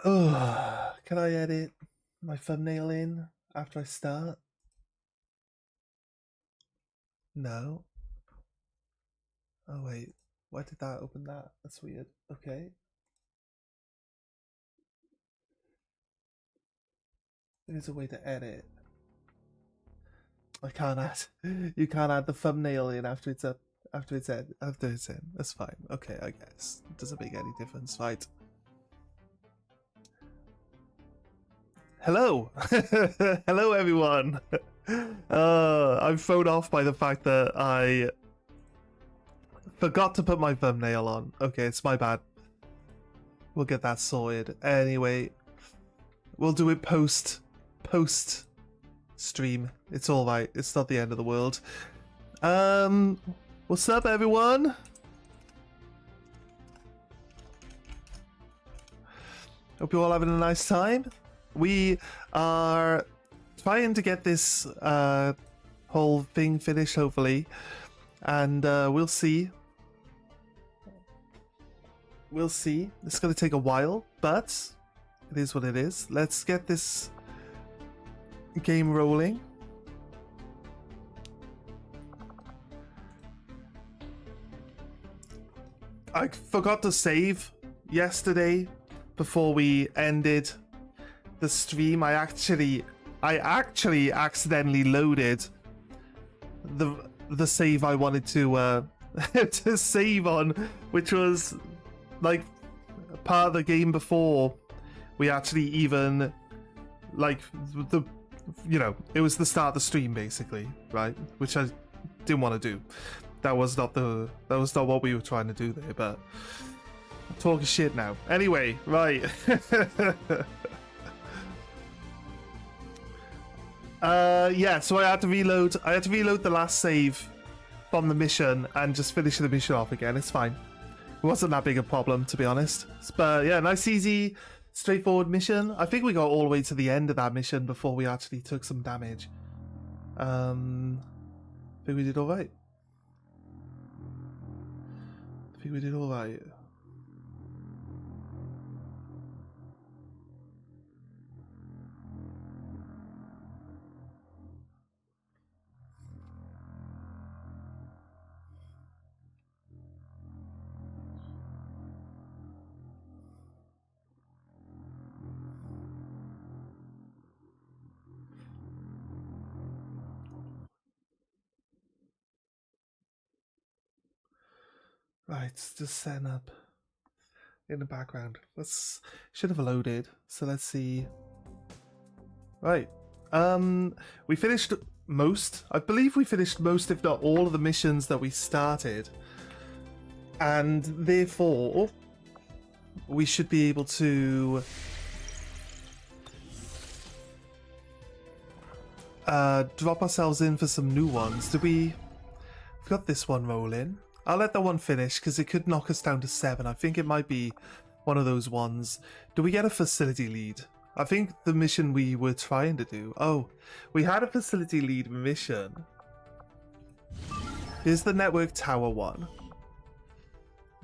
Oh, can I edit my thumbnail in after I start? No. Oh wait, why did that open that? That's weird. Okay. There's a way to edit. I can't add. You can't add the thumbnail in after it's up. After it's in. That's fine. Okay, I guess it doesn't make any difference, right? Hello, hello everyone. I'm thrown off by the fact that I forgot to put my thumbnail on. Okay, it's my bad. We'll get that sorted. Anyway, we'll do it post stream. It's all right. It's not the end of the world. What's up, everyone? Hope you're all having a nice time. We are trying to get this whole thing finished, hopefully, and we'll see. We'll see. It's going to take a while, but it is what it is. Let's get this game rolling. I forgot to save yesterday before we ended the stream. I actually accidentally loaded the save I wanted to to save on, which was like part of the game before we actually even like it was the start of the stream basically, right? Which I didn't want to do. That was not what we were trying to do there, but I'm talking shit now. Anyway, right. Yeah, so I had to reload the last save from the mission and just finish the mission off again. It's fine. It wasn't that big a problem, to be honest. But yeah, nice, easy, straightforward mission. I think we got all the way to the end of that mission before we actually took some damage. I think we did all right. Right, just setting up in the background. Should have loaded. So let's see. Right. We finished most. I believe we finished most, if not all, of the missions that we started. And therefore, we should be able to drop ourselves in for some new ones. We've got this one rolling. I'll let that one finish because it could knock us down to 7. I think it might be one of those ones. Do we get a facility lead? I think the mission we were trying to do. Oh, we had a facility lead mission. Here's the network tower one.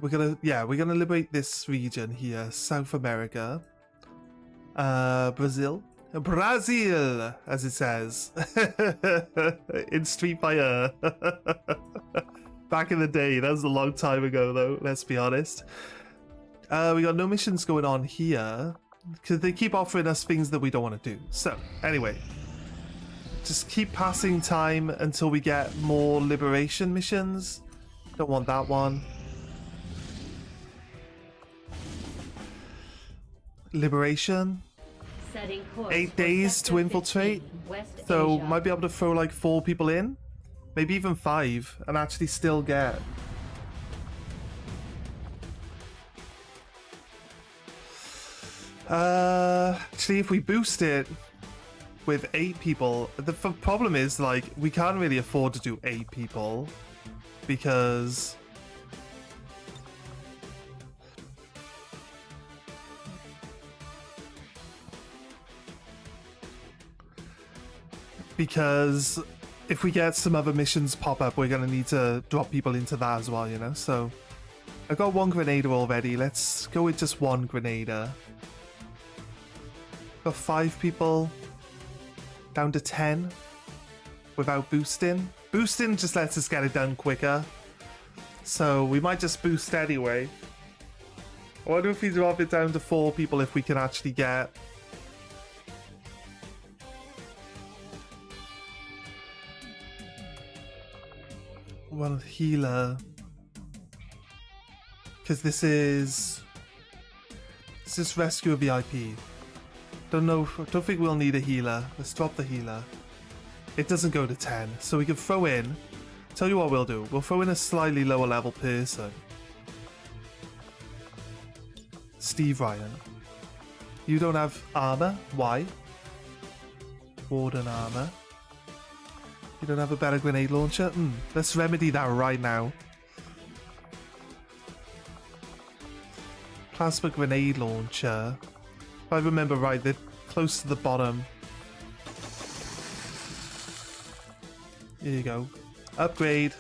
We're gonna liberate this region here, South America, Brazil, as it says in Street Fighter. Back in the day, that was a long time ago, though. Let's be honest. We got no missions going on here because they keep offering us things that we don't want to do. So, anyway, just keep passing time until we get more liberation missions. Don't want that one. Liberation. 8 days to infiltrate. So, might be able to throw like 4 people in. Maybe even 5, and actually still get... Actually, if we boost it with 8 people, the problem is, like, we can't really afford to do 8 people, because... if we get some other missions pop up, we're going to need to drop people into that as well, you know? So, I've got 1 Grenader already. Let's go with just 1 Grenader. Got 5 people down to 10 without boosting. Boosting just lets us get it done quicker. So we might just boost anyway. I wonder if we drop it down to 4 people if we can actually get... Well, healer. Because this is rescue a VIP. Don't think we'll need a healer. Let's drop the healer. It doesn't go to 10, so we can throw in... Tell you what we'll do. We'll throw in a slightly lower level person. Steve Ryan. You don't have armor? Why? Warden armor. You don't have a better grenade launcher? Let's remedy that right now. Plasma grenade launcher. If I remember right, they're close to the bottom. Here you go. Upgrade.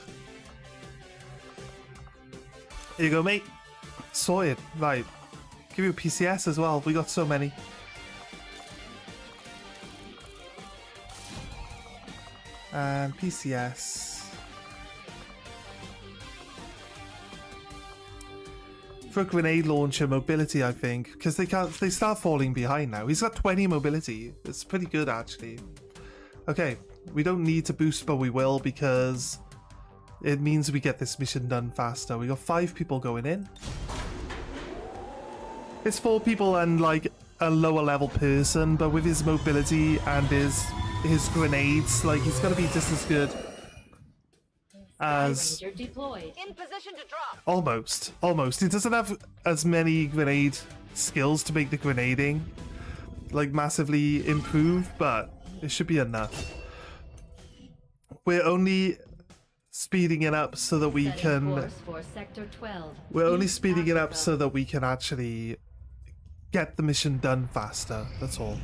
Here you go, mate. Sorted. Right. Give you a PCS as well. We got so many. And PCS. For a grenade launcher, mobility, I think, because they start falling behind now. He's got 20 mobility. It's pretty good, actually. Okay, we don't need to boost, but we will, because it means we get this mission done faster. We got 5 people going in. It's 4 people and like a lower level person, but with his mobility and his grenades, like he's gonna be just as good as deployed. In position to drop. Almost. He doesn't have as many grenade skills to make the grenading like massively improve, but it should be enough. We're only speeding it up so that we can. We're only speeding it up so that we can actually get the mission done faster. That's all.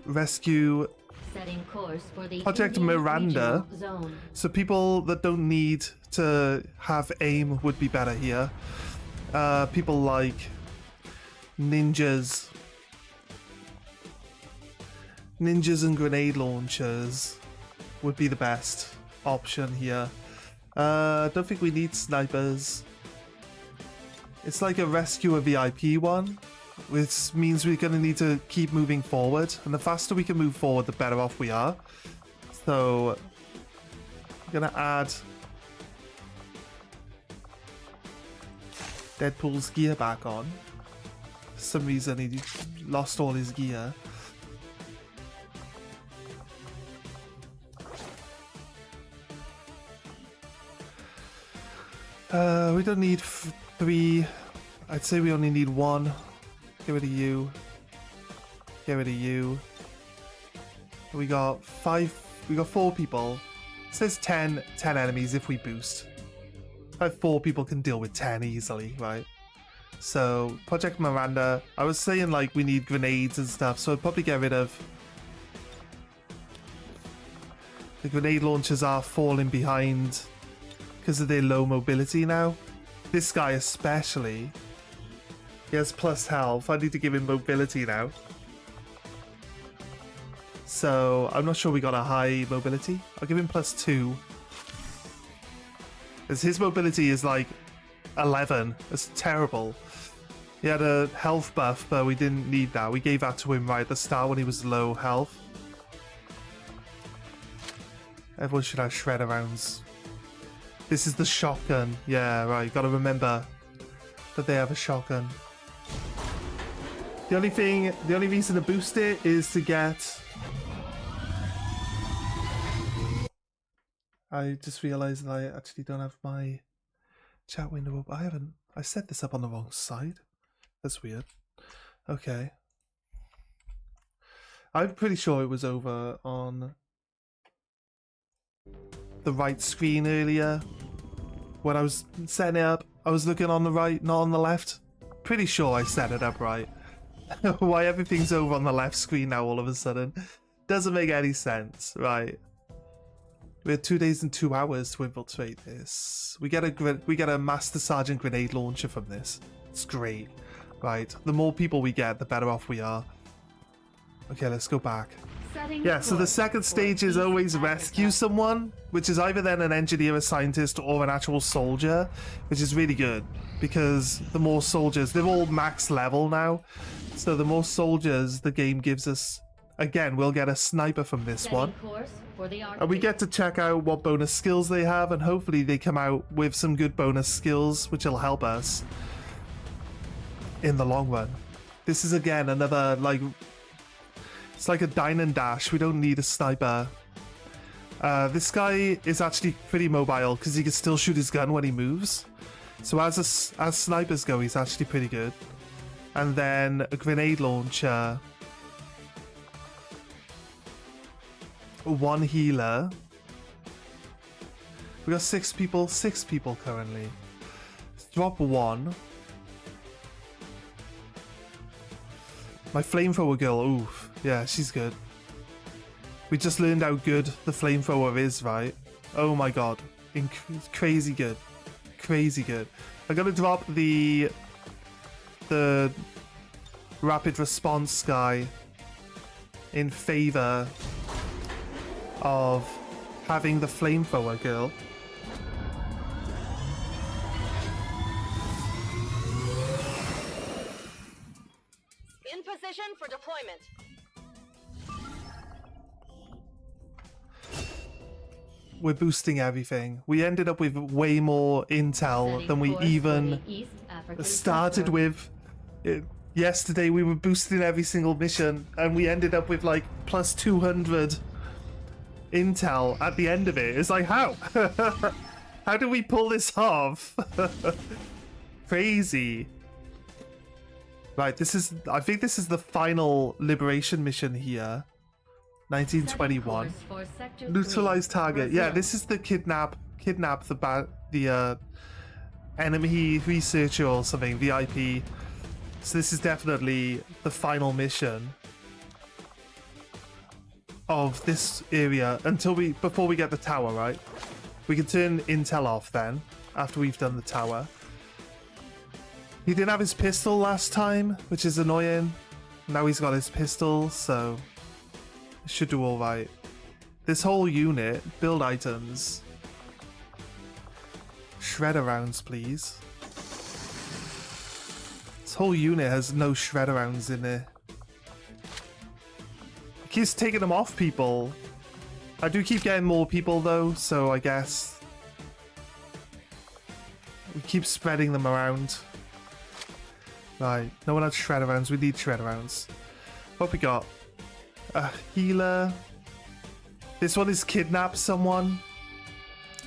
Rescue. Setting course for the Project Miranda. So people that don't need to have aim would be better here. People like ninjas and grenade launchers would be the best option here. Don't think we need snipers. It's like a rescue a VIP one, which means we're going to need to keep moving forward, and the faster we can move forward, the better off we are. So I'm going to add Deadpool's gear back on. For some reason he lost all his gear. We don't need 3. I'd say we only need 1. Get rid of you. Get rid of you. We got 4 people. It says 10 enemies if we boost. 4 people can deal with 10 easily, right? So, Project Miranda. I was saying like we need grenades and stuff, so I'd probably get rid of... The grenade launchers are falling behind because of their low mobility now. This guy especially. He has plus health. I need to give him mobility now. So, I'm not sure we got a high mobility. I'll give him +2. Because his mobility is like 11. That's terrible. He had a health buff, but we didn't need that. We gave that to him right at the start when he was low health. Everyone should have shredder rounds. This is the shotgun. Yeah, right. Gotta remember that they have a shotgun. The only reason to boost it is to get... I just realized that I actually don't have my chat window up. I set this up on the wrong side. That's weird. Okay. I'm pretty sure it was over on the right screen earlier. When I was setting it up, I was looking on the right, not on the left. Pretty sure I set it up right. Why everything's over on the left screen now all of a sudden? Doesn't make any sense, right? We had 2 days and 2 hours to infiltrate this. We get a Master Sergeant grenade launcher from this. It's great. Right, the more people we get, the better off we are. Okay, let's go back. Yeah, so the second stage is always rescue someone, which is either then an engineer, a scientist, or an actual soldier, which is really good, because the more soldiers, they're all max level now, so the more soldiers the game gives us. Again, we'll get a sniper from this one, and we get to check out what bonus skills they have, and hopefully they come out with some good bonus skills, which will help us in the long run. This is, again, another, like, it's like a dine and dash. We don't need a sniper. This guy is actually pretty mobile because he can still shoot his gun when he moves. So as snipers go, he's actually pretty good. And then a grenade launcher. One healer. We got 6 people currently. Drop 1. My flamethrower girl, oof. Yeah, she's good. We just learned how good the flamethrower is, right? Oh my god. Crazy good. Crazy good. I'm gonna drop the rapid response guy in favor of having the flamethrower girl. In position for deployment. We're boosting everything. We ended up with way more intel than we even started with. Yesterday we were boosting every single mission and we ended up with like plus 200 intel at the end of it. It's like, how? How do we pull this off? Crazy. Right, I think this is the final liberation mission here. 1921. Neutralize target. Yeah, this is the kidnap the enemy researcher or something, VIP. So this is definitely the final mission of this area before we get the tower, right? We can turn intel off then after we've done the tower. He didn't have his pistol last time, which is annoying. Now he's got his pistol, so it should do all right. This whole unit, build items. Shredder rounds, please. This whole unit has no shredder rounds in it. It keeps taking them off people. I do keep getting more people though, so I guess we keep spreading them around. Right, no one has shredder rounds. We need shredder rounds. What we got? A healer. This one is kidnap someone.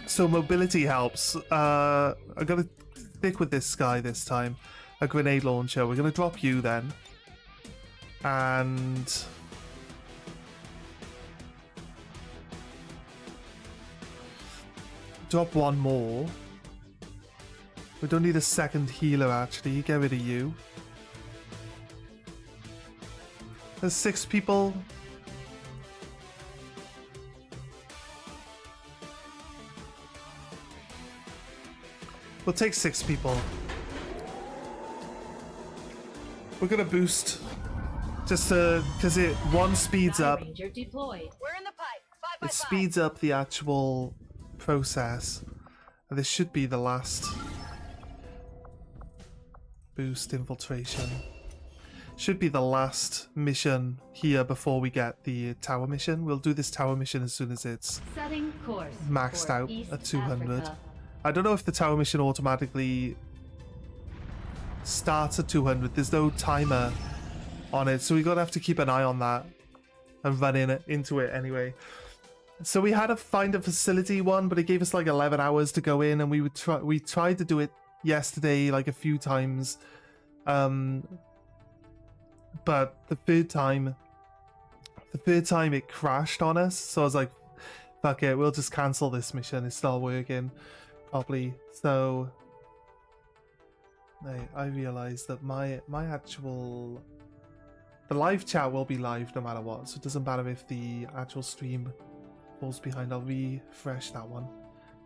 So mobility helps. I'm gonna stick with this guy this time. A grenade launcher. We're gonna drop you then. And drop one more. We don't need a second healer actually. Get rid of you. There's 6 people. We'll take 6 people. We're gonna boost just because it speeds up. We're in the pipe. 5 by 5. It speeds up the actual process. And this should be the last boost infiltration. Should be the last mission here before we get the tower mission. We'll do this tower mission as soon as it's maxed out at 200. Africa. I don't know if the tower mission automatically starts at 200. There's no timer on it, so we're gonna have to keep an eye on that and run into it anyway. So we had to find a facility one, but it gave us like 11 hours to go in, and we tried to do it yesterday like a few times, but the third time it crashed on us, so I was like, fuck it, we'll just cancel this mission. It's not working properly. So I realized that the live chat will be live no matter what, so it doesn't matter if the actual stream falls behind. I'll refresh that one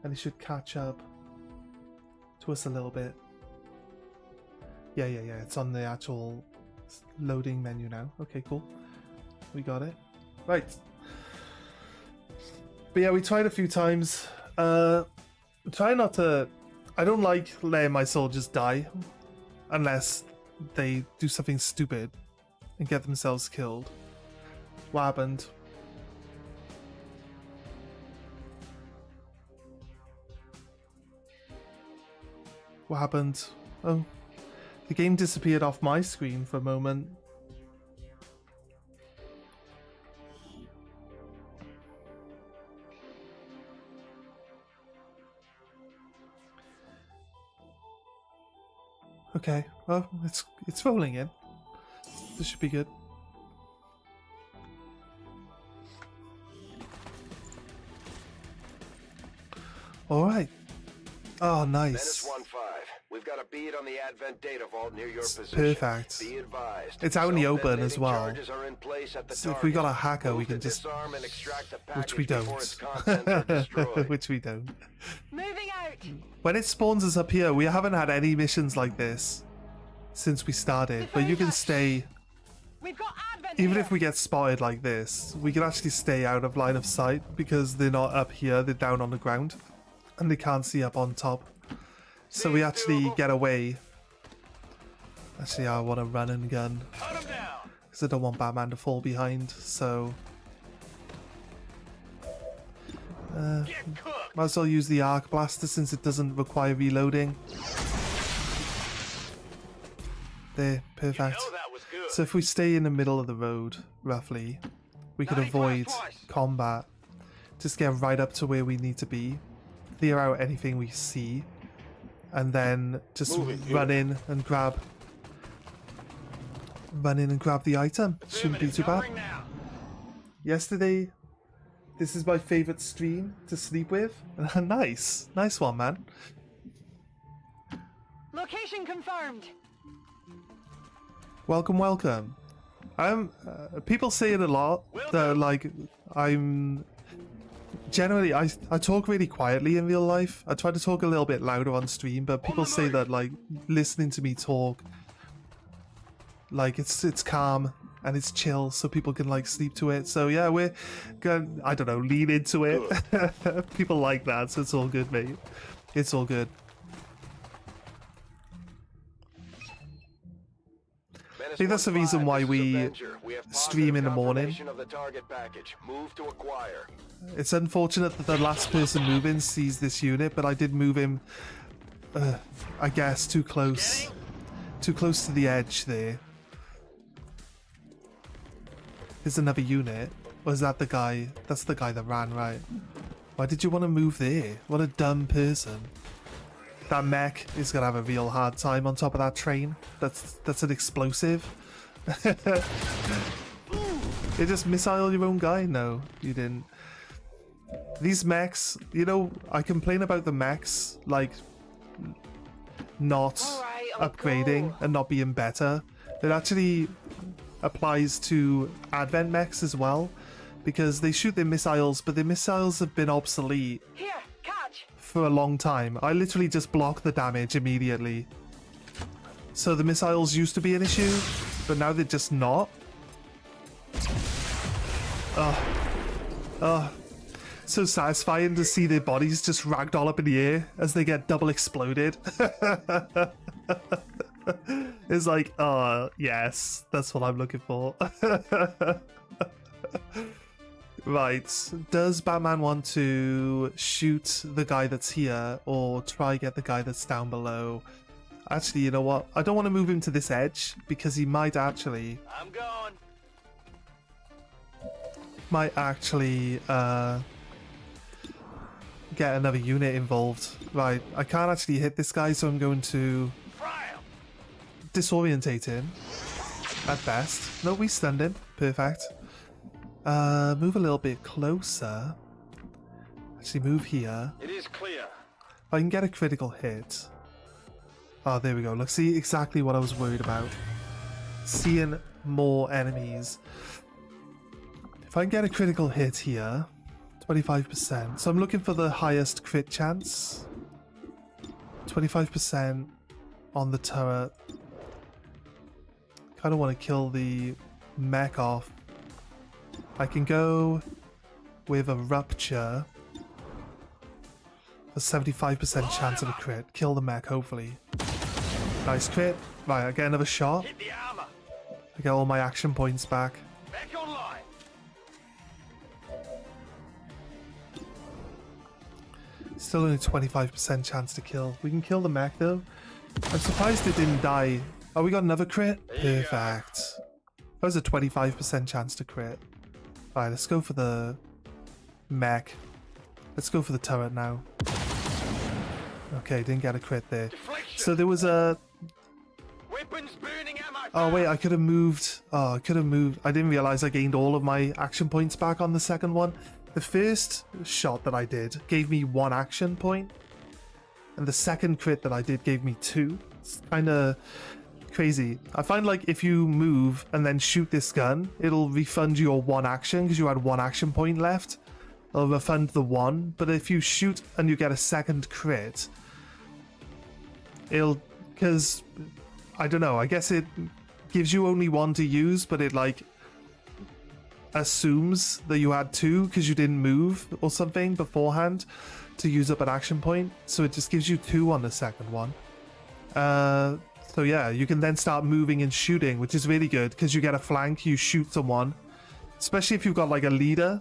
and it should catch up to us a little bit. Yeah. It's on the actual loading menu now. Okay, cool. We got it. Right. But yeah, we tried a few times. Try not to... I don't like letting my soldiers die unless they do something stupid and get themselves killed. What happened? What happened? Oh, the game disappeared off my screen for a moment. Okay, well, it's rolling in. This should be good. All right. Oh, nice. Menace 1-5. We've got a bead on the Advent data vault near your position. Perfect. Be advised. It's out in the open as well. Are in place at the So if we got a hacker, we can just... Which we don't. Which we don't. Moving out. When it spawns us up here, we haven't had any missions like this since we started. But you can stay... We've got Advent Even here. if we get spotted like this, we can actually stay out of line of sight because they're not up here, they're down on the ground. And they can't see up on top. So we actually get away. Actually, I want to run and gun. Because I don't want Batman to fall behind, so... might as well use the arc blaster since it doesn't require reloading. There, perfect. So if we stay in the middle of the road, roughly, we can avoid combat. Just get right up to where we need to be. Clear out anything we see. And then just run in and grab the item. Shouldn't be too bad. Yesterday, this is my favorite stream to sleep with. Nice one, man. Location confirmed. Welcome. People say it a lot that like I'm generally I talk really quietly in real life. I try to talk a little bit louder on stream, but people say that like listening to me talk, like it's calm and it's chill, so people can like sleep to it. So yeah, we're gonna, I don't know, lean into it. People like that, so it's all good, mate. It's all good. I think that's the reason why we stream in the morning. It's unfortunate that the last person moving sees this unit, but I did move him, I guess, too close. Too close to the edge there. There's another unit. Or is that the guy? That's the guy that ran, right? Why did you want to move there? What a dumb person. That mech is going to have a real hard time on top of that train. That's an explosive. You just missile your own guy? No, you didn't. These mechs, you know, I complain about the mechs, like, not upgrading and not being better. It actually applies to Advent mechs as well, because they shoot their missiles, but their missiles have been obsolete for a long time. I literally just block the damage immediately. So the missiles used to be an issue, but now they're just not. So satisfying to see their bodies just ragdoll up in the air as they get double exploded. It's like, oh, yes, that's what I'm looking for. Right, does Batman want to shoot the guy that's here or try get the guy that's down below? Actually, you know what? I don't want to move him to this edge because he might actually... I'm going. Might actually get another unit involved. Right, I can't actually hit this guy, so I'm going to disorientate him at best. No, we stunned him. Perfect. Move a little bit closer. Actually, move here. It is clear. If I can get a critical hit. Oh, there we go. Look, see exactly what I was worried about. Seeing more enemies. If I can get a critical hit here, 25%. So I'm looking for the highest crit chance. 25% on the turret. Kind of want to kill the mech off. I can go with a rupture. A 75% chance of a crit. Kill the mech, hopefully. Nice crit. Right, I get another shot. Hit the armor. I get all my action points back. Back online. Still only 25% chance to kill. We can kill the mech though. I'm surprised it didn't die. Oh, we got another crit? Perfect. That was a 25% chance to crit. Alright, let's go for the mech. Let's go for the turret now. Okay, didn't get a crit there. So there was a... Weapons burning ammo. Oh wait, I could have moved. Oh, I could have moved. I didn't realize I gained all of my action points back on the second one. The first shot that I did gave me 1 action point. And the second crit that I did gave me 2. It's kind of crazy. I find like if you move and then shoot this gun, it'll refund your 1 action because you had 1 action point left. It'll refund the 1. But if you shoot and you get a second crit, it'll... Because... I don't know, I guess it gives you only 1 to use, but it like assumes that you had 2 because you didn't move or something beforehand to use up an action point, so it just gives you 2 on the second one. So yeah, you can then start moving and shooting, which is really good because you get a flank, you shoot someone, especially if you've got like a leader.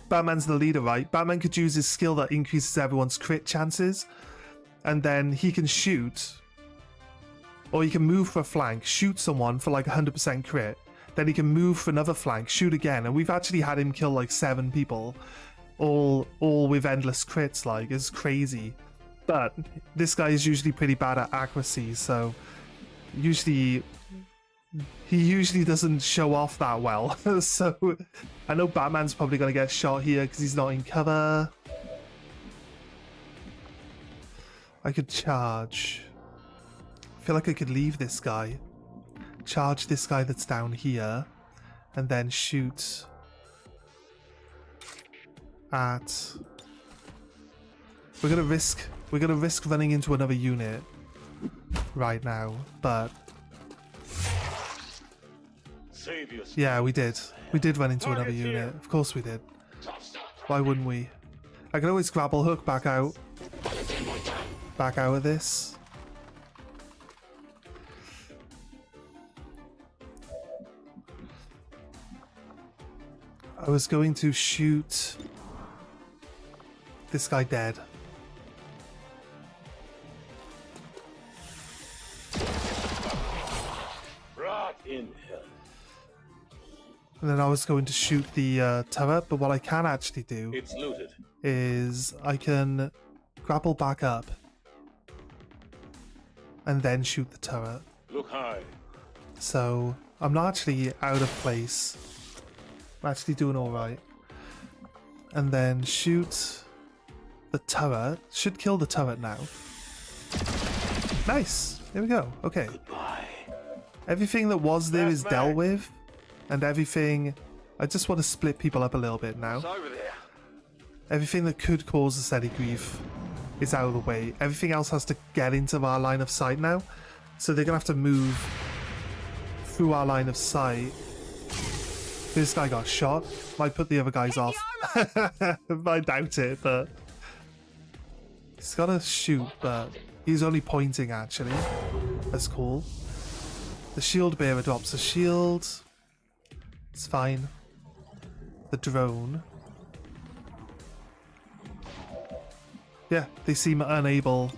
Batman's the leader, right? Batman could use his skill that increases everyone's crit chances, and then he can shoot. Or he can move for a flank, shoot someone for like 100% crit. Then he can move for another flank, shoot again. And we've actually had him kill like 7 people. All with endless crits, like. It's crazy. But this guy is usually pretty bad at accuracy, so... He usually doesn't show off that well. So I know Batman's probably going to get shot here because he's not in cover. I could charge... I feel like I could leave this guy, charge this guy that's down here, and then shoot at... We're gonna risk running into another unit right now, but yeah, we did run into another unit. Of course we did. Why wouldn't we? I can always grapple hook back out of this. I was going to shoot this guy dead. Rot in hell. And then I was going to shoot the turret, but what I can actually do It's looted. is I can grapple back up and then shoot the turret. Look high. So I'm not actually out of place. I'm actually doing alright. And then shoot the turret. Should kill the turret now. Nice. There we go. Okay. Goodbye. Everything that was there is That's dealt back. with. And everything... I just want to split people up a little bit now. It's over there. Everything that could cause us any grief is out of the way. Everything else has to get into our line of sight now. So they're going to have to move through our line of sight. This guy got shot. Might put the other guys off. I doubt it, but... He's got to shoot, but he's only pointing, actually. That's cool. The shield bearer drops a shield. It's fine. The drone. Yeah, they seem unable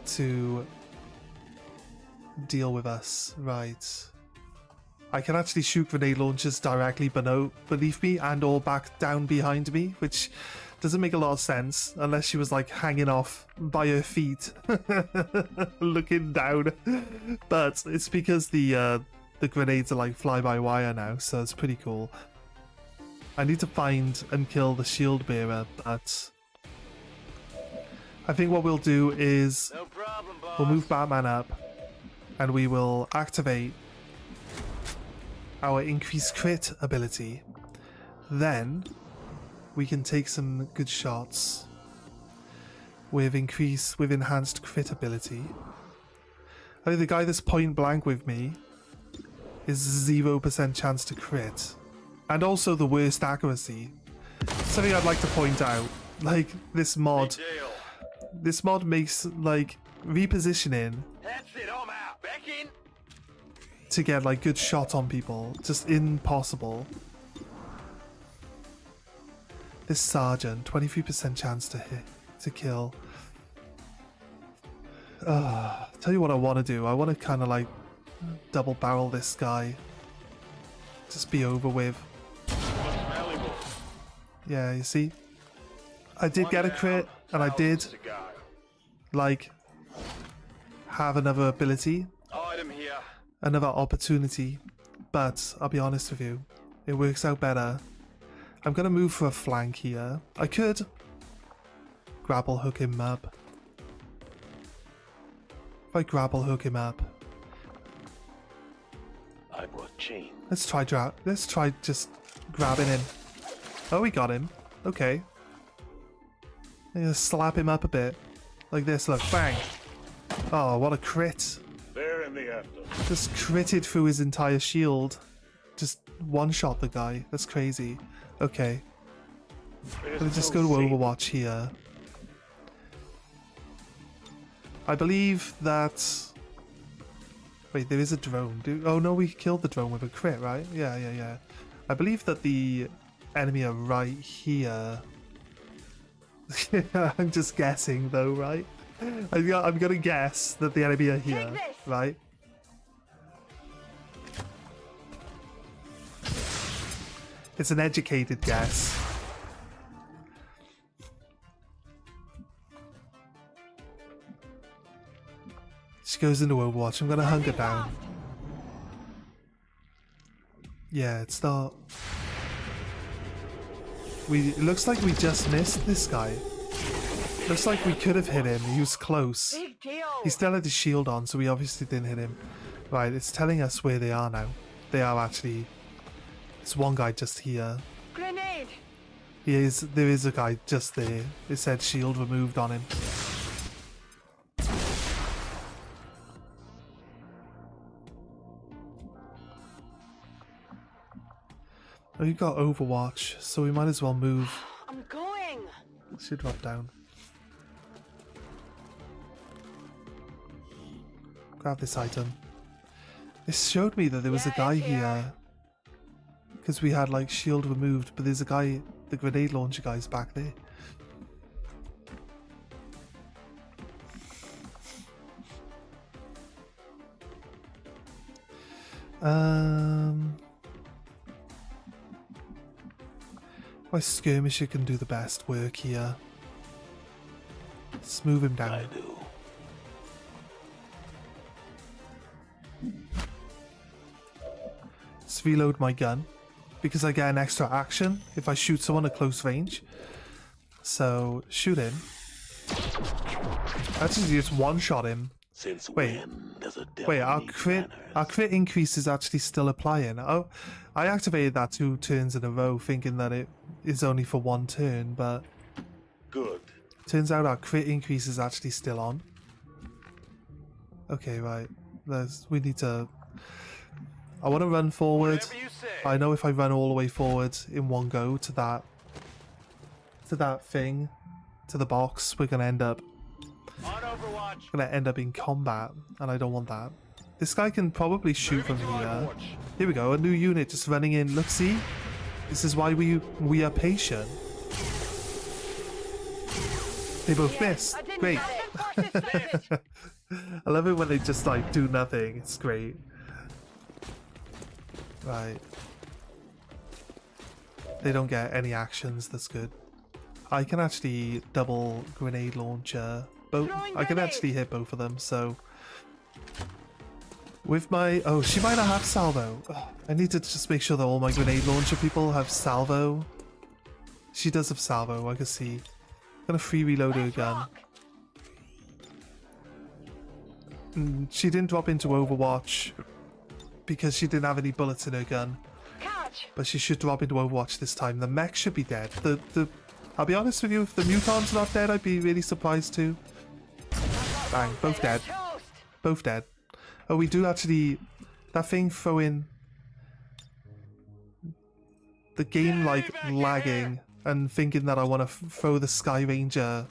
to deal with us. Right. I can actually shoot grenade launchers directly beneath me and or back down behind me, which doesn't make a lot of sense unless she was like hanging off by her feet, looking down. But it's because the grenades are like fly-by-wire now, so it's pretty cool. I need to find and kill the shield bearer, but I think what we'll do is No problem, boss. we'll move Batman up and we will activate our increased crit ability. Then we can take some good shots with enhanced crit ability. I think the guy that's point blank with me is 0% chance to crit. And also the worst accuracy. Something I'd like to point out. Like, this mod makes, like, repositioning That's it, I'm out. Back in. to get, like, good shot on people just impossible. This sergeant, 23% chance to hit, to kill. Tell you what I want to do. I want to kind of, like, double barrel this guy. Just be over with. Yeah, you see? I did get a crit, and I did, like, have another ability, Item here. another opportunity, but I'll be honest with you, it works out better. I'm gonna move for a flank here. I could grapple hook him up. If I grapple hook him up, I brought chain. let's try just grabbing him. Oh, we got him. Okay. I'm gonna slap him up a bit. Like this, look, bang. Oh, what a crit. There in the after. Just critted through his entire shield. Just one-shot the guy. That's crazy. Okay. Let's just go to Overwatch here. I believe that... Wait, there is a drone. Oh no, we killed the drone with a crit, right? Yeah. I believe that the enemy are right here. I'm just guessing though, right? I'm gonna guess that the enemy are here, right? It's an educated guess. She goes into Overwatch. I'm gonna hunt her down. Yeah, it's not... It looks like we just missed this guy. Looks like we could have hit him. He was close. Big deal. He still had his shield on, so we obviously didn't hit him. Right, it's telling us where they are now. They are actually... There's one guy just here. Grenade. There is a guy just there. It said shield removed on him. We've got Overwatch, so we might as well move. I'm going. Should drop down. Grab this item. This showed me that there was a guy here. Because we had like shield removed, but there's a guy, the grenade launcher guy's back there. My skirmisher can do the best work here. Let's move him down. I do. Let's reload my gun. Because I get an extra action if I shoot someone at close range. So, shoot him. Actually, just one-shot him. Since Wait, when does a devil wait, our need crit increase is actually still applying. Oh, I activated that 2 turns in a row thinking that it is only for 1 turn, but Good. turns out our crit increase is actually still on. Okay, right. We need to... I want to run forward. Whatever you say. I know if I run all the way forward in one go to that thing, to the box, we're gonna end up in combat, and I don't want that. This guy can probably shoot from here. Here we go, a new unit just running in. Look, see, this is why we are patient. They both miss. Great. I love it when they just like do nothing. It's great. Right. They don't get any actions. That's good. I can actually double grenade launcher. I can actually hit both of them. So with my... Oh, she might not have salvo. Ugh, I need to just make sure that all my grenade launcher people have salvo. She does have salvo, I can see. I'm gonna free reload her gun. She didn't drop into Overwatch because she didn't have any bullets in her gun. Catch. But she should drop into Overwatch this time. The mech should be dead. I'll be honest with you, if the muton's not dead, I'd be really surprised too. Bang, both dead. Toast. Both dead. Oh, we do actually... That thing throwing the game like lagging and thinking that I want to throw the Sky Ranger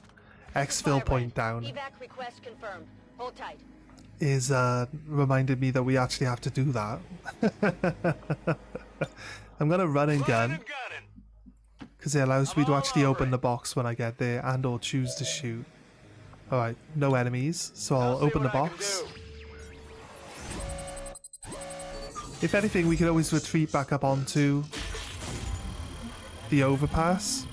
exfil point down Evac request confirmed. Hold tight. is reminded me that we actually have to do that. I'm gonna run and gun because it allows me to actually open the box when I get there and or choose to shoot. Alright, no enemies, so I'll open the box. If anything, we could always retreat back up onto the overpass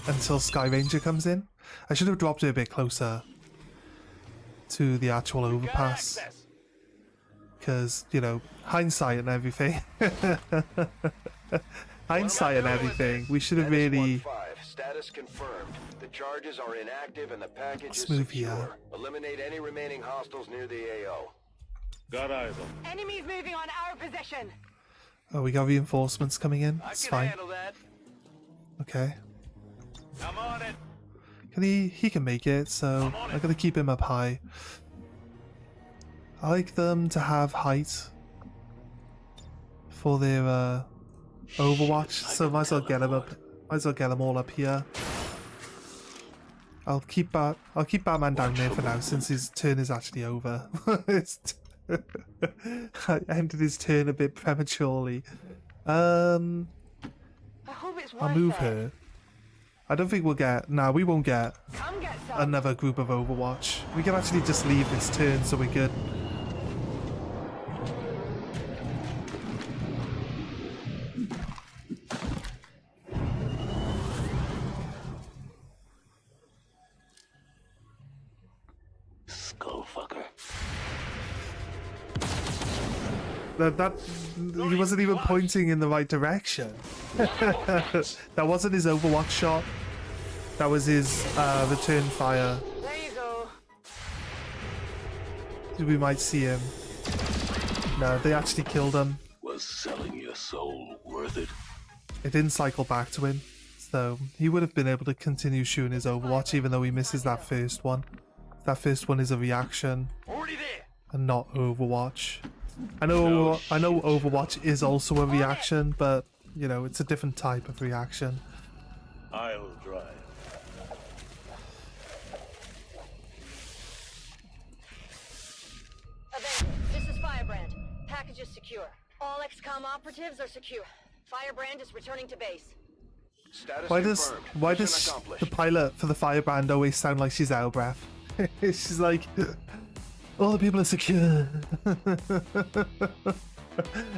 until Sky Ranger comes in. I should have dropped it a bit closer to the actual overpass. Because, you know, hindsight and everything. Hindsight and everything. We should have really... Status confirmed. The charges are inactive and the package Let's is move secure. here. Eliminate any remaining hostiles near the AO. Got eyes on. Enemies moving on our position. Oh, we got reinforcements coming in. It's fine. that. Okay. I'm on it. Can he can make it, so I'm gonna keep him up high. I like them to have height for their Overwatch, so might as well get them up. Might as well get them all up here. I'll keep Batman down there for now, since his turn is actually over. I ended his turn a bit prematurely. I hope it's I'll move her. I don't think we'll get... Nah, we won't get Come get some. another group of Overwatch. We can actually just leave this turn, so we're good. Skullfucker. That he wasn't even pointing in the right direction. That wasn't his Overwatch shot. That was his return fire. There you go. We might see him. No, they actually killed him. Was selling your soul worth it? It didn't cycle back to him, so he would have been able to continue shooting his Overwatch even though he misses that first one. That first one is a reaction Already there. and not Overwatch. I know Overwatch is also a reaction, but you know, it's a different type of reaction. I'll drive. Avengers, this is Firebrand. Package is secure. All XCOM operatives are secure. Firebrand is returning to base. Status Why does confirmed. why Mission does accomplished. the pilot for the Firebrand always sound like she's out of breath? She's like, all the people are secure.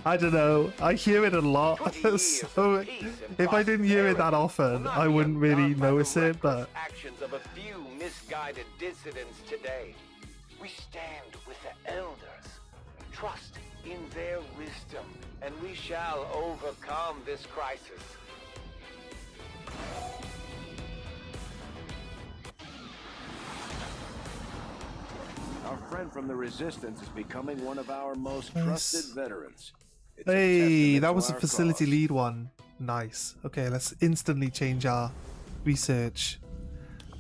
I don't know. I hear it a lot. 20 years So of peace and if I didn't hear it that prosperity will often, not I be wouldn't really undone by the notice it. reckless But actions of a few misguided dissidents today. We stand with the elders. Trust in their wisdom, and we shall overcome this crisis. Our friend from the Resistance is becoming one of our most trusted veterans. It's a hey, testament that to was a our facility cause. lead one. Nice. Okay, let's instantly change our research.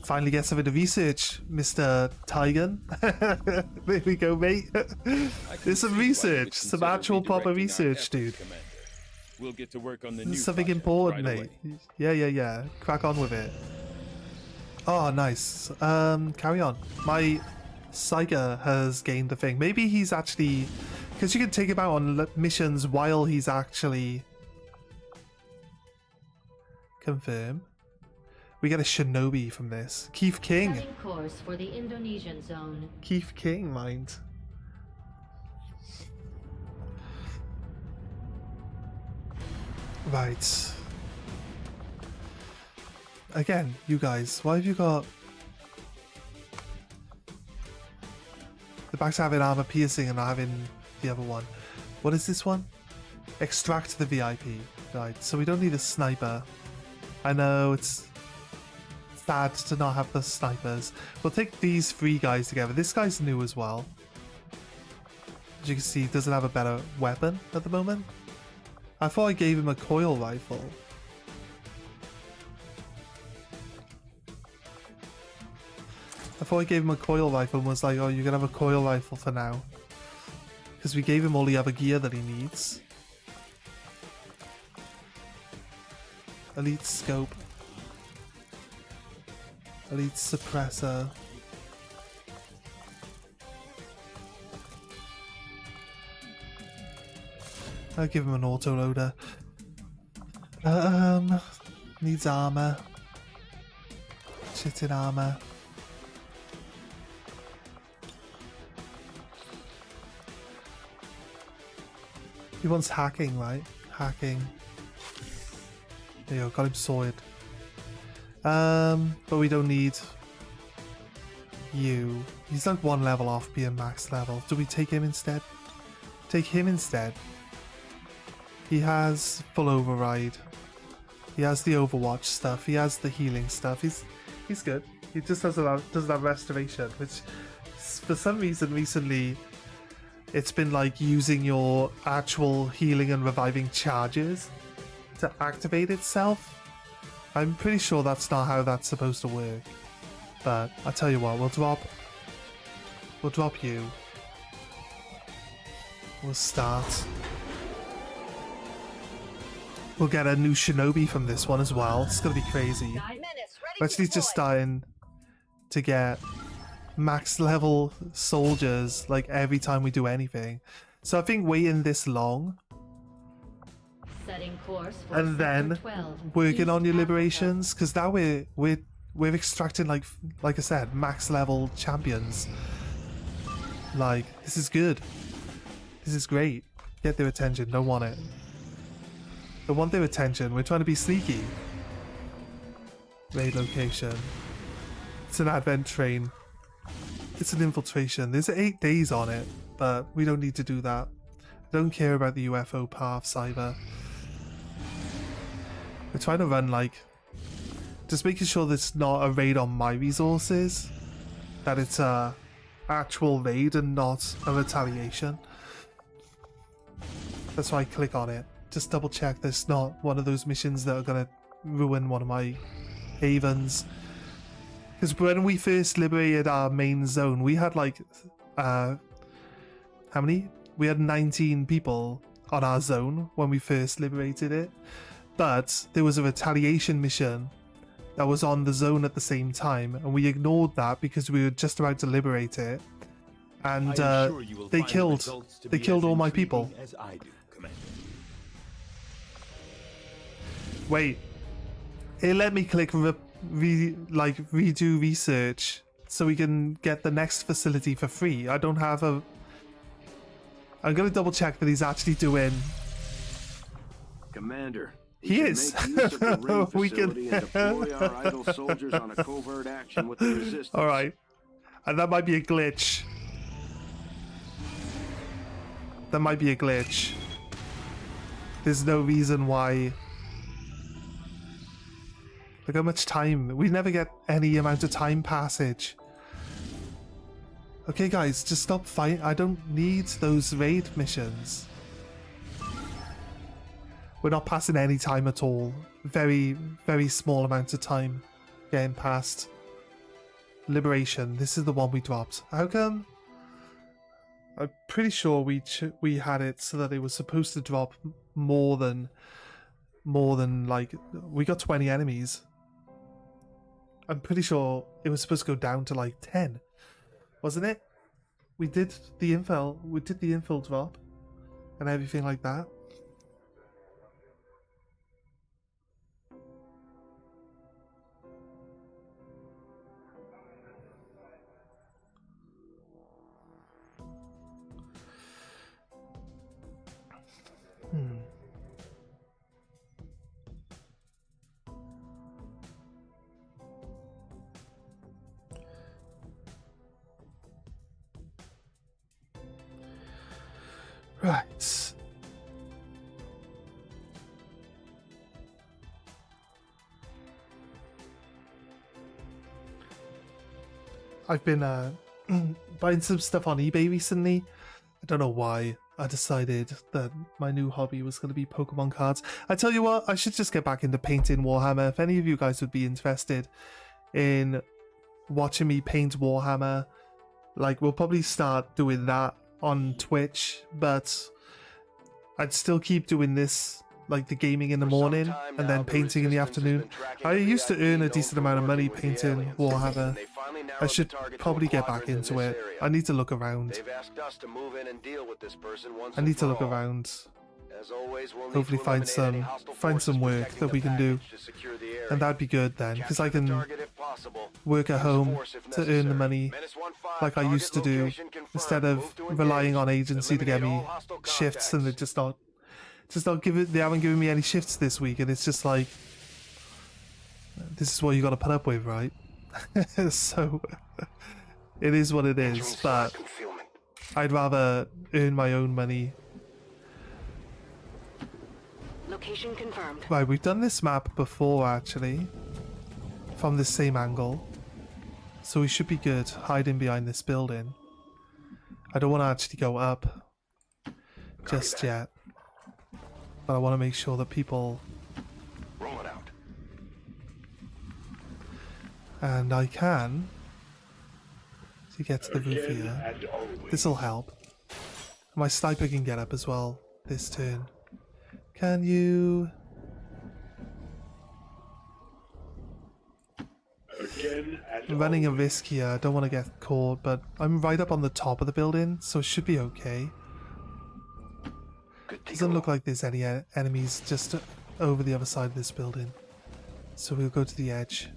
Finally get something to research, Mr. Tigan. There we go, mate. There's some research, some actual proper research, dude. We'll get to work on the This new is something project important, right mate. away. Yeah. Crack on with it. Oh, nice. Carry on. My Saiga has gained the thing. Maybe he's actually... Because you can take him out on missions while he's actually... Confirm. We get a shinobi from this. Keith King. Setting course for the Indonesian zone. Keith King, mind. Right. Again, you guys, why have you got... The back's having armor piercing and not having the other one. What is this one? Extract the VIP. Right, so we don't need a sniper. I know it's sad to not have the snipers. We'll take these three guys together. This guy's new as well. As you can see, he doesn't have a better weapon at the moment. I thought I gave him a coil rifle. I thought I gave him a coil rifle and was like, oh, you can have a coil rifle for now. Because we gave him all the other gear that he needs. Elite scope. Elite suppressor. I'll give him an autoloader. Needs armor. Shit in armor. He wants hacking, right? Hacking. There you go, got him sorted. But we don't need you. He's like 1 level off being max level. Do we take him instead? Take him instead. He has full override. He has the Overwatch stuff. He has the healing stuff. He's good. He just doesn't have restoration, which for some reason recently it's been like using your actual healing and reviving charges to activate itself. I'm pretty sure that's not how that's supposed to work. But I tell you what, we'll drop you. We'll start. We'll get a new shinobi from this one as well. It's gonna be crazy. We're actually just starting to get max level soldiers like every time we do anything. So I think waiting this long Setting course for and then 12, working East on your Africa. liberations, because now we're extracting like I said, max level champions. Like, this is good. This is great. Get their attention. Don't want it. Don't want their attention. We're trying to be sneaky. Raid location. It's an advent train. It's an infiltration. There's 8 days on it, but we don't need to do that. I don't care about the UFO path, Cyber. We're trying to run like... just making sure there's not a raid on my resources. That it's a actual raid and not a retaliation. That's why I click on it. Just double check there's not one of those missions that are going to ruin one of my havens. Because when we first liberated our main zone, we had like, how many? We had 19 people on our zone when we first liberated it. But there was a retaliation mission that was on the zone at the same time, and we ignored that because we were just about to liberate it. And they killed all my people. As I do, Commander. Wait, it let me click redo research so we can get the next facility for free. I don't have a... I'm gonna double check that he's actually doing... Commander, He is. We can... and deploy our idle soldiers on a covert action with the resistance. Alright. And that might be a glitch. That might be a glitch. There's no reason why... Look how much time. We never get any amount of time passage. Okay guys, just stop fighting. I don't need those raid missions. We're not passing any time at all. Very, very small amount of time getting past. Liberation. This is the one we dropped. How come? I'm pretty sure we had it so that it was supposed to drop more than like, we got 20 enemies. I'm pretty sure it was supposed to go down to like 10, wasn't it? We did the infill drop and everything like that. Right. I've been buying some stuff on eBay recently. I don't know why. I decided that my new hobby was going to be Pokemon cards. I tell you what, I should just get back into painting Warhammer. If any of you guys would be interested in watching me paint Warhammer, like, we'll probably start doing that on Twitch, but I'd still keep doing this like the gaming in the morning and then painting in the afternoon. I used to earn a decent amount of money painting Warhammer. I should probably get back into it. I need to look around. They've asked us to move in and deal with this person once I need to and look for all. around. As always, we'll need Hopefully to find eliminate any some hostile forces work protecting that we the can do. package to secure the area. And that'd be good then, because I Capture the can target if possible. work at Use home force if to earn the necessary. money Menace 1-5, like I used to target do, location confirmed. instead of Move to relying engage. on agency to get me Eliminate all hostile shifts, and contacts. they just not give it. They haven't given me any shifts this week, and it's just like, this is what you got to put up with, right? So it is what it is, but Concealment. I'd rather earn my own money. Location confirmed. Right, we've done this map before actually, from the same angle, so we should be good hiding behind this building. I don't want to actually go up just yet, but I want to make sure that people, Roll it out. and I can, to get to the roof Again here. and always. This will help. My sniper can get up as well this turn. Can you? Again and I'm running a always. risk here. I don't want to get caught, but I'm right up on the top of the building, so it should be okay. Good Doesn't deal. look like there's any enemies just over the other side of this building. So we'll go to the edge.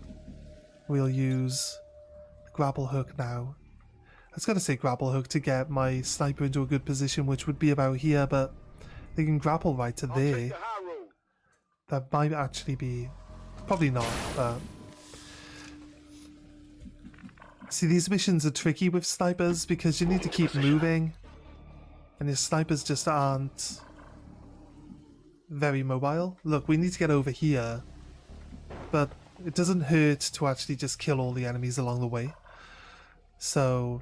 We'll use the grapple hook now. I was going to say grapple hook to get my sniper into a good position, which would be about here, but they can grapple right to I'll take there. the high road. That might actually be... Probably not, but... See, these missions are tricky with snipers because you need to keep moving. And your snipers just aren't very mobile. Look, we need to get over here. But it doesn't hurt to actually just kill all the enemies along the way. So...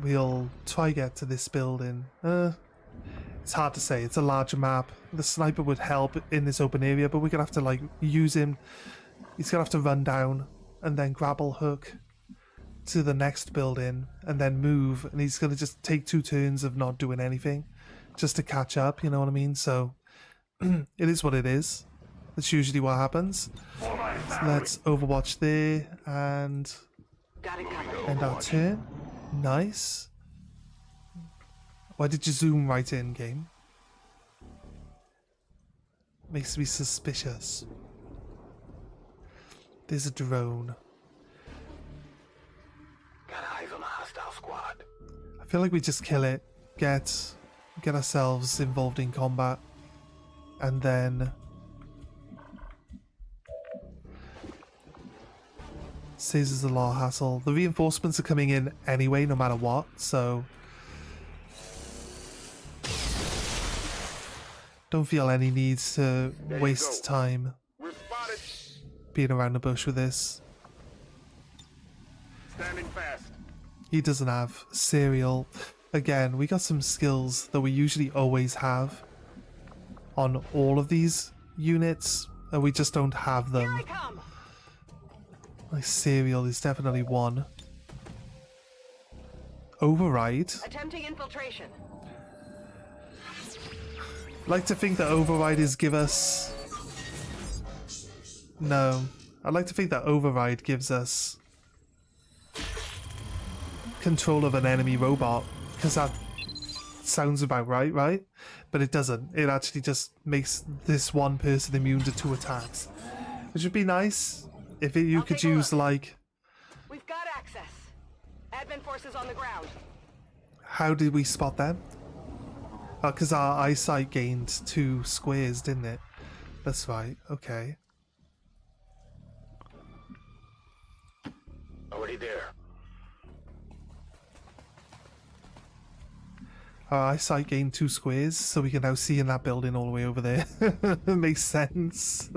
We'll try get to this building. It's hard to say. It's a larger map. The sniper would help in this open area, but we're gonna have to like use him. He's gonna have to run down and then grapple hook to the next building and then move, and he's gonna just take 2 turns of not doing anything just to catch up, you know what I mean? So it is what it is. That's usually what happens. So let's Overwatch there and Got it covered. end our turn. Nice. Why did you zoom right in, game? Makes me suspicious. There's a drone. Got eyes on a hostile squad. I feel like we just kill it, get ourselves involved in combat, and then saves us a lot of hassle. The reinforcements are coming in anyway, no matter what, so don't feel any need to waste time We're spotted. being around the bush with this. Standing fast. He doesn't have cereal. Again, we got some skills that we usually always have on all of these units, and we just don't have Here them. I come. Like cereal is definitely one. Override. Attempting infiltration. Like to think that override is give us... No. I'd like to think that override gives us control of an enemy robot, because that sounds about right, right? But it doesn't. It actually just makes this one person immune to 2 attacks. Which would be nice if you could take a use look. like... We've got access. Advent forces on the ground. How did we spot them? Because our eyesight gained 2 squares, didn't it? That's right, okay. Already there. Our eyesight gained 2 squares, so we can now see in that building all the way over there. Makes sense.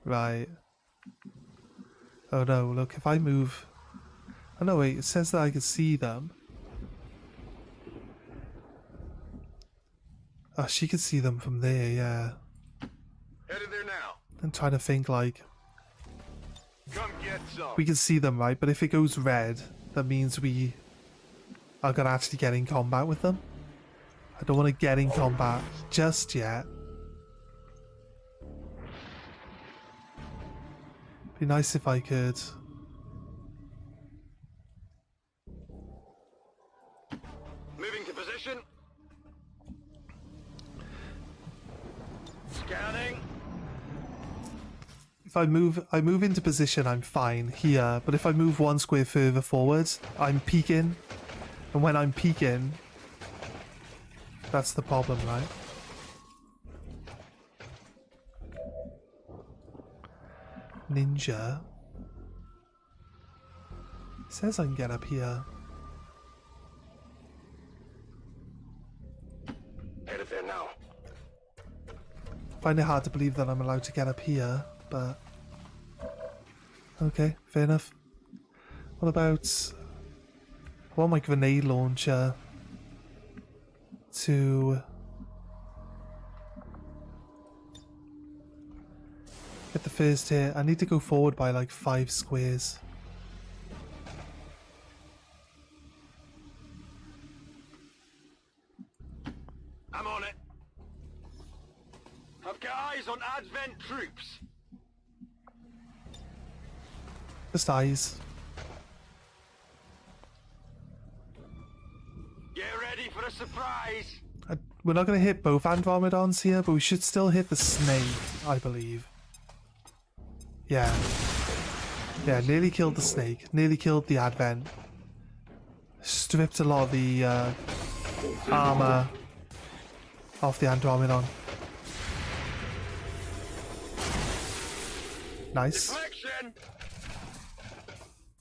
Right. Oh no, look, if I move... Oh no, wait, it says that I can see them. Oh, she can see them from there, yeah. Headed there now. I'm trying to think, like... Come get some. We can see them, right? But if it goes red, that means we are going to actually get in combat with them. I don't want to get in combat just yet. Be nice if I could. Moving to position. Scanning. If I move into position, I'm fine here. But if I move one square further forward, I'm peeking. And when I'm peeking, that's the problem, right? Ninja. It says I can get up here. Headed there now. Find it hard to believe that I'm allowed to get up here, but okay, fair enough. What about, I want my grenade launcher to get the first hit. I need to go forward by like 5 squares. I'm on it. I've got eyes on Advent troops. Just eyes. Get ready for a surprise. We're not going to hit both Andromedons here, but we should still hit the snake, I believe. Yeah. Yeah, nearly killed the snake. Nearly killed the Advent. Stripped a lot of the armor off the Andromedon. Nice. Deflection.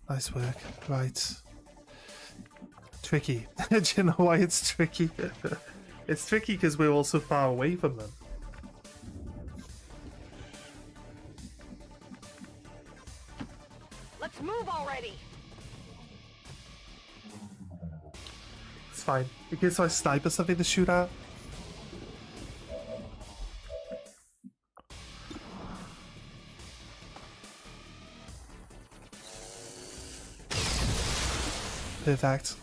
Nice work. Right. Tricky. Do you know why it's tricky? It's tricky because we're all so far away from them. Let's move already. It's fine. It gives my sniper something to shoot at. Perfect.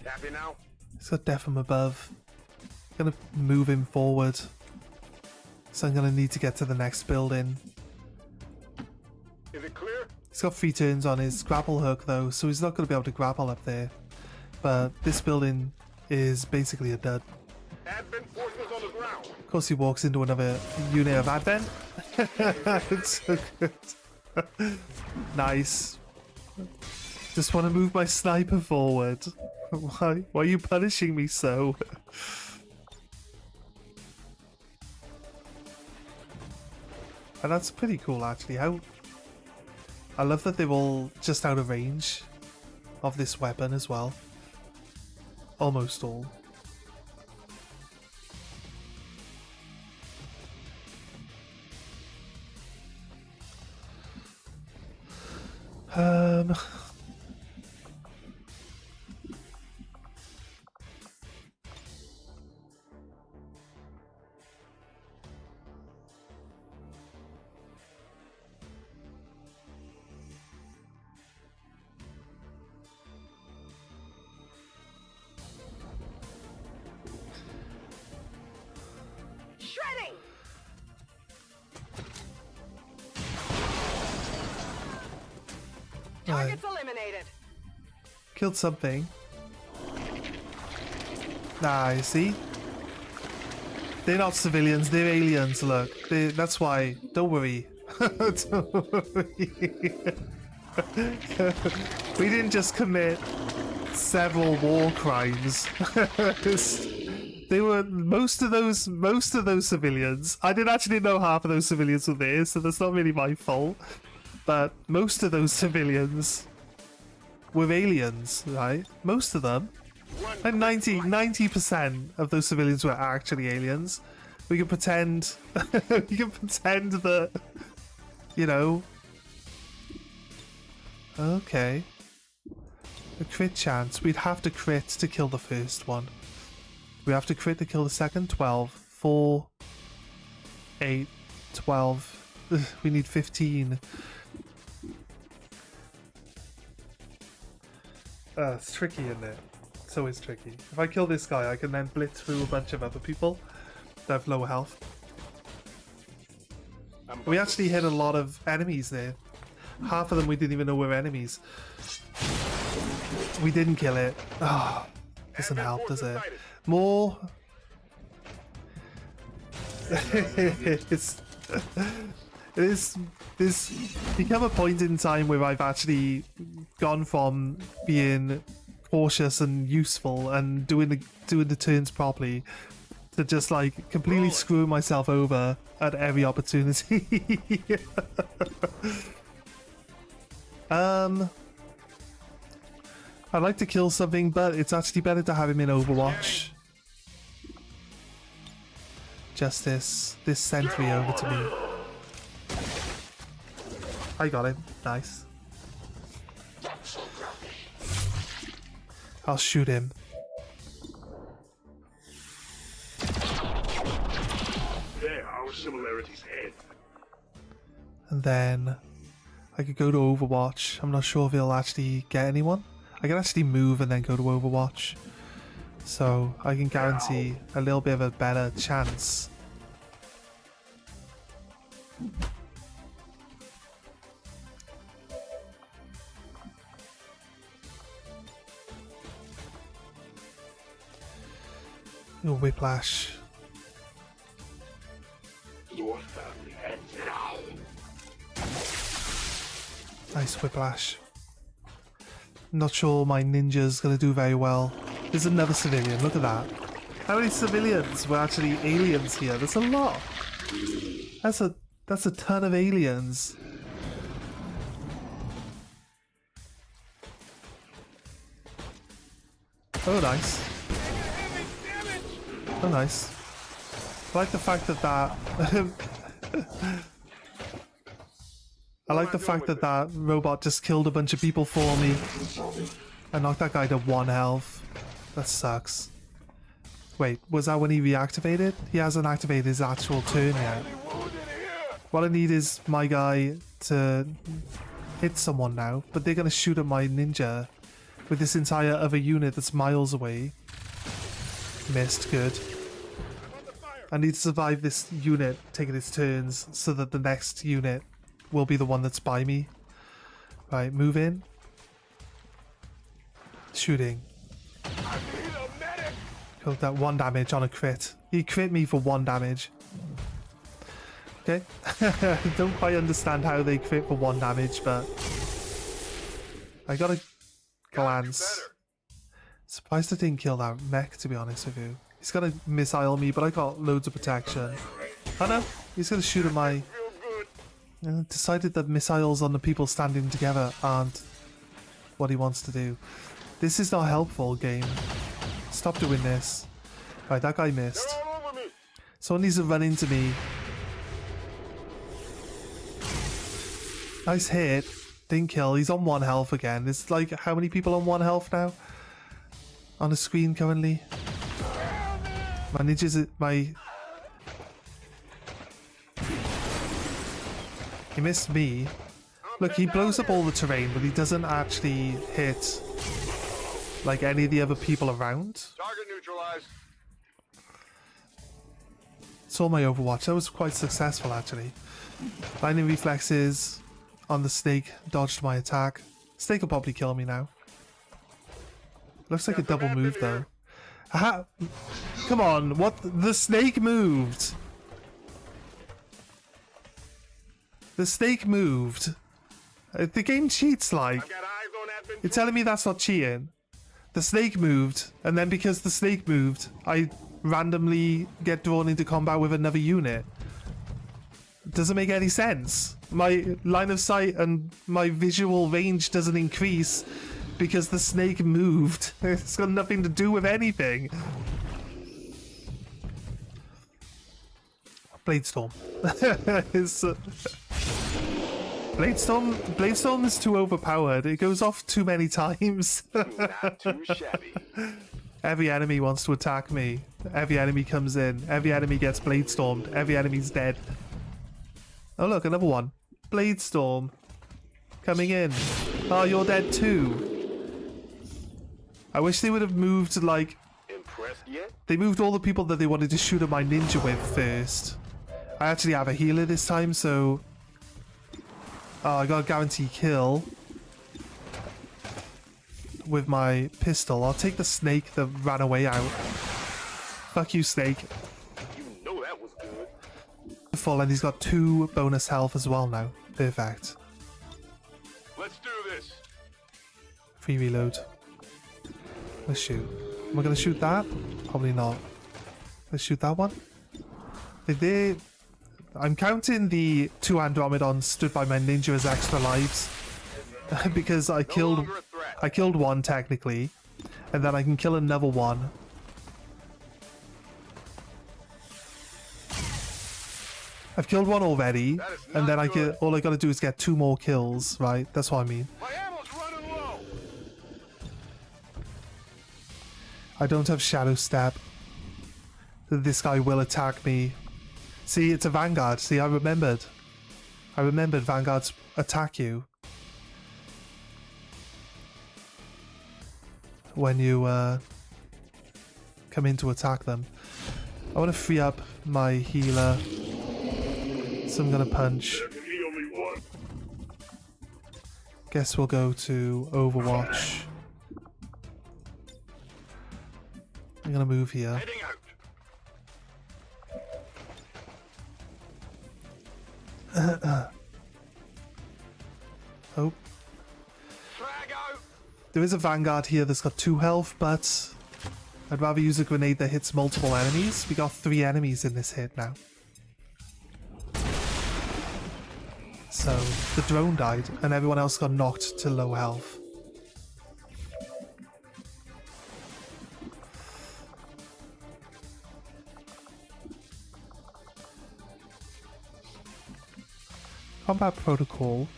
Happy now? He's got death from above. Gonna move him forward. So I'm gonna need to get to the next building. Is it clear? He's got 3 turns on his grapple hook though, so he's not gonna be able to grapple up there. But this building is basically a dud. Advent forces on the ground. Of course he walks into another unit of Advent. It's so good. Nice. Just want to move my sniper forward. Why are you punishing me so? And that's pretty cool actually. I love that they're all just out of range of this weapon as well. Almost all. Shredding! Targets eliminated. Killed something. Nah, you see? They're not civilians, they're aliens, look. That's why. Don't worry. Don't worry. We didn't just commit several war crimes. They were most of those civilians. I didn't actually know half of those civilians were there, so that's not really my fault. But most of those civilians were aliens, right? Most of them. And 90% of those civilians were actually aliens. We can pretend we can pretend that, you know. Okay. A crit chance. We'd have to crit to kill the first one. We have to crit to kill the second. 12. 4. 8. 12. We need 15. It's tricky, isn't it? It's always tricky. If I kill this guy, I can then blitz through a bunch of other people that have lower health. We actually hit a lot of enemies there. Half of them we didn't even know were enemies. We didn't kill it. Ah, doesn't help, does it? More. It's there's become a point in time where I've actually gone from being cautious and useful and doing the turns properly to just like completely screwing myself over at every opportunity. I'd like to kill something, but it's actually better to have him in Overwatch. Just this sentry over to me. I got him. Nice. I'll shoot him. There, our similarities end. And then I could go to Overwatch. I'm not sure if he'll actually get anyone. I can actually move and then go to Overwatch. So I can guarantee a little bit of a better chance. Your whiplash. Your family ends now. Nice whiplash. Not sure my ninja's gonna do very well. There's another civilian, look at that. How many civilians were actually aliens here? There's a lot. That's a ton of aliens. Oh nice. Oh nice. I like the fact that I like the fact that that robot just killed a bunch of people for me. I knocked that guy to 1 health. That sucks. Wait, was that when he reactivated? He hasn't activated his actual turn yet. What I need is my guy to hit someone now, but they're going to shoot at my ninja with this entire other unit that's miles away. Missed, good. I need to survive this unit taking its turns so that the next unit will be the one that's by me. Right, move in. Shooting. Killed that 1 damage on a crit. He crit me for 1 damage. Okay. I don't quite understand how they crit for 1 damage, but I got a glance. Surprised I didn't kill that mech, to be honest with you. He's gonna missile me, but I got loads of protection. Oh no, he's gonna shoot at my... decided that missiles on the people standing together aren't what he wants to do. This is not helpful, game. Stop doing this. Right, that guy missed. Someone needs to run into me. Nice hit. Didn't kill. He's on 1 health again. There's like, how many people on 1 health now? On the screen currently? My ninjas... He missed me. Look, he blows up all the terrain, but he doesn't actually hit like any of the other people around. Target neutralized. Saw my Overwatch. That was quite successful, actually. Lightning reflexes on the snake. Dodged my attack. Snake will probably kill me now. Looks like a double move, though. Aha! Come on, what? The snake moved! The snake moved. The game cheats, like. You're telling me that's not cheating? The snake moved, and then because the snake moved, I randomly get drawn into combat with another unit. Doesn't make any sense. My line of sight and my visual range doesn't increase because the snake moved. It's got nothing to do with anything. Bladestorm. Bladestorm is too overpowered. It goes off too many times. Not too shabby. Every enemy wants to attack me. Every enemy comes in. Every enemy gets Bladestormed. Every enemy's dead. Oh look, another one. Bladestorm. Coming in. Oh, you're dead too. I wish they would have moved, like... Impressed yet? They moved all the people that they wanted to shoot at my ninja with first. I actually have a healer this time, so... Oh, I got a guarantee kill. With my pistol. I'll take the snake that ran away out. Fuck you, snake. You know that was good. Full, and he's got 2 bonus health as well now. Perfect. Let's do this. Free reload. Let's shoot. Am I gonna shoot that? Probably not. Let's shoot that one. If they... I'm counting the 2 Andromedons stood by my ninja as extra lives. Because I killed one technically. And then I can kill another one. I've killed one already. And then all I gotta do is get 2 more kills, right? That's what I mean. My ammo's running low. I don't have Shadow Step. This guy will attack me. See, it's a Vanguard. See, I remembered. I remembered Vanguards attack you. When you come in to attack them. I want to free up my healer. So I'm going to punch. There can be only one. Guess we'll go to Overwatch. I'm going to move here. Heading out. Oh. Frag out. There is a Vanguard here that's got 2 health, but I'd rather use a grenade that hits multiple enemies. We got 3 enemies in this hit now. So, the drone died, and everyone else got knocked to low health. Combat protocol.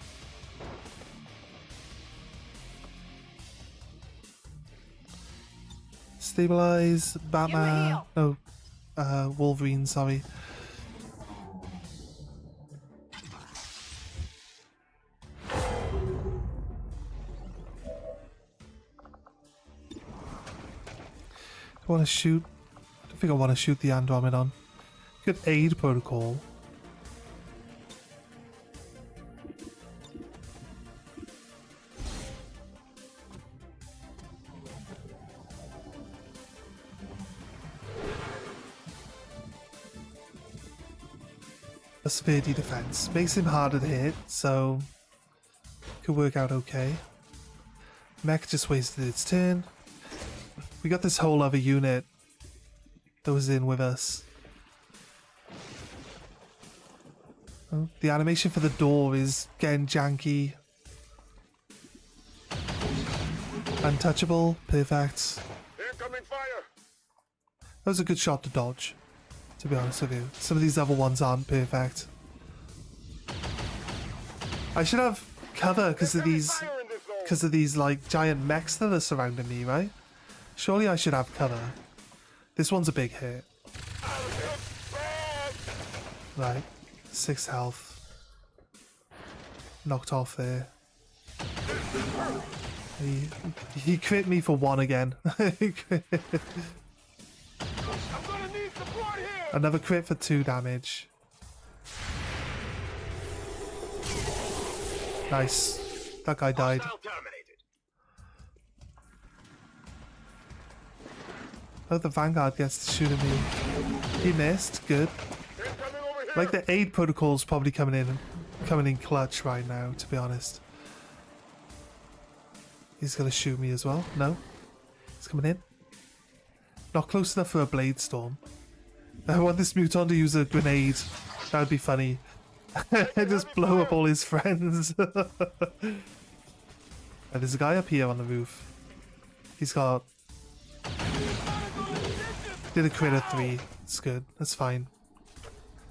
Stabilize, Batman. No, Wolverine, sorry. I want to shoot. I don't think I want to shoot the Andromedon. Good aid protocol. A severe defense makes him harder to hit, so could work out okay. Mech just wasted its turn. We got this whole other unit that was in with us. Oh, the animation for the door is getting janky. Untouchable, perfect. Incoming fire. That was a good shot to dodge, to be honest with you. Some of these other ones aren't perfect. I should have cover because of these like giant mechs that are surrounding me, right? Surely I should have cover. This one's a big hit. Right, 6 health. Knocked off there. He crit me for 1 again. Another crit for 2 damage. Nice. That guy died. Oh, the Vanguard gets to shoot at me. He missed. Good. Like the aid protocol's probably coming in clutch right now, to be honest. He's gonna shoot me as well. No. He's coming in. Not close enough for a blade storm. I want this Muton to use a grenade. That would be funny. Just blow up all his friends. And there's a guy up here on the roof. He's got... Did a crit of 3. It's good. That's fine.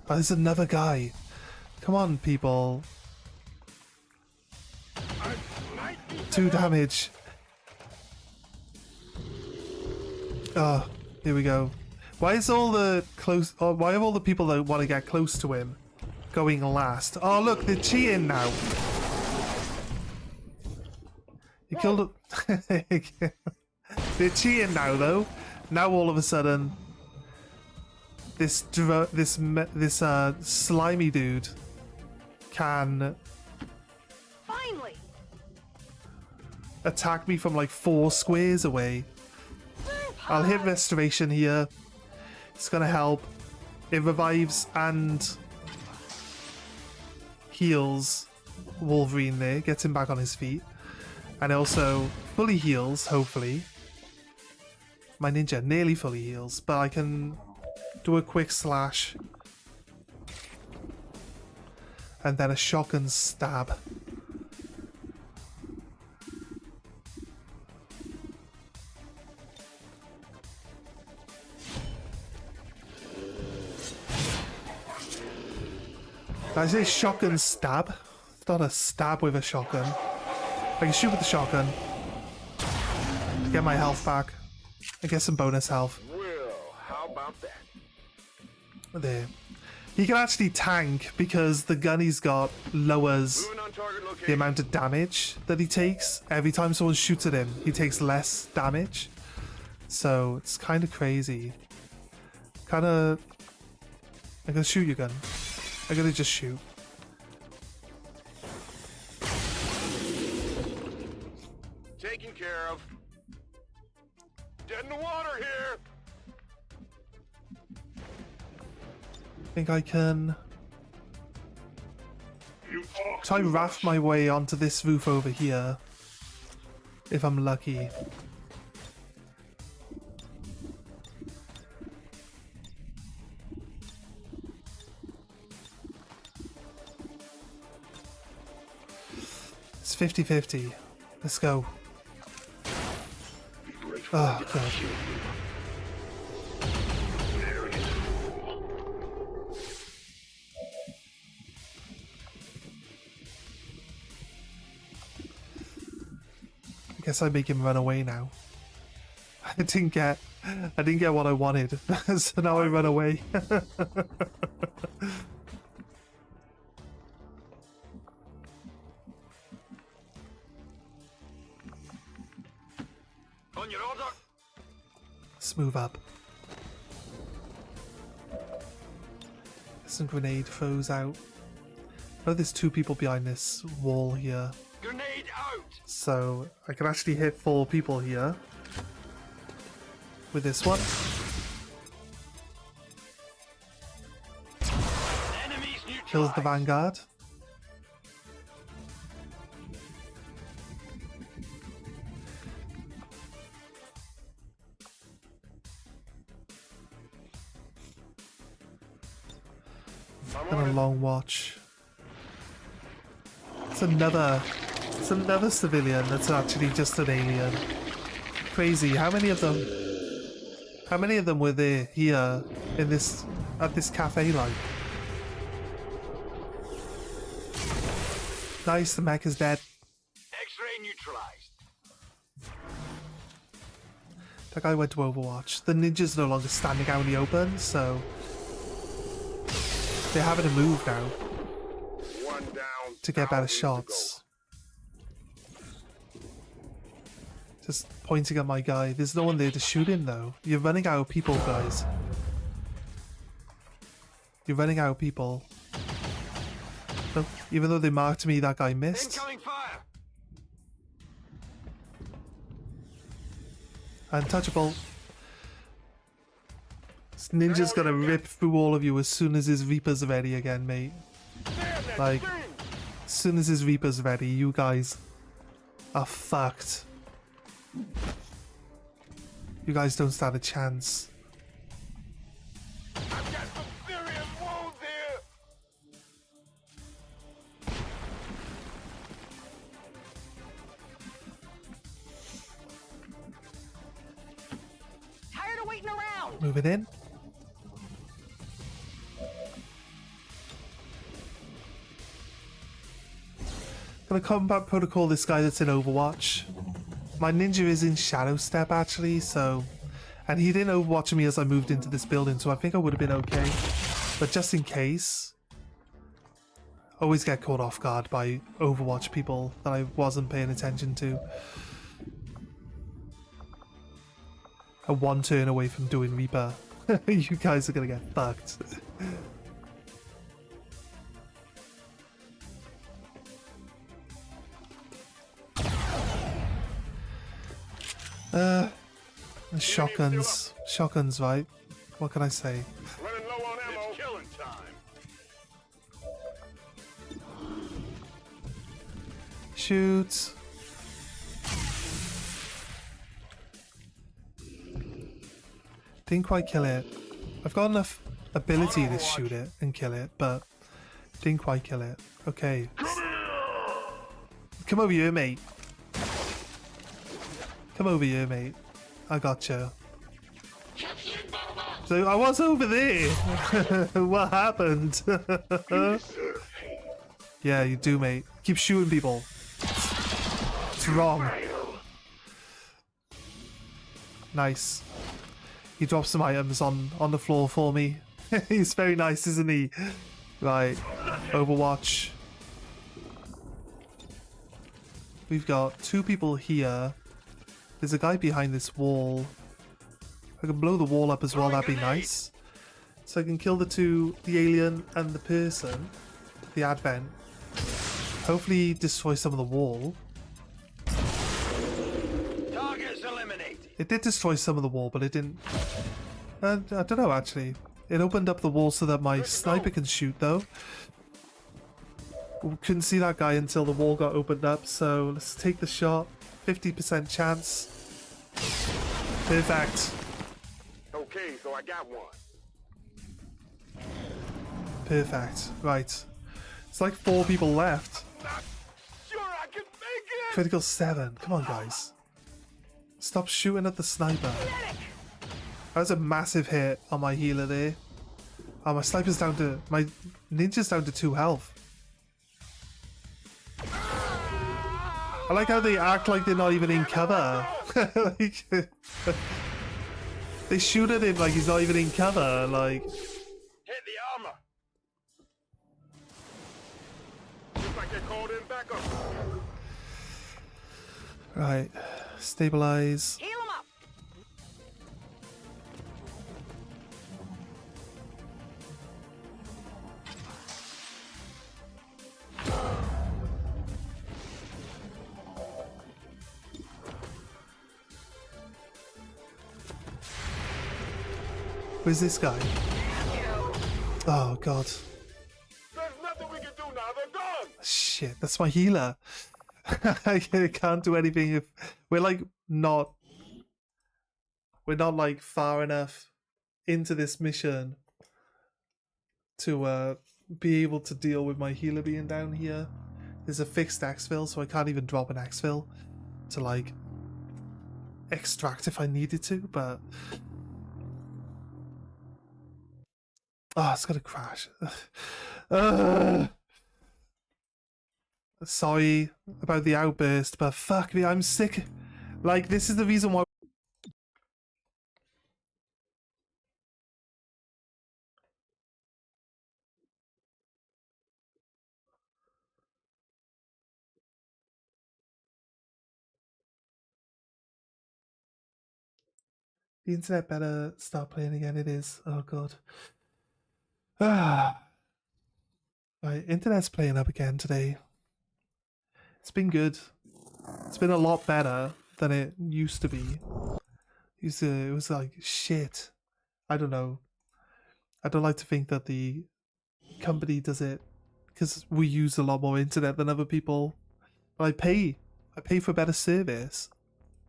Oh, there's another guy. Come on, people. 2 damage. Oh, here we go. Why is all the close... Oh, why have all the people that want to get close to him going last? Oh, look, they're cheating now. You killed him. They're cheating now, though. Now all of a sudden, this slimy dude can Finally! attack me from like 4 squares away. I'll hit restoration here. It's gonna help. It revives and heals Wolverine there, gets him back on his feet. And it also fully heals, hopefully. My ninja nearly fully heals, but I can do a quick slash. And then a shotgun stab. Did I say shotgun stab? It's not a stab with a shotgun. I can shoot with the shotgun. Get my health back. And get some bonus health. Well, how about that? There. He can actually tank because the gun he's got lowers Moving on target the location. amount of damage that he takes. Every time someone shoots at him, he takes less damage. So it's kind of crazy. I'm gonna shoot your gun. I'm gonna just shoot. Taken care of. Dead in the water here. I think I can You talk try too raft my way onto this roof over here. If I'm lucky. It's 50-50. Let's go. Oh, God. I guess I make him run away now. I didn't get what I wanted, so now I run away. On your order. Let's move up. Some grenade throws out. I know there's 2 people behind this wall here, Grenade out. so I can actually hit 4 people here with this one. Enemies Kills the neutralized. Vanguard. And a long watch. It's another civilian that's actually just an alien. Crazy. How many of them were there here in this at this cafe like? Nice, the mech is dead. X-ray neutralized. That guy went to Overwatch. The ninja's no longer standing out in the open, so they're having to move now One down. to get better thousands to shots. Just pointing at my guy. There's no one there to shoot him though. You're running out of people, guys. You're running out of people. Nope. Even though they marked me, that guy go. missed. Incoming fire. Untouchable. This ninja's gonna rip through all of you as soon as his Reaper's ready again, mate. Damn that Like, thing. as soon as his Reaper's ready, you guys are fucked. You guys don't stand a chance. I've got some serious wounds here. Tired of waiting around! Moving in. Gonna combat protocol this guy that's in Overwatch. My ninja is in Shadow Step actually, so... And he didn't Overwatch me as I moved into this building, so I think I would have been okay. But just in case... Always get caught off guard by Overwatch people that I wasn't paying attention to. a one turn away from doing Reaper. You guys are gonna get fucked. Shotguns. Shotguns, right? What can I say? Running low on ammo. It's killing time. Shoot. Didn't quite kill it. I've got enough ability to shoot it and kill it, but didn't quite kill it. Okay. Come over here, mate. Come over here, mate. I gotcha. So I was over there. What happened? Yeah, you do, mate. Keep shooting people. It's wrong. Nice. He dropped some items on the floor for me. He's very nice, isn't he? Right. Overwatch. We've got 2 people here. There's a guy behind this wall. I can blow the wall up as well, that'd be nice. So I can kill the alien and the person, the advent. Hopefully destroy some of the wall. Targets eliminated. It did destroy some of the wall, but it didn't... I don't know, actually. It opened up the wall so that my sniper can shoot, though. We couldn't see that guy until the wall got opened up, so let's take the shot. 50% chance. Perfect. Okay, so I got one. Perfect. Right. It's like 4 people left. Not sure I can make it. Critical 7. Come on, guys. Stop shooting at the sniper. That was a massive hit on my healer there. Oh, my sniper's down to... My ninja's down to 2 health. I like how they act like they're not even in cover. Like, they shoot at him like he's not even in cover. Like, Hit the armor. Looks like they called in backup. right, stabilize. Heal him up. Where's this guy? Oh god, There's nothing we can do now. They're gone. shit! That's my healer. I can't do anything if we're like not. We're not like far enough into this mission to be able to deal with my healer being down here. There's a fixed exfil, so I can't even drop an exfil to like extract if I needed to, but oh, it's gonna crash. Sorry about the outburst, but fuck me, I'm sick. Like, this is the reason why. The internet better start playing again. It is. Oh god. Ah. My internet's playing up again today. It's been good. It's been a lot better than it used to be. It was like shit. I don't know. I don't like to think that the company does it because we use a lot more internet than other people. But I pay for better service.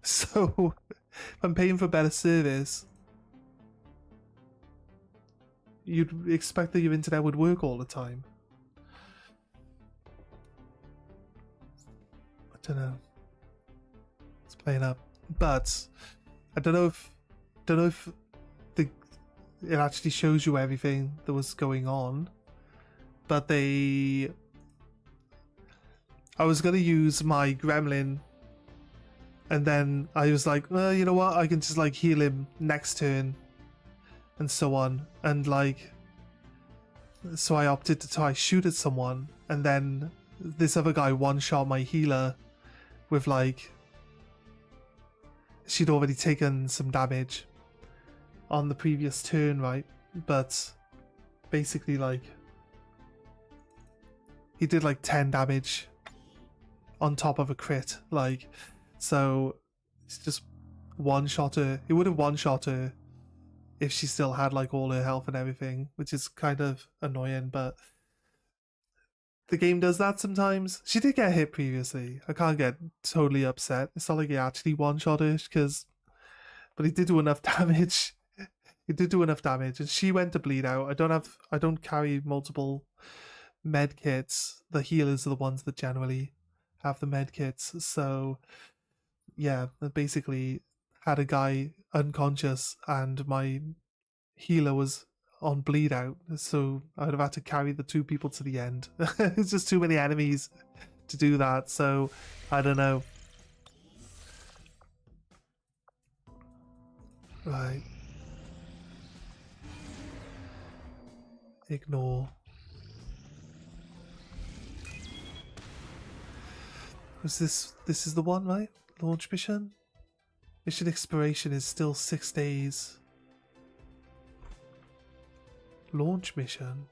So if I'm paying for better service, you'd expect that your internet would work all the time. I don't know. It's playing up, but I don't know if it actually shows you everything that was going on. But I was gonna use my gremlin. And then I was like, well, you know what? I can just like heal him next turn, and so on. And like, so I opted to try shoot at someone, and then this other guy one-shot my healer with like, she'd already taken some damage on the previous turn, right? But basically, like, he did like 10 damage on top of a crit, like, so it's just one-shot her. It would have one-shot her if she still had like all her health and everything, which is kind of annoying, but the game does that sometimes. She did get hit previously. I can't get totally upset. It's not like he actually one-shot her, but he did do enough damage. He did do enough damage, and she went to bleed out. I don't carry multiple med kits. The healers are the ones that generally have the med kits. So yeah, I basically had a guy unconscious, and my healer was on bleed out, so I would have had to carry the two people to the end. It's just too many enemies to do that, so I don't know. Right. Ignore. Was this is the one, right? Launch mission? Mission expiration is still 6 days. Launch mission?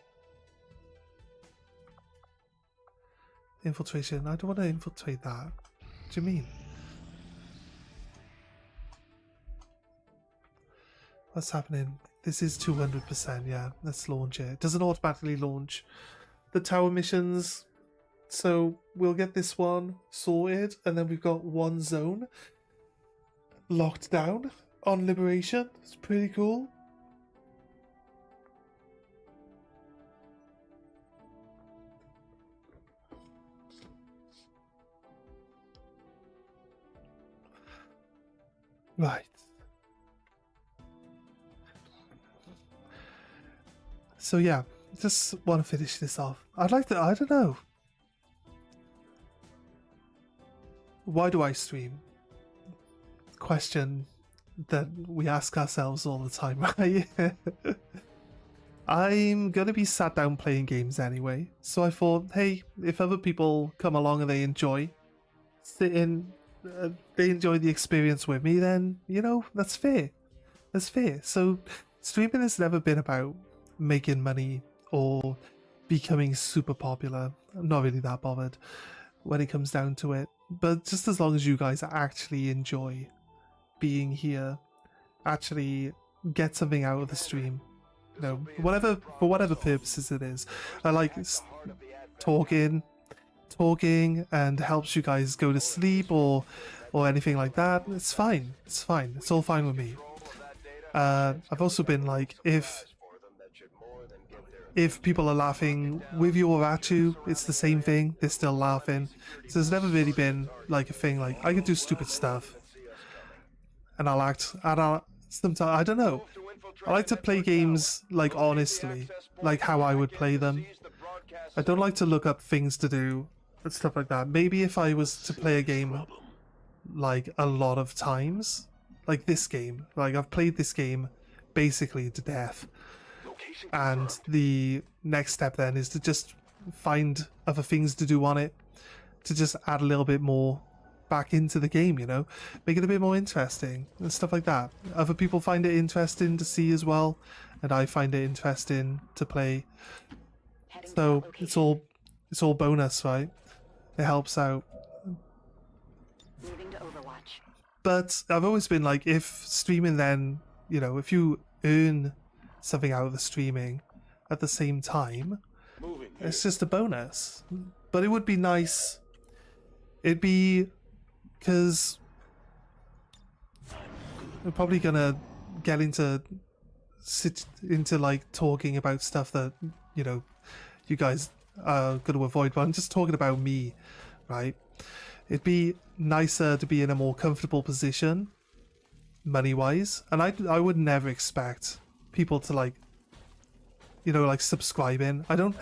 Infiltration. I don't want to infiltrate that. What do you mean? What's happening? This is 200%, yeah. Let's launch it. It doesn't automatically launch the tower missions. So we'll get this one sorted, and then we've got one zone locked down on Liberation. It's pretty cool. Right. So yeah, just want to finish this off. I'd like to, I don't know. Why do I stream? Question that we ask ourselves all the time, right? I'm going to be sat down playing games anyway. So I thought, hey, if other people come along and they enjoy sitting, they enjoy the experience with me, then, you know, that's fair. That's fair. So streaming has never been about making money or becoming super popular. I'm not really that bothered when it comes down to it. But just as long as you guys actually enjoy being here, actually get something out of the stream, you know, whatever, for whatever purposes it is. I like talking and helps you guys go to sleep or anything like that. It's fine. It's fine. It's all fine with me. I've also been like, if people are laughing with you or at you, it's the same thing. They're still laughing. So there's never really been like a thing like I can do stupid stuff and I'll act. And sometimes I don't know. I like to play games like honestly, like how I would play them. I don't like to look up things to do and stuff like that. Maybe if I was to play a game like a lot of times, like this game, like I've played this game basically to death. And the next step then is to just find other things to do on it, to just add a little bit more back into the game, you know, make it a bit more interesting and stuff like that. Other people find it interesting to see as well, and I find it interesting to play. So it's all bonus, right? It helps out. Moving to Overwatch. But I've always been like, if streaming then, you know, if you earn something out of the streaming at the same time, it's just a bonus. But it would be nice, it'd be, because we're probably gonna get into like talking about stuff that, you know, you guys are gonna avoid, but I'm just talking about me, right? It'd be nicer to be in a more comfortable position money wise, and I would never expect people to, like, you know, like subscribing. I don't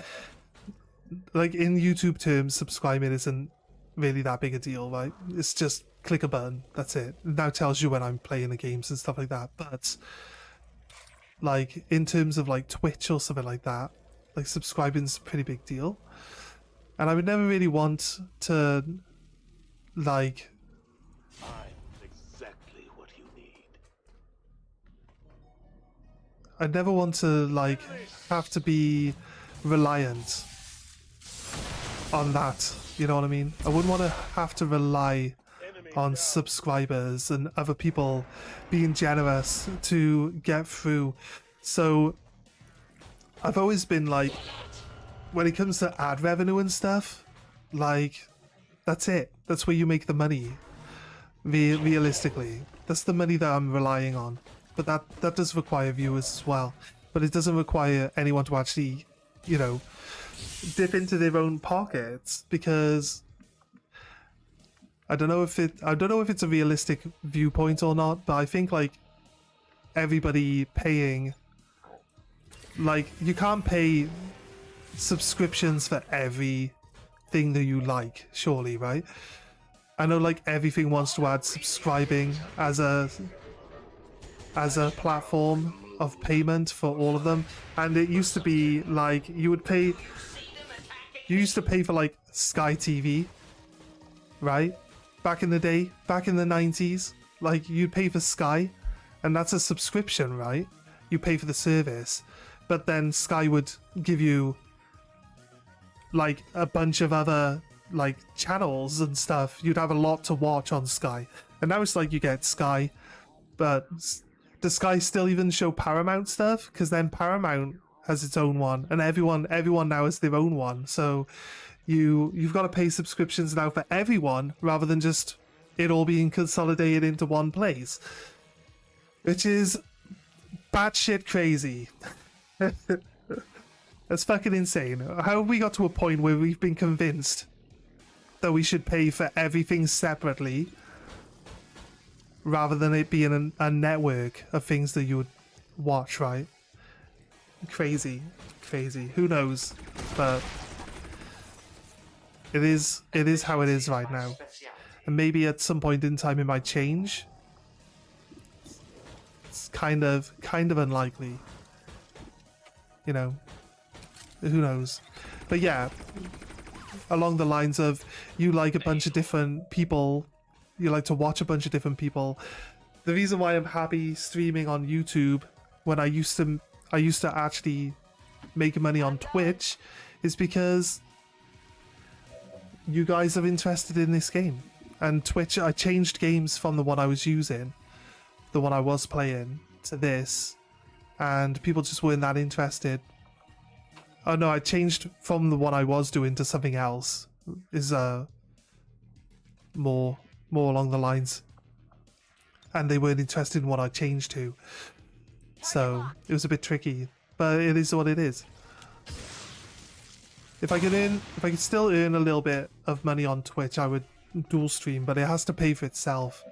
like, in YouTube terms, subscribing isn't really that big a deal, right? It's just click a button, that's it. It now tells you when I'm playing the games and stuff like that. But like in terms of like Twitch or something like that, like subscribing's a pretty big deal, and I would never really want to like I never want to like have to be reliant on that. You know what I mean? I wouldn't want to have to rely on subscribers and other people being generous to get through. So I've always been like, when it comes to ad revenue and stuff, like, that's it. That's where you make the money. Realistically, that's the money that I'm relying on. But that does require viewers as well. But it doesn't require anyone to actually, you know, dip into their own pockets, because I don't know if it's a realistic viewpoint or not, but I think like everybody paying, like, you can't pay subscriptions for everything that you like, surely, right? I know like everything wants to add subscribing as a platform of payment for all of them, and it used to be like you used to pay for like Sky TV, right? Back in the day, back in the 90s, like you'd pay for Sky, and that's a subscription, right? You pay for the service, but then Sky would give you like a bunch of other like channels and stuff. You'd have a lot to watch on Sky, and now it's like you get Sky, but does Sky still even show Paramount stuff? Because then Paramount has its own one, and everyone now has their own one. So you've got to pay subscriptions now for everyone, rather than just it all being consolidated into one place, which is batshit crazy. That's fucking insane. How have we got to a point where we've been convinced that we should pay for everything separately, rather than it being a network of things that you would watch, right? Crazy. Who knows? But it is how it is right now. And maybe at some point in time it might change. It's kind of unlikely. You know, who knows? But yeah, along the lines of you like a bunch of different people, you like to watch a bunch of different people. The reason why I'm happy streaming on YouTube when I used to actually make money on Twitch is because you guys are interested in this game. And Twitch, I changed games from the one I was using, the one I was playing, to this, and people just weren't that interested. Oh no, I changed from the one I was doing to something else. Is more along the lines, and they weren't interested in what I changed to. So it was a bit tricky, but it is what it is. If I could still earn a little bit of money on Twitch, I would dual stream, but it has to pay for itself.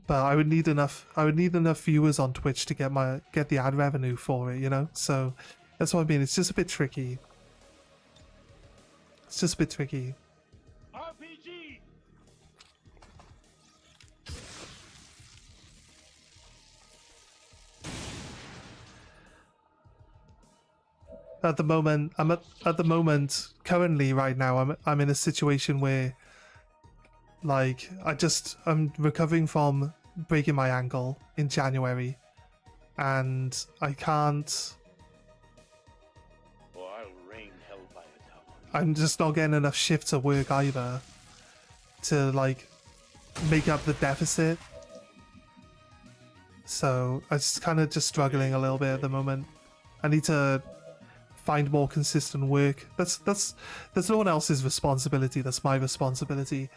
But I would need enough viewers on Twitch to get the ad revenue for it, you know? So that's what I mean. It's just a bit tricky. RPG. At the moment, currently, right now, I'm in a situation where, like, I'm recovering from breaking my ankle in January, and I can't. I'm just not getting enough shifts at work either to like make up the deficit. So I'm just kind of struggling a little bit at the moment. I need to find more consistent work. That's no one else's responsibility. That's my responsibility.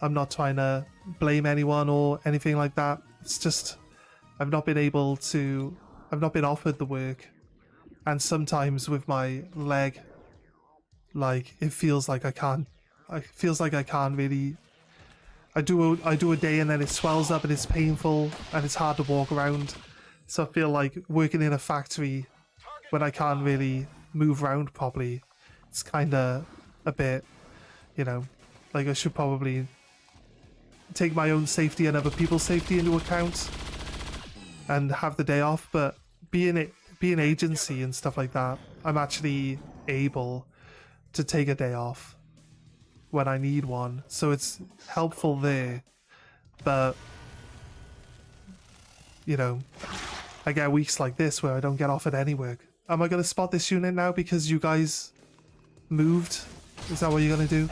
I'm not trying to blame anyone or anything like that. It's just I've not been offered the work, and sometimes with my leg, like it feels like I can't really. I do a day and then it swells up and it's painful and it's hard to walk around. So I feel like working in a factory when I can't really move around properly, it's kind of a bit, you know, like I should probably take my own safety and other people's safety into account and have the day off. But being agency and stuff like that, I'm actually able to take a day off when I need one, so it's helpful there. But you know, I get weeks like this where I don't get offered any work. Am I going to spot this unit now because you guys moved? Is that what you're going to do?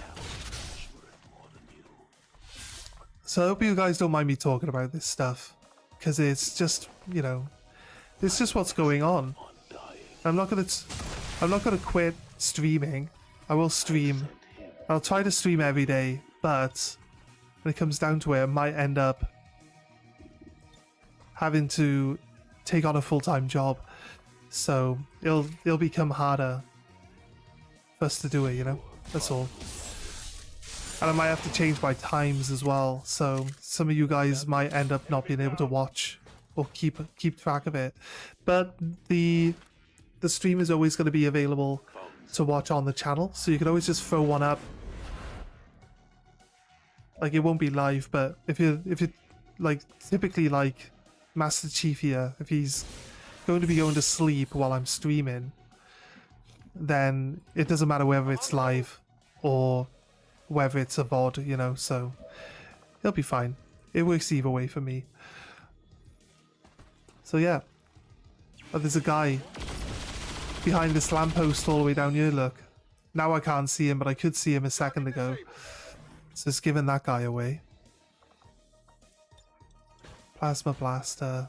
So I hope you guys don't mind me talking about this stuff, because it's just, you know, it's just what's going on. I'm not gonna quit streaming. I will stream. I'll try to stream every day, but when it comes down to it, I might end up having to take on a full-time job. So it'll become harder for us to do it, you know? That's all. And I might have to change my times as well, so some of you guys might end up not being able to watch or keep track of it. But the stream is always going to be available to watch on the channel, so you can always just throw one up. Like, it won't be live, but if you like, typically like Master Chief here, if he's going to be going to sleep while I'm streaming, then it doesn't matter whether it's live or whether it's a VOD, you know, so it'll be fine. It works either way for me. So yeah. Oh, there's a guy behind this lamppost all the way down here, look. Now I can't see him, but I could see him a second ago. So it's giving that guy away. Plasma Blaster.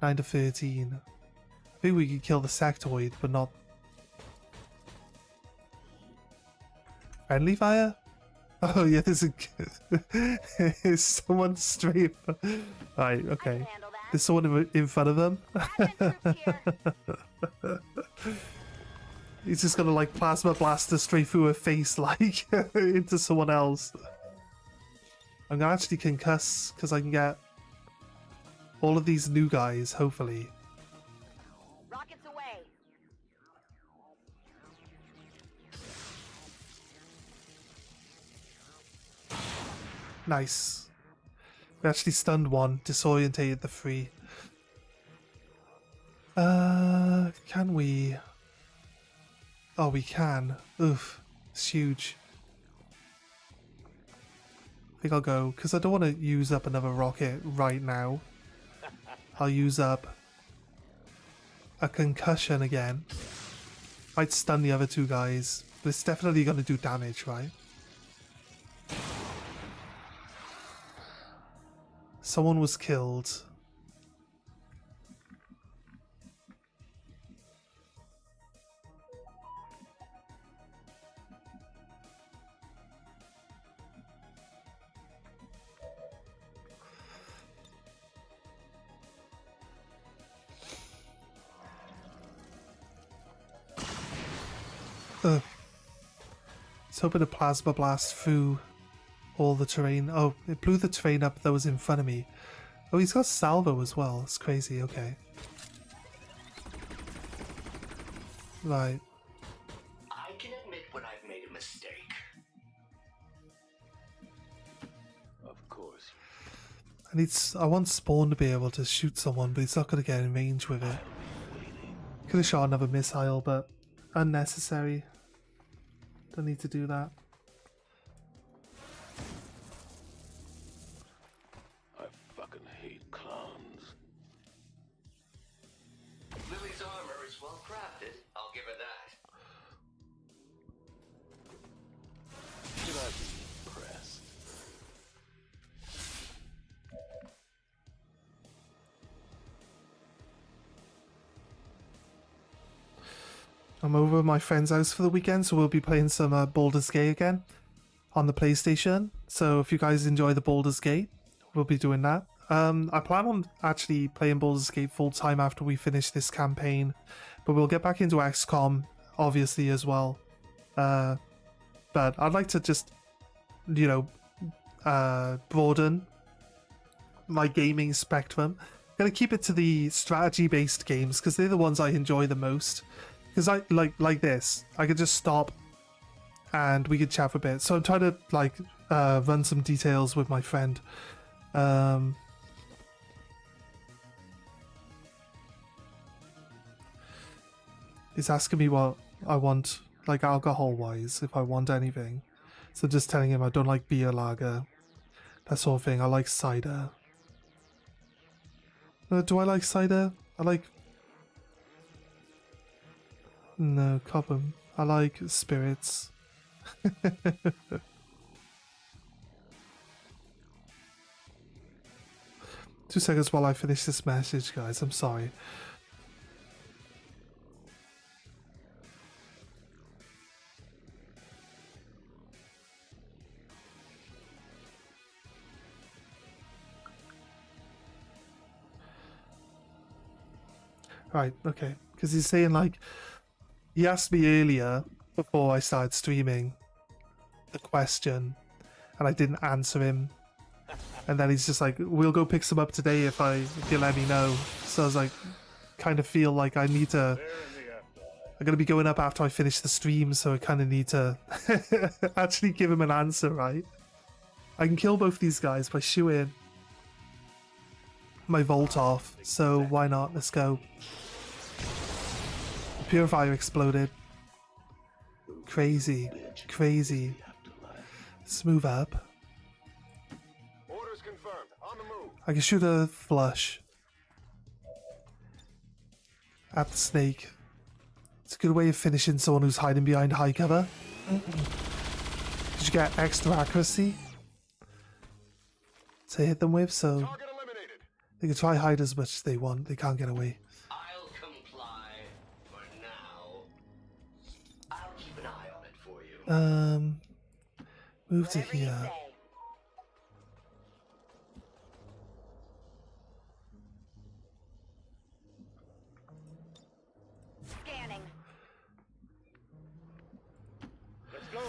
9 to 13. I think we could kill the sectoid, but not... Friendly fire? Oh yeah, there's a... Is someone straight... Right, okay. There's someone in front of them. He's just gonna like plasma blaster straight through her face, like, into someone else. I'm gonna actually concuss, because I can get all of these new guys, hopefully. Rockets away. Nice. We actually stunned one, disorientated the 3. Can we? Oh, we can. Oof, it's huge. I think I'll go, because I don't want to use up another rocket right now. I'll use up a concussion again. Might stun the other 2 guys, but it's definitely going to do damage, right? Someone was killed. Let's hoping a plasma blast through all the terrain. Oh, it blew the terrain up that was in front of me. Oh, he's got salvo as well. It's crazy. Okay. Right. I can admit when I've made a mistake. Of course. I want Spawn to be able to shoot someone, but he's not going to get in range with it. Could have shot another missile, but unnecessary. Don't need to do that. I fucking hate clowns. Lily's armor is well crafted, I'll give her that. Should I be impressed? I'm over at my friend's house for the weekend, so we'll be playing some Baldur's Gate again on the PlayStation. So if you guys enjoy the Baldur's Gate, we'll be doing that. I plan on actually playing Baldur's Gate full time after we finish this campaign, but we'll get back into XCOM, obviously, as well. But I'd like to just, you know, broaden my gaming spectrum. I'm gonna keep it to the strategy-based games because they're the ones I enjoy the most. Because I like this, I could just stop and we could chat for a bit. So I'm trying to like run some details with my friend. He's asking me what I want, like alcohol wise, if I want anything. So just telling him I don't like beer lager, that sort of thing. I like cider. Do I like cider? I like... No, cobham. I like spirits. 2 seconds while I finish this message, guys. I'm sorry. Right, okay. Because he's saying, like, he asked me earlier, before I started streaming, the question, and I didn't answer him. And then he's just like, we'll go pick some up today if you let me know. So I was like, kind of feel like I need to... I'm going to be going up after I finish the stream, so I kind of need to actually give him an answer, right? I can kill both these guys by shooting my Volt off, so why not? Let's go. The purifier exploded. Crazy. Crazy. Let's move up. Orders confirmed. On the move. I can shoot a flush at the snake. It's a good way of finishing someone who's hiding behind high cover. Did you get extra accuracy to hit them with, so Target eliminated. they can try hide as much as they want. They can't get away. I'll comply for now. I'll keep an eye on it for you. Move to Whatever you here. say. Scanning. Let's go.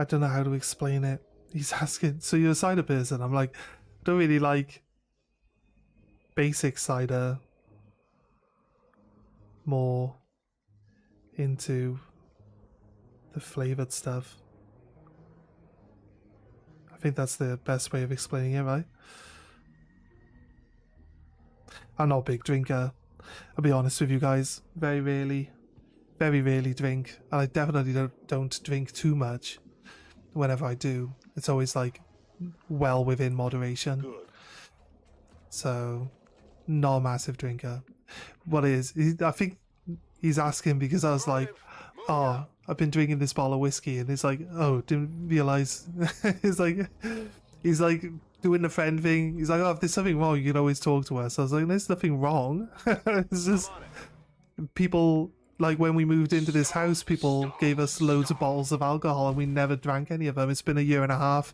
I don't know how to explain it. He's asking, so you're a cider person? I'm like, don't really like basic cider. More into the flavored stuff. I think that's the best way of explaining it, right? I'm not a big drinker. I'll be honest with you guys. Very rarely drink. And I definitely don't drink too much. Whenever I do, it's always like well within moderation. Good. So, not a massive drinker. What is? I think he's asking because I was like, oh, I've been drinking this bottle of whiskey, and it's like, oh, didn't realize. he's like doing the friend thing. He's like, oh, if there's something wrong, you can always talk to us. I was like, there's nothing wrong. It's just people. Like when we moved into this house, people gave us loads of bottles of alcohol and we never drank any of them. It's been a year and a half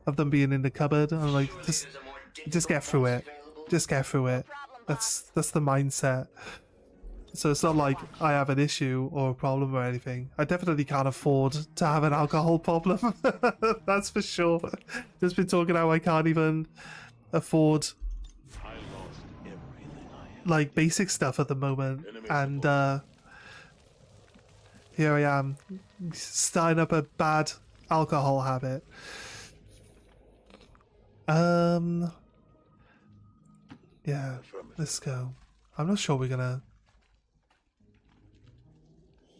of them being in the cupboard. And I'm like, just get through it. Just get through it. That's the mindset. So it's not like I have an issue or a problem or anything. I definitely can't afford to have an alcohol problem. That's for sure. Just been talking how I can't even afford like basic stuff at the moment. And here I am, starting up a bad alcohol habit. Yeah, let's go. I'm not sure we're gonna...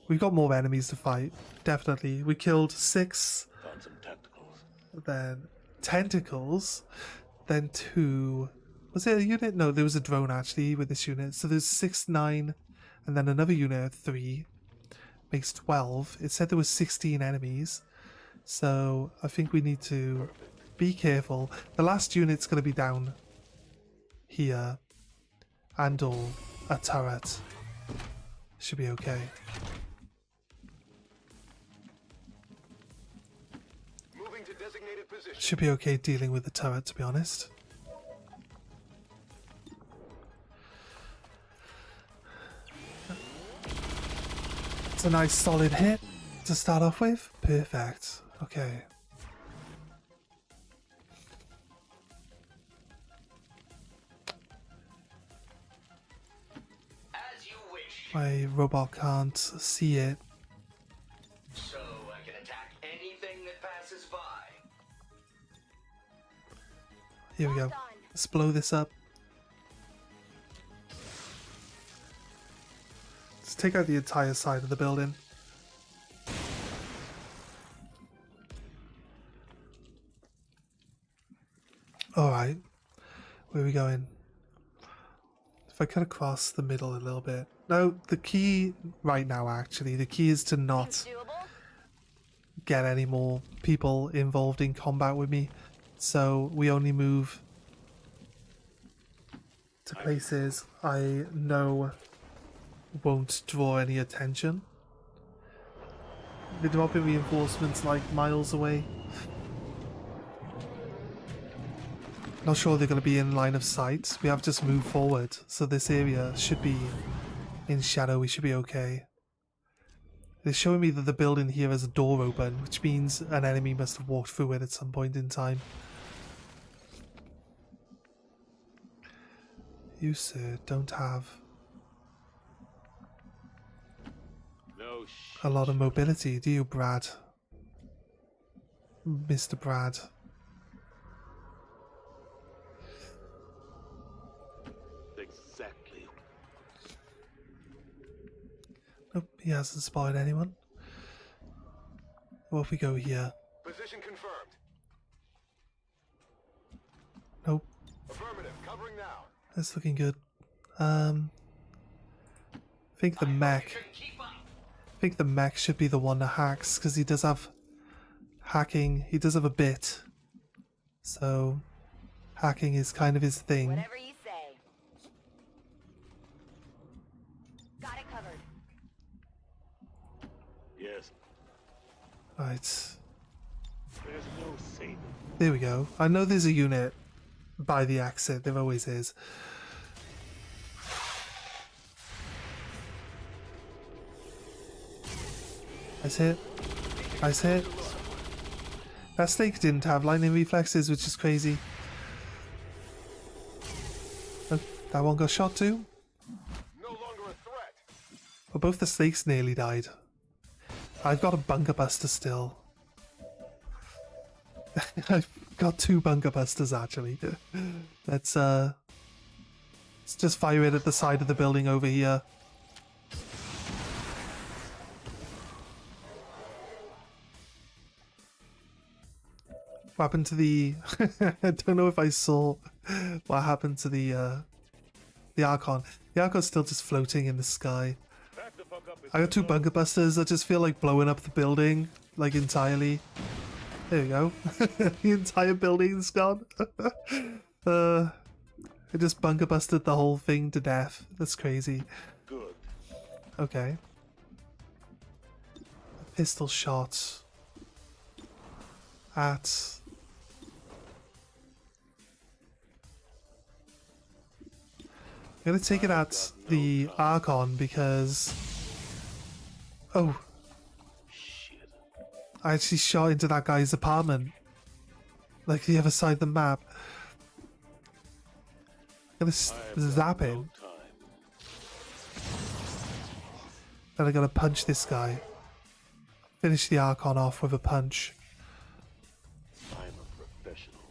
We've got more enemies to fight, definitely. We killed 6, Found some tentacles. then tentacles, then 2... Was it a unit? No, there was a drone actually with this unit. So there's 6, 9, and then another unit of 3. Makes 12. It said there was 16 enemies. So I think we need to be careful. The last unit's going to be down here. And or a turret. Should be okay. Moving to designated position. Should be okay dealing with the turret, to be honest. It's a nice solid hit to start off with. Perfect. Okay. As you wish. My robot can't see it. So anything that passes by. Here we go. Let's blow this up. Let's take out the entire side of the building. Alright. Where are we going? If I cut across the middle a little bit. No, the key right now, actually, the key is to not Doable? get any more people involved in combat with me. So we only move to places I know won't draw any attention. They're dropping reinforcements like miles away. Not sure they're going to be in line of sight. We have to just move forward, so this area should be in shadow. We should be okay. They're showing me that the building here has a door open, which means an enemy must have walked through it at some point in time. You, sir, don't have No a lot of mobility, do you, Brad? Mr. Brad. exactly. Nope, he hasn't spotted anyone. What if we go here? Position confirmed. Nope, Affirmative. Covering now. that's looking good. I think the mech. Keep up. I think the mech should be the one that hacks, because he does have hacking. He does have a bit. So, hacking is kind of his thing. Whatever you say. Got it covered. Yes. Right. There's no saving. There we go. I know there's a unit by the exit. There always is. Nice hit. Nice hit. That snake didn't have lightning reflexes, which is crazy. Oh, that one got shot too? No longer a threat. Well, both the snakes nearly died. I've got a bunker buster still. I've got 2 bunker busters actually. Let's just fire it at the side of the building over here. What happened to the I don't know if I saw what happened to the Archon. The Archon's still just floating in the sky. Back the fuck up. I got 2 bunker busters. I just feel like blowing up the building, like entirely. There we go. The entire building's gone. I just bunker busted the whole thing to death. That's crazy. Good. Okay. Pistol shot at. I'm gonna take it at the Archon because. Oh. Shit. I actually shot into that guy's apartment. Like the other side of the map. I'm gonna zap him. Time. Then I'm gonna punch this guy. Finish the Archon off with a punch. I'm a professional.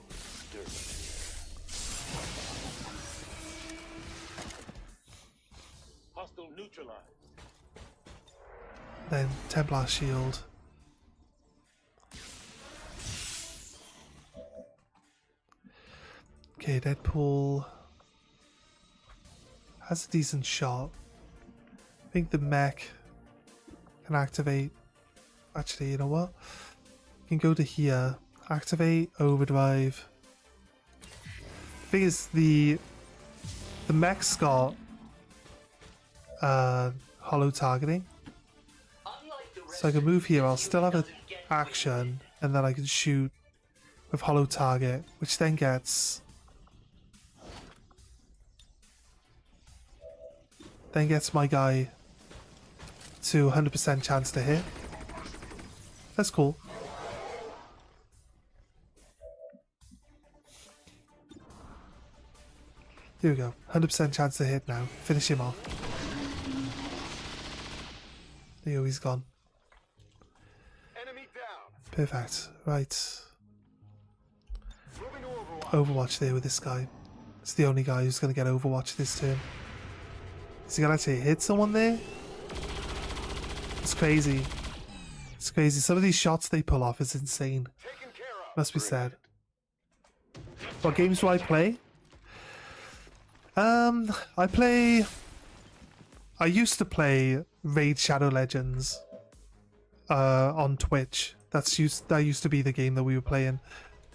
Hostile neutralized. Then Templar shield. Okay, Deadpool has a decent shot. I think the mech can activate. Actually, you know what? You can go to here, activate overdrive. Thing is, the mech's got hollow targeting. So I can move here, I'll still have an action, and then I can shoot with hollow target, which then gets my guy to 100% chance to hit. That's cool. Here we go, 100% chance to hit now. Finish him off. There you go, he's gone. Enemy down. Perfect. Right. Moving to Overwatch. Overwatch there with this guy. It's the only guy who's going to get Overwatch this turn. Is he going to actually hit someone there? It's crazy. It's crazy. Some of these shots they pull off is insane. Taken care of. Must be said. What games do I play? I used to play Raid Shadow Legends on Twitch. That used to be the game that we were playing,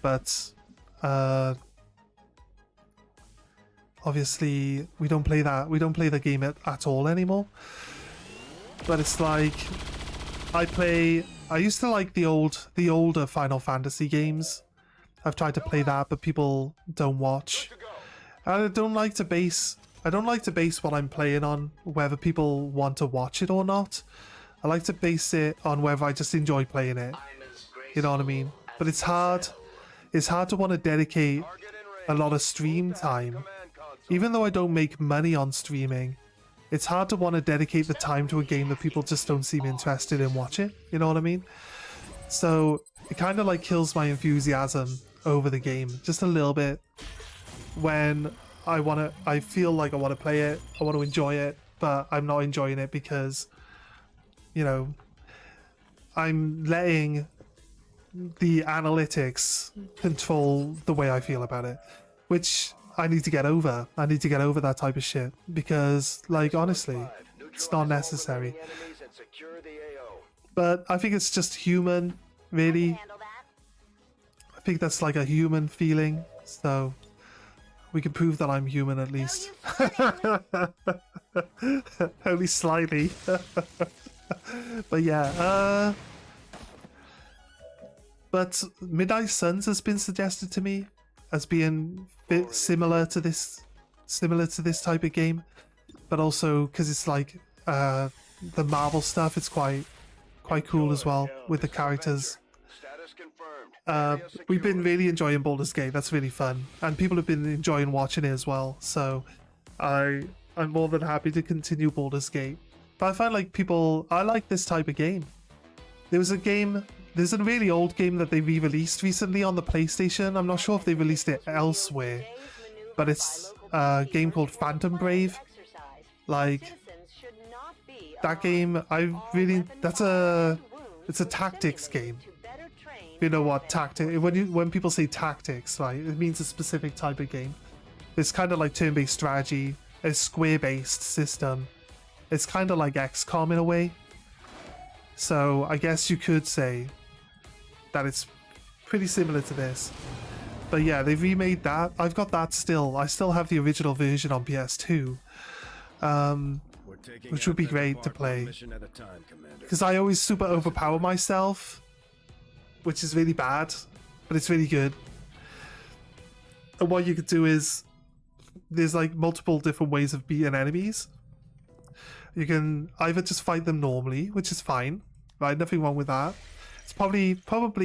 but obviously we don't play that. We don't play the game at all anymore. But it's like I used to like the older Final Fantasy games. I've tried to play that, but people don't watch. And I don't like to base what I'm playing on whether people want to watch it or not. I like to base it on whether I just enjoy playing it. You know what I mean? But it's hard. It's hard to want to dedicate a lot of stream time. Even though I don't make money on streaming, it's hard to want to dedicate the time to a game that people just don't seem interested in watching. You know what I mean? So it kind of like kills my enthusiasm over the game just a little bit when I feel like I want to play it, I want to enjoy it, but I'm not enjoying it because, you know, I'm letting the analytics control the way I feel about it, which I need to get over. I need to get over that type of shit because, like, honestly, it's not necessary. But I think it's just human, really. I think that's like a human feeling, so we can prove that I'm human at least. Only slightly. But yeah, but Midnight Suns has been suggested to me as being bit similar to this type of game, but also because it's like the Marvel stuff, it's quite cool as well with the characters. We've been really enjoying Baldur's Gate. That's really fun, and people have been enjoying watching it as well. So I'm more than happy to continue Baldur's Gate. But I find like I like this type of game. There's a really old game that they re-released recently on the PlayStation. I'm not sure if they released it elsewhere, but it's a game called Phantom Brave. Like that game, it's a tactics game. You know what when people say tactics, right, it means a specific type of game. It's kind of like turn-based strategy, a square-based system. It's kind of like XCOM in a way. So I guess you could say that it's pretty similar to this. But yeah, they've remade that. I've got that still. I still have the original version on PS2. Which would be great to play. Because I always super overpower myself, which is really bad, but it's really good. And what you could do is, there's like multiple different ways of beating enemies. You can either just fight them normally, which is fine, right? Nothing wrong with that. It's probably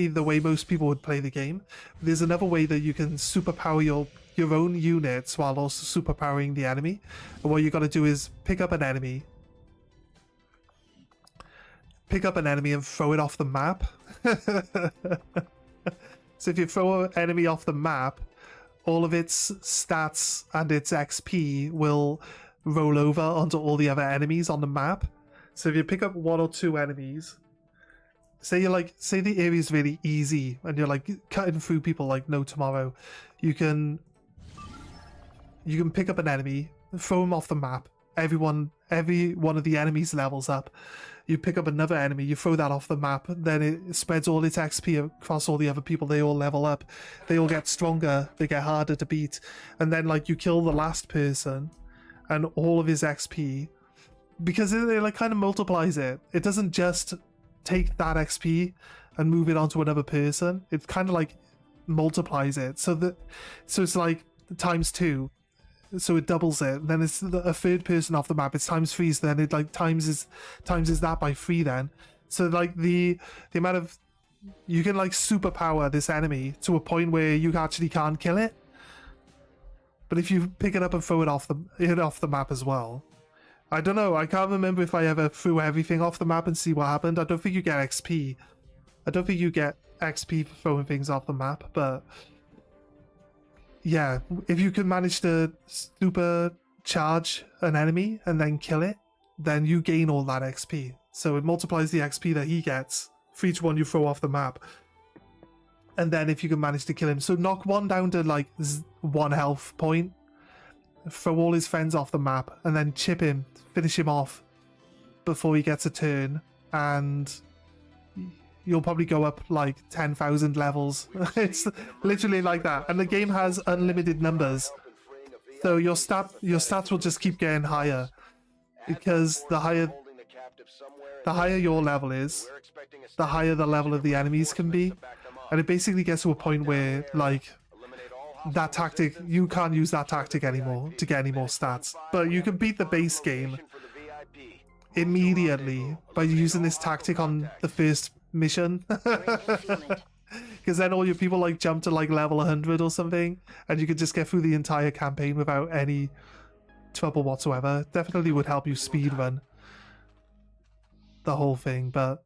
the way most people would play the game. There's another way that you can superpower your own units while also superpowering the enemy. And what you got to do is pick up an enemy and throw it off the map. So if you throw an enemy off the map, all of its stats and its XP will roll over onto all the other enemies on the map. So if you pick up one or two enemies, say the area is really easy and you're like cutting through people like no tomorrow, you can pick up an enemy, throw them off the map. Every one of the enemies levels up. You pick up another enemy, you throw that off the map, then it spreads all its XP across all the other people. They all level up, they all get stronger, they get harder to beat, and then like you kill the last person, and all of his XP, because it like kind of multiplies it. It doesn't just take that XP and move it onto another person. It kind of like multiplies it, so it's like times 2. So it doubles it. Then it's a third person off the map. It's times 3. So then it like times that by 3. Then, so like the amount of you can like superpower this enemy to a point where you actually can't kill it. But if you pick it up and throw it off the map as well, I don't know. I can't remember if I ever threw everything off the map and see what happened. I don't think you get XP I don't think you get XP for throwing things off the map, but yeah, if you can manage to supercharge an enemy and then kill it, then you gain all that XP. So it multiplies the XP that he gets for each one you throw off the map. And then if you can manage to kill him, so knock one down to like 1 health point, throw all his friends off the map, and then chip him, finish him off before he gets a turn, and you'll probably go up like 10,000 levels. It's literally like that. And the game has unlimited numbers, so your stats will just keep getting higher, because the higher your level is, the higher the level of the enemies can be. And it basically gets to a point where, like, that tactic, you can't use that tactic anymore to get any more stats. But you can beat the base game immediately by using this tactic on the first mission. Because then all your people, like, jump to, like, level 100 or something, and you could just get through the entire campaign without any trouble whatsoever. Definitely would help you speedrun the whole thing, but...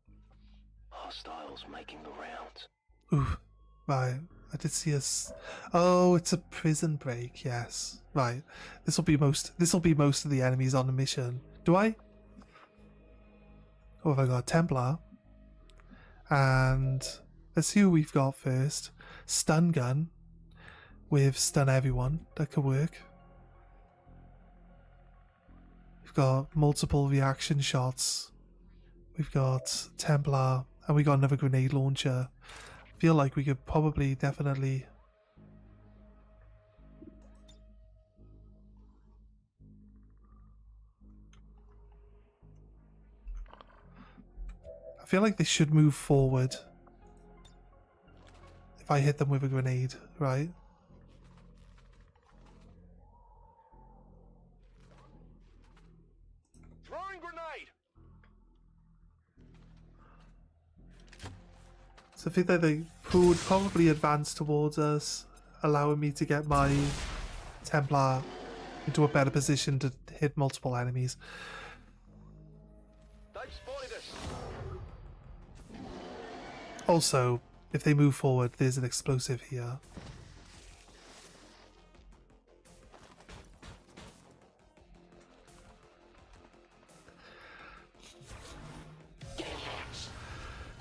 Hostiles making the rounds. Ooh, right. I did see us. Oh, it's a prison break. Yes, right. This will be most of the enemies on the mission. Do I? Oh, have I got a Templar? And let's see who we've got first. Stun gun with stun everyone. That could work. We've got multiple reaction shots. We've got Templar, and we got another grenade launcher. Feel like we could probably definitely I feel like they should move forward if I hit them with a grenade, right? Throwing grenade. So I think that they would probably advance towards us, allowing me to get my Templar into a better position to hit multiple enemies. They've spotted us. Also, if they move forward, there's an explosive here.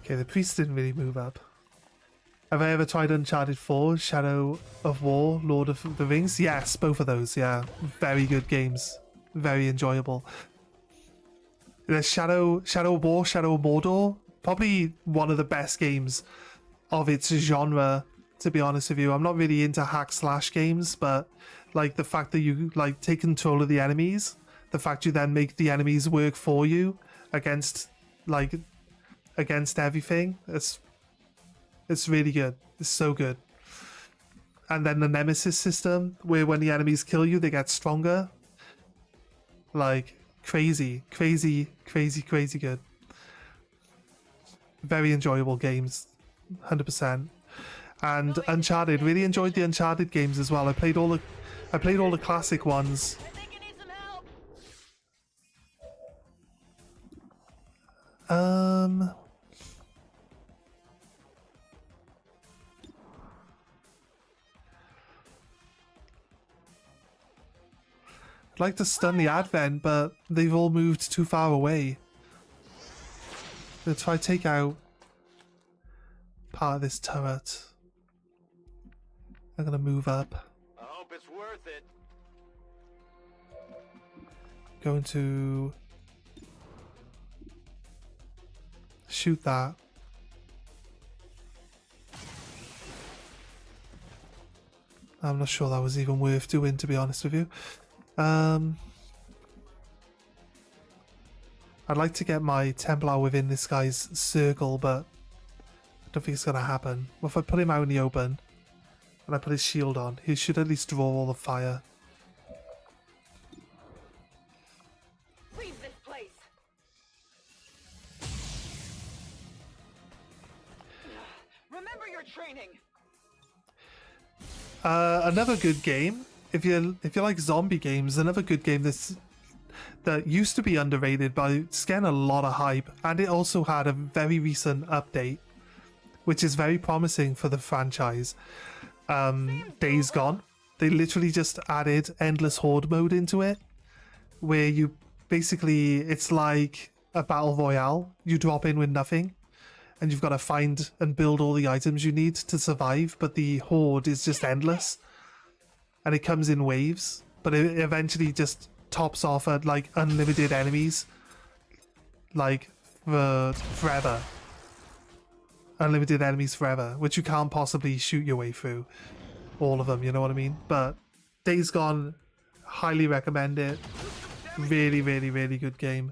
Okay, the priest didn't really move up. Have I ever tried Uncharted 4, Shadow of War, Lord of the Rings? Yes, both of those, yeah. Very good games. Very enjoyable. There's Shadow of War, Shadow of Mordor. Probably one of the best games of its genre, to be honest with you. I'm not really into hack-slash games, but like the fact that you like take control of the enemies, the fact you then make the enemies work for you against everything, it's really good. It's so good. And then the nemesis system, where when the enemies kill you, they get stronger. Like, crazy good. Very enjoyable games, 100%. And Uncharted, really enjoyed the Uncharted games as well. I played all the classic ones. I think you need some help. I'd like to stun the Advent, but they've all moved too far away. Let's try to take out part of this turret. I'm gonna move up. I hope it's worth it. Going to shoot that. I'm not sure that was even worth doing, to be honest with you. I'd like to get my Templar within this guy's circle, but I don't think it's going to happen. Well, if I put him out in the open and I put his shield on, he should at least draw all the fire. Leave this place. Remember your training. Another good game, if you like zombie games, another good game that used to be underrated, but it's getting a lot of hype, and it also had a very recent update which is very promising for the franchise. Days Gone, they literally just added endless horde mode into it, where you basically, it's like a battle royale. You drop in with nothing, and you've got to find and build all the items you need to survive, but the horde is just endless, and it comes in waves, but it eventually just tops off at like unlimited enemies, like for forever. Unlimited enemies forever, which you can't possibly shoot your way through all of them, you know what I mean? But Days Gone, highly recommend it. Really, really, really good game.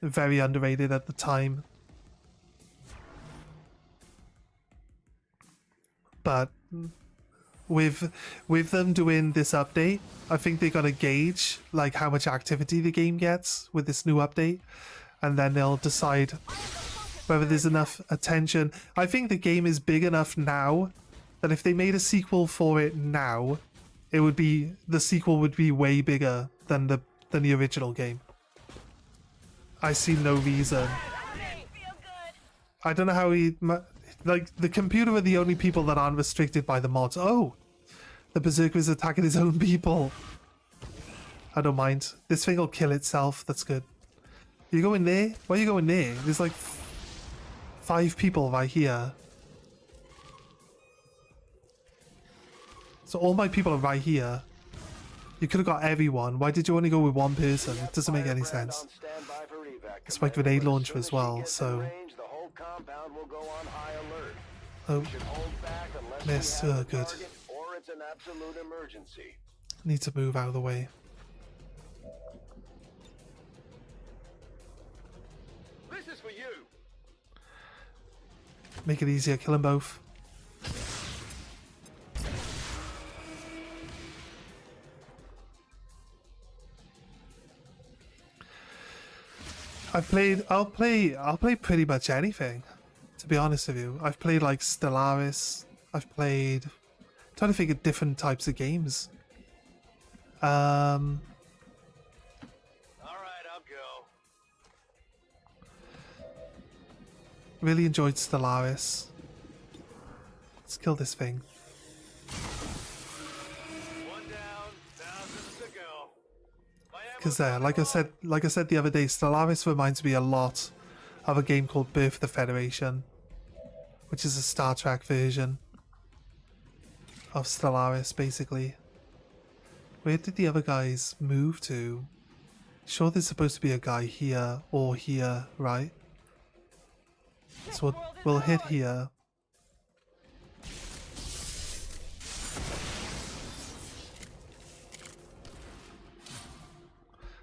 Very underrated at the time. But with them doing this update, I think they're gonna gauge like how much activity the game gets with this new update, and then they'll decide whether there's enough attention. I think the game is big enough now that if they made a sequel for it now, the sequel would be way bigger than the original game. I see no reason. I don't know how like, the computer are the only people that aren't restricted by the mods. Oh, the Berserker is attacking his own people. I don't mind. This thing will kill itself. That's good. You go in there? Why are you going there? There's like 5 people right here. So all my people are right here. You could have got everyone. Why did you only go with one person? It doesn't make any sense. It's my grenade launcher as well, so... Oh. Missed. Oh, good. Need to move out of the way. This is for you. Make it easier, kill them both. I'll play pretty much anything, to be honest with you. I've played like Stellaris. I'm trying to think of different types of games. All right, I'll go. Really enjoyed Stellaris. Let's kill this thing. One down, thousands to go. Because like I said the other day, Stellaris reminds me a lot of a game called Birth of the Federation, which is a Star Trek version of Stellaris, basically. Where did the other guys move to? Sure, there's supposed to be a guy here or here, right? So we'll hit here.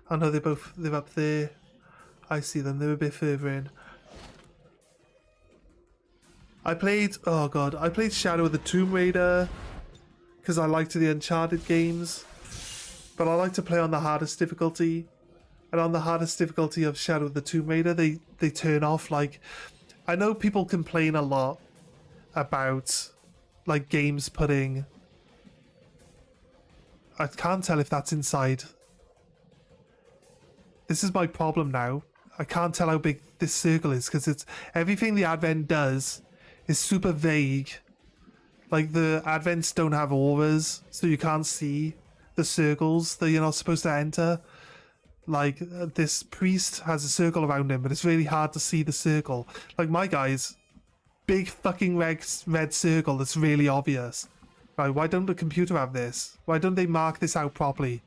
Oh no, they're up there. I see them, they're a bit further in. I played Shadow of the Tomb Raider because I liked the Uncharted games, but I like to play on the hardest difficulty. And on the hardest difficulty of Shadow of the Tomb Raider, they turn off, like, I know people complain a lot about like games putting, I can't tell if that's inside. This is my problem now. I can't tell how big this circle is because it's everything the Advent does is super vague. Like the Advents don't have auras, so you can't see the circles that you're not supposed to enter. Like this priest has a circle around him, but it's really hard to see the circle. Like my guy's big fucking red circle that's really obvious. Right, why don't the computer have this? Why don't they mark this out properly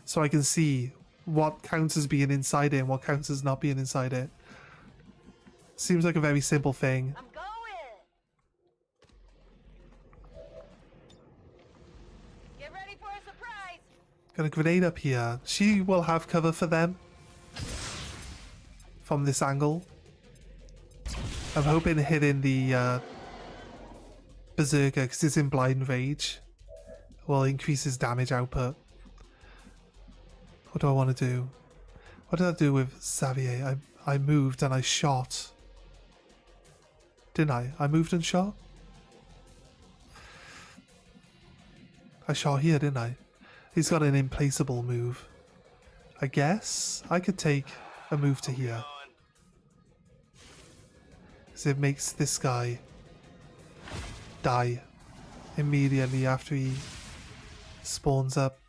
so I can see what counts as being inside it and what counts as not being inside it? Seems like a very simple thing. I'm going. Get ready for a surprise. Got a grenade up here. She will have cover for them from this angle. I'm hoping hitting the Berserker, because it's in blind rage, will increase his damage output. What do I want to do? What did I do with Xavier? I moved and I shot. Didn't I? I moved and shot? I shot here, didn't I? He's got an implaceable move. I guess I could take a move to here. So it makes this guy die immediately after he spawns up.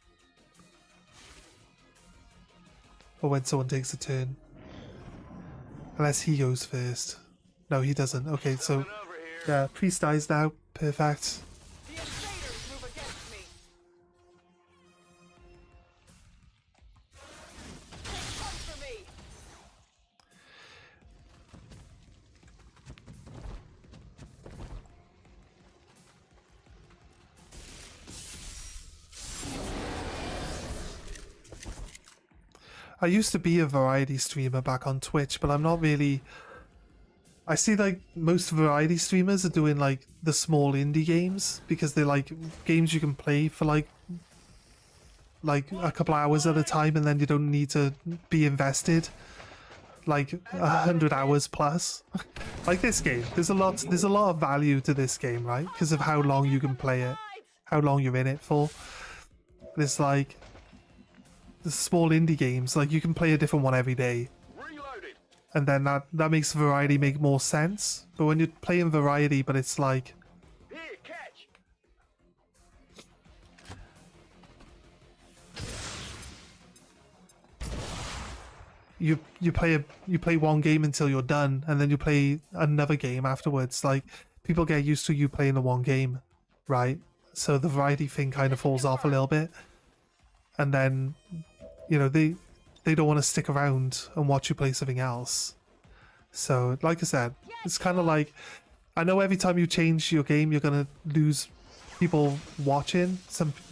Or when someone takes a turn. Unless he goes first. No, he doesn't. Okay, so Over here. yeah, priest dies now. Perfect. The invaders move against me. Come for me. I used to be a variety streamer back on Twitch, but I'm not really. I see like most variety streamers are doing like the small indie games because they're like games you can play for like a couple hours at a time, and then you don't need to be invested like 100 hours plus. Like this game, there's a lot of value to this game, right? Because of how long you can play it, how long you're in it for. There's like the small indie games, like you can play a different one every day, Reloaded. and then that makes variety make more sense. But when you're playing variety, but it's like Here, catch. you play one game until you're done, and then you play another game afterwards. Like people get used to you playing the one game, right? So the variety thing kind of falls off a little bit, and then you know they don't want to stick around and watch you play something else. So like I said, it's kind of like, I know every time you change your game you're gonna lose people watching.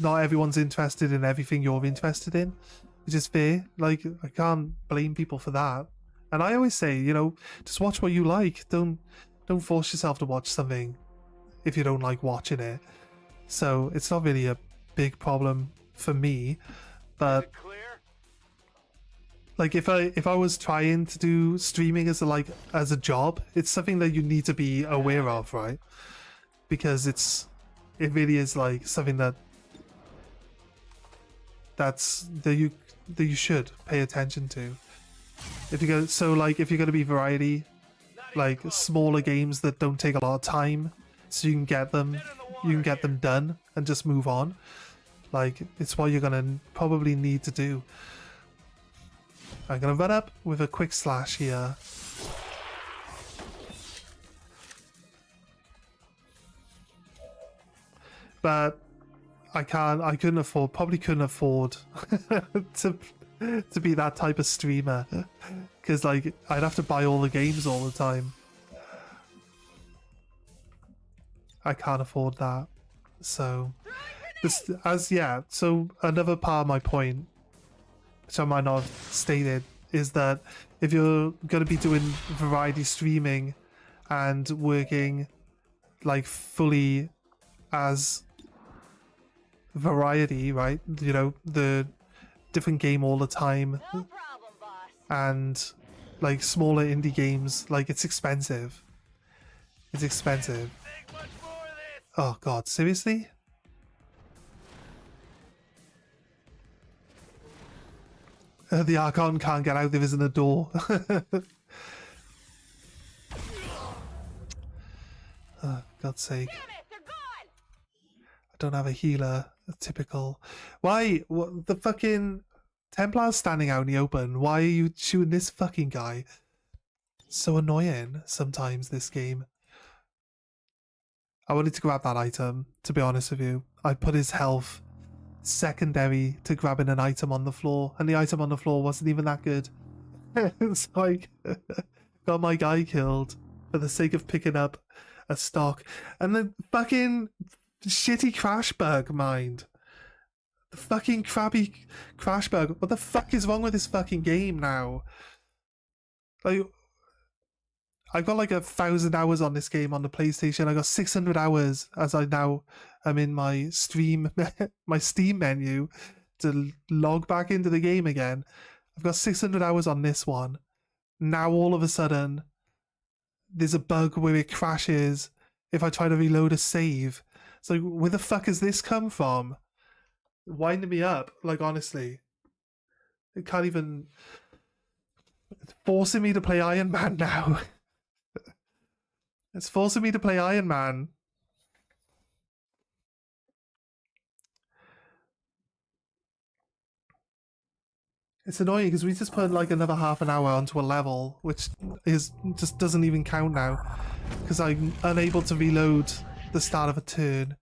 Not everyone's interested in everything you're interested in, which is fair. Like I can't blame people for that. And I always say, you know, just watch what you like. Don't force yourself to watch something if you don't like watching it. So it's not really a big problem for me. But Clear? like if I was trying to do streaming as a job, it's something that you need to be aware of, right? Because it really is like something that you should pay attention to. If you're going to be variety, like smaller games that don't take a lot of time, so you can get them done and just move on. Like it's what you're gonna probably need to do. I'm gonna run up with a quick slash here. But probably couldn't afford to be that type of streamer, because like I'd have to buy all the games all the time. I can't afford that. So so another part of my point, which I might not have stated, is that if you're going to be doing variety streaming and working like fully as variety, right? You know, the different game all the time, No problem, boss. and like smaller indie games, like it's expensive. It's expensive. Think much more of this. Oh god, seriously? The Archon can't get out, there isn't a door. Oh, God's sake. Damn it, they're gone. I don't have a healer. A typical. Why? What, the fucking Templar's standing out in the open. Why are you shooting this fucking guy? So annoying sometimes, this game. I wanted to grab that item, to be honest with you. I put his health secondary to grabbing an item on the floor, and the item on the floor wasn't even that good. It's like, got my guy killed for the sake of picking up a stock. And the fucking shitty crash bug, mind. The fucking crappy crash bug. What the fuck is wrong with this fucking game now? Like, I've got like 1,000 hours on this game on the PlayStation. I got 600 hours as I now am in my Steam menu to log back into the game again. I've got 600 hours on this one. Now all of a sudden, there's a bug where it crashes if I try to reload a save. So where the fuck has this come from? Winding me up, like honestly. It can't even... It's forcing me to play Iron Man now. It's forcing me to play Iron Man. It's annoying because we just put like another half an hour onto a level, which is just doesn't even count now because I'm unable to reload the start of a turn.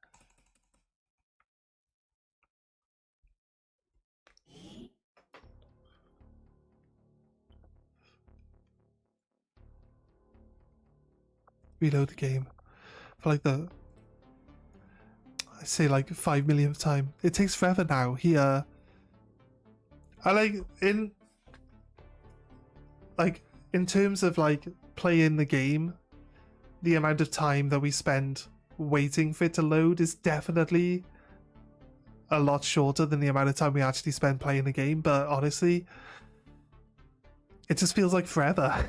Reload the game for like the, I say like 5 millionth time. It takes forever now. Here, I in terms of like playing the game, the amount of time that we spend waiting for it to load is definitely a lot shorter than the amount of time we actually spend playing the game. But honestly, it just feels like forever.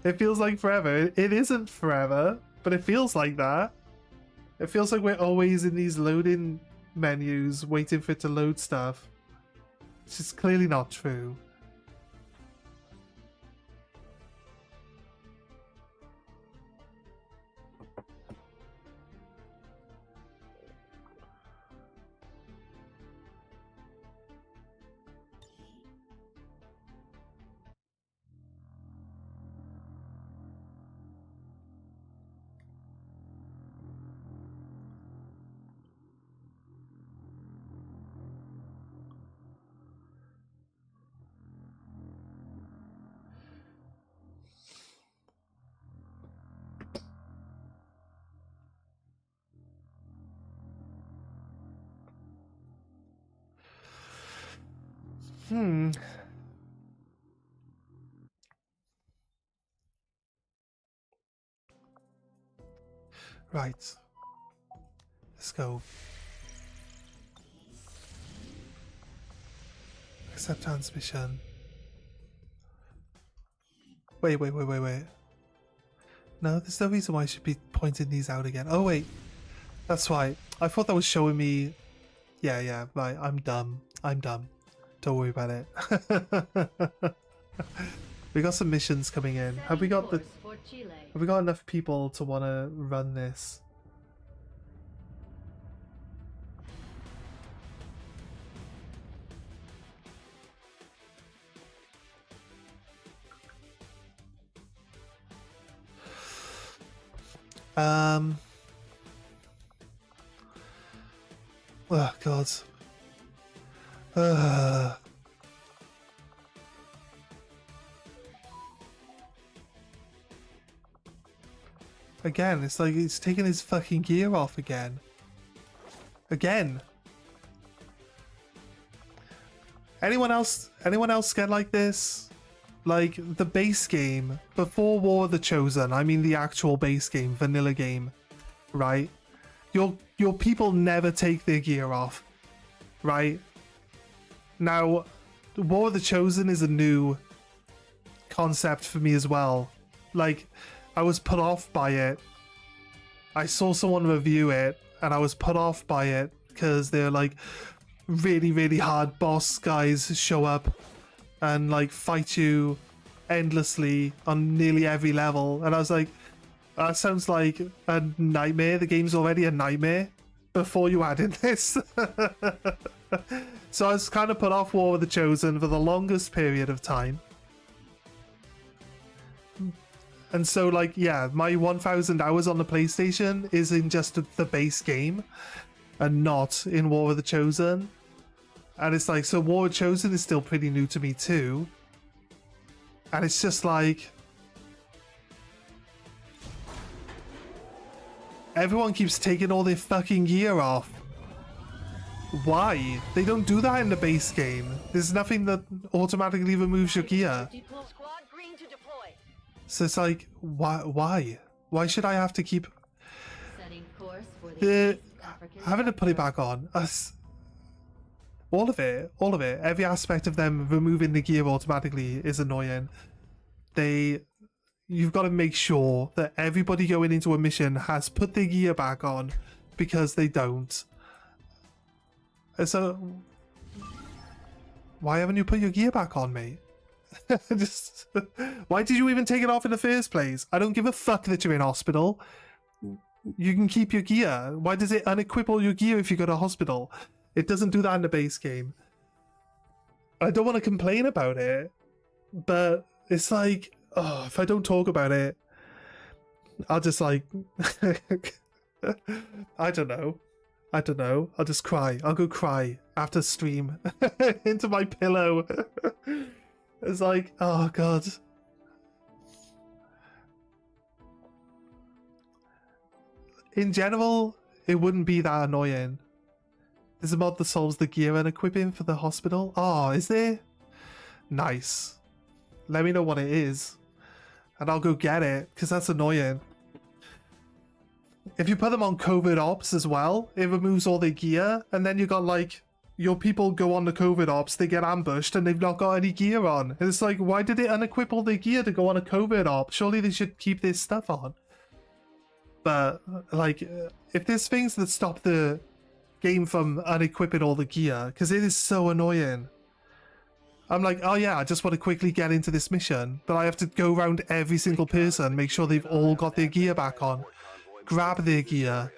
It feels like forever. It isn't forever, but it feels like that. It feels like we're always in these loading menus waiting for it to load stuff. Which is clearly not true. Right. Let's go. Accept transmission. Wait. No, there's no reason why I should be pointing these out again. Oh wait. That's right. I thought that was showing me... Yeah, right. I'm dumb. Don't worry about it. We got some missions coming in. Have we got enough people to want to run this? Oh god. Again, it's like he's taking his fucking gear off again. Anyone else get like this? Like the base game before War of the Chosen, I mean the actual base game, vanilla game, right? Your people never take their gear off, right? Now, War of the Chosen is a new concept for me as well. Like, I was put off by it. I saw someone review it, and I was put off by it because they're like really, really hard boss guys show up and like fight you endlessly on nearly every level, and I was like, that sounds like a nightmare. The game's already a nightmare before you add in this. So I was kind of put off War of the Chosen for the longest period of time. And so, like, yeah, my 1,000 hours on the PlayStation is in just the base game and not in War of the Chosen. And it's like, so War of the Chosen is still pretty new to me too. And it's just like... everyone keeps taking all their fucking gear off. Why? They don't do that in the base game. There's nothing that automatically removes your gear. Squad green to deploy. So it's like, why? Why should I have to keep Setting course for the having to put it back on? All of it. Every aspect of them removing the gear automatically is annoying. You've got to make sure that everybody going into a mission has put their gear back on, because they don't. And so, why haven't you put your gear back on, mate? Why did you even take it off in the first place? I don't give a fuck that you're in hospital. You can keep your gear. Why does it unequip all your gear if you go to hospital? It doesn't do that in the base game. I don't want to complain about it, but it's like, oh, if I don't talk about it, I'll just like, I don't know. I'll just cry. I'll go cry after stream into my pillow. It's like, oh god. In general, it wouldn't be that annoying. There's a mod that solves the gear and equipping for the hospital. Oh, is there? Nice. Let me know what it is, and I'll go get it, because that's annoying. If you put them on covert ops as well, it removes all their gear, and then you got like, your people go on the covert ops, they get ambushed, and they've not got any gear on. And it's like, why did they unequip all their gear to go on a covert op? Surely they should keep this stuff on. But, like, if there's things that stop the game from unequipping all the gear, because it is so annoying. I'm like, oh yeah, I just want to quickly get into this mission, but I have to go around every single person, make sure they've all got their gear back on, grab their gear.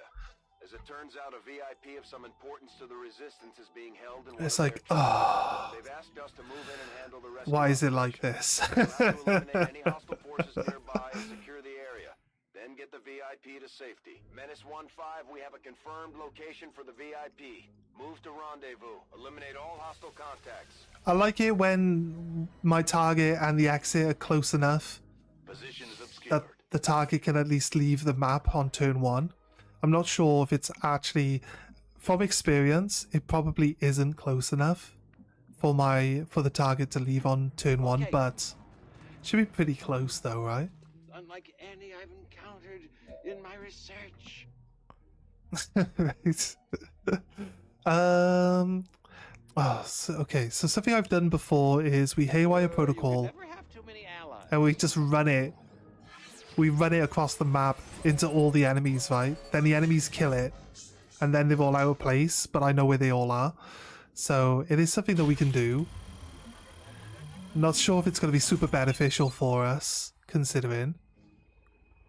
As it turns out, a VIP of some importance to the resistance is being held in It's like, oh, They've asked us to move in and handle the rest. why is it like this? We'll have to eliminate any hostile forces nearby and secure the area. Then get the VIP to safety. Menace 1-5, we have a confirmed location for the VIP. Move to rendezvous. Eliminate all hostile contacts. I like it when my target and the exit are close enough Position is obscured. that the target can at least leave the map on turn 1. I'm not sure if it's actually, from experience, it probably isn't close enough for the target to leave on turn 1, but it should be pretty close though, right? Unlike any I've encountered in my research. Right. Okay, so something I've done before is we haywire protocol Never have too many allies. and we just run it. We run it across the map into all the enemies, right? Then the enemies kill it, and then they're all out of place, but I know where they all are. So it is something that we can do. Not sure if it's going to be super beneficial for us, considering.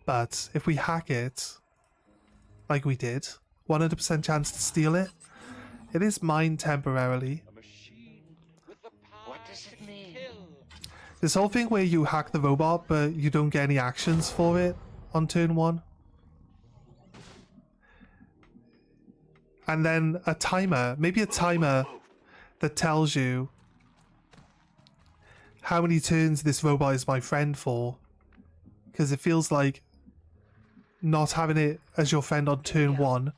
But if we hack it, like we did, 100% chance to steal it. It is mine temporarily. A machine with the power to kill. This whole thing where you hack the robot, but you don't get any actions for it on turn 1. And then a timer, maybe a timer that tells you how many turns this robot is my friend for. Because it feels like not having it as your friend on turn 1,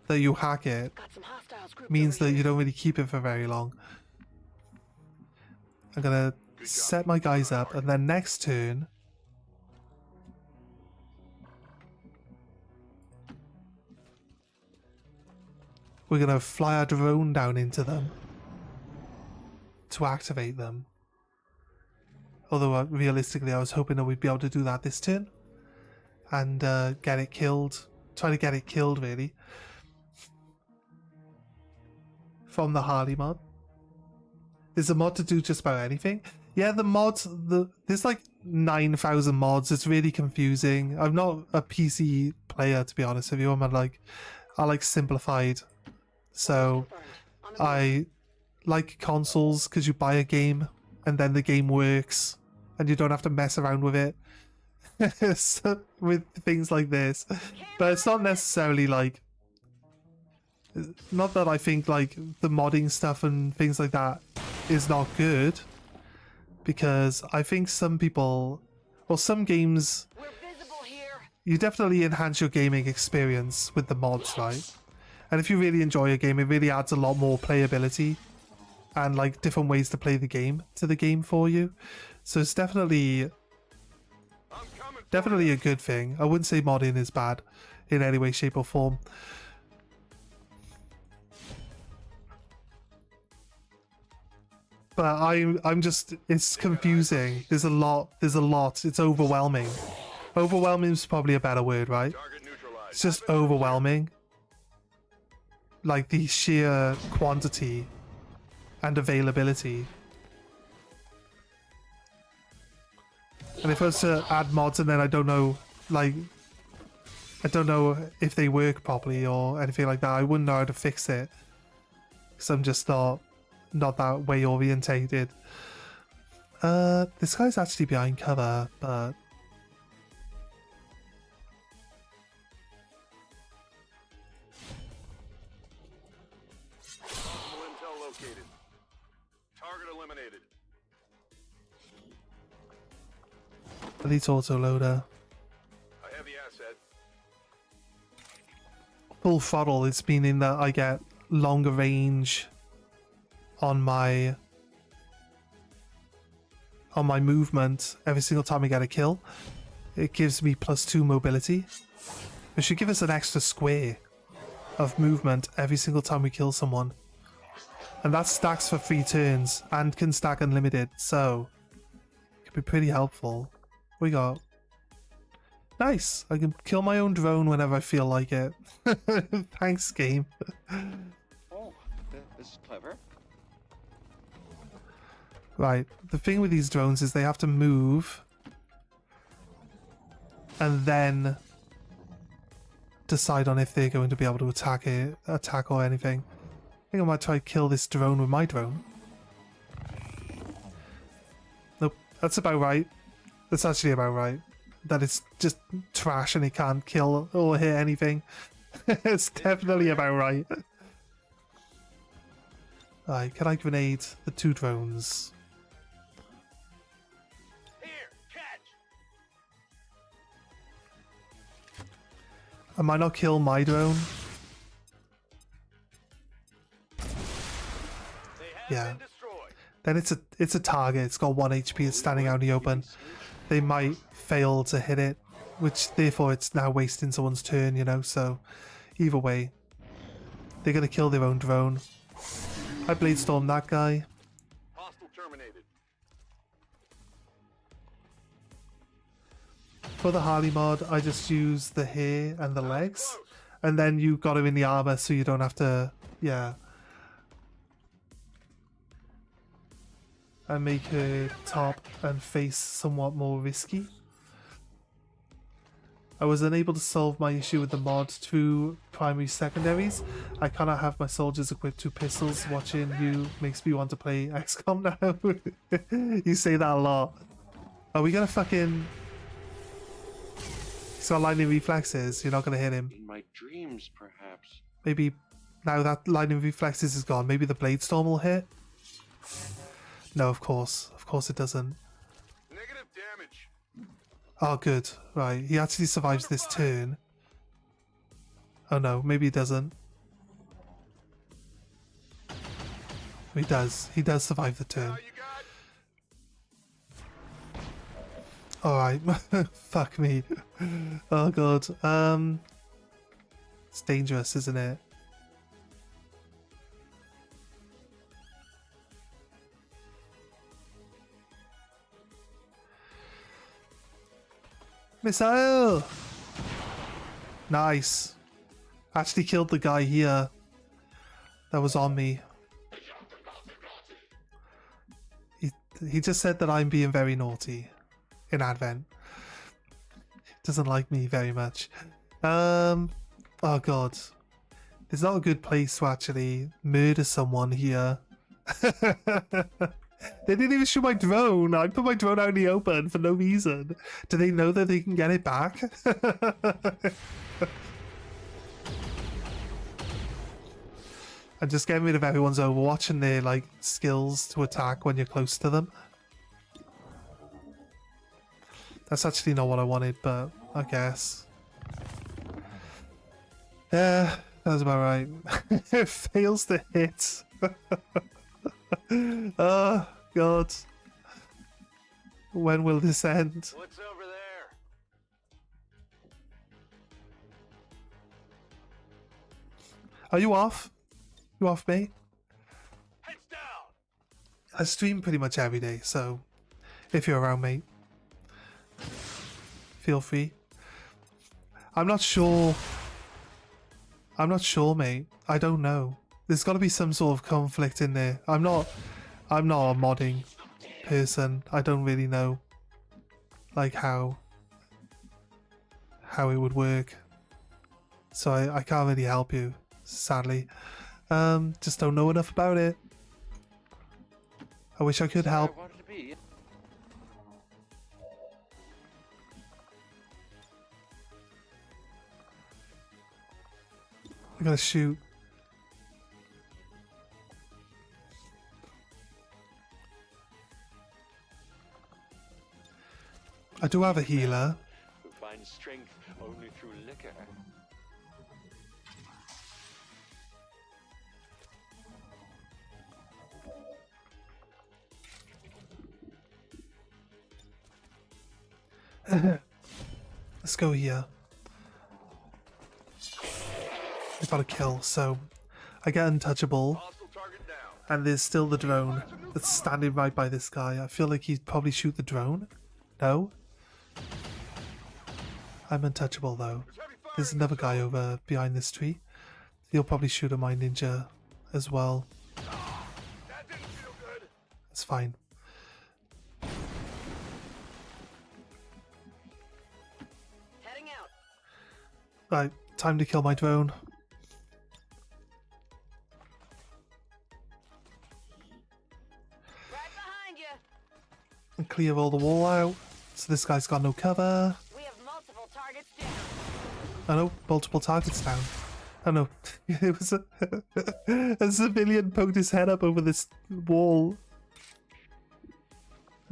that you hack it, Got some hostiles grouped means over that here. you don't really keep it for very long. I'm gonna set my guys up, and then next turn we're gonna fly our drone down into them to activate them. Although realistically I was hoping that we'd be able to do that this turn and get it killed, try to get it killed really, from the Harley mod. There's a mod to do just about anything. Yeah, the mods, there's like 9,000 mods. It's really confusing. I'm not a PC player, to be honest with you. I like simplified. So On the I like consoles because you buy a game and then the game works and you don't have to mess around with it. So, with things like this. But it's not necessarily like, not that I think like the modding stuff and things like that is not good, because I think some people, or some games, We're visible here. you definitely enhance your gaming experience with the mods, right? And if you really enjoy a game, it really adds a lot more playability and like different ways to play the game to the game for you. So it's definitely a good thing. I wouldn't say modding is bad in any way, shape or form. But I'm just, it's confusing. There's a lot. It's overwhelming. Overwhelming is probably a better word, right? Target neutralized. It's just overwhelming. Like the sheer quantity and availability. And if I was to add mods and then I don't know, like, I don't know if they work properly or anything like that, I wouldn't know how to fix it. Because I'm just not not that way orientated. This guy's actually behind cover, but Possible intel located. Target eliminated. elite autoloader. A heavy asset. Full throttle is meaning that I get longer range on my movement every single time I get a kill. It gives me +2 mobility. It should give us an extra square of movement every single time we kill someone. And that stacks for 3 turns and can stack unlimited, so it could be pretty helpful. We got... Nice! I can kill my own drone whenever I feel like it. Thanks, game. Oh, this is clever. Right, the thing with these drones is they have to move and then decide on if they're going to be able to attack or anything. I think I might try to kill this drone with my drone. Nope, that's about right. That's actually about right. That it's just trash and it can't kill or hit anything. It's definitely about right. Alright, can I grenade the 2 drones? Here, catch! I might not kill my drone. They have Yeah. been destroyed. Then it's a target. It's got 1 HP. It's standing out in the open. They might fail to hit it, which therefore it's now wasting someone's turn, you know, so either way. They're gonna kill their own drone. I bladestorm that guy. Hostile terminated. For the Harley mod, I just use the hair and the legs. And then you got him in the armor so you don't have to, yeah. And make her top and face somewhat more risky. I was unable to solve my issue with the mod through primary secondaries. I cannot have my soldiers equipped 2 pistols. Watching you makes me want to play XCOM now. You say that a lot. Are we gonna fucking... He's got lightning reflexes. You're not gonna hit him. In my dreams, perhaps. Maybe now that lightning reflexes is gone, maybe the bladestorm will hit? No, of course. Of course it doesn't. Negative damage. Oh, good. Right, he actually survives this turn. Oh no, maybe he doesn't. He does. He does survive the turn. Now you got Alright. Fuck me. Oh god. It's dangerous, isn't it? Missile! Nice. Actually killed the guy here that was on me. He just said that I'm being very naughty in Advent. Doesn't like me very much. Oh god. There's not a good place to actually murder someone here. They didn't even shoot my drone. I put my drone out in the open for no reason. Do they know that they can get it back? I'm just getting rid of everyone's Overwatch and their like skills to attack when you're close to them. That's actually not what I wanted, but I guess. Yeah, that's about right. It fails to hit. Oh, God. When will this end? What's over there? Are you off? You off, mate? Heads down! I stream pretty much every day, so if you're around, mate, feel free. I'm not sure, mate. I don't know. There's got to be some sort of conflict in there. I'm not a modding person. I don't really know like how it would work. So I can't really help you, sadly. Just don't know enough about it. I wish I could help. I wanted to be. I gotta shoot. I do have a healer. Who finds strength only through liquor. Let's go here. I got a kill, so I get untouchable. Hostile target down. And there's still the drone that's standing right by this guy. I feel like he'd probably shoot the drone. No? I'm untouchable though. There's another guy over behind this tree. He'll probably shoot at my ninja as well. That didn't feel good. It's fine. Heading out. Right, time to kill my drone. Right behind you. And clear all the wall out. So this guy's got no cover. We have multiple targets down. Oh no, multiple targets down. Oh no, it was a civilian poked his head up over this wall.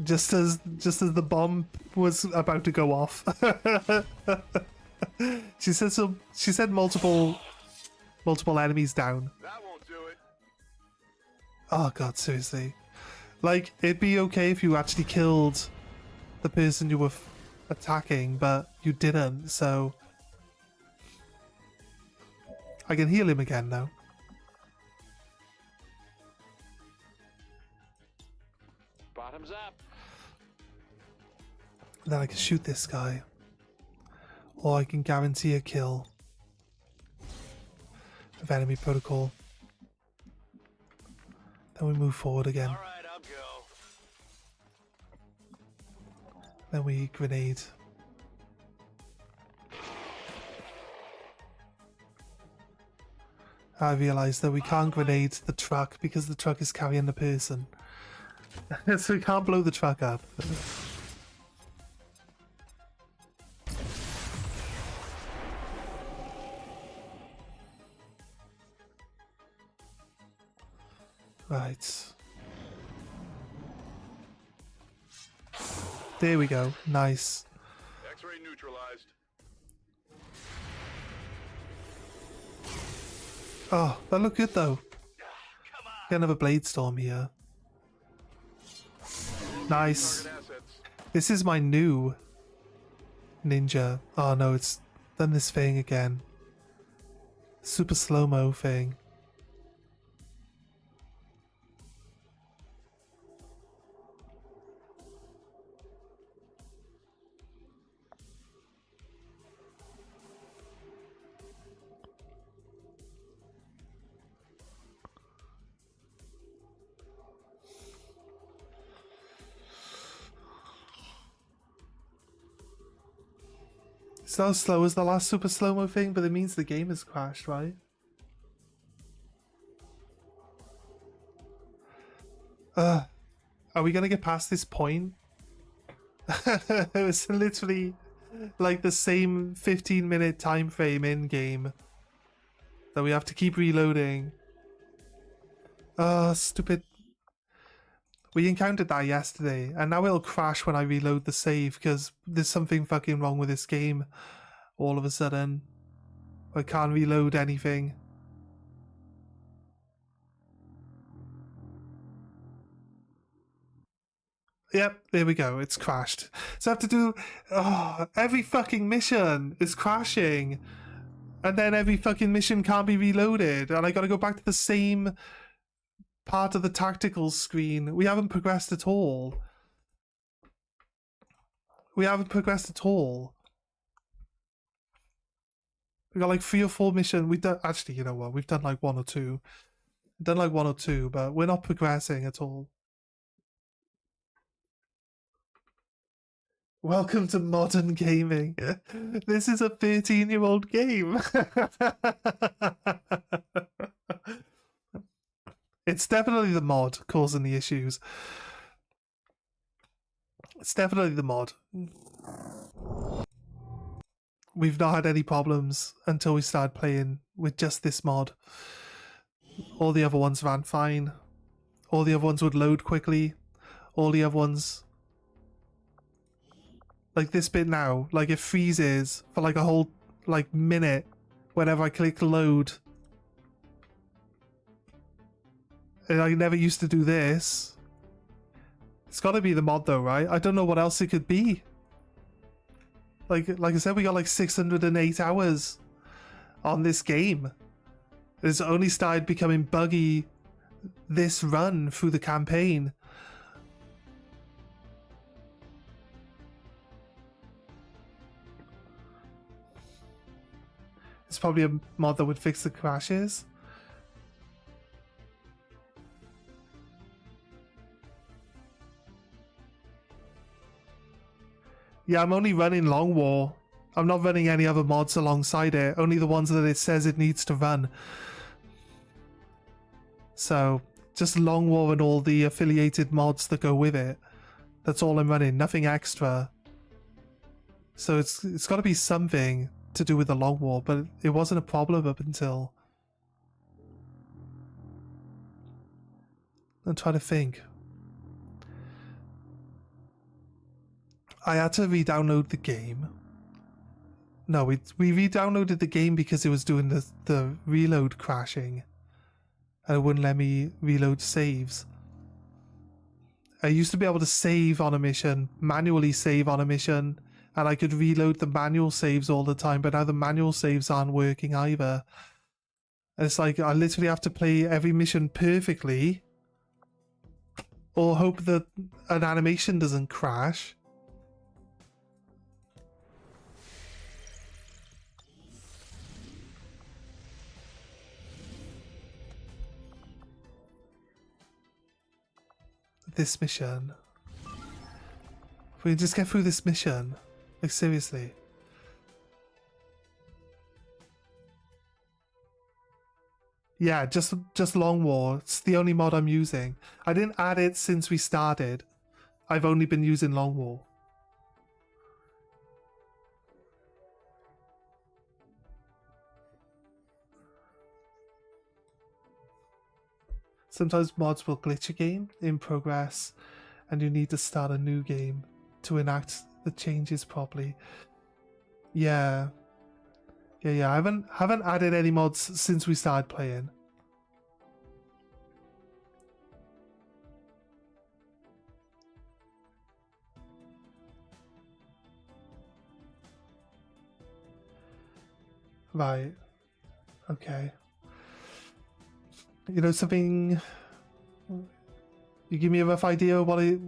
Just as the bomb was about to go off. She said multiple enemies down. That won't do it. Oh god, seriously. Like, it'd be okay if you actually killed the person you were attacking, but you didn't, so I can heal him again now. Bottoms up. Then I can shoot this guy. Or I can guarantee a kill. Of enemy protocol. Then we move forward again. All right, I'll go. Then we grenade. I realised that we can't grenade the truck because the truck is carrying the person. So we can't blow the truck up. Right. There we go. Nice. X-ray neutralized. Oh, that looked good though. Come on. Get another blade storm here. Nice. Target assets. This is my new ninja. Oh no, it's done this thing again. Super slow-mo thing. It's not as slow as the last super slow-mo thing, but it means the game has crashed, right? Are we gonna get past this point? It was literally like the same 15-minute time frame in game that we have to keep reloading. Stupid. We encountered that yesterday, and now it'll crash when I reload the save because there's something fucking wrong with this game. All of a sudden, I can't reload anything. Yep, there we go. It's crashed. So I have to do every fucking mission is crashing, and then every fucking mission can't be reloaded, and I gotta go back to the same part of the tactical screen. We haven't progressed at all. We haven't progressed at all. We got like 3 or 4 missions. We've done, actually, you know what? We've done like 1 or 2. We've done like 1 or 2, but we're not progressing at all. Welcome to modern gaming. This is a 13-year-old game. It's definitely the mod causing the issues. It's definitely the mod. We've not had any problems until we started playing with just this mod. All the other ones ran fine. All the other ones would load quickly. All the other ones... Like this bit now, like it freezes for like a whole like minute whenever I click load. And I never used to do this. It's gotta be the mod though, right? I don't know what else it could be. Like I said, we got like 608 hours on this game. It's only started becoming buggy this run through the campaign. It's probably a mod that would fix the crashes. Yeah, I'm only running Long War. I'm not running any other mods alongside it. Only the ones that it says it needs to run. So, just Long War and all the affiliated mods that go with it. That's all I'm running. Nothing extra. So it's got to be something to do with the Long War, but it wasn't a problem up until... I'm trying to think. I had to re-download the game. No, we re-downloaded the game because it was doing the reload crashing. And it wouldn't let me reload saves. I used to be able to save on a mission, manually save on a mission, and I could reload the manual saves all the time, but now the manual saves aren't working either. And it's like, I literally have to play every mission perfectly, or hope that an animation doesn't crash. This mission. If we can just get through this mission. Like, seriously. Yeah, just Long War. It's the only mod I'm using. I didn't add it since we started. I've only been using Long War. Sometimes mods will glitch a game in progress and you need to start a new game to enact the changes properly. Yeah. Yeah, I haven't added any mods since we started playing. Right. Okay. You know something... You give me a rough idea of what it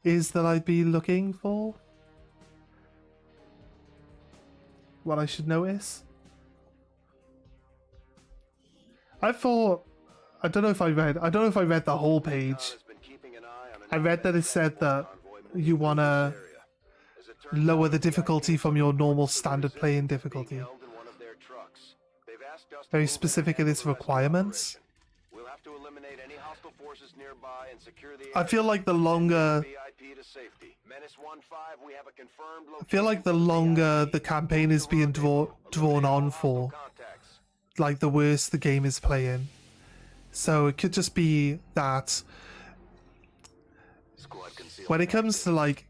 is that I'd be looking for? What I should notice? I thought... I don't know if I read the whole page. I read that it said that you want to lower the difficulty from your normal standard playing difficulty. Very specific in its requirements. I feel like the longer the campaign is being drawn on for, like the worse the game is playing. So it could just be that when it comes to like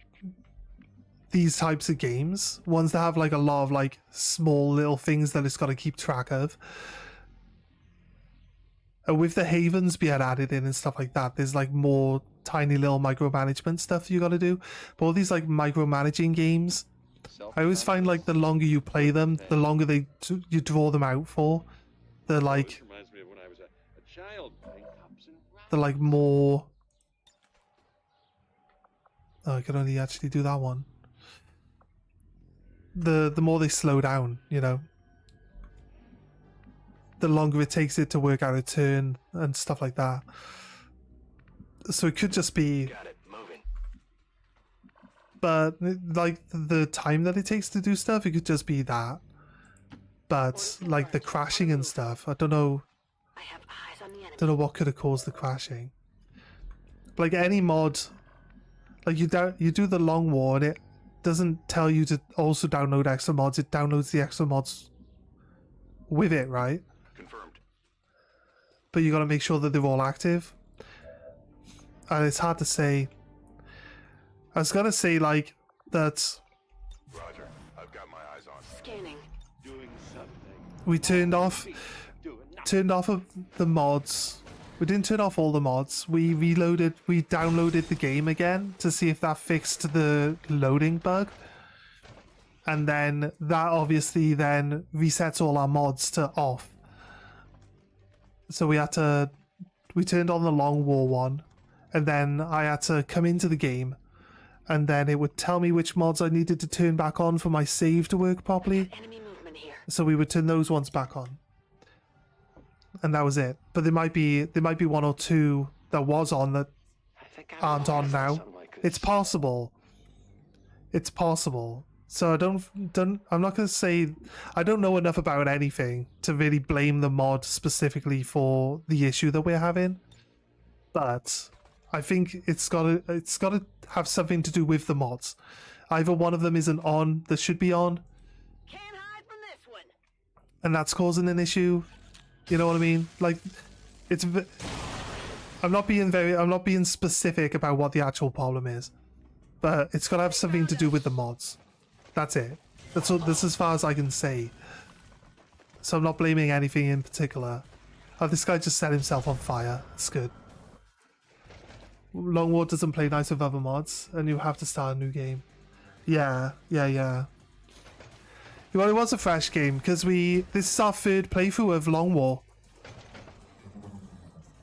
these types of games, ones that have like a lot of like small little things that it's got to keep track of, with the havens being added in and stuff like that, there's like more tiny little micromanagement stuff you got to do. But all these like micromanaging games, I always find like the longer you play them, the longer you draw them out for. They're like, they're like more. Oh, I can only actually do that one. The more they slow down, you know, the longer it takes it to work out a turn and stuff like that. So it could just be, but like the time that it takes to do stuff, it could just be that. But like the crashing and stuff, I don't know. I have eyes on the Don't know what could have caused the crashing. Like any mod, like you do the long war and it doesn't tell you to also download extra mods. It downloads the extra mods with it, right? Confirmed. But you got to make sure that they're all active. And it's hard to say. I was gonna say like that. Roger. I've got my eyes on. Scanning. Doing something. We turned off Doing the mods. We didn't turn off all the mods. We downloaded the game again to see if that fixed the loading bug. And then that obviously then resets all our mods to off. So we turned on the Long War one, and then I had to come into the game, and then it would tell me which mods I needed to turn back on for my save to work properly. Enemy movement here. So we would turn those ones back on. And that was it. But there might be one or two that was on that I think I aren't on now. It's possible. It's possible. So I'm not gonna say I don't know enough about anything to really blame the mod specifically for the issue that we're having. But I think it's gotta have something to do with the mods. Either one of them isn't on that should be on, Can't hide from this one. and that's causing an issue. You know what I mean? Like, I'm not being specific about what the actual problem is, but it's got to have something to do with the mods. That's it. That's as far as I can say. So I'm not blaming anything in particular. Oh, this guy just set himself on fire. That's good. Long War doesn't play nice with other mods, and you have to start a new game. Yeah. Well, it was a fresh game because this is our third playthrough of Long War.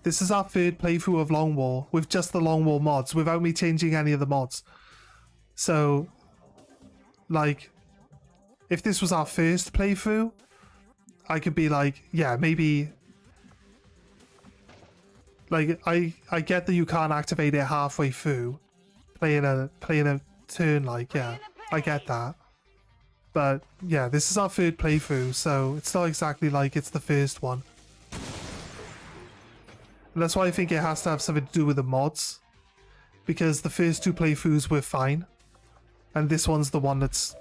This is our third playthrough of Long War with just the Long War mods, without me changing any of the mods. So, like, if this was our first playthrough, I could be like, yeah, maybe. Like, I get that you can't activate it halfway through, playing a turn. Like, yeah, I get that. But yeah, this is our third playthrough, so it's not exactly like it's the first one. And that's why I think it has to have something to do with the mods, because the first two playthroughs were fine, and this one's the one that's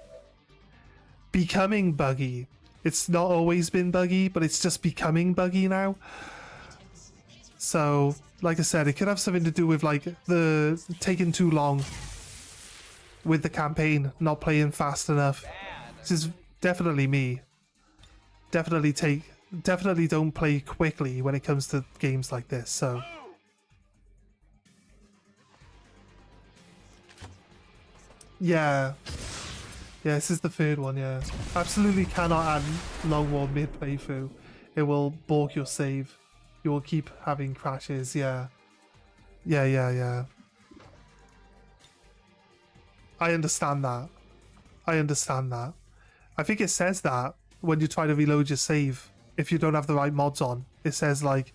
becoming buggy. It's not always been buggy, but it's just becoming buggy now. So, like I said, it could have something to do with like the taking too long with the campaign, not playing fast enough. This is definitely me. Definitely don't play quickly when it comes to games like this, so. Yeah, this is the third one, yeah. Absolutely cannot add Long War mid playthrough. It will balk your save. You will keep having crashes, yeah. Yeah. I understand that. I think it says that when you try to reload your save, if you don't have the right mods on, it says like,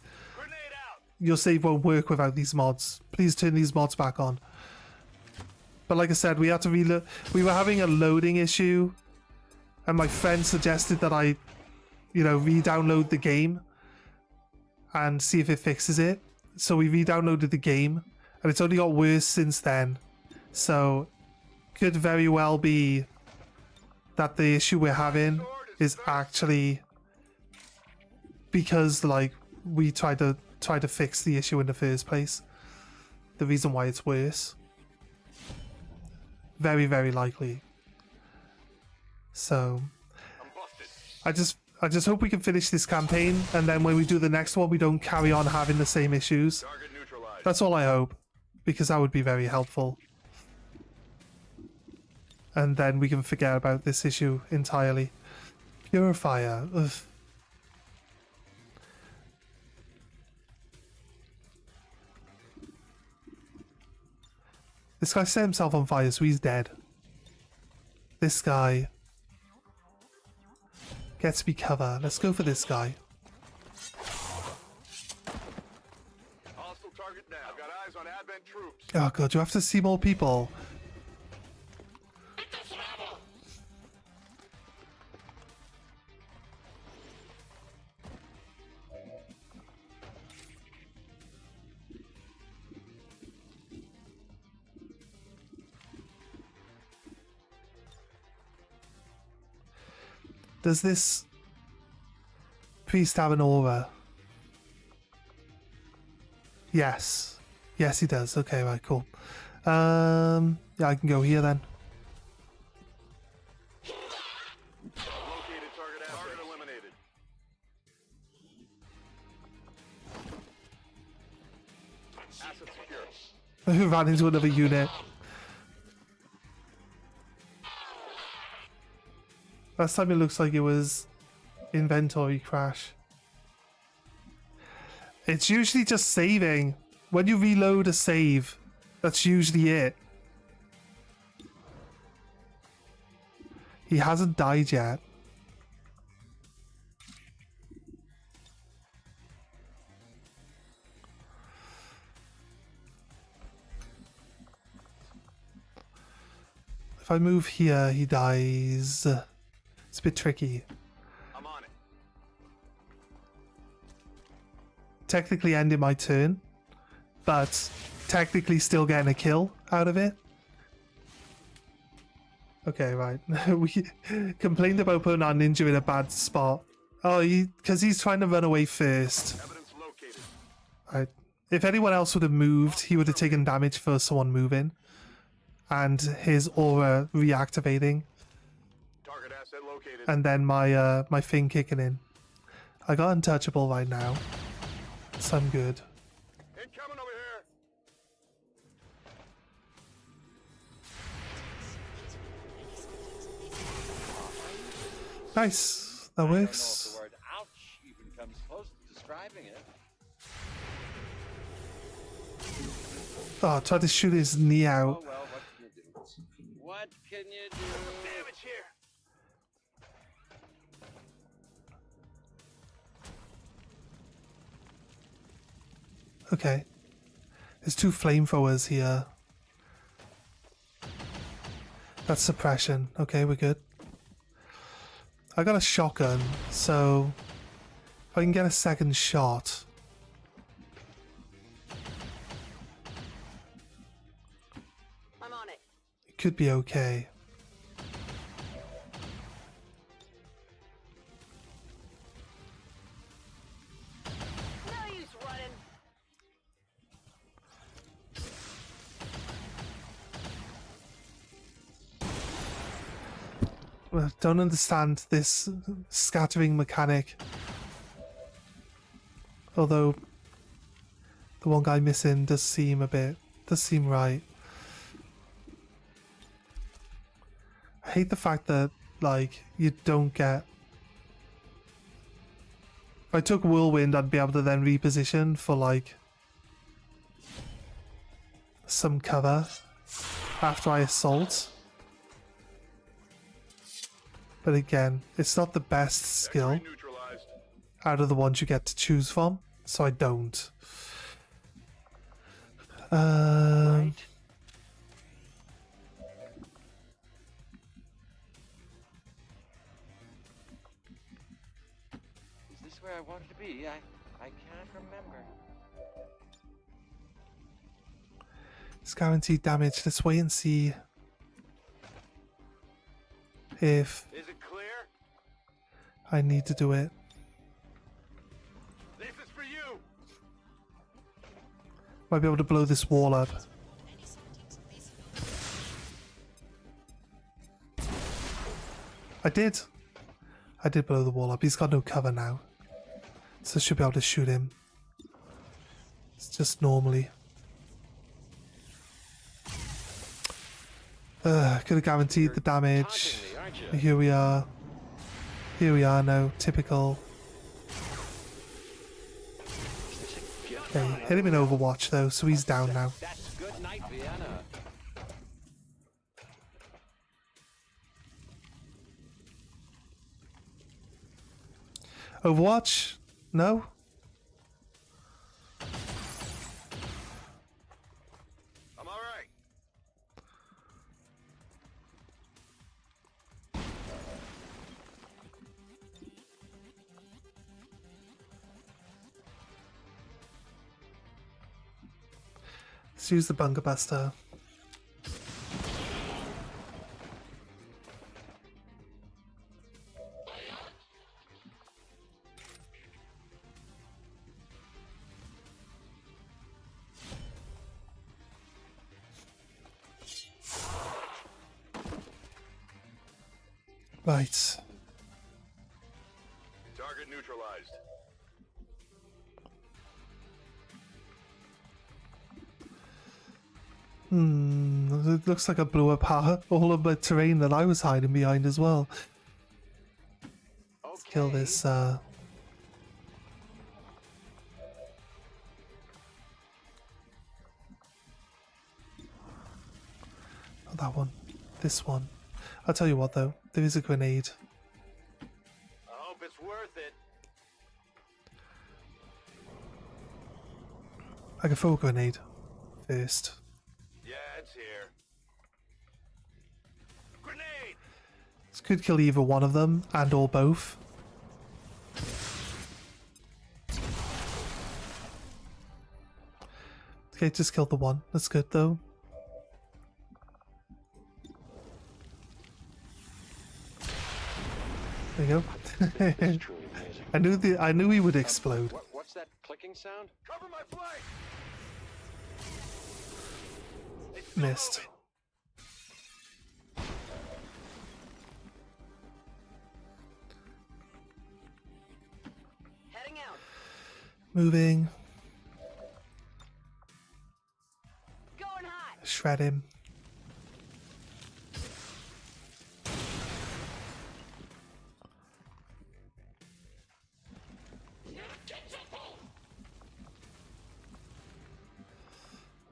your save won't work without these mods. Please turn these mods back on. But like I said, we had to reload. We were having a loading issue, and my friend suggested that I, re-download the game and see if it fixes it. So we re-downloaded the game, and it's only got worse since then. So, could very well be that the issue we're having is actually because like we tried to fix the issue in the first place. The reason why it's worse. Very, very likely. So I just hope we can finish this campaign, and then when we do the next one we don't carry on having the same issues. That's all I hope, because that would be very helpful. And then we can forget about this issue entirely. Purifier. Ugh. This guy set himself on fire, so he's dead. This guy gets me cover. Let's go for this guy. Hostile target now. I've got eyes on advent troops. Oh god, you have to see more people. Does this priest have an aura? Yes. Yes, he does. Okay, right, cool. Yeah, I can go here then. Located target asset. Target eliminated. Asset secure. Ran into another unit. Last time it looks like it was inventory crash. It's usually just saving. When you reload a save, that's usually it. He hasn't died yet. If I move here, he dies. It's a bit tricky. I'm on it. Technically ending my turn, but technically still getting a kill out of it. Okay, right. We complained about putting our ninja in a bad spot. Oh, because he's trying to run away first. Evidence located. Right. If anyone else would have moved, he would have taken damage for someone moving. And his aura reactivating. Target asset located. And then my my thing kicking in. I got untouchable right now. So I'm good. Incoming over here. Nice. That works. The word ouch even comes close to describing it. Oh, I tried to shoot his knee out. Oh well, what can you do? What can you do? Damage here. Okay. There's 2 flamethrowers here. That's suppression. Okay, we're good. I got a shotgun, so if I can get a second shot. I'm on it. It could be okay. No use running. I don't understand this scattering mechanic. Although the one guy missing does seem right. I hate the fact that, like, you don't get... If I took Whirlwind, I'd be able to then reposition for, like, some cover after I assault. But again, it's not the best skill X-ray neutralized. out of the ones you get to choose from, so I don't. Right. Is this where I wanted to be? I can't remember. It's guaranteed damage. Let's wait and see if Is it clear? I need to do it. This is for you. Might be able to blow this wall up. I did. I did blow the wall up. He's got no cover now. So I should be able to shoot him. It's just normally. Could have guaranteed the damage. Taunting me, aren't you? Here we are. Here we are now. Typical. Okay, hit him in Overwatch though, so he's down now. That's good night, Vienna. Overwatch? No? I'm all right. Let's use the Bunker Buster. Right. Target neutralized. It looks like I blew up all of the terrain that I was hiding behind as well. Let's kill this, not that one. This one. I'll tell you what though, there is a grenade. I hope it's worth it. I can throw a grenade first. Yeah, it's here. Grenade! This could kill either one of them and or both. Okay, just killed the one. That's good though. There you go. I knew he would explode. What's that clicking sound? Cover my flank! Missed. Heading out. Moving. Going hot. Shred him.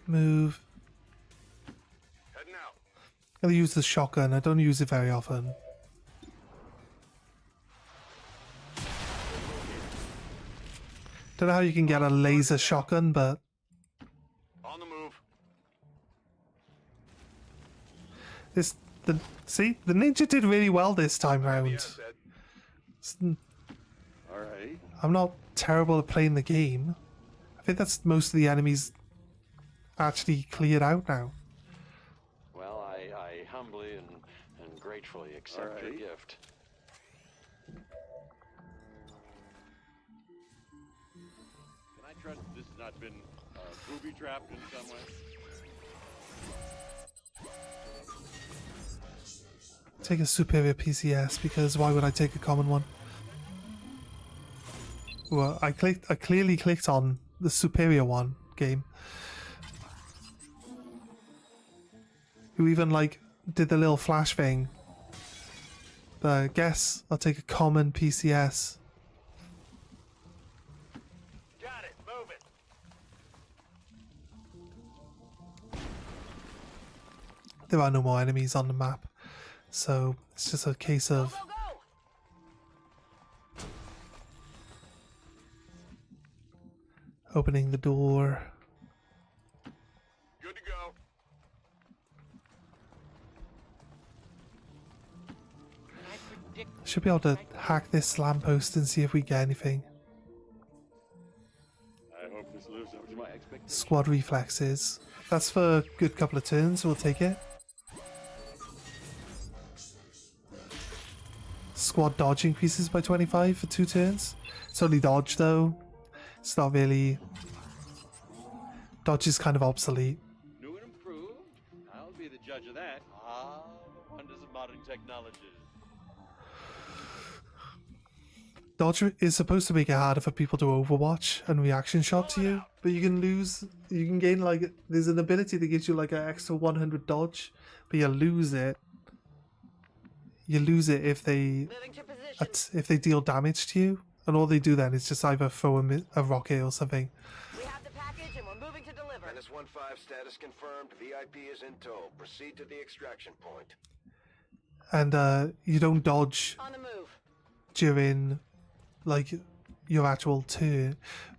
Move. Heading out. I'm gonna use the shotgun. I don't use it very often. Don't know how you can get a laser shotgun, but On the move. see, the ninja did really well this time The round. asset. All right. I'm not terrible at playing the game. I think that's most of the enemies actually cleared out now. Well, I humbly and gratefully accept your right. gift. Can I trust this has not been booby trapped in some way? Take a superior PCS because why would I take a common one? Well, I clearly clicked on the superior one game. Who even like did the little flash thing. But I guess I'll take a common PCS. Got it, move it. There are no more enemies on the map. So it's just a case of Go, go, go. opening the door. Good to go. Should be able to hack this lamppost and see if we get anything. I hope this lives up to my expectations. Squad reflexes. That's for a good couple of turns, we'll take it. Squad dodge increases by 25 for 2 turns. It's only dodge though. It's not really... Dodge is kind of obsolete. New and improved? I'll be the judge of that. Ah, the wonders of modern technology. Dodge is supposed to make it harder for people to overwatch and reaction shot to you, but you can gain like, there's an ability that gives you like an extra 100 dodge, but you lose it. You lose it if they Moving to position. if they deal damage to you, and all they do then is just either throw a rocket or something. We have the package and we're moving to deliver. Menace 1-5 status confirmed. VIP is in tow. Proceed to the extraction point. And you don't dodge On the move. during like your actual turn.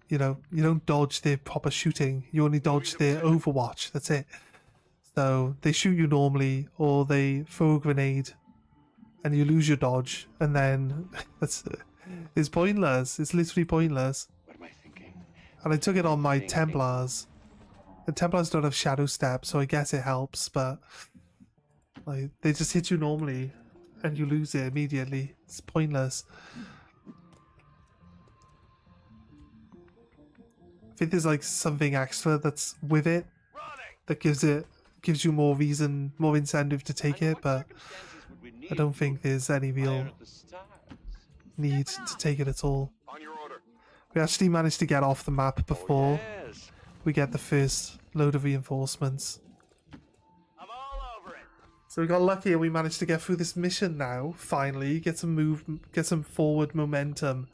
You know, you don't dodge their proper shooting. You only dodge their overwatch. That's it. So they shoot you normally, or they throw a grenade, and you lose your dodge, and then it's pointless. It's literally pointless. What am I thinking? And I took it on my Templars. The Templars don't have shadow step, so I guess it helps, but like they just hit you normally and you lose it immediately. It's pointless. I think there's like something extra that's with it that gives you more reason, more incentive to take it, but I don't think there's any real Fire at the stars. need to take it at all. On your order. We actually managed to get off the map before Yes. we get the first load of reinforcements. I'm all over it. So we got lucky and we managed to get through this mission now, finally. Get some forward momentum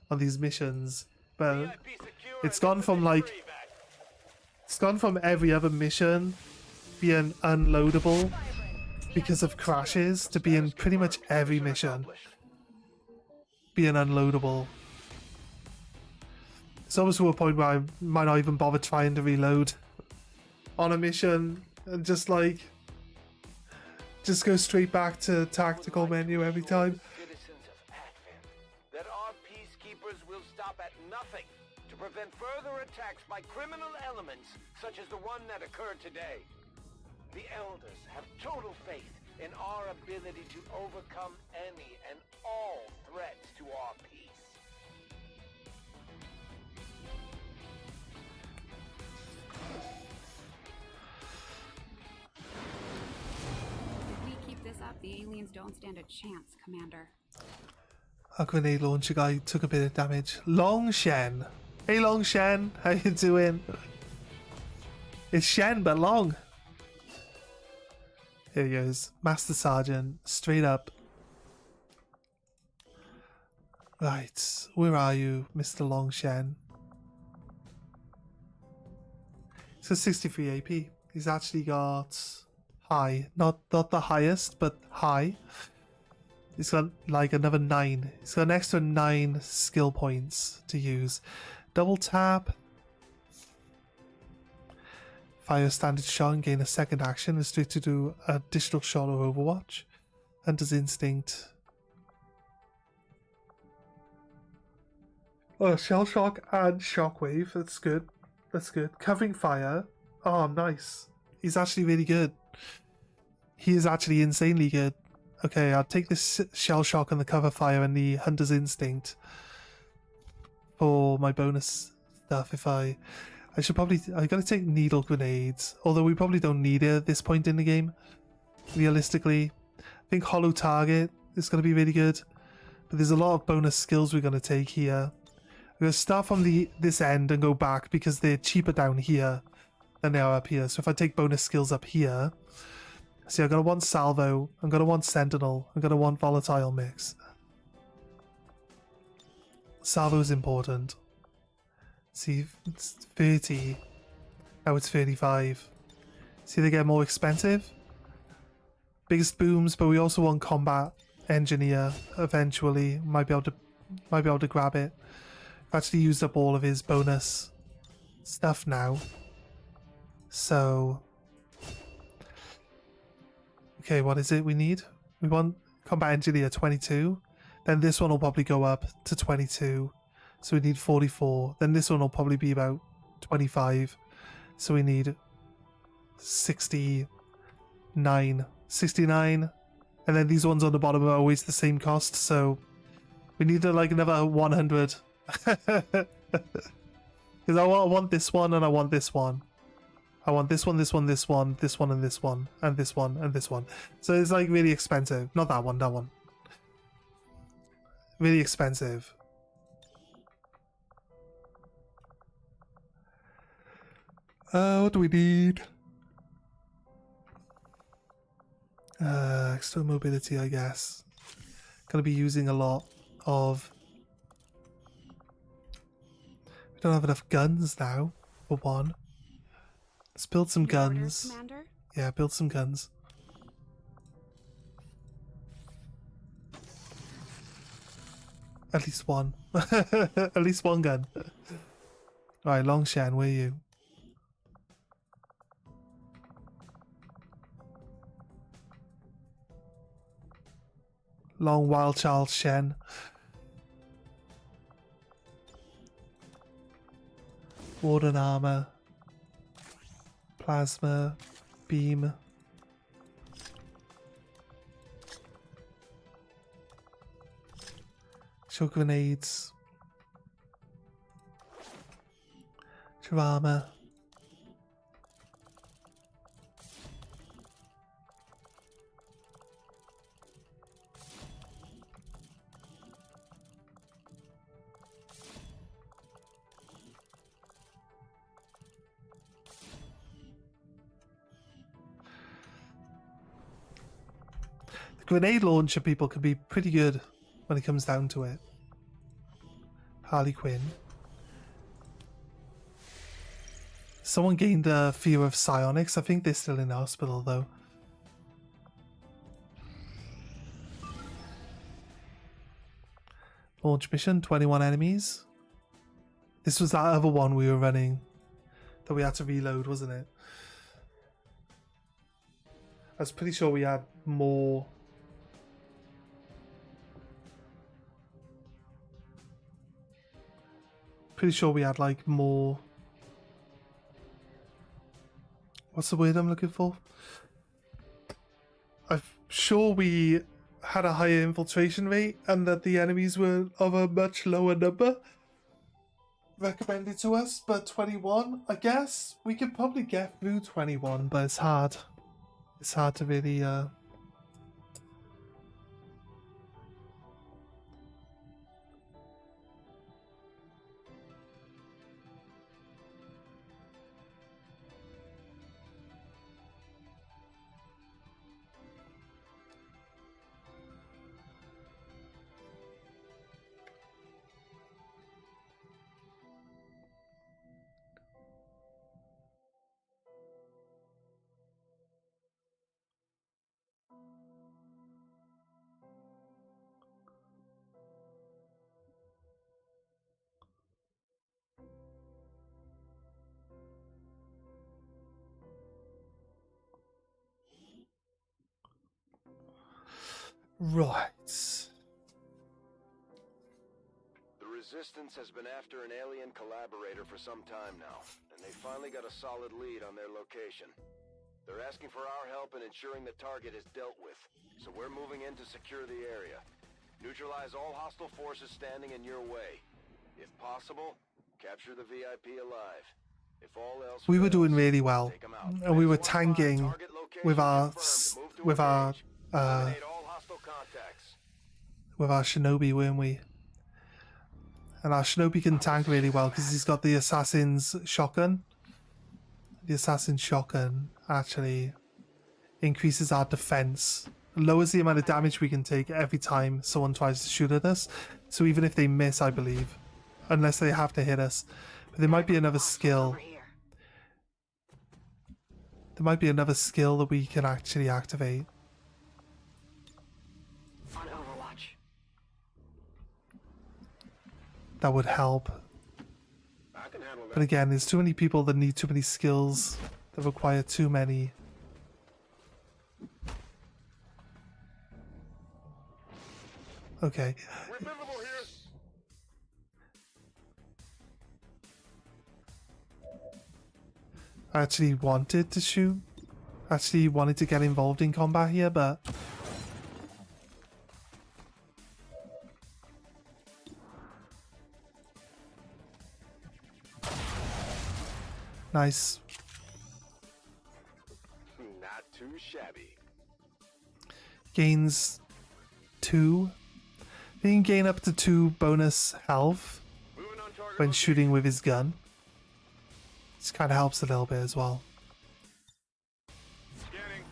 on these missions. But VIP secure it's and gone from mission like... free back. It's gone from every other mission being unloadable because of crashes to being pretty much every mission being unloadable. It's almost to a point where I might not even bother trying to reload on a mission and just like go straight back to tactical menu every time. Citizens of Advent, that our peacekeepers will stop at nothing to prevent further attacks by criminal elements such as the one that occurred today. The Elders have total faith in our ability to overcome any and all threats to our peace. If we keep this up, the aliens don't stand a chance, Commander. Our grenade launcher guy took a bit of damage. Long Shen. Hey Long Shen, how you doing? It's Shen but long. Here he goes. Master Sergeant, straight up. Right, where are you, Mr. Long Shen? He's got 63 AP. He's actually got high. Not the highest, but high. He's got like another 9. He's got an extra 9 skill points to use. Double tap. Fire a standard shot and gain a second action. Restrict to do additional shot or overwatch. Hunter's Instinct. Oh, Shell Shock and Shockwave. That's good. That's good. Covering fire. Oh, nice. He's actually really good. He is actually insanely good. Okay, I'll take this Shell Shock and the cover fire and the Hunter's Instinct for my bonus stuff. If I gotta take needle grenades, although we probably don't need it at this point in the game. Realistically, I think hollow target is gonna be really good, but there's a lot of bonus skills we're gonna take here. We're gonna start from this end and go back because they're cheaper down here than they are up here. So if I take bonus skills up here, see, I'm gonna want salvo, I'm gonna want sentinel, I'm gonna want volatile mix. Salvo is important. See, it's 30. Now it's 35. See, they get more expensive. Biggest booms, but we also want combat engineer eventually. Might be able to grab it. I've actually used up all of his bonus stuff now. So okay, what is it we need? We want combat engineer 22. Then this one will probably go up to 22. So we need 44. Then this one will probably be about 25. So we need 69. 69. And then these ones on the bottom are always the same cost. So we need like another 100. Because I want this one and I want this one. I want this one, this one, this one, this one, and this one, and this one, and this one. So it's like really expensive. Not that one, that one. Really expensive. What do we need? External mobility, I guess. Gonna be using a lot of... We don't have enough guns now, for one. Let's build some guns. Commander? Yeah, build some guns. At least one. At least one gun. Alright, Longshan, where are you? Long Wild Child Shen. Warden armor. Plasma. Beam. Shock grenades. Armor. The grenade launcher people can be pretty good when it comes down to it. Harley Quinn. Someone gained a fear of psionics. I think they're still in the hospital though. Launch mission, 21 enemies. This was that other one we were running that we had to reload, wasn't it? I was pretty sure we had more. Pretty sure we had like more. What's the word I'm looking for? I'm sure we had a higher infiltration rate and that the enemies were of a much lower number recommended to us, but 21, I guess we could probably get through 21, but it's hard. It's hard to really right. The Resistance has been after an alien collaborator for some time now, and they finally got a solid lead on their location. They're asking for our help in ensuring the target is dealt with, so we're moving in to secure the area. Neutralize all hostile forces standing in your way. If possible, capture the VIP alive. If all else We were fails, doing really well, take 'em out. and we were Menace 1-5, tanking target location with our confirmed. Move to engage. Eliminate all hostile contacts. with our shinobi, weren't we? And our shinobi can tank really well because he's got the assassin's shotgun. The assassin's shotgun actually increases our defense, lowers the amount of damage we can take every time someone tries to shoot at us. So even if they miss, I believe, unless they have to hit us. But there might be another skill. Over here. There might be another skill that we can actually activate. On Overwatch. That would help. I can handle that. But again, there's too many people that need too many skills that require too many. Okay. Rebuildable here. I actually wanted to shoot. Actually wanted to get involved in combat here, but nice. Not too shabby. Gains 2. He can gain up to 2 bonus health Moving on target when location. shooting with his gun. This kind of helps a little bit as well. Scanning.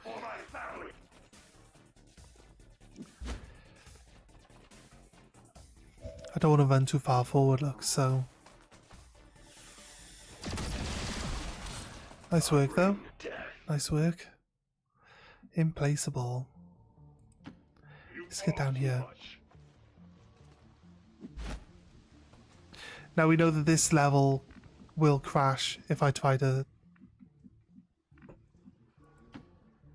For my family. I don't want to run too far forward, look, so. Nice work, though. Nice work. Implaceable. Let's get down here. Now we know that this level will crash if I try to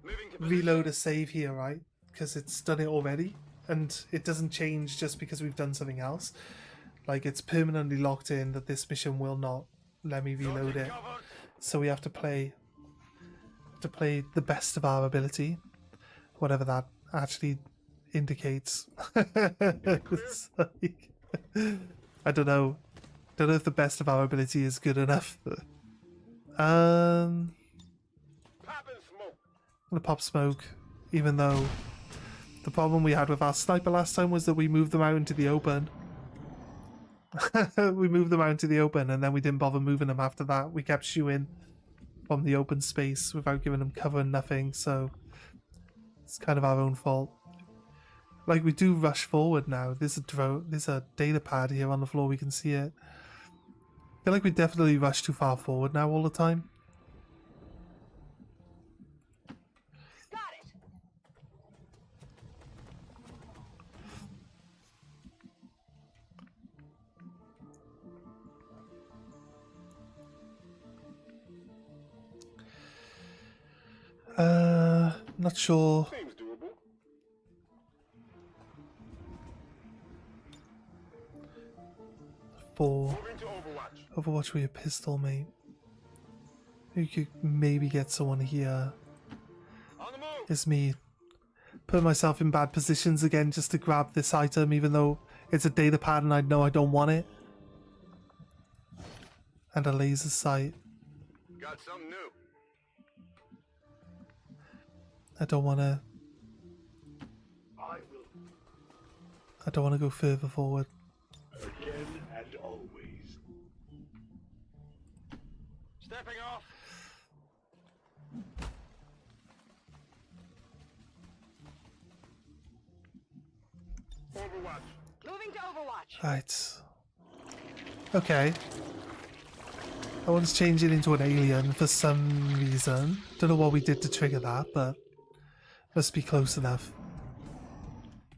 Moving to reload a save here, right? Because it's done it already, and it doesn't change just because we've done something else. Like, it's permanently locked in that this mission will not let me reload it. So we have to play the best of our ability, whatever that actually indicates. It's like, I don't know. Don't know if the best of our ability is good enough. Popping smoke. I'm gonna pop smoke, even though the problem we had with our sniper last time was that we moved them out into the open. We moved them out into the open and then we didn't bother moving them after that. We kept shooting from the open space without giving them cover and nothing, so it's kind of our own fault. Like, we do rush forward now. There's a data pad here on the floor, we can see it. I feel like we definitely rush too far forward now all the time. Got it. Not sure. Seems doable. For Moving to Overwatch. Overwatch with your pistol, mate. You could maybe get someone here. On the move. It's me putting myself in bad positions again just to grab this item, even though it's a data pad and I know I don't want it. And a laser sight. Got something new. I don't want to. I don't want to go further forward. Again and always. Stepping off. Overwatch. Moving to Overwatch. Right. Okay. I want to change it into an alien for some reason. Don't know what we did to trigger that, but must be close enough.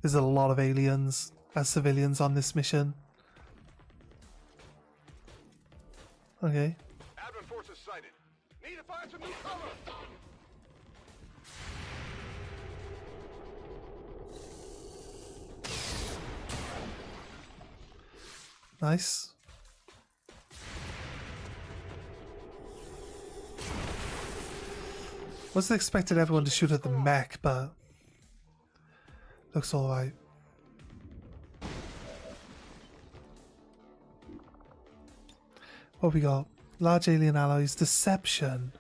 There's a lot of aliens as civilians on this mission. Okay. Advent forces sighted. Need to find some new cover. Nice. Wasn't expecting everyone to shoot at the mech, but looks alright. What we got? Large alien alloys, deception.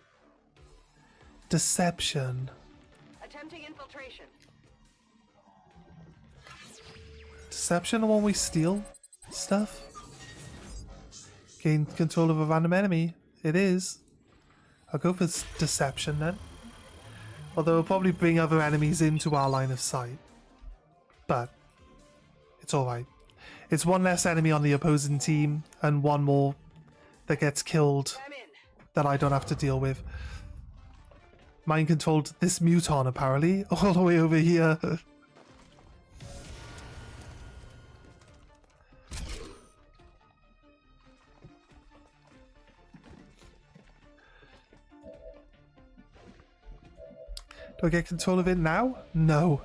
Deception. Attempting infiltration. Deception, the one we steal stuff? Gain control of a random enemy. It is. I'll go for deception then. Although it'll probably bring other enemies into our line of sight. But it's alright. It's one less enemy on the opposing team and one more that gets killed that I don't have to deal with. Mind controlled this muton apparently, all the way over here. Do I get control of it now? No.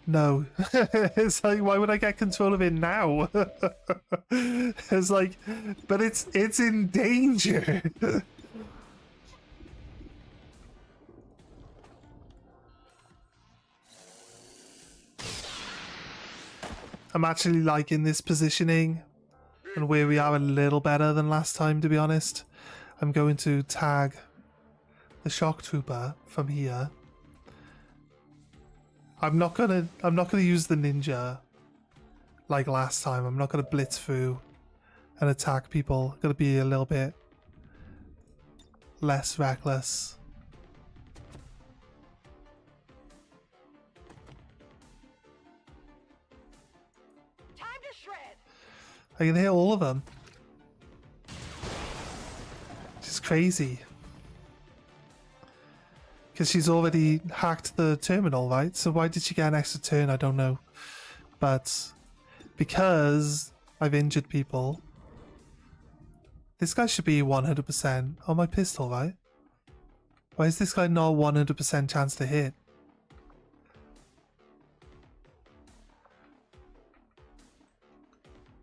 No. It's like, why would I get control of it now? It's like, but it's in danger. I'm actually liking this positioning and where we are a little better than last time, to be honest. I'm going to tag the shock trooper from here. I'm not gonna use the ninja like last time. I'm not gonna blitz through and attack people. I'm gonna be a little bit less reckless. Time to shred. I can hit all of them. It's crazy. Because she's already hacked the terminal, right? So why did she get an extra turn? I don't know. But because I've injured people, this guy should be 100% on my pistol, right? Why is this guy not 100% chance to hit?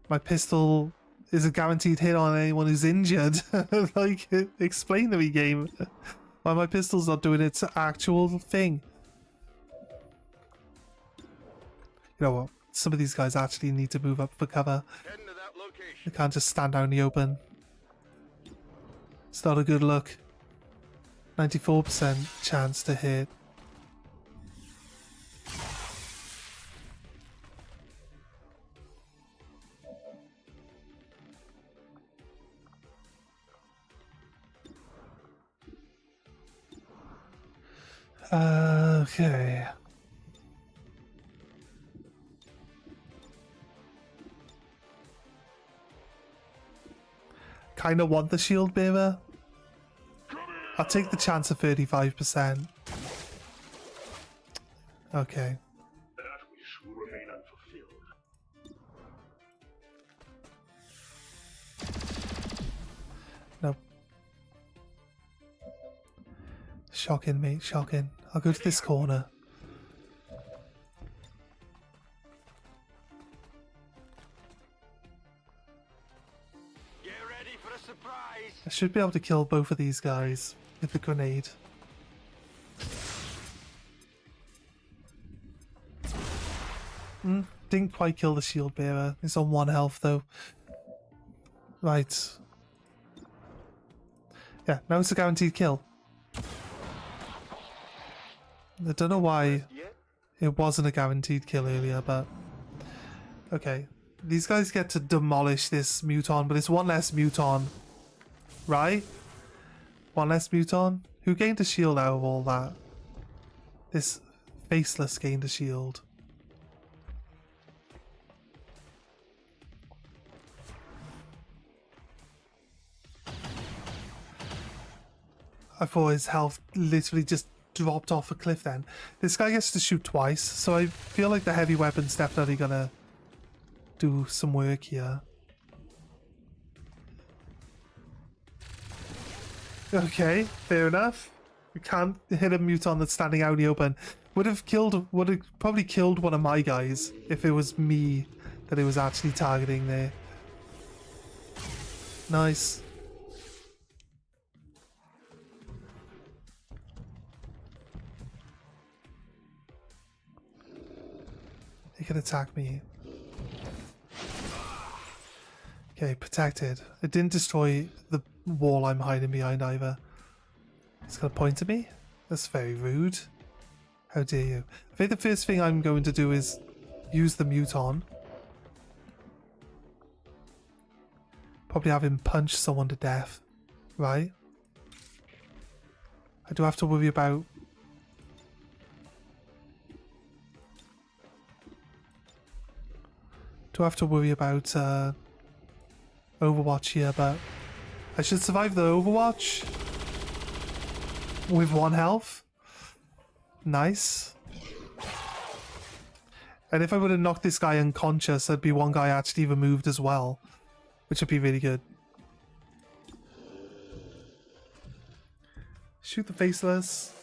My pistol is a guaranteed hit on anyone who's injured. Like, explain to me, game. Why my pistol's not doing its actual thing. You know what? Some of these guys actually need to move up for cover. Heading to that location. They can't just stand out in the open. It's not a good look. 94% chance to hit. Okay. Kinda want the shield bearer. I'll take the chance of 35%. Okay. That wish will remain unfulfilled. Nope. Shocking, mate, shocking. I'll go to this corner. Get ready for a surprise. I should be able to kill both of these guys with the grenade. Didn't quite kill the shield bearer. He's on 1 health though. Right. Yeah, now it's a guaranteed kill. I don't know why it wasn't a guaranteed kill earlier, but... Okay. These guys get to demolish this muton, but it's 1 less muton. Right? 1 less muton? Who gained a shield out of all that? This faceless gained a shield. I thought his health literally just dropped off a cliff then. This guy gets to shoot twice, so I feel like the heavy weapon's definitely gonna do some work here. Okay, fair enough. We can't hit a muton that's standing out in the open. Would have probably killed one of my guys if it was me that it was actually targeting there. Nice. He can attack me. Okay, protected. It didn't destroy the wall I'm hiding behind either. It's gonna point at me? That's very rude. How dare you? I think the first thing I'm going to do is use the muton. Probably have him punch someone to death. Right? I do have to worry about... Do have to worry about Overwatch here, but I should survive the Overwatch with 1 health. Nice. And if I would have knocked this guy unconscious, there'd be 1 guy actually removed as well, which would be really good. Shoot the faceless.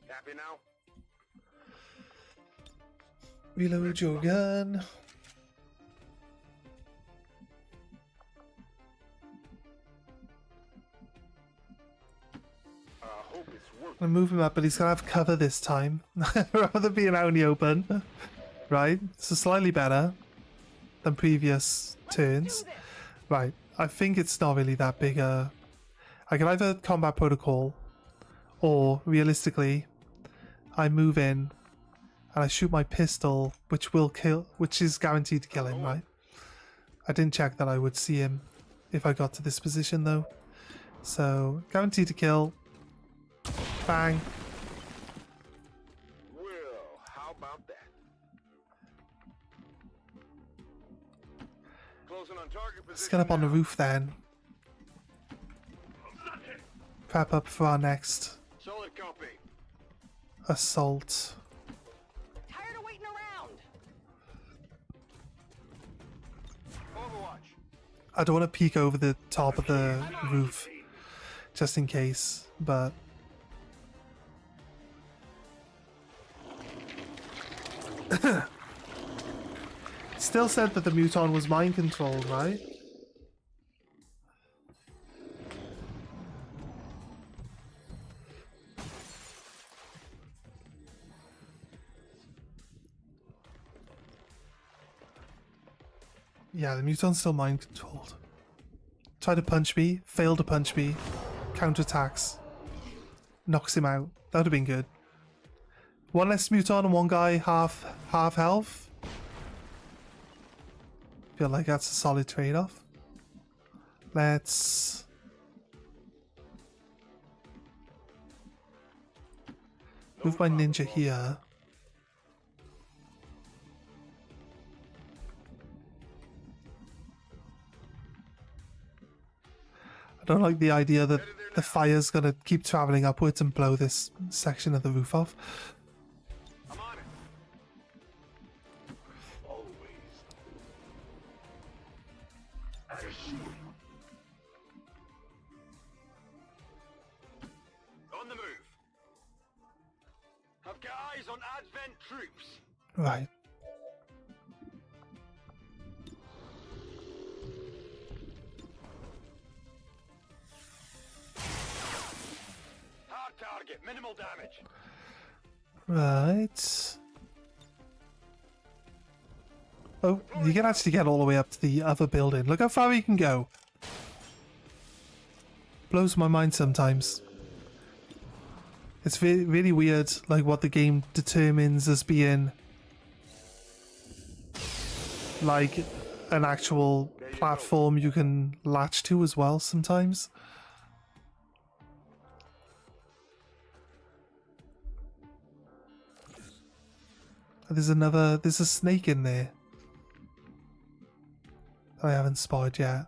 Happy now? Reload your gun. I'm gonna move him up, but he's gonna have cover this time rather than being out in the open. Right, so slightly better than previous turns. Right, I think it's not really that big a... I can either combat protocol, or realistically, I move in and I shoot my pistol, which will kill, which is guaranteed to kill him, right? I didn't check that I would see him if I got to this position though. So, guaranteed to kill. Bang. Well, how about that? Closing on target Let's position get up on the now. roof then. Prep up for our next Solid copy. assault. Tired of waiting around. Overwatch. I don't want to peek over the top of the roof, just in case, but... Still said that the muton was mind controlled, right? Yeah, the muton's still mind controlled. Try to punch me, fail to punch me, counterattacks, knocks him out. That would have been good. 1 less muton and 1 guy half health. Feel like that's a solid trade-off. Let's Move my ninja here. I don't like the idea that the fire's gonna keep traveling upwards and blow this section of the roof off. I'm on it. Always. On the move. I've got eyes on Advent troops. Right. Hard target, minimal damage. Right. Oh, you can actually get all the way up to the other building. Look how far you can go. Blows my mind sometimes. It's really weird, like what the game determines as being like an actual platform you can latch to as well sometimes. There's a snake in there that I haven't spotted yet.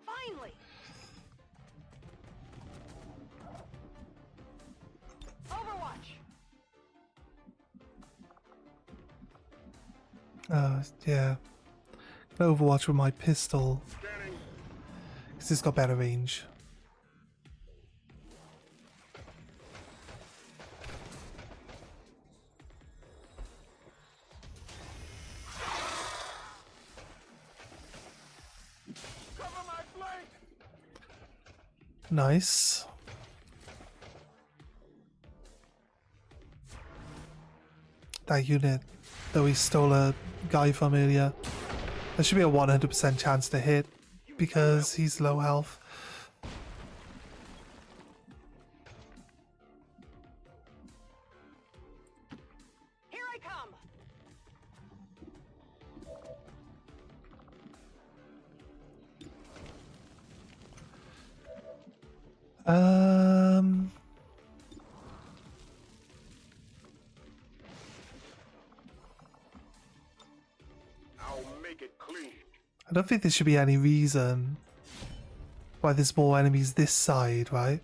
Finally! Overwatch! Yeah. Overwatch with my pistol. Scanning. Because it's got better range. Cover my flank. Nice. That unit that we stole a guy from earlier. There should be a 100% chance to hit because he's low health. Here I come! Um, I'll make it clean. I don't think there should be any reason why there's more enemies this side, right?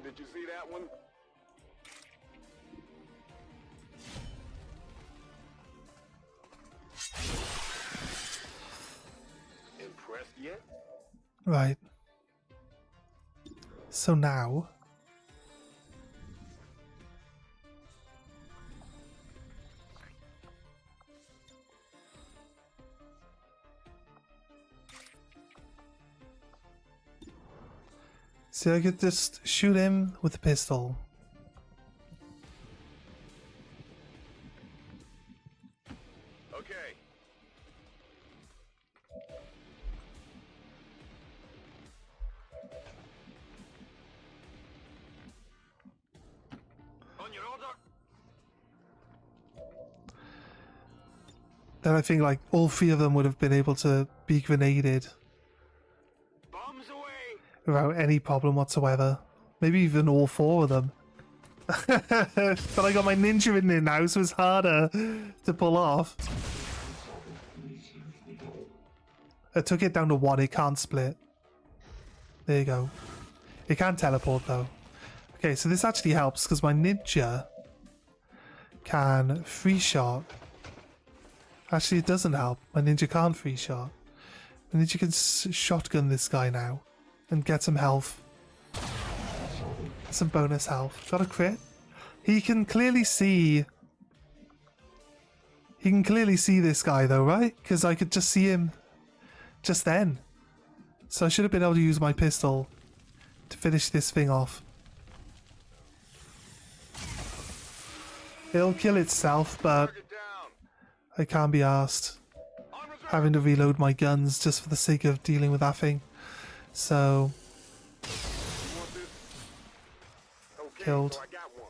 Did you see that one? Impressed yet? Right. So now... So I could just shoot him with a pistol. Okay. On your order. Then I think like all three of them would have been able to be grenaded Bombs away. without any problem whatsoever. Maybe even all four of them. But I got my ninja in there now, so it's harder to pull off. I took it down to 1, it can't split. There you go. It can teleport though. Okay, so this actually helps because my ninja can free shot. Actually, it doesn't help. My ninja can't free shot. My ninja can shotgun this guy now and get some health. Some bonus health. Got a crit. He can clearly see... He can clearly see this guy though, right? Because I could just see him just then. So I should have been able to use my pistol to finish this thing off. It'll kill itself, but Target down. I can't be arsed On reserve. having to reload my guns just for the sake of dealing with that thing. So, You want this? Okay, Killed. so I got one.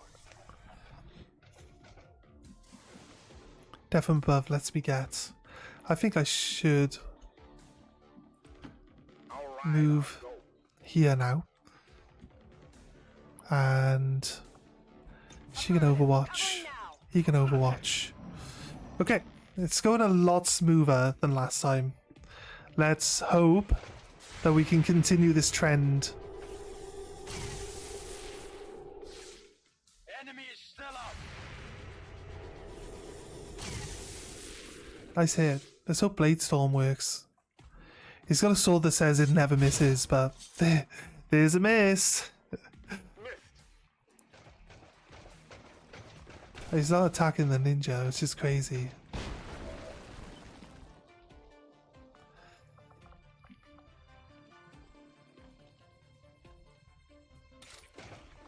Death from above lets me get. I think I should move here now. And she can overwatch. He can overwatch. Okay, it's going a lot smoother than last time. Let's hope that we can continue this trend. Enemy is still up. Nice hit. Let's hope Bladestorm works. He's got a sword that says it never misses, but there's a miss. He's not attacking the ninja, which is crazy.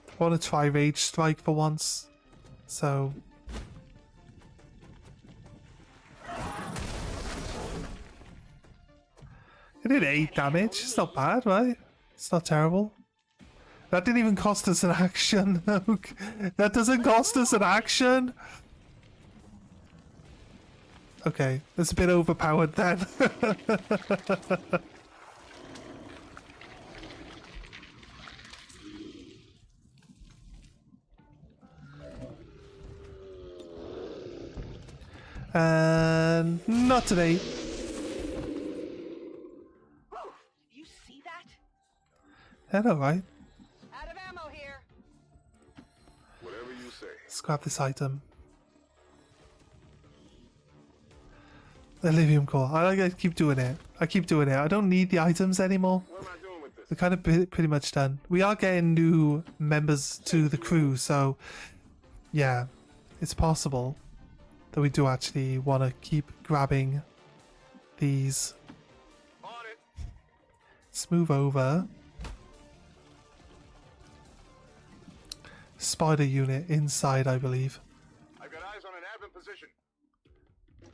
I want to try Rage Strike for once, so... It did 8 damage, it's not bad, right? It's not terrible. That didn't even cost us an action. That doesn't cost us an action. Okay, that's a bit overpowered then. And not today. You see that? I know, right? Out of ammo here. Whatever you say. Let's grab this item. The lithium core. I keep doing it. I keep doing it. I don't need the items anymore. What am I doing with this? We're kind of pretty much done. We are getting new members to the crew, so yeah, it's possible that we do actually want to keep grabbing these. On it. Let's move over. Spider unit inside, I believe. I've got eyes on an admin position.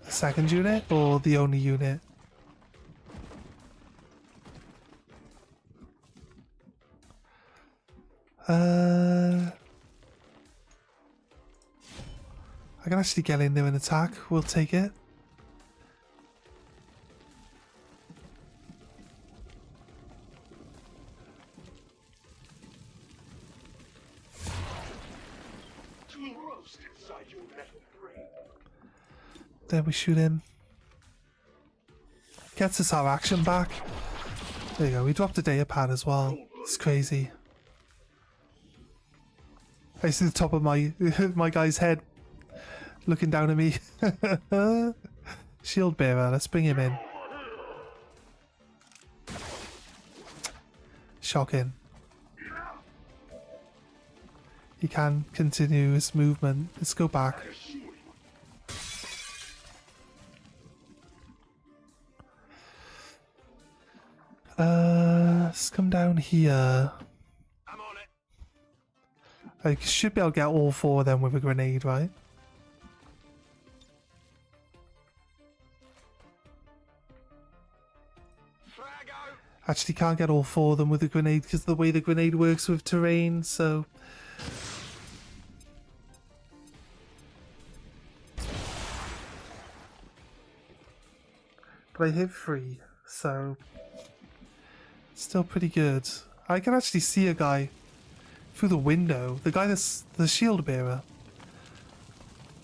The second unit or the only unit? I can actually get in there and attack. We'll take it. Then we shoot him. Gets us our action back. There you go. We dropped a data pad as well. It's crazy. I see the top of my my guy's head looking down at me. Shield bearer. Let's bring him in. Shocking. He can continue his movement. Let's go back. Let's come down here. I'm on it. I should be able to get all 4 of them with a grenade, right? Frago. Actually can't get all 4 of them with a grenade because of the way the grenade works with terrain, so... But I hit 3, so... Still pretty good. I can actually see a guy through the window. The guy that's the shield bearer.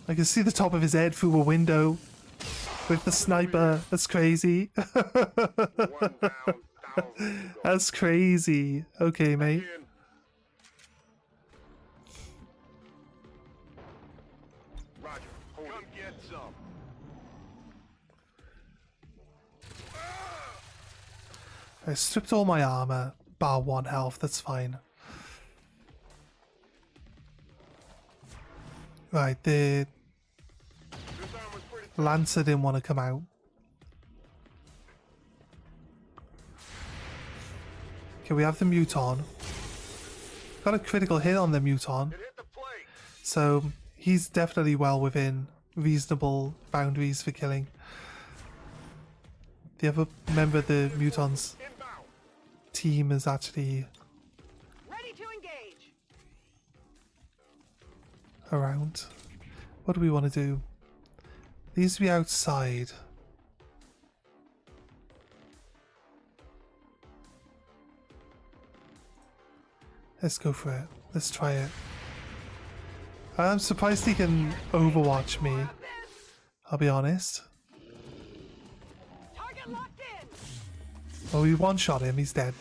I can see the top of his head through a window with the sniper. That's crazy. That's crazy. Okay, mate. Roger. Come get some. I stripped all my armor, bar 1 health, that's fine. Right, the Lancer didn't want to come out. Okay, we have the Muton. Got a critical hit on the Muton. It hit the plate. So he's definitely well within reasonable boundaries for killing. The other member of the Muton's Inbound. team is actually Ready to engage. around. What do we want to do? Needs to be outside. Let's go for it. Let's try it. I'm surprised he can overwatch me. I'll be honest. Target locked in. Well, we one-shot him. He's dead.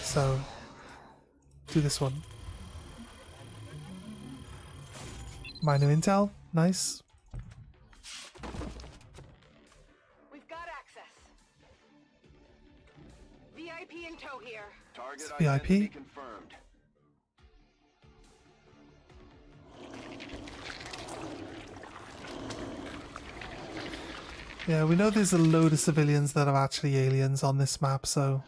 So, do this one. Minor intel. Nice. We've got access. VIP in tow here. Target It's identity VIP. confirmed. Yeah, we know there's a load of civilians that are actually aliens on this map, so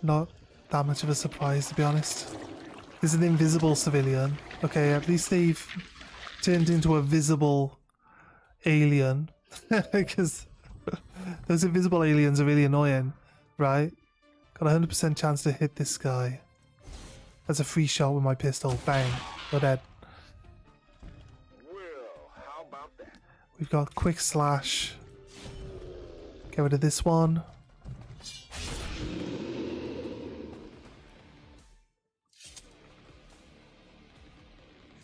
not that much of a surprise, to be honest. There's an invisible civilian. Okay, at least they've turned into a visible alien, because those invisible aliens are really annoying, right? Got a 100% chance to hit this guy. That's a free shot with my pistol. Bang. You're dead. Well, how about that? We've got quick slash. Get rid of this one.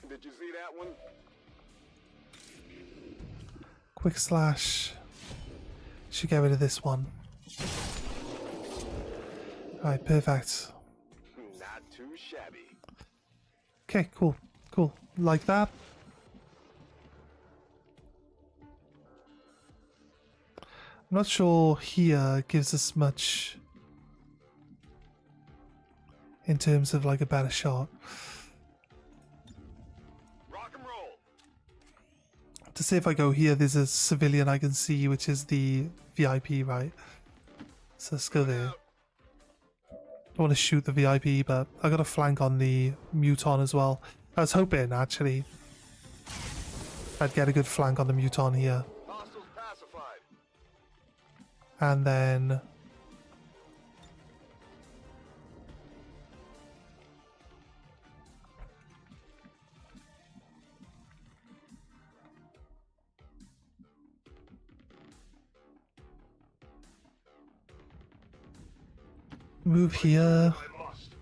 Did you see that one? Quick slash. Should get rid of this one. Alright, perfect. Not too shabby. Okay, cool. Cool. Like that. I'm not sure here gives us much in terms of like a better shot. Rock and roll. To say if I go here, there's a civilian I can see, which is the VIP, right? So let's go there. Don't want to shoot the VIP, but I got a flank on the Muton as well. I was hoping, actually, I'd get a good flank on the Muton here. Hostiles pacified. And then... move here. I must.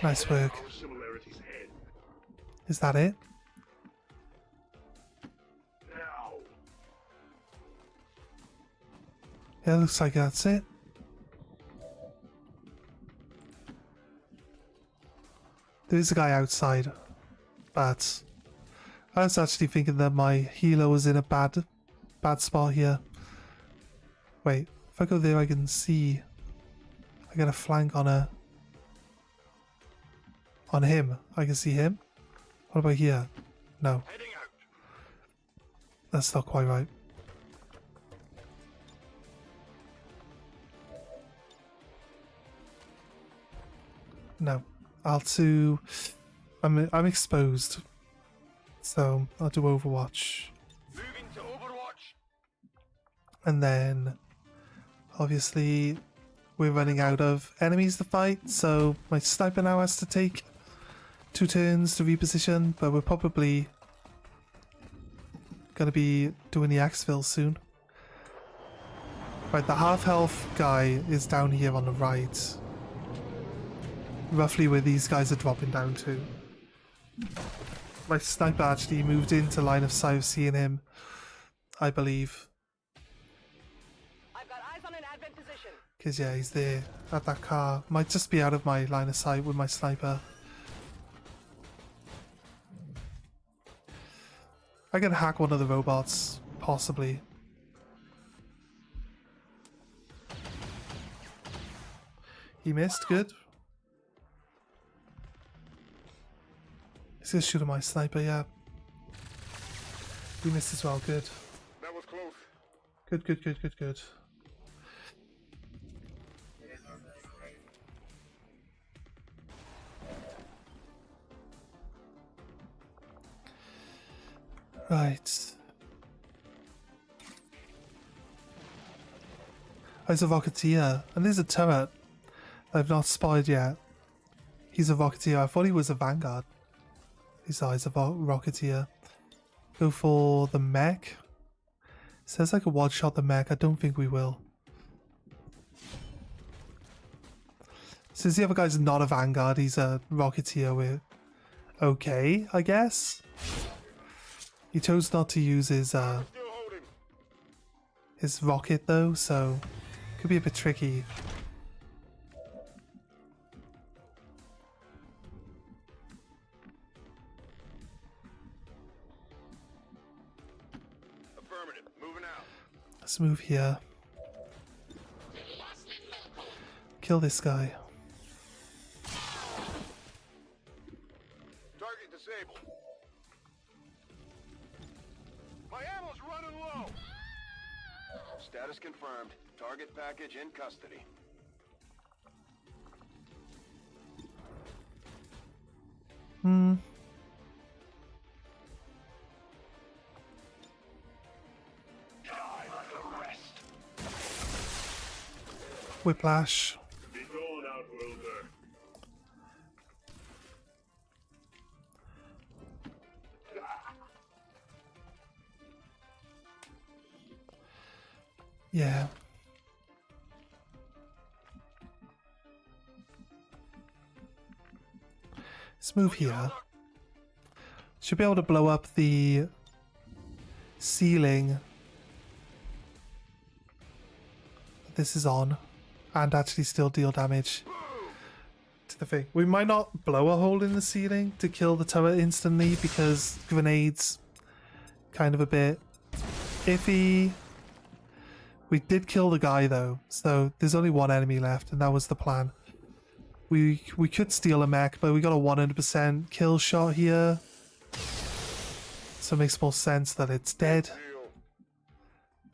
Nice work. Our similarities end. Is that it? Now. Yeah, looks like that's it. There is a guy outside, but I was actually thinking that my healer was in a bad spot here. Wait, if I go there I can see I get a flank on him. I can see him. What about here? No. Heading out. That's not quite right. No. I'm exposed. So I'll do Overwatch. Moving to Overwatch. And then obviously we're running out of enemies to fight, so my sniper now has to take 2 turns to reposition, but we're probably gonna be doing the exfil soon. Right, the half health guy is down here on the right. Roughly where these guys are dropping down to. My sniper actually moved into line of sight of seeing him, I believe. I've got eyes on an advent position. Because yeah, he's there at that car. Might just be out of my line of sight with my sniper. I can hack one of the robots, possibly. He missed, good. He's gonna shoot at my sniper, yeah. He missed as well, good. That was close. Good, good, good, good, good. Right. There's a Rocketeer, and there's a turret I've not spotted yet. He's a Rocketeer. I thought he was a Vanguard. He's a Rocketeer. Go for the mech. Says I could one-shot the mech. I don't think we will. Since the other guy's not a Vanguard, he's a Rocketeer. We're okay, I guess. He chose not to use his rocket though, so could be a bit tricky. Affirmative. Moving out. Let's move here. Kill this guy. Target disabled. My ammo's running low. Status confirmed. Target package in custody. Whiplash. Be gone, Outworlder. Yeah. Let's move here. Should be able to blow up the ceiling this is on and actually still deal damage to the thing. We might not blow a hole in the ceiling to kill the turret instantly because grenades kind of a bit iffy. We did kill the guy though, so there's only one enemy left and that was the plan. We could steal a mech, but we got a 100% kill shot here. So it makes more sense that it's dead.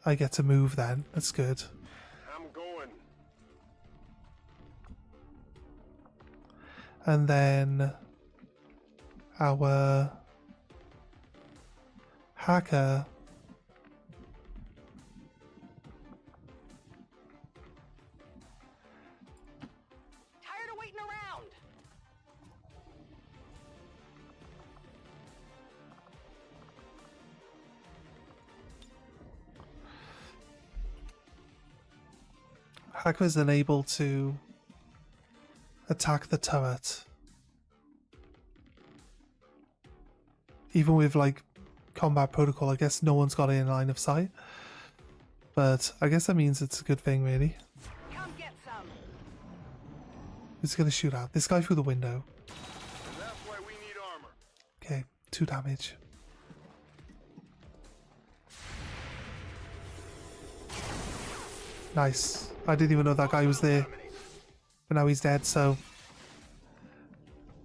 I get to move then. That's good. I'm going. And then our hacker Tired of waiting around. hacker is unable to attack the turret. Even with like combat protocol, I guess no one's got it in line of sight. But I guess that means it's a good thing, really. Come get some. Who's gonna shoot out? This guy through the window. That's why we need armor. Okay, 2 damage. Nice. I didn't even know that guy was there. But now he's dead, so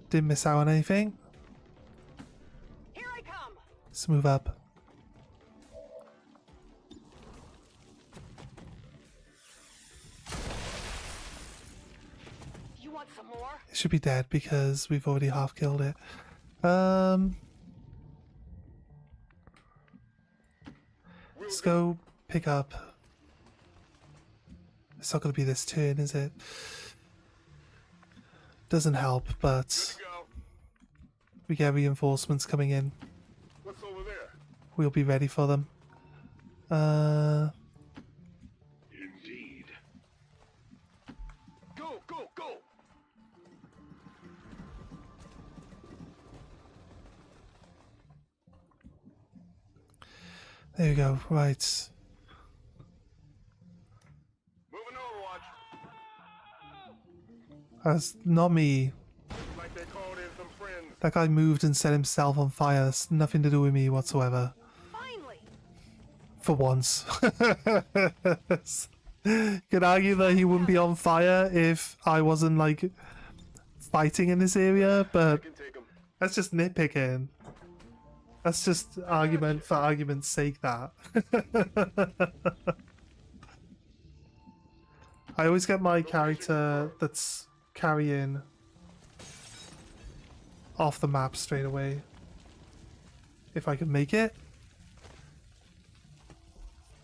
didn't miss out on anything. Here I come. Let's move up. You want some more? It should be dead because we've already half killed it. Let's go pick up. It's not going to be this turn, is it? Doesn't help, but we get reinforcements coming in. What's over there? We'll be ready for them. Indeed. Go, go, go! There we go. Right. Moving Overwatch. That's not me. Like they called in some friends. That guy moved and set himself on fire. That's nothing to do with me whatsoever. Finally. For once. Could argue that he wouldn't be on fire if I wasn't like fighting in this area, but Can take 'em. that's just nitpicking. That's just argument for argument's sake, that. I always get my character that's carrying off the map straight away. If I can make it.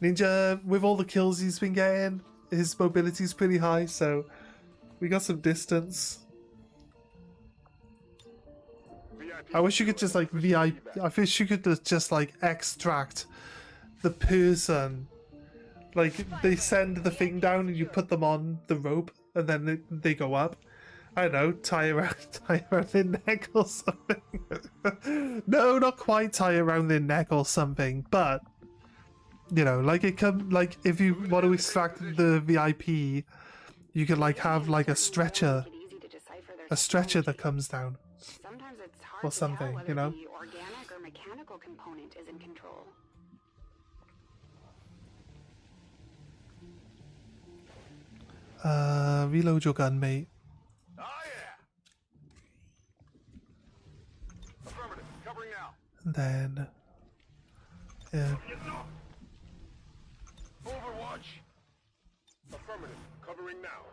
Ninja, with all the kills he's been getting, his mobility's pretty high, so we got some distance. I wish you could just like I wish you could just like extract the person. Like they send the thing down and you put them on the rope and then they go up. I don't know, tie around their neck or something. No, not quite tie around their neck or something, but you know, like like if you want to extract the VIP, you could like have like a stretcher that comes down. Sometimes it's hard Or to something, tell whether you know? the organic or mechanical component is in control. Reload your gun, mate. Oh yeah. Affirmative. Covering now. And then yeah. Overwatch. Affirmative. Covering now.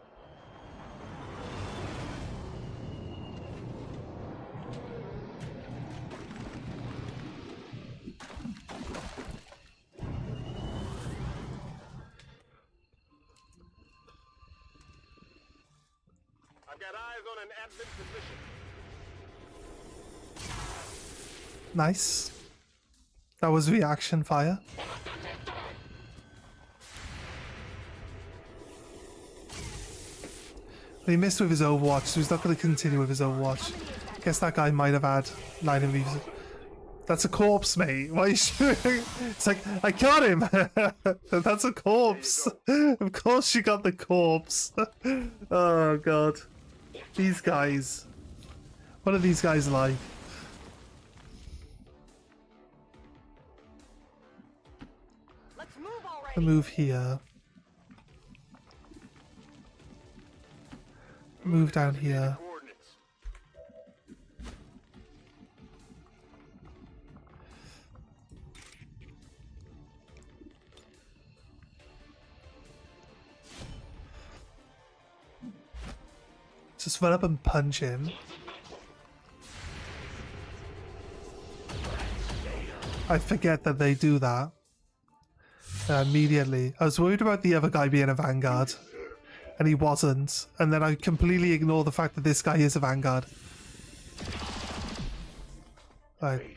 I've got eyes on an admin position. Nice. That was reaction fire. He missed with his Overwatch, so he's not going to continue with his Overwatch. Guess that guy might have had 9 invis. That's a corpse, mate. Why are you shooting? It's like, I got him! That's a corpse! Of course you got the corpse! Oh god. These guys. What are these guys like? Let's move already. A move here. Move down here. Coordinates. Just run up and punch him. I forget that they do that. Immediately. I was worried about the other guy being a Vanguard. And he wasn't. And then I completely ignore the fact that this guy is a Vanguard. Right.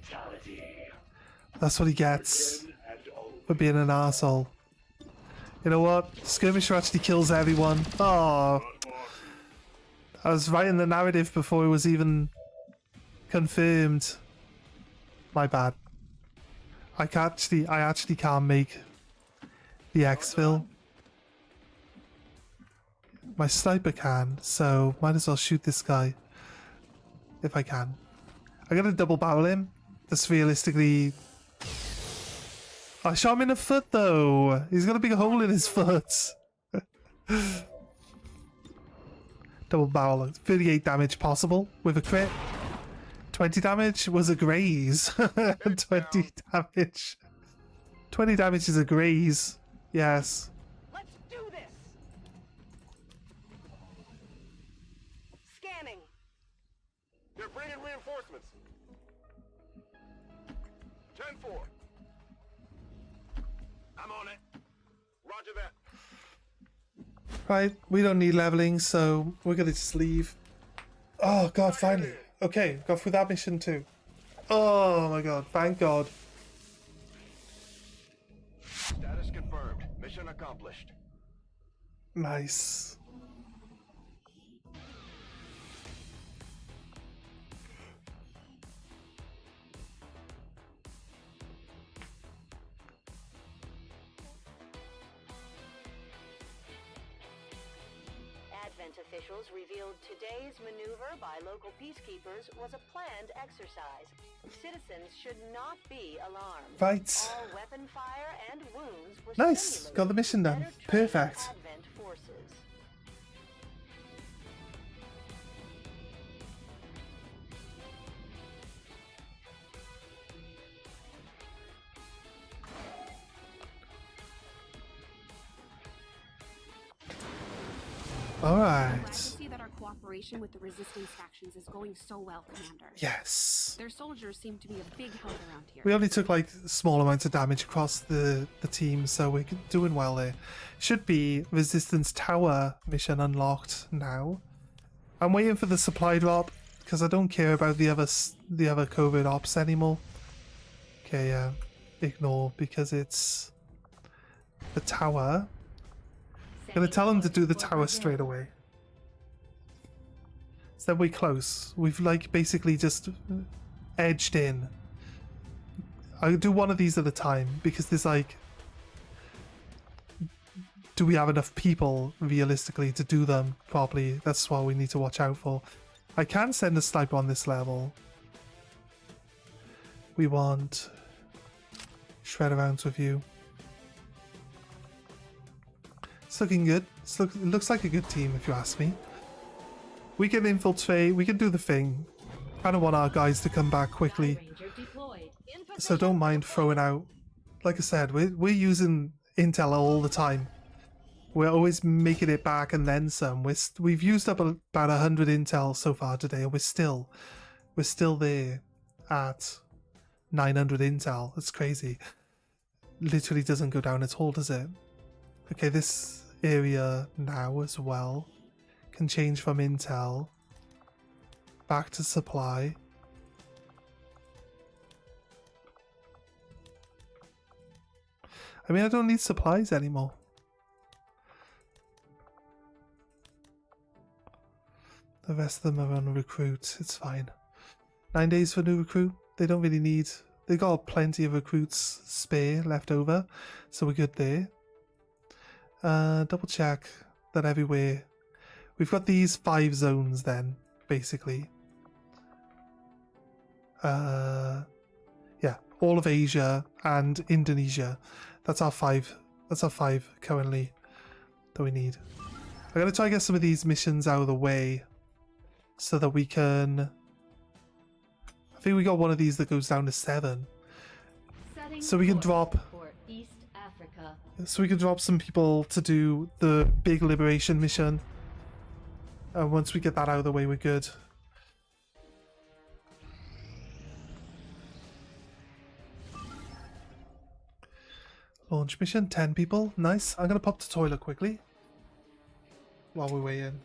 That's what he gets for being an arsehole. You know what? Skirmisher actually kills everyone. Oh. I was writing the narrative before it was even confirmed. My bad. I actually can't make the exfil. My sniper can, so might as well shoot this guy if I can. I'm gonna double barrel him. That's realistically. I shot him in the foot though. He's got a big hole in his foot. Double barrel, 38 damage possible with a crit. 20 damage was a graze. 20 damage. 20 damage is a graze. Yes. Let's do this. Scanning. They're bringing reinforcements. 10-4. I'm on it. Roger that. Right, we don't need leveling, so we're gonna just leave. Oh god, finally. Okay, got through that mission too. Oh my god, thank god. Status confirmed. Mission accomplished. Nice. Advent officials revealed today's maneuver by local peacekeepers was a planned exercise. Citizens should not be alarmed. Right. All weapon fire and wounds were Nice. simulated Got the mission to done. better train Perfect. Advent forces. Glad to Alright. see that our cooperation with the resistance factions is going so well, Commander. Yes. Their soldiers seem to be a big help around here. We only took like small amounts of damage across the team, so we're doing well there. Should be Resistance Tower mission unlocked now. I'm waiting for the supply drop because I don't care about the other covert ops anymore. Okay, ignore, because it's the tower. I'm gonna tell them to do the tower straight away. So then we're close. We've like basically just edged in. I'll do one of these at a time because there's like, do we have enough people realistically to do them properly? That's what we need to watch out for. I can send a sniper on this level. We want shred around with you. It's looking good. It looks like a good team if you ask me. We can infiltrate, we can do the thing. I don't want our guys to come back quickly. So don't mind throwing out. Like I said, we're using intel all the time. We're always making it back and then some. We've used up about 100 intel so far today, and we're still there at 900 intel. It's crazy. Literally doesn't go down at all, does it? Okay, this area now as well can change from intel back to supply. I mean, I don't need supplies anymore. The rest of them are on recruit. It's fine. 9 days for new recruit. They don't really need... They got plenty of recruits spare left over, so we're good there. Double check that everywhere... We've got these 5 zones then, basically. Yeah, all of Asia and Indonesia. That's our 5. That's our 5 currently that we need. I'm gonna try to get some of these missions out of the way so that we can... I think we got one of these that goes down to 7. So we can drop... So we can drop some people to do the big liberation mission. And once we get that out of the way, we're good. Launch mission, 10 people. Nice. I'm going to pop to toilet quickly while we're waiting.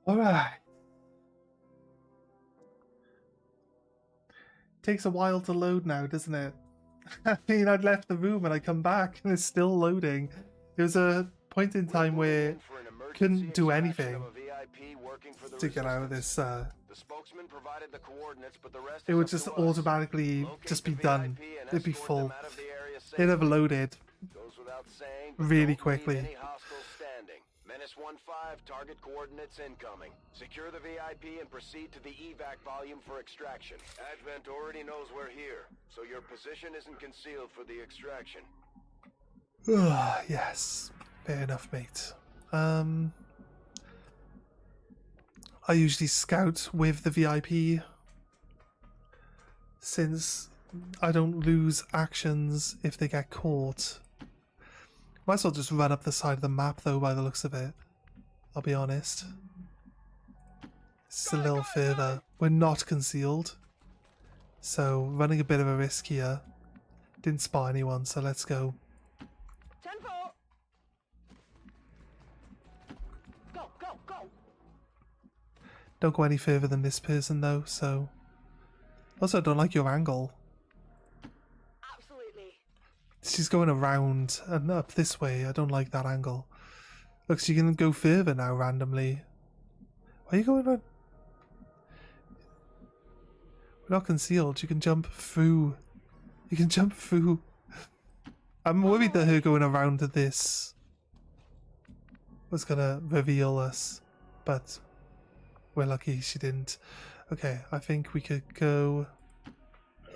Alright. Takes a while to load now, doesn't it? I mean, I'd left the room and I come back and it's still loading. There was a point in time where I couldn't do anything to get out of this. It would just automatically just be done. It'd be full. It'd have loaded really quickly. Menace 1-5, target coordinates incoming. Secure the VIP and proceed to the evac volume for extraction. Advent already knows we're here, so your position isn't concealed for the extraction. Yes, fair enough, mate. I usually scout with the VIP since I don't lose actions if they get caught. Might as well just run up the side of the map though, by the looks of it. I'll be honest. It's a little further. We're not concealed, so running a bit of a risk here. Didn't spot anyone, so let's go. Don't go any further than this person though, so... Also, I don't like your angle. Absolutely. She's going around and up this way. I don't like that angle. Look, so you can go further now randomly. Why are you going on? We're not concealed. You can jump through. You can jump through. I'm worried that her going around to this was gonna reveal us, but we're lucky she didn't. Okay, I think we could go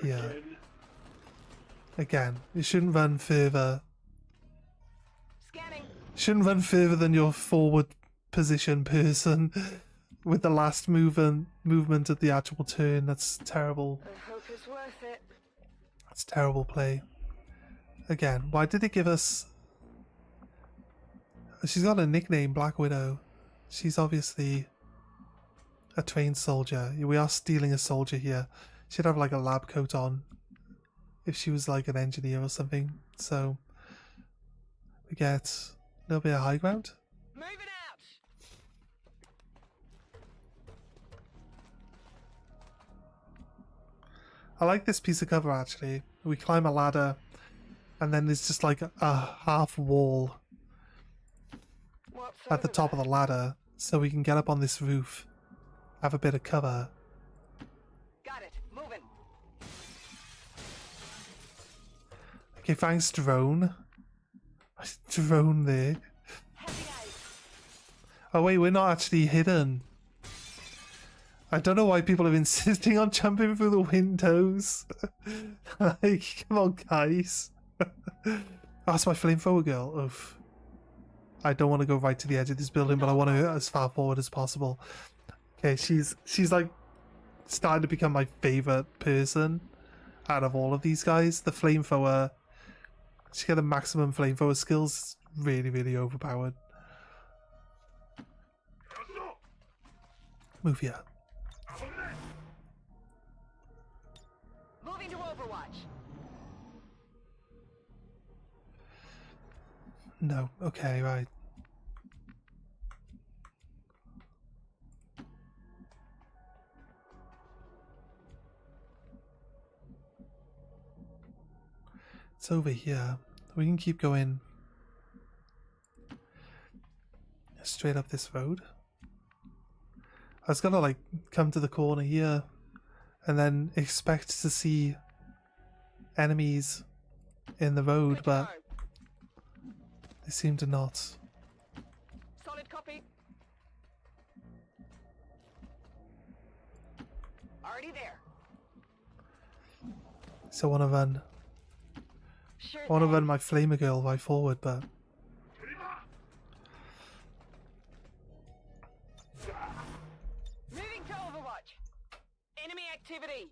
here. Again, you shouldn't run further. Scanning. Shouldn't run further than your forward position person with the last movement of the actual turn. That's terrible. I hope it's worth it. That's terrible play. Again, why did it give us... She's got a nickname, Black Widow. She's obviously a trained soldier. We are stealing a soldier here. She'd have like a lab coat on if she was like an engineer or something. So we get a little bit of high ground. Moving out. I like this piece of cover actually. We climb a ladder and then there's just like a half wall at the top of the ladder so we can get up on this roof, have a bit of cover. Got it. Moving. Okay, thanks drone. Drone there. Heavy ice. Oh wait, we're not actually hidden. I don't know why people are insisting on jumping through the windows. Like, come on guys. Oh, that's my flamethrower girl. Oof. I don't want to go right to the edge of this building, but I want to get as far forward as possible. Okay, she's like starting to become my favorite person out of all of these guys. The flamethrower, she got the maximum flamethrower skills. Really, really overpowered. Move here. Moving to Overwatch. No, okay, right. It's over here. We can keep going straight up this road. I was gonna like come to the corner here and then expect to see enemies in the road, but they seem to not. Solid copy. Already there. So I want to run. Sure I want to thing. run my flamer girl right forward, but Moving to Overwatch. Enemy activity.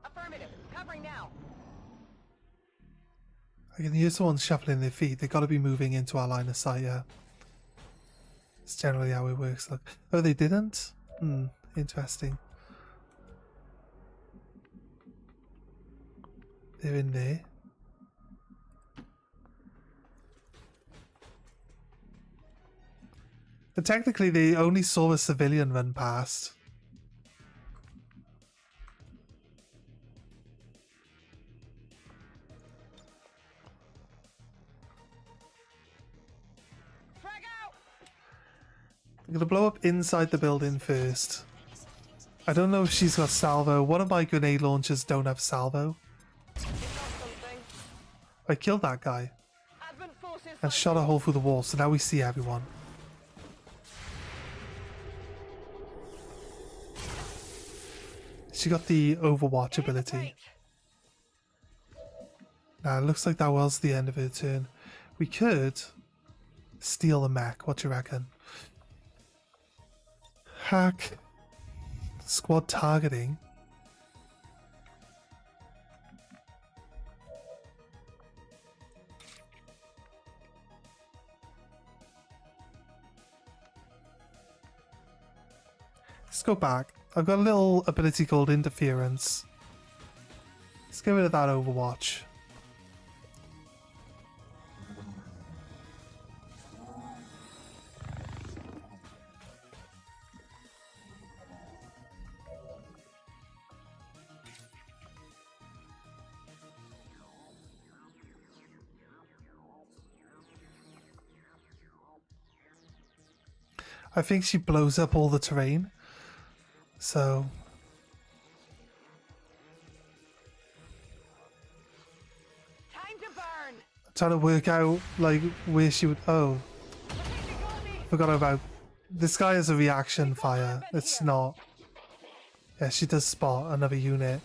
Affirmative. Covering now. I can hear someone shuffling their feet. They've got to be moving into our line of sight, yeah. It's generally how it works. Look. Oh, they didn't? Interesting. They're in there. But technically they only saw a civilian run past. Frag out. I'm gonna blow up inside the building first. I don't know if she's got salvo. One of my grenade launchers don't have salvo. You got something. I killed that guy Advent forces. and shot a hole through the wall, so now we see everyone. She got the Overwatch ability. Now it looks like that was the end of her turn. We could steal the mech. What do you reckon? Hack. Squad targeting. Let's go back. I've got a little ability called interference. Let's get rid of that Overwatch. I think she blows up all the terrain. So Time to burn. I'm trying to work out like where she would. Oh, forgot about this guy has a reaction fire. It's not. Yeah, she does spot another unit.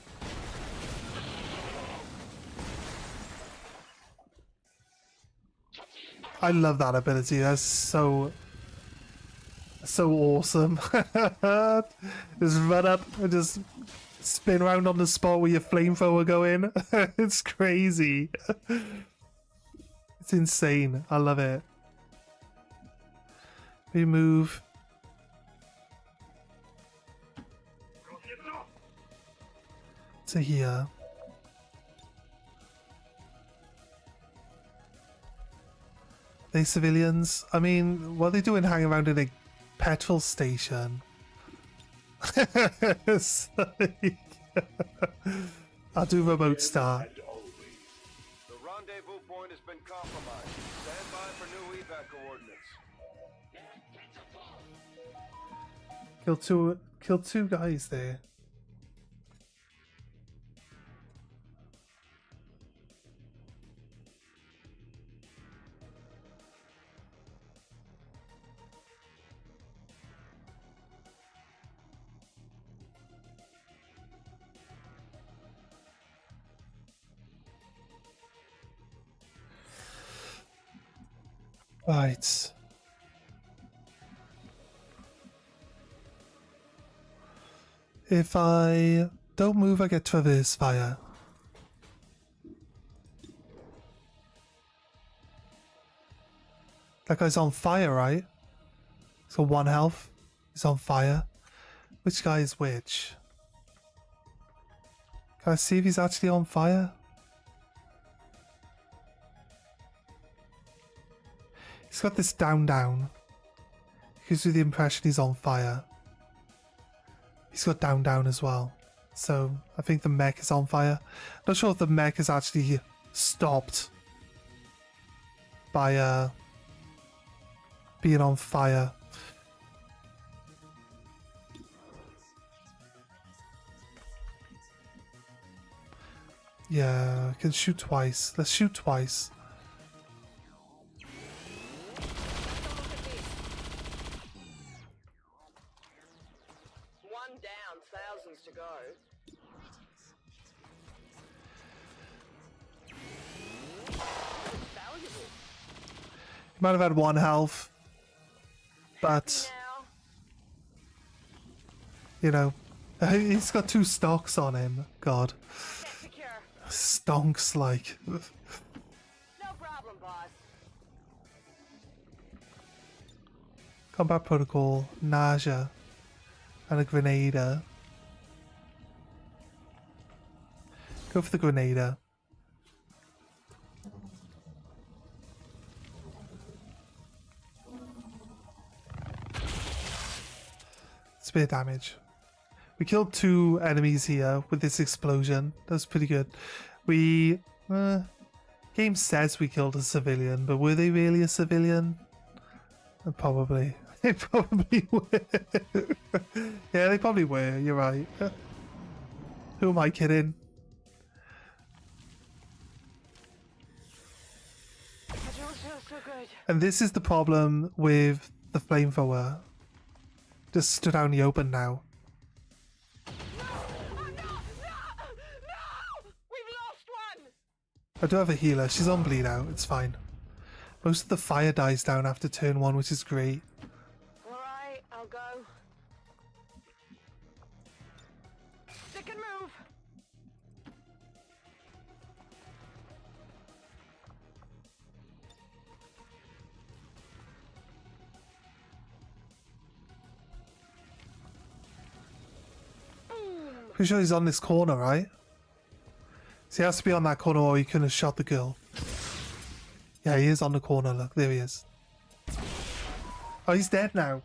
I love that ability. That's so awesome. Just run up and just spin around on the spot where your flamethrower go in. It's crazy. It's insane. I love it. We move. To here. They civilians? I mean, what are they doing hanging around in a petrol station? It's like- I'll do remote start. The rendezvous point has been compromised. Stand by for new evac coordinates. Kill two guys there. Right. If I don't move, I get traverse fire. That guy's on fire, right? So 1 health. He's on fire. Which guy is which? Can I see if he's actually on fire? He's got this down. Gives you the impression he's on fire. He's got down as well. So I think the mech is on fire. Not sure if the mech is actually stopped by being on fire. Yeah, I can shoot twice. Let's shoot twice. One down, thousands to go. Valuable. He might have had 1 health, but Now, you know, he's got 2 stocks on him. God, get secure. stonks like. No problem, boss. Combat protocol, nausea, and a grenadier. Go for the grenadier. Spear damage. We killed 2 enemies here with this explosion. That was pretty good. We game says we killed a civilian, but were they really a civilian? Probably. They probably were. Yeah, they probably were. You're right. Who am I kidding? I don't feel so good. And this is the problem with the flamethrower. Just stood out in the open now. No! Oh, no! No! No! We've lost one! I do have a healer. She's on bleed out. It's fine. Most of the fire dies down after turn 1, which is great. Alright, I'll go. Stick and move! Pretty sure he's on this corner, right? So he has to be on that corner or he couldn't have shot the girl. Yeah, he is on the corner. Look, there he is. Oh, he's dead now.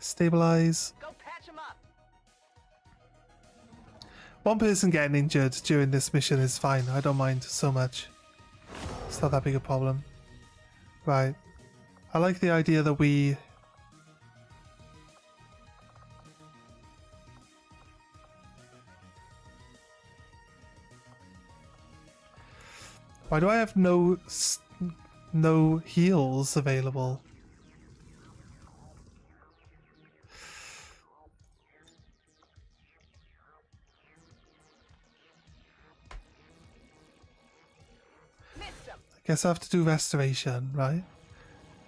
Stabilize. Go patch him up. One person getting injured during this mission is fine. I don't mind so much. It's not that big a problem. Right. I like the idea that we... Why do I have no heals available? I guess I have to do restoration, right?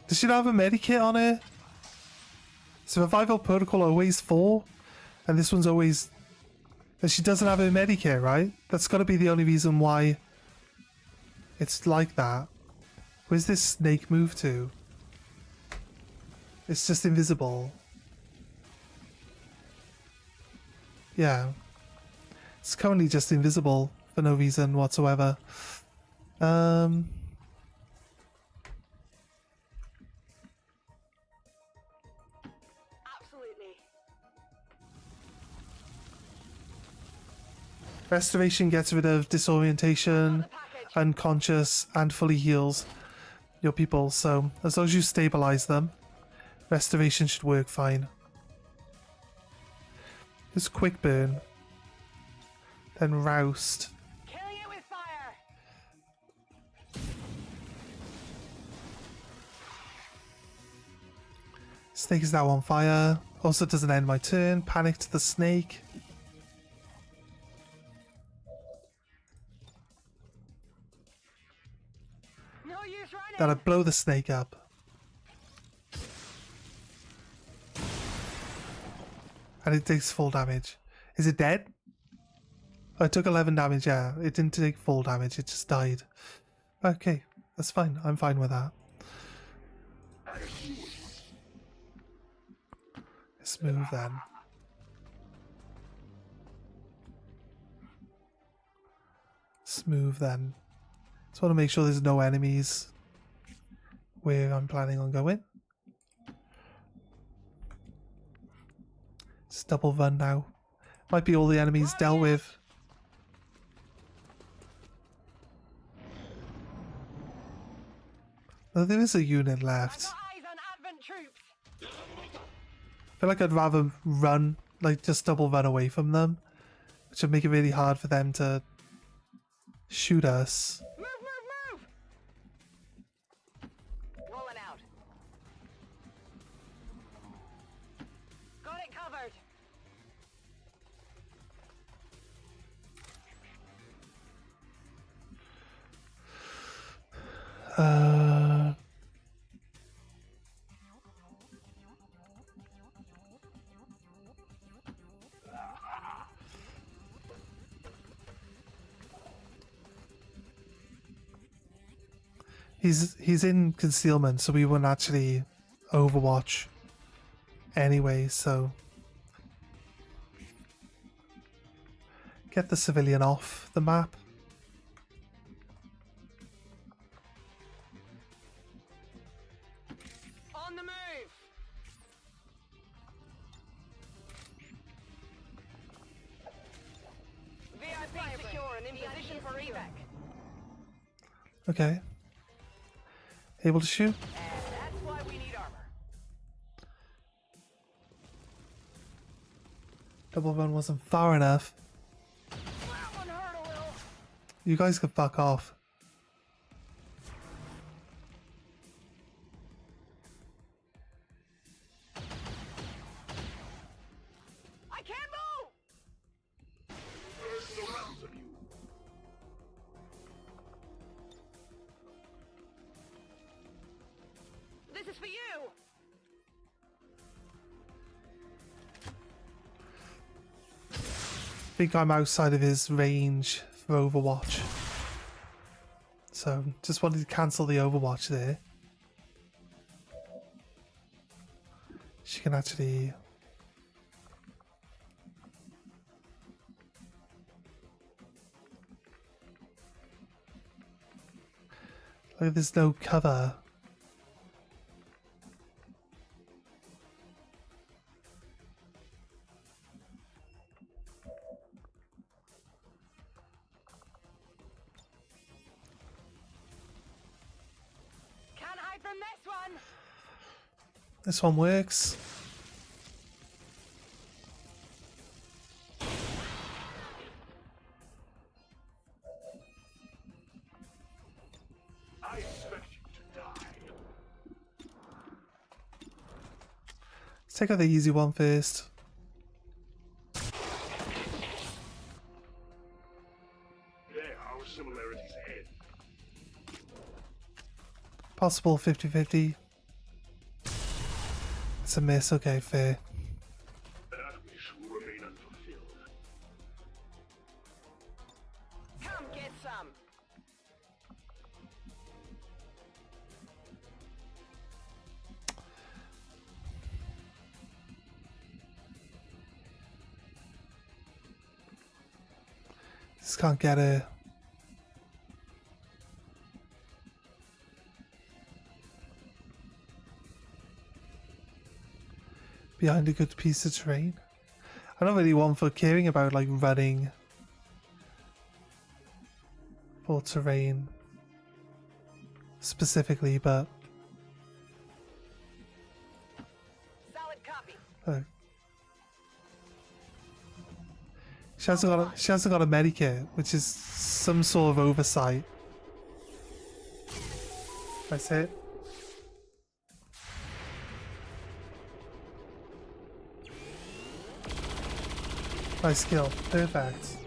Does she not have a medikit on it? Survival protocol always 4, and this one's always... And she doesn't have a medikit, right? That's got to be the only reason why it's like that. Where's this snake move to? It's just invisible. Yeah. It's currently just invisible for no reason whatsoever. Restoration gets rid of disorientation, unconscious, and fully heals your people, so as long as you stabilize them, restoration should work fine. Just quick burn, then roust. Killing it with fire. Snake is now on fire. Also doesn't end my turn. Panic to the snake. That'll blow the snake up. And it takes full damage. Is it dead? Oh, it took 11 damage, yeah. It didn't take full damage, it just died. Okay, that's fine. I'm fine with that. Let's move then. Smooth then. Just want to make sure there's no enemies where I'm planning on going. It's double run now. Might be all the enemies dealt with. Oh, there is a unit left. I feel like I'd rather run, like just double run away from them, which would make it really hard for them to shoot us. Rolling out. Got it covered. He's in concealment, so we wouldn't actually overwatch anyway, so get the civilian off the map. On the move. VIP secure and in position for evac. Okay. Able to shoot? And that's why we need armor. Double run wasn't far enough. That one hurt a little. You guys can fuck off. I can't move. This is for you. I think I'm outside of his range for Overwatch. So, just wanted to cancel the Overwatch there. She can actually... Like, there's no cover. this one. This one works. I expect you to die. Let's take out the easy one first. There, our similarities end. Possible 50-50. It's a miss, okay, fair. That wish will remain unfulfilled. Come get some. Just can't get her. Behind a good piece of terrain. I'm not really one for caring about like running for terrain specifically, but Solid copy. she hasn't got a medikit, which is some sort of oversight. That's it. Nice skill. Perfect.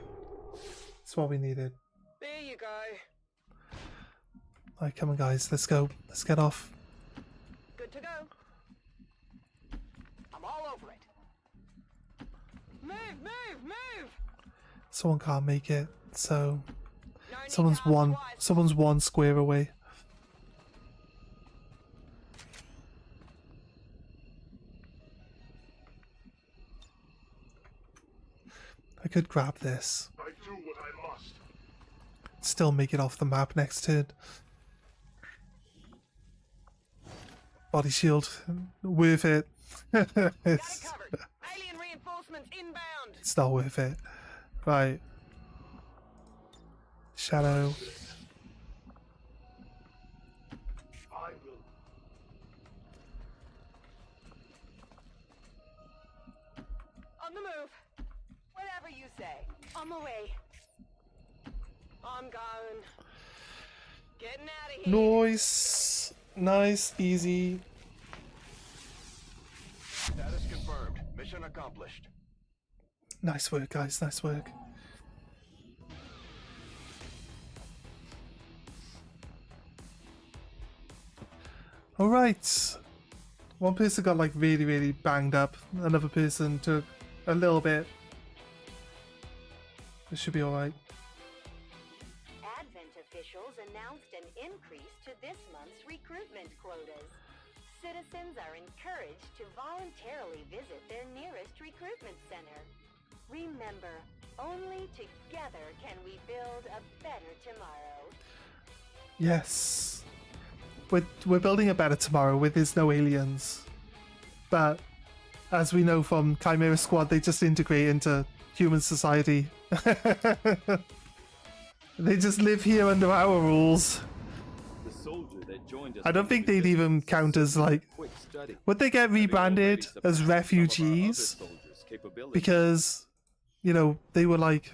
That's what we needed. There you go. Alright, come on guys, let's go. Let's get off. Good to go. I'm all over it. Move, move, move! Someone can't make it, so No need someone's to ask twice. someone's one square away. I could grab this. I do what I must. Still make it off the map next turn. Body shield, worth it. Got it it's, covered. Alien reinforcements inbound. it's not worth it. Right. Shadow. I will. On the move. Whatever you say. On my way. I'm going. Getting out of here. Nice. Nice, easy. Status confirmed. Mission accomplished. Nice work, guys. Nice work. Alright. One person got like really, really banged up. Another person took a little bit. This should be alright. Advent officials announced an increase to this month's recruitment quotas. Citizens are encouraged to voluntarily visit their nearest recruitment center. Remember, only together can we build a better tomorrow. Yes. We're building a better tomorrow with there's no aliens. But as we know from Chimera Squad, they just integrate into human society. They just live here under our rules. The soldier that joined us I don't think they'd even count as like... Would they get rebranded as refugees? Because, you know, they were like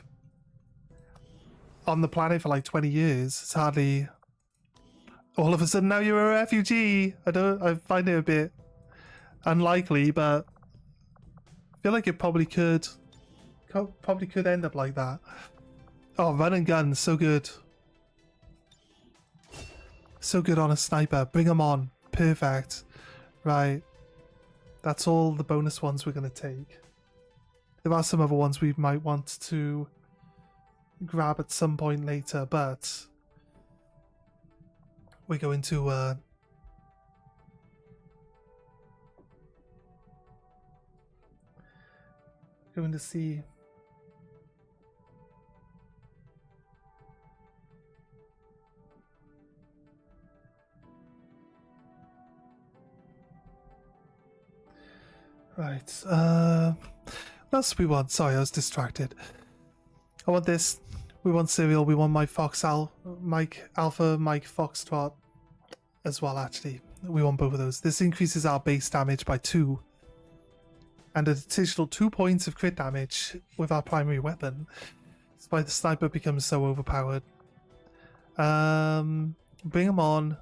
on the planet for like 20 years. It's hardly... All of a sudden now you're a refugee. I find it a bit unlikely, but I feel like it probably could end up like that. Oh, run and gun, so good. So good on a sniper. Bring them on. Perfect. Right. That's all the bonus ones we're going to take. There are some other ones we might want to grab at some point later, but we're going to see. Right, what else we want? Sorry, I was distracted. I want this. We want cereal. We want Mike Alpha, Mike Foxtrot as well, actually. we want both of those. This increases our base damage by 2. And an additional 2 points of crit damage with our primary weapon. That's why the sniper becomes so overpowered. Bring them on.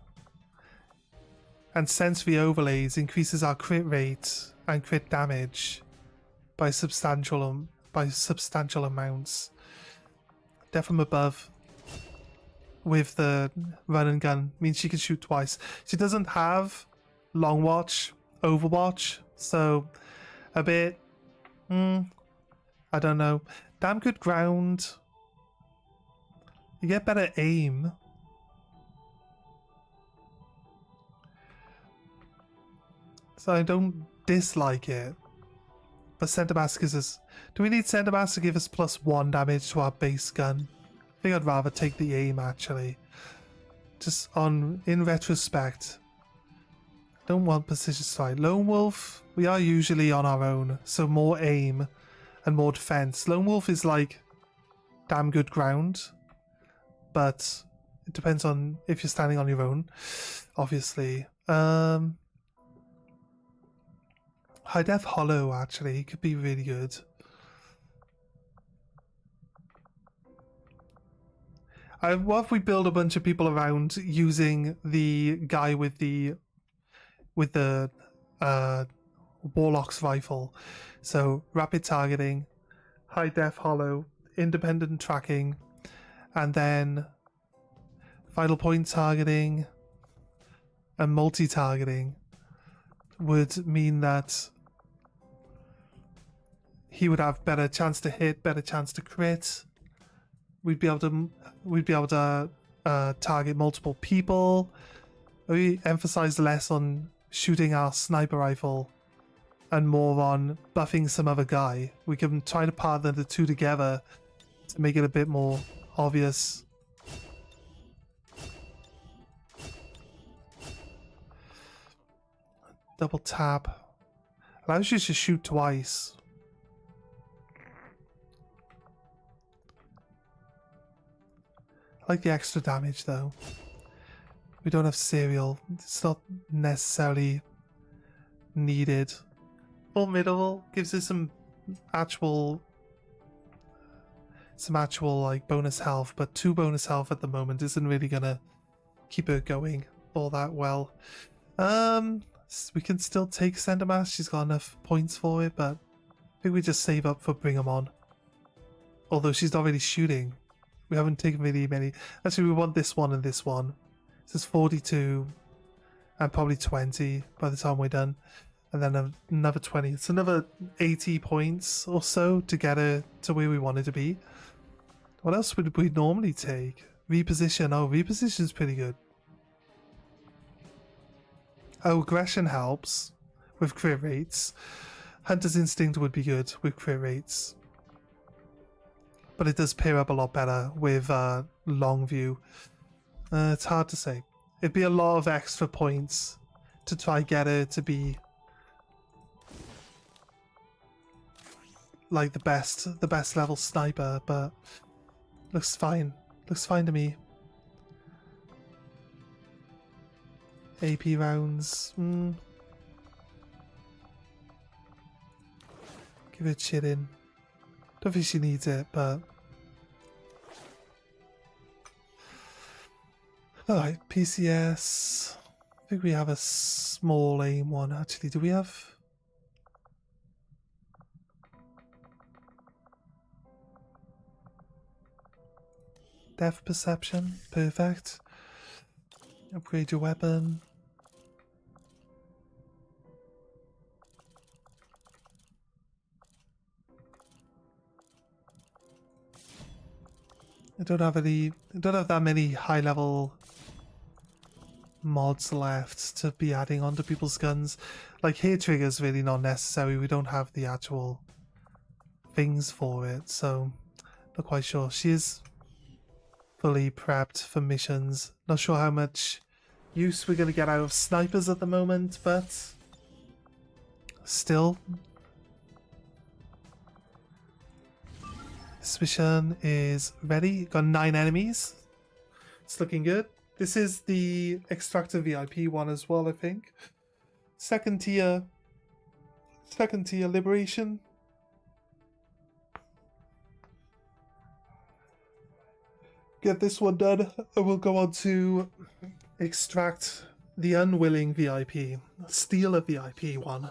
And sensory overlays increases our crit rate and crit damage by substantial amounts. Death from above with the run and gun means she can shoot twice. She doesn't have long watch, overwatch, so a bit I don't know. Damn good ground. You get better aim. So I don't dislike it. But Center Mass gives us... Do we need Center Mass to give us +1 damage to our base gun? I think I'd rather take the aim, actually. Just in retrospect. Don't want precision strike. Lone Wolf, we are usually on our own. So more aim and more defense. Lone Wolf is like damn good ground. But it depends on if you're standing on your own. Obviously. High Def Hollow, actually, could be really good. What if we build a bunch of people around using the guy with the Warlock's rifle? So rapid targeting, High Def Hollow, independent tracking, and then vital point targeting and multi-targeting would mean that he would have better chance to hit, better chance to crit. We'd be able to target multiple people. We emphasize less on shooting our sniper rifle and more on buffing some other guy. We can try to partner the two together to make it a bit more obvious. Double tap allows you to shoot twice. I like the extra damage though. We don't have serial. It's not necessarily needed. Formidable gives us some actual like bonus health, but 2 bonus health at the moment isn't really gonna keep her going all that well. We can still take Center Mass. She's got enough points for it, but I think we just save up for Bring 'em On. Although she's not really shooting. We haven't taken really many. Actually, we want this one and this one. This is 42 and probably 20 by the time we're done. And then another 20. It's another 80 points or so to get her to where we want it to be. What else would we normally take? Reposition. Oh, reposition's pretty good. Oh, aggression helps with crit rates. Hunter's Instinct would be good with crit rates. But it does pair up a lot better with long view. It's hard to say. It'd be a lot of extra points to try get her to be like the best level sniper, but looks fine. Looks fine to me. AP rounds. Give her chit in. Don't think she needs it, but... Alright, PCS. I think we have a small aim one. Actually, do we have... Depth Perception. Perfect. Upgrade your weapon. I don't have that many high level mods left to be adding onto people's guns. Like hair trigger's really not necessary. We don't have the actual things for it, so not quite sure. She is fully prepped for missions. Not sure how much use we're gonna get out of snipers at the moment, but still. This mission is ready. Got 9 enemies. It's looking good. This is the Extractor VIP one as well, I think. Second tier Liberation. Get this one done, and we'll go on to extract the Unwilling VIP. Steal a VIP one.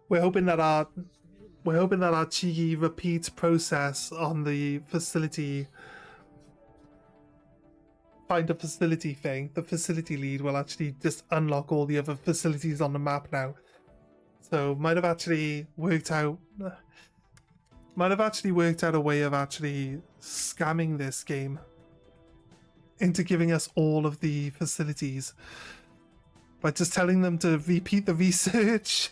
We're hoping that our cheeky repeat process on the facility, find a facility thing, the facility lead will actually just unlock all the other facilities on the map now. So might have actually worked out a way of actually scamming this game into giving us all of the facilities by just telling them to repeat the research.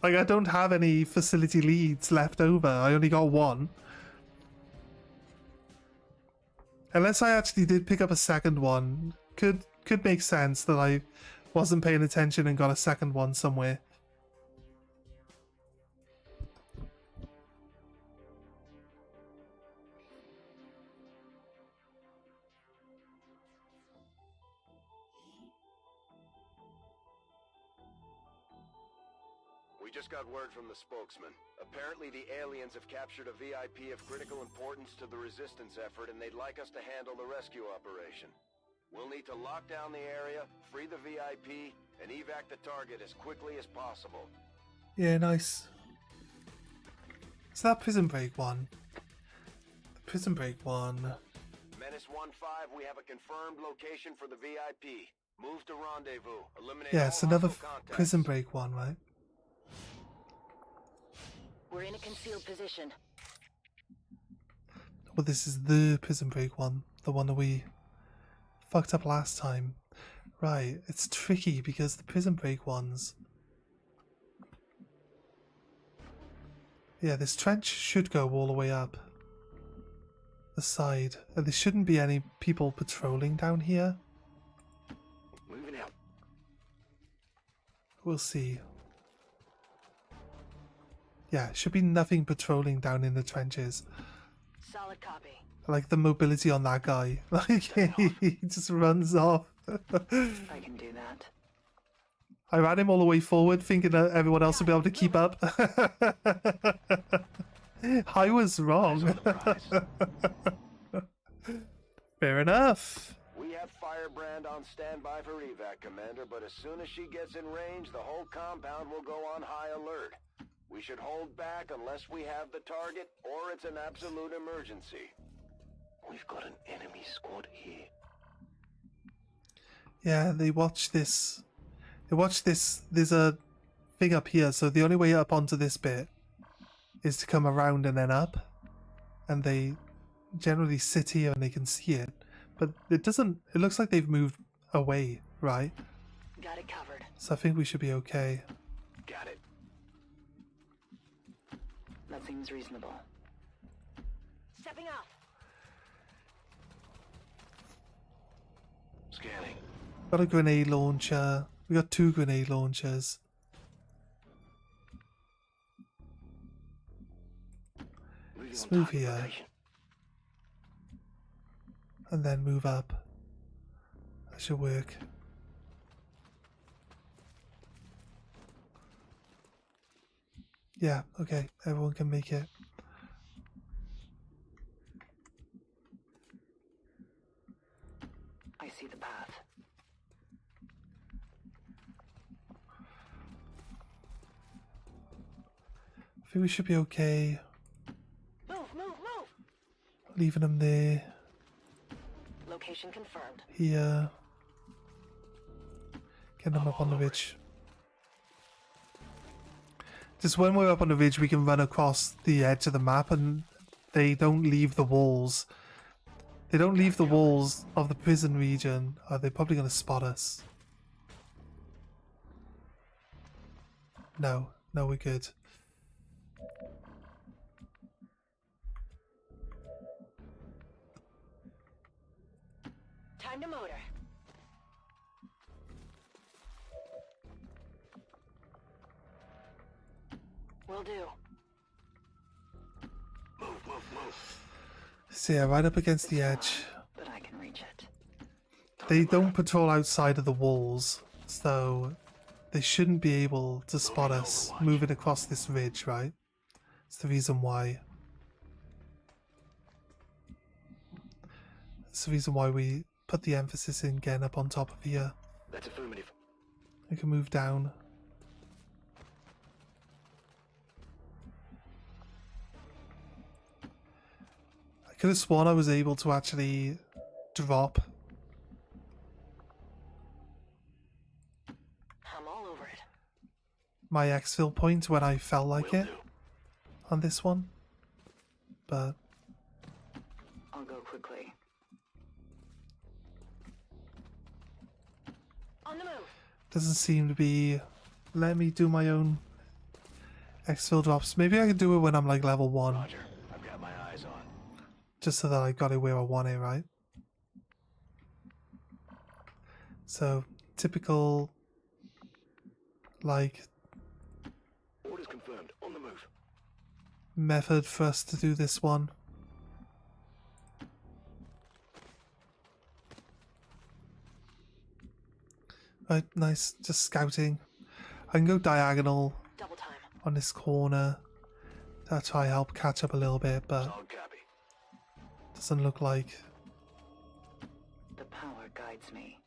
Like, I don't have any facility leads left over. I only got one. Unless I actually did pick up a second one. Could make sense that I wasn't paying attention and got a second one somewhere. We just got word from the spokesman. Apparently the aliens have captured a VIP of critical importance to the resistance effort, and they'd like us to handle the rescue operation. We'll need to lock down the area, free the VIP, and evac the target as quickly as possible. Yeah, nice. Is that Prison Break one? The Prison Break one. Menace 1-5, we have a confirmed location for the VIP. Move to rendezvous. Eliminate Yeah, all it's another hostile contacts. Prison Break one, right? We're in a concealed position. Well, this is the Prison Break one. The one that we fucked up last time. Right, it's tricky because the Prison Break ones... Yeah, this trench should go all the way up the side. And there shouldn't be any people patrolling down here. Moving out. We'll see. Yeah, should be nothing patrolling down in the trenches. Solid copy. I like the mobility on that guy. Like, he just runs off. I can do that. I ran him all the way forward, thinking that everyone else would be able to keep up. I was wrong. Fair enough. We have Firebrand on standby for evac, Commander, but as soon as she gets in range, the whole compound will go on high alert. We should hold back unless we have the target, or it's an absolute emergency. We've got an enemy squad here. Yeah, they watch this. They watch this. There's a thing up here, so the only way up onto this bit is to come around and then up. And they generally sit here and they can see it. But it doesn't... It looks like they've moved away, right? Got it covered. So I think we should be okay. Got it. That seems reasonable. Stepping off. Scanning. Got a grenade launcher. We got 2 grenade launchers. Let's move here. And then move up. That should work. Yeah, okay. Everyone can make it. I see the path. I think we should be okay. Move, move, move! Leaving them there. Location confirmed. Here. Get them up on the ridge. Just when we're up on the ridge, we can run across the edge of the map and they don't leave the walls. They don't leave the walls of the prison region. They're probably going to spot us. No, we're good. Time to motor. Will do. Move, move, move. So yeah, right up against the edge. But I can reach it. They don't patrol outside of the walls, so they shouldn't be able to spot us moving across this ridge, right? That's the reason why. That's the reason why we put the emphasis in getting up on top of here. That's affirmative. We can move down. I could have sworn I was able to actually drop. I'm all over it. My exfil point when I felt like it on this one, but I'll go quickly. On the move. doesn't seem to be letting me do my own exfil drops. Maybe I can do it when I'm like level 1. Roger. I've got my eyes on. Just so that I got it where I want it, right? So, typical, like, Orders confirmed. On the move. method for us to do this one. Right, nice, just scouting. I can go diagonal Double time. on this corner. That'll try help catch up a little bit, but Solid copy. doesn't look like. The power guides me.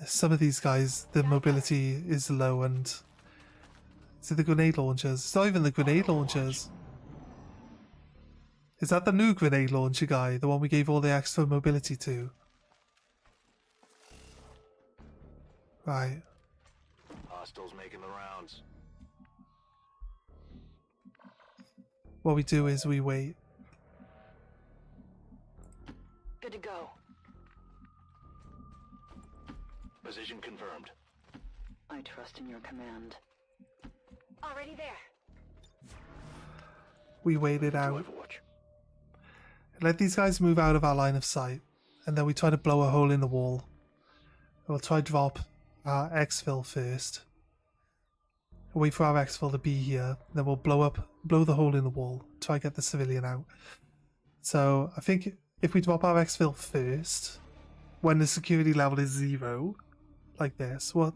Some of these guys, the mobility is low, and is it the grenade launchers? It's not even the grenade launchers. Is that the new grenade launcher guy? The one we gave all the extra mobility to? Right. Hostiles making the rounds. What we do is we wait. Good to go. Position confirmed. I trust in your command. Already there. We wait it out. Overwatch. Let these guys move out of our line of sight, and then we try to blow a hole in the wall. We'll try to drop our exfil first. Wait for our exfil to be here, then we'll blow the hole in the wall, try to get the civilian out. So I think if we drop our exfil first, when the security level is 0, like this, what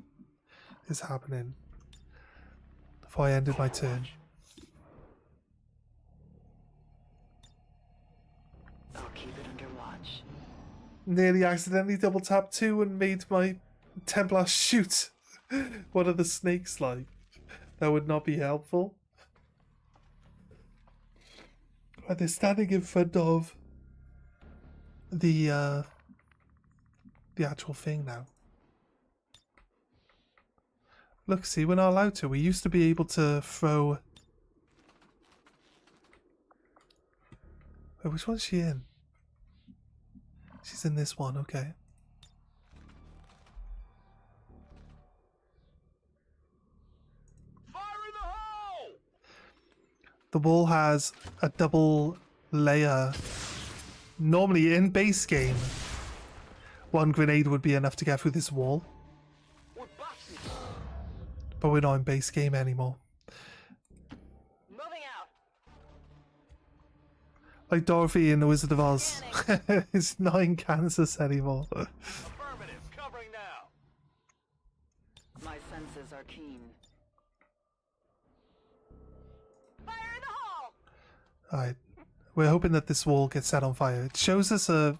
is happening? Before I ended my turn. I'll keep it under watch. Nearly accidentally double tapped 2 and made my Templar shoot one of the snakes, like. That would not be helpful. Right, they're standing in front of the actual thing now. Look, see, we're not allowed to. We used to be able to throw... Wait, which one's she in? She's in this one, okay. The wall has a double layer. Normally in base game, 1 grenade would be enough to get through this wall. But we're not in base game anymore. Moving out. Like Dorothy in The Wizard of Oz. It's not in Kansas anymore. Affirmative. Covering now. My senses are keen. Fire in the hole! Alright. We're hoping that this wall gets set on fire. It shows us an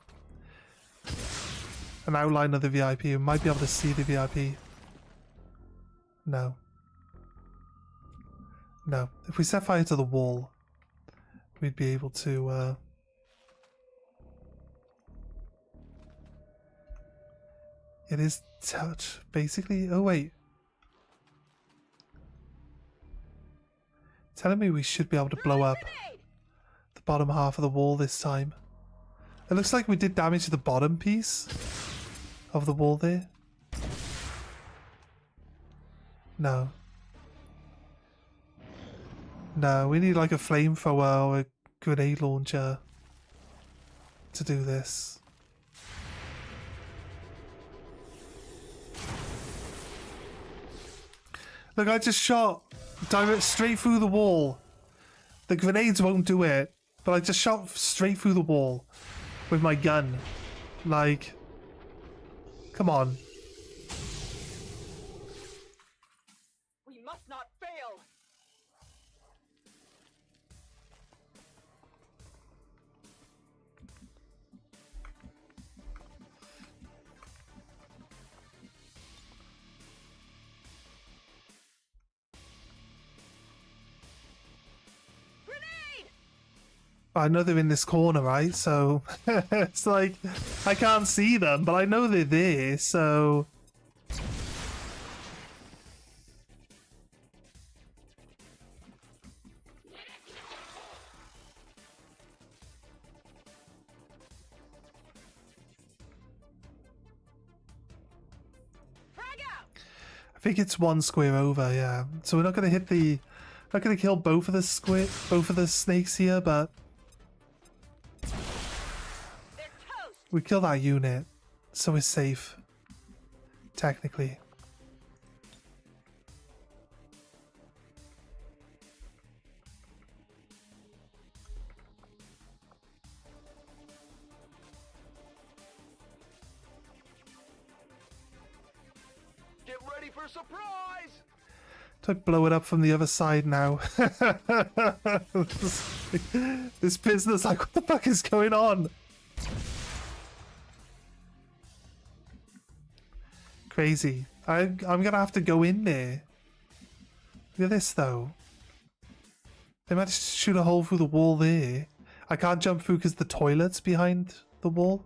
outline of the VIP. We might be able to see the VIP. No. No. If we set fire to the wall, we'd be able to... It is touch, basically. Oh, wait. Telling me we should be able to blow up the bottom half of the wall this time. It looks like we did damage to the bottom piece of the wall there. No. No, we need like a flamethrower or a grenade launcher to do this. Look, I just shot direct straight through the wall. The grenades won't do it. But I just shot straight through the wall with my gun. Like, come on. We must not fail. I know they're in this corner, right? So it's like I can't see them, but I know they're there, so I think it's one square over, yeah. So we're not gonna hit the not gonna kill both of the snakes here, but we kill that unit, so we're safe. Technically. Get ready for surprise! To blow it up from the other side now. This business, like, what the fuck is going on? Crazy. I'm gonna have to go in there. Look at this though. They managed to shoot a hole through the wall there. I can't jump through because the toilet's behind the wall.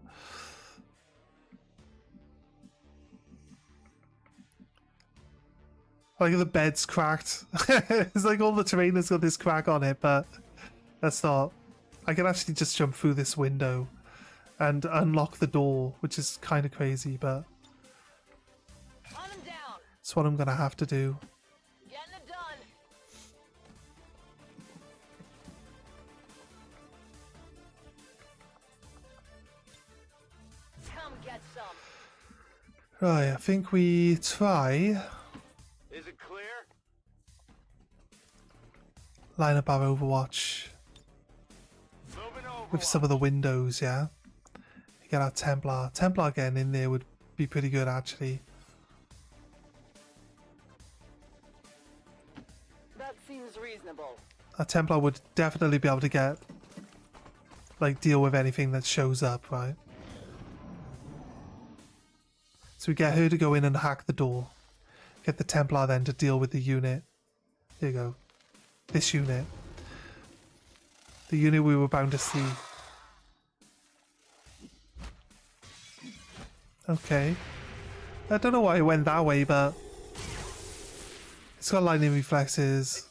Like the bed's cracked. It's like all the terrain has got this crack on it, but that's not. I can actually just jump through this window and unlock the door, which is kind of crazy, but it's what I'm gonna have to do. Getting it done. Come get some. Right, I think we try Is it clear? line up our Overwatch Moving over. with some of the windows, yeah? Get our Templar. Templar getting in there would be pretty good, actually. That seems reasonable. A Templar would definitely be able to get, like, deal with anything that shows up, right? So we get her to go in and hack the door. Get the Templar then to deal with the unit. There you go. This unit. The unit we were bound to see. Okay. I don't know why it went that way, but it's got lightning reflexes.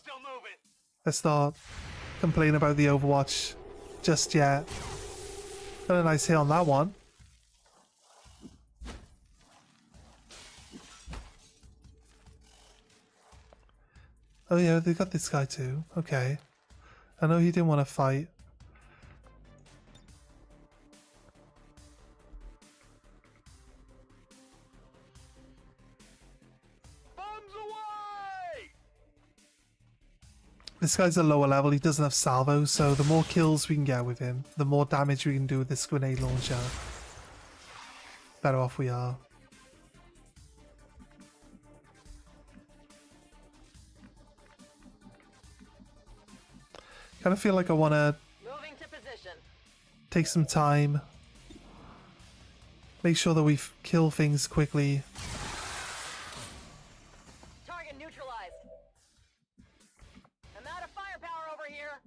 Let's not complain about the Overwatch just yet. Got a nice hit on that one. Oh yeah, they got this guy too. Okay. I know he didn't want to fight. Bombs away! This guy's a lower level, he doesn't have salvo, so the more kills we can get with him, the more damage we can do with this grenade launcher, better off we are. Kind of feel like I want to take some time, make sure that we kill things quickly. Target neutralized. I'm out of firepower over here.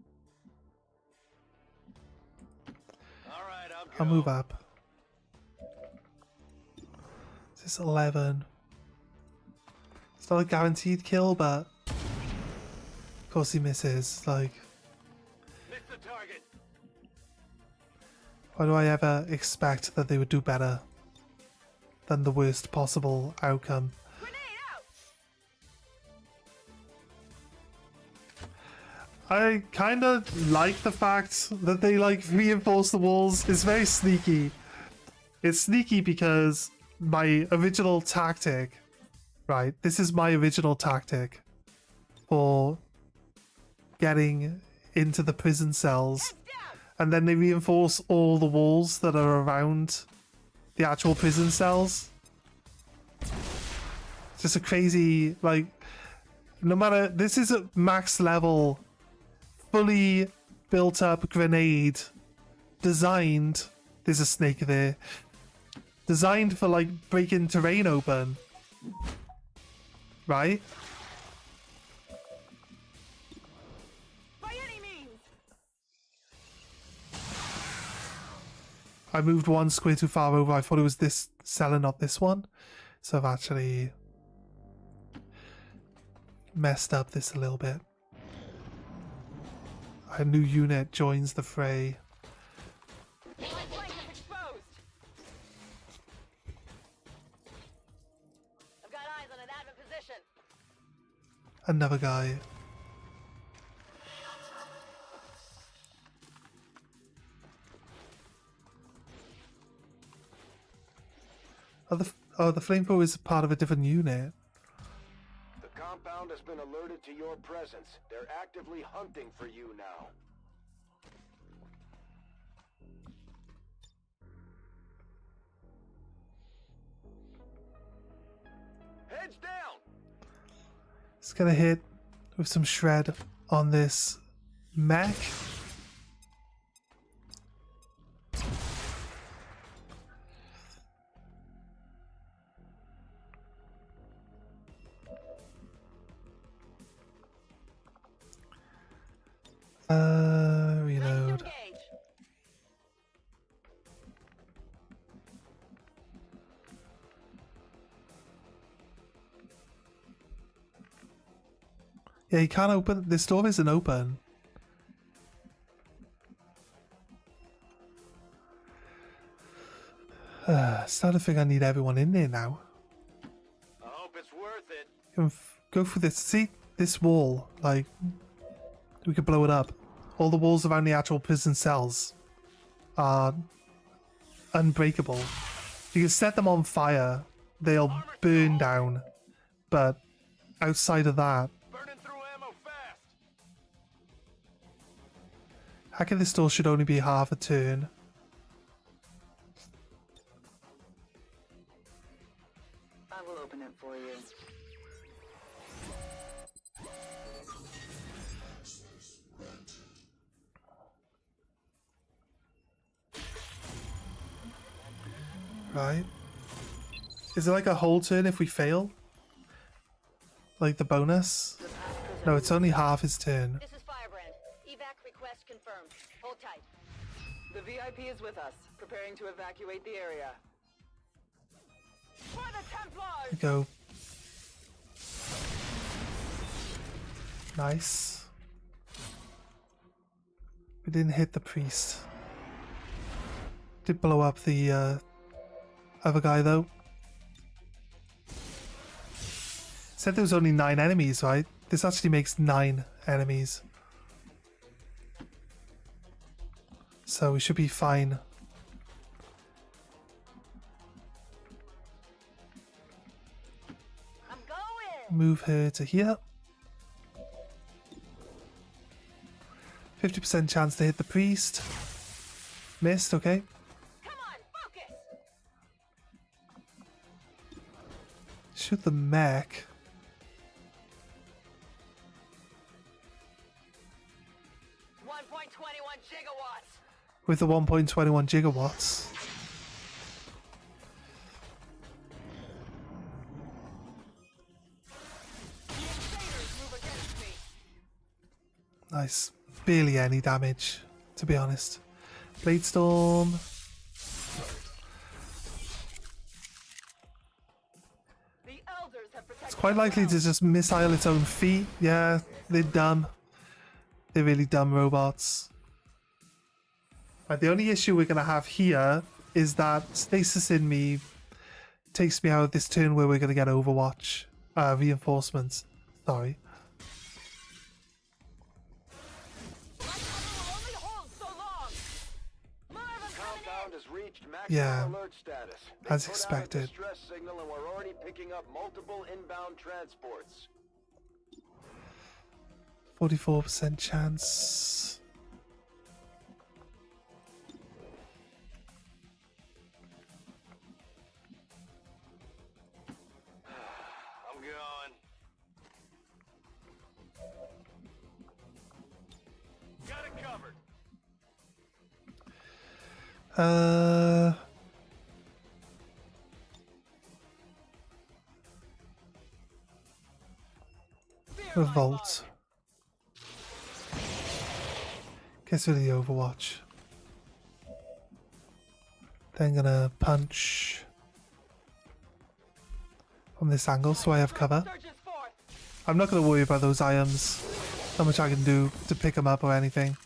All right, I'll move up. This is 11. It's not a guaranteed kill, but of course he misses. Like, Missed the target. why do I ever expect that they would do better than the worst possible outcome? I kind of like the fact that they like reinforce the walls. It's very sneaky. It's sneaky because my original tactic, right? This is my original tactic for getting into the prison cells, and then they reinforce all the walls that are around the actual prison cells. It's just a crazy, like, no matter, this is a max level, fully built up grenade designed, there's a snake there, designed for like breaking terrain open, right? By any means. I moved one square too far over. I thought it was this cell and not this one, so I've actually messed up this a little bit. A new unit joins the fray. My flank is exposed. I've got eyes on an admin position. Another guy. Oh, the flamethrower is part of a different unit. The compound has been alerted to your presence. They're actively hunting for you now. Heads down! It's gonna hit with some shred on this mech. Reload. Yeah, you can't open. This door isn't open. Starting to think I need everyone in there now. I hope it's worth it. You can go through this. See this wall? Like, we could blow it up. All the walls around the actual prison cells are unbreakable. You can set them on fire. They'll burn down. But outside of that, Burning through ammo fast. hacking this door should only be half a turn. I will open it for you. Right. Is it like a whole turn if we fail? Like the bonus? No, it's only half his turn. This is Firebrand. Evac request confirmed. Hold tight. The VIP is with us, preparing to evacuate the area. For the Templars! Go. Nice. We didn't hit the priest. Did blow up the other guy though. Said there was only 9 enemies, right? This actually makes 9 enemies. So we should be fine. I'm going! Move her to here. 50% chance to hit the priest. Missed, okay. Come on, focus! Shoot the mech. 1.21 gigawatts! With the 1.21 gigawatts. The invaders move against me! Nice. Barely any damage, to be honest. Blade Storm. The elders have protected It's quite likely to just missile its own feet. Yeah, they're dumb. They're really dumb robots. Right, the only issue we're going to have here is that Stasis in me takes me out of this turn where we're going to get Overwatch. Reinforcements. Sorry. Yeah, alert status. as They put expected. out a distress signal and we're already picking up multiple inbound transports. 44% chance. I'm going. Got it covered. Revolt. Gets rid of the Overwatch. Then gonna punch from this angle so I have cover. I'm not gonna worry about those items. Not much I can do to pick them up or anything.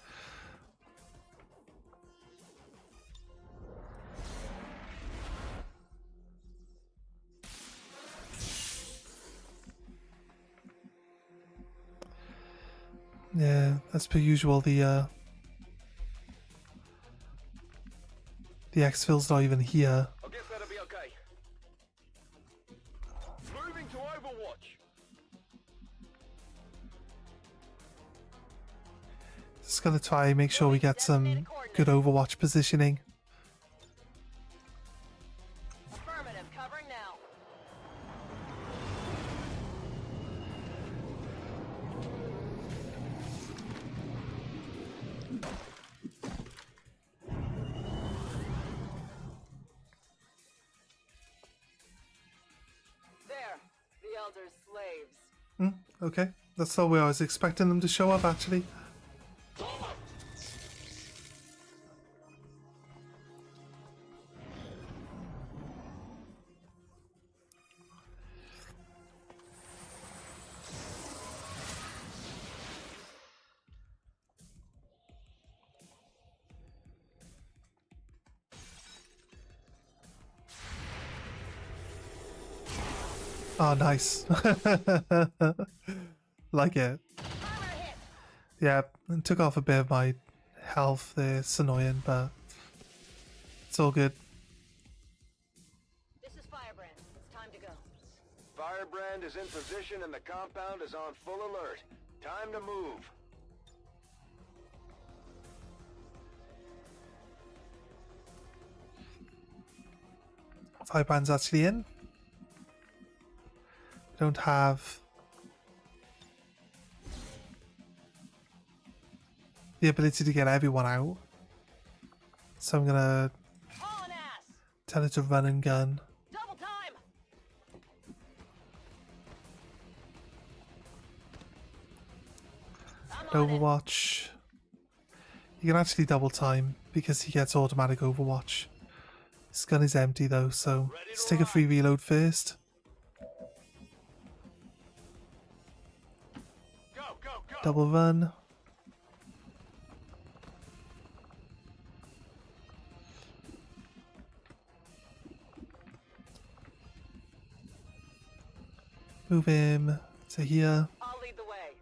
Yeah, as per usual, the exfil's not even here. I guess that'll be okay. Moving to Overwatch. Just gonna try and make sure we get some good Overwatch positioning. Affirmative, covering now. There, the Elder's slaves. Okay, that's not where I was expecting them to show up actually. Oh, nice. Like it. Yeah, it took off a bit of my health there. It's annoying, but it's all good. This is Firebrand. It's time to go. Firebrand is in position and the compound is on full alert. Time to move. Firebrand's actually in. We don't have the ability to get everyone out, so I'm gonna tell it to run and gun. Double time. Overwatch. You can actually double time because he gets automatic Overwatch. His gun is empty though, so let's take a free reload first. Double run. Move him to here. I'll lead the way.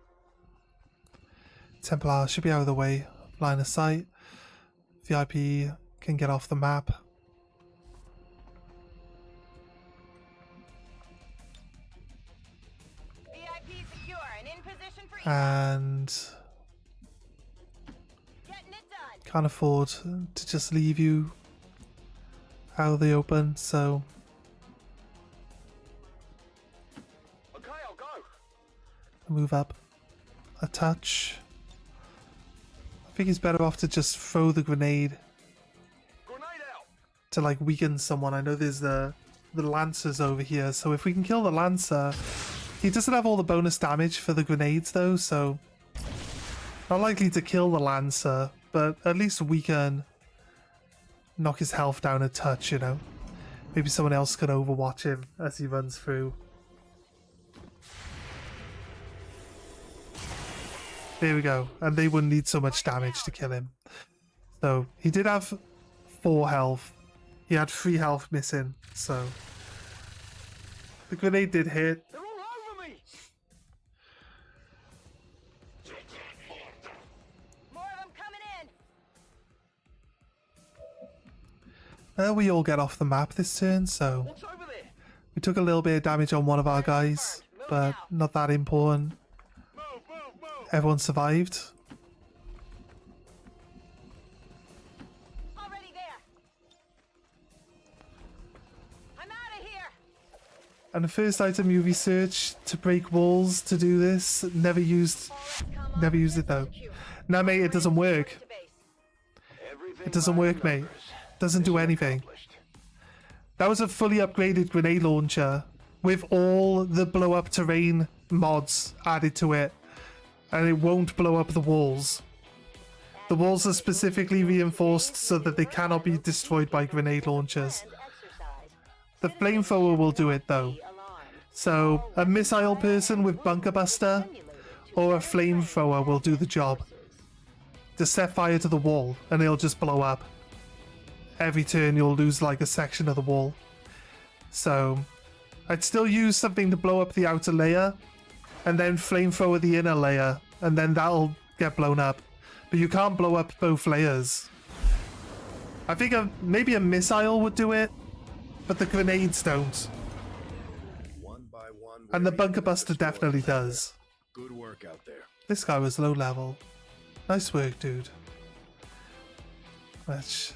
Templar should be out of the way. Line of sight. VIP can get off the map. VIP secure and in position for And getting it done. can't afford to just leave you out of the open, so Okay, I'll go. move up a touch. I think it's better off to just throw the grenade Grenade out. to like weaken someone. I know there's the lancers over here, so if we can kill the lancer, he doesn't have all the bonus damage for the grenades though, so not likely to kill the lancer, but at least we can knock his health down a touch, you know. Maybe someone else can overwatch him as he runs through. There we go, and they wouldn't need so much damage to kill him. So he did have 4 health. He had 3 health missing, so the grenade did hit. They're all over me. More of them coming in. We all get off the map this turn, so What's over there? we took a little bit of damage on one of our guys, but not that important. Move, move, move. Everyone survived. Already there. I'm out of here. And the first item you researched to break walls to do this, never used it though. No, mate, it doesn't work. It doesn't work, mate. Doesn't do anything. That was a fully upgraded grenade launcher with all the blow up terrain mods added to it, and it won't blow up the walls. The walls are specifically reinforced so that they cannot be destroyed by grenade launchers. The flamethrower will do it though. So a missile person with bunker buster or a flamethrower will do the job. Just set fire to the wall and it'll just blow up. Every turn you'll lose like a section of the wall. So I'd still use something to blow up the outer layer and then flamethrower the inner layer, and then that'll get blown up. But you can't blow up both layers. I think maybe a missile would do it, but the grenades don't. And the bunker buster definitely does. Good work out there. This guy was low level. Nice work, dude. Which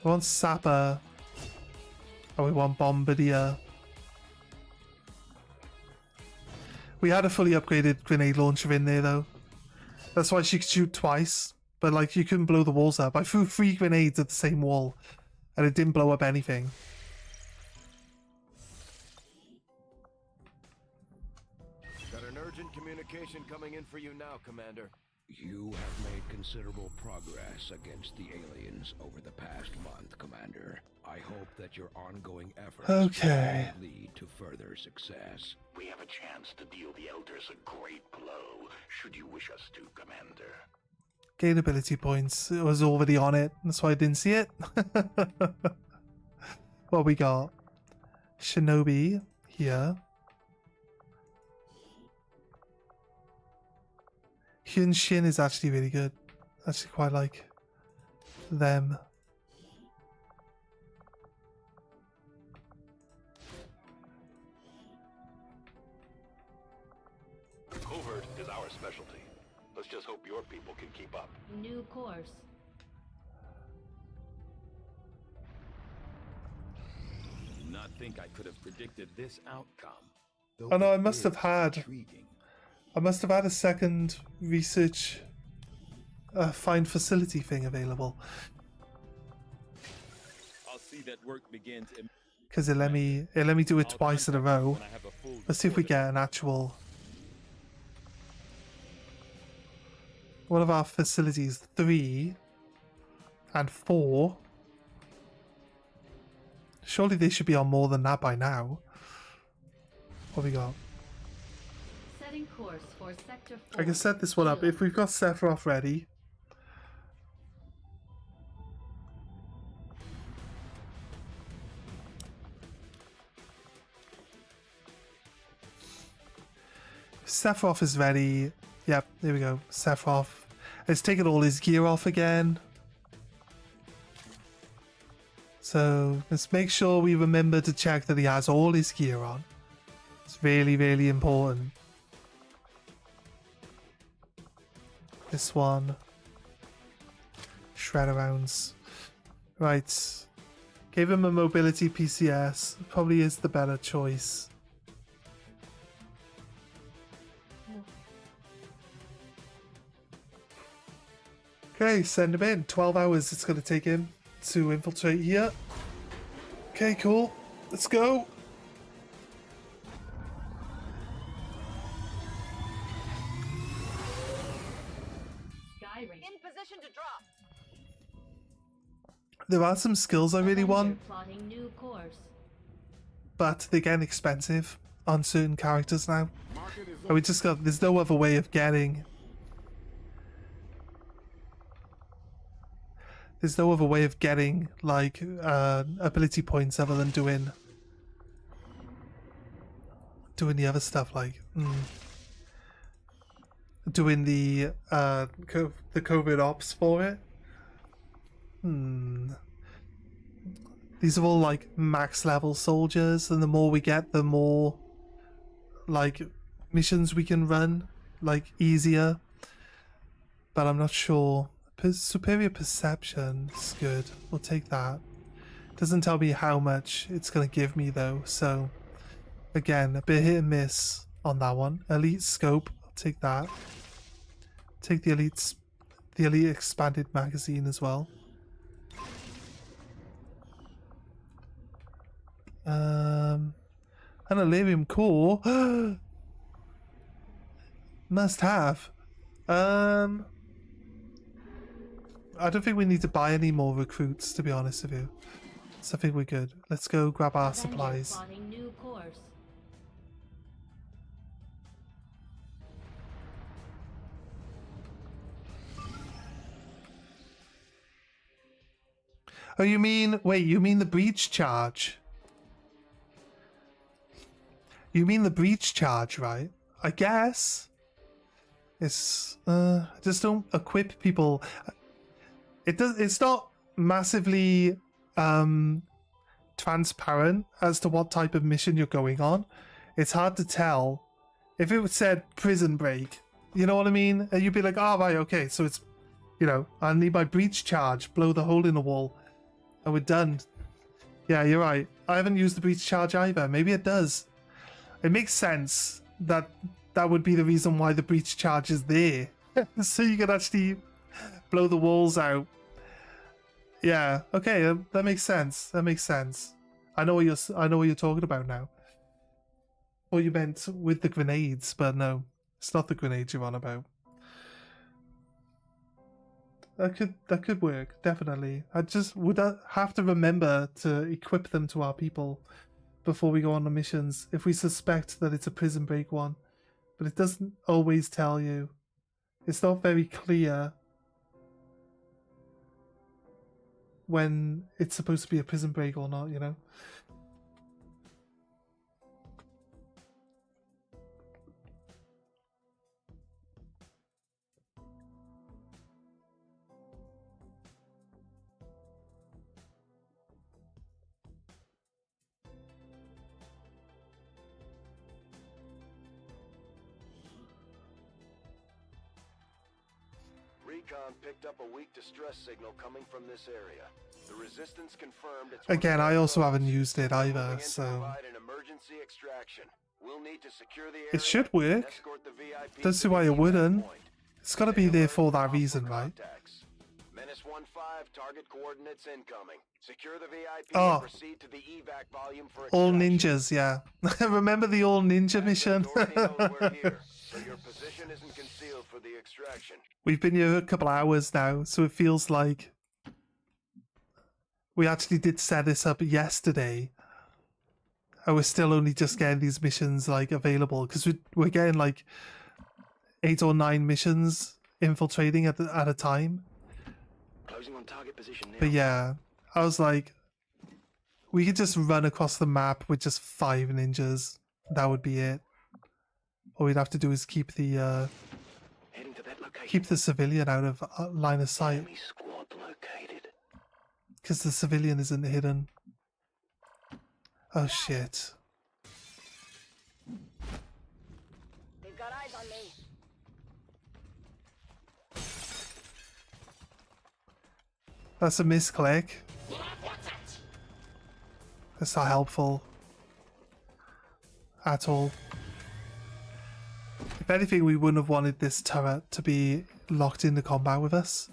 we want Sapper. Oh, we want Bombardier. We had a fully upgraded grenade launcher in there though. That's why she could shoot twice. But like, you couldn't blow the walls up. I threw 3 grenades at the same wall and it didn't blow up anything. Got an urgent communication coming in for you now, Commander. You have made considerable progress against the aliens over the past month, Commander. I hope that your ongoing efforts will lead to further success. We have a chance to deal the Elders a great blow, should you wish us to, Commander. Gain ability points. It was already on it. That's why I didn't see it. What we got? Shinobi here. Hyun Shin is actually really good. Actually quite like them. Covert is our specialty. Let's just hope your people can keep up. New course. I do not think I could have predicted this outcome. Oh no, I must have had a second research find facility thing available. I'll see that work begins. Because it let me do it twice in a row. Let's see if we get an actual one of our facilities 3 and 4. Surely they should be on more than that by now. What we got? Setting course for sector 4. I can set this one up if we've got Sephiroth ready. Sephiroth is ready. Yep, there we go. Sephiroth. It's taken all his gear off again. So let's make sure we remember to check that he has all his gear on. It's really, really important. This one. Shred-arounds. Right. Gave him a mobility PCS. Probably is the better choice. Okay, send him in. 12 hours it's going to take him to infiltrate here. Okay, cool. Let's go. In position to drop. There are some skills I really want, Plotting new course. but they're getting expensive on certain characters now. And we just got, there's no other way of getting... There's no other way of getting, like, ability points other than doing the other stuff, like, doing the COVID ops for it. These are all, like, max level soldiers, and the more we get, the more, like, missions we can run like easier, but I'm not sure. Superior perception is good. We'll take that. Doesn't tell me how much it's gonna give me though, so again, a bit hit and miss on that one. Elite scope, I'll take that. Take the elite expanded magazine as well. An Illyrium core. Must have. I don't think we need to buy any more recruits, to be honest with you. So I think we're good. Let's go grab our supplies. New course. Oh, you mean... Wait, you mean the breach charge? You mean the breach charge, right? I guess. It's... just don't equip people... It's not massively transparent as to what type of mission you're going on. It's hard to tell. If it said prison break, you know what I mean? And you'd be like, oh, right, okay, so it's, you know, I need my breach charge, blow the hole in the wall, and we're done. Yeah, you're right. I haven't used the breach charge either. Maybe it does. It makes sense that that would be the reason why the breach charge is there. So you can actually blow the walls out. Yeah, okay, that makes sense. That makes sense. I know what you're talking about now. Or you meant with the grenades, but no, it's not the grenades you're on about. That could work, definitely. I just would have to remember to equip them to our people before we go on the missions if we suspect that it's a prison break one. But it doesn't always tell you. It's not very clear when it's supposed to be a prison break or not, you know? Recon picked up a weak distress signal coming from this area. The resistance confirmed it's Again, I also haven't used it either, so it should work. Don't see why it wouldn't. It's got to be there for that reason, right? Menace 1-5, target coordinates incoming. Secure the VIP Oh, and proceed to the evac volume for all extraction. ninjas, yeah. Remember the all ninja mission? So your position isn't concealed for the extraction. We've been here a couple hours now, so it feels like we actually did set this up yesterday. And we're still only just getting these missions like available because we're getting like 8 or 9 missions infiltrating at a time. Closing on target position now. But yeah, I was like, we could just run across the map with just 5 ninjas. That would be it. All we'd have to do is keep the civilian out of line of sight. Because the civilian isn't hidden. Oh shit. They've got eyes on me. That's a misclick. That's not helpful. At all. If anything, we wouldn't have wanted this turret to be locked into combat with us.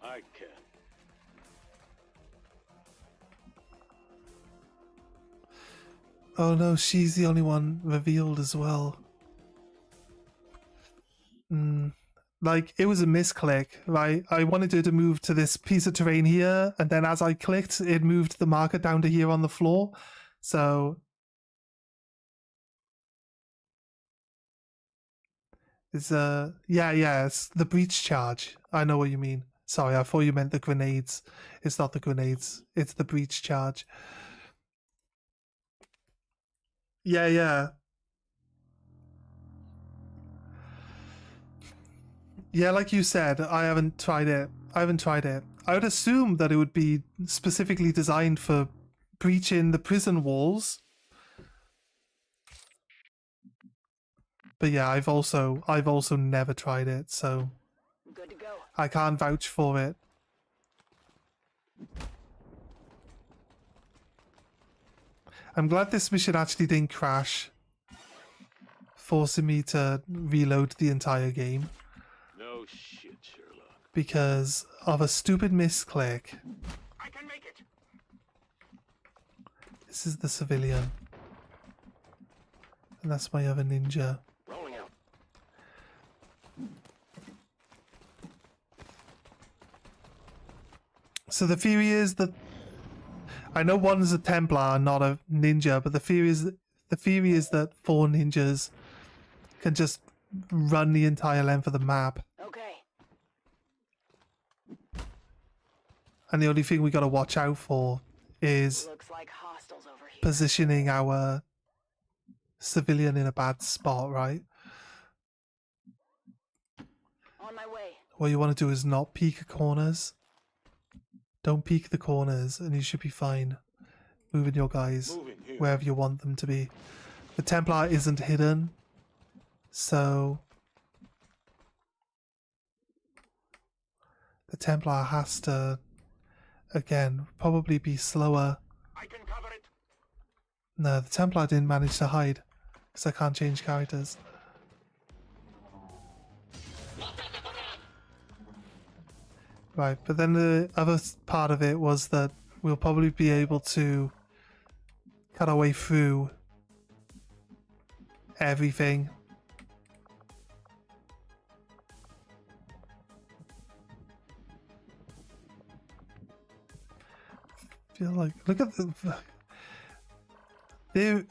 I can. Oh no, she's the only one revealed as well. Like, it was a misclick, right? I wanted her to move to this piece of terrain here, and then as I clicked, it moved the marker down to here on the floor. So it's it's the breach charge. I know what you mean. Sorry, I thought you meant the grenades. It's not the grenades, it's the breach charge. Yeah, like you said, I haven't tried it. I would assume that it would be specifically designed for breaching the prison walls, But yeah, I've also never tried it, so Good to go. I can't vouch for it. I'm glad this mission actually didn't crash, forcing me to reload the entire game. No shit, Sherlock. Because of a stupid misclick. I can make it. This is the civilian. And that's my other ninja. Rolling out. So the theory is that I know one's a Templar, not a ninja, but the theory is that 4 ninjas can just run the entire length of the map. Okay. And the only thing we got to watch out for is Looks like hostiles over here. positioning our civilian in a bad spot, right? On my way. What you want to do is not peek corners. Don't peek the corners and you should be fine. Moving your guys wherever you want them to be. The Templar isn't hidden, so the Templar has to, again, probably be slower. I can cover it. No, the Templar didn't manage to hide because I can't change characters. Right, but then the other part of it was that we'll probably be able to cut our way through everything. Feel like, look at the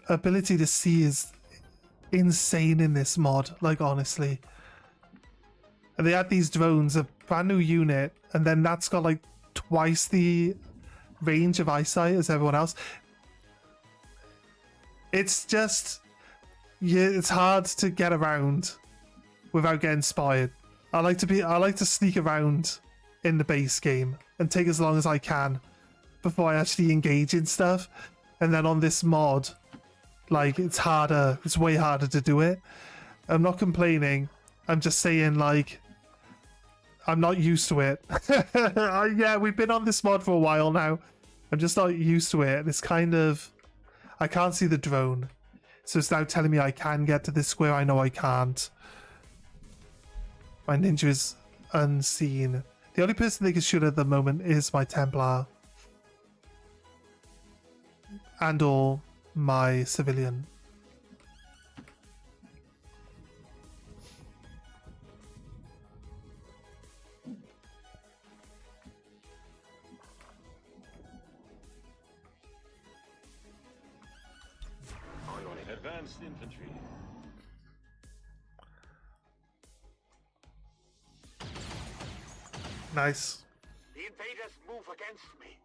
ability to see is insane in this mod, like honestly. And they had these drones, a brand new unit, and then that's got like twice the range of eyesight as everyone else. It's just, yeah, it's hard to get around without getting spotted. I like to sneak around in the base game and take as long as I can before I actually engage in stuff. And then on this mod, like, it's harder, it's way harder to do it. I'm not complaining. I'm just saying, like, I'm not used to it. Yeah, we've been on this mod for a while now. I'm just not used to it. It's kind of, I can't see the drone. So it's now telling me I can get to this square. I know I can't. My ninja is unseen. The only person they can shoot at the moment is my Templar. And or my civilian. Advanced infantry. Nice. The invaders move against me.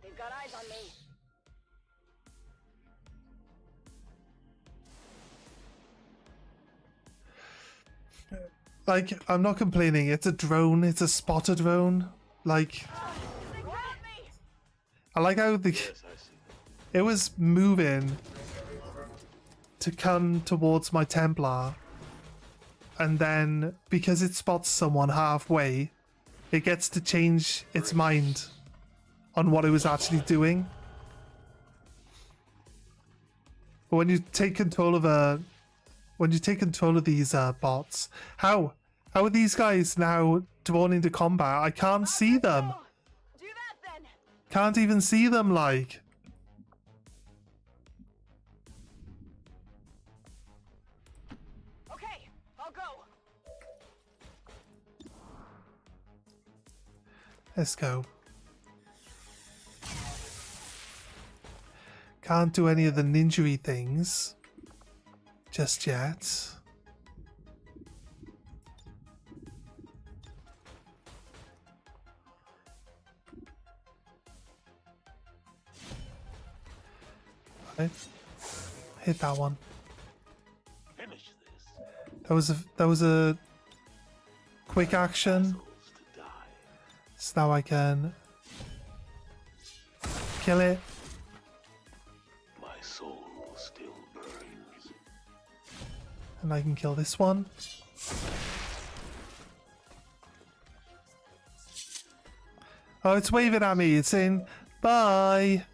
They've got eyes on me. Like, I'm not complaining. It's a drone. It's a spotter drone. Like, I like how the it was moving to come towards my Templar, and then because it spots someone halfway, it gets to change its mind on what it was actually doing. But when you take control of these bots, how are these guys now drawn into combat? I can't see them. Do that then. Can't even see them, like. Okay, I'll go. Let's go. Can't do any of the ninja-y things just yet. Right. Hit that one. Finish That this. was a quick action. So now I can kill it. My soul still And I can kill this one. Oh, it's waving at me. It's saying, bye.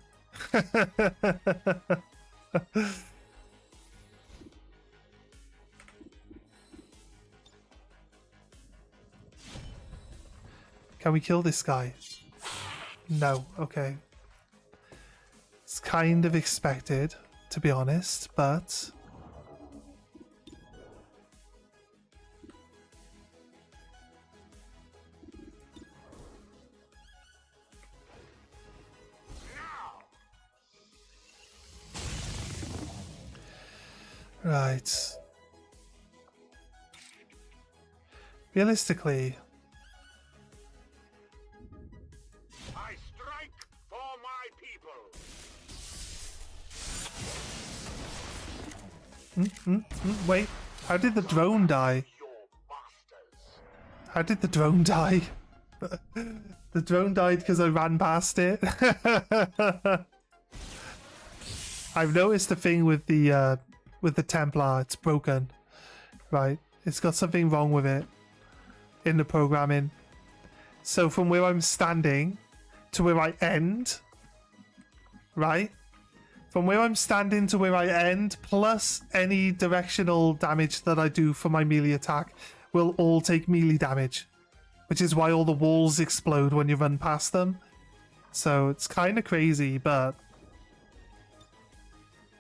Can we kill this guy? No. Okay. It's kind of expected, to be honest, but... Right. Realistically... I strike for my people. Wait, how did the drone die? How did the drone die? The drone died because I ran past it. I've noticed the thing with the Templar, it's broken. Right, it's got something wrong with it in the programming. So from where I'm standing to where I end, right? From where I'm standing to where I end, plus any directional damage that I do for my melee attack, will all take melee damage. Which is why all the walls explode when you run past them. So it's kind of crazy, but...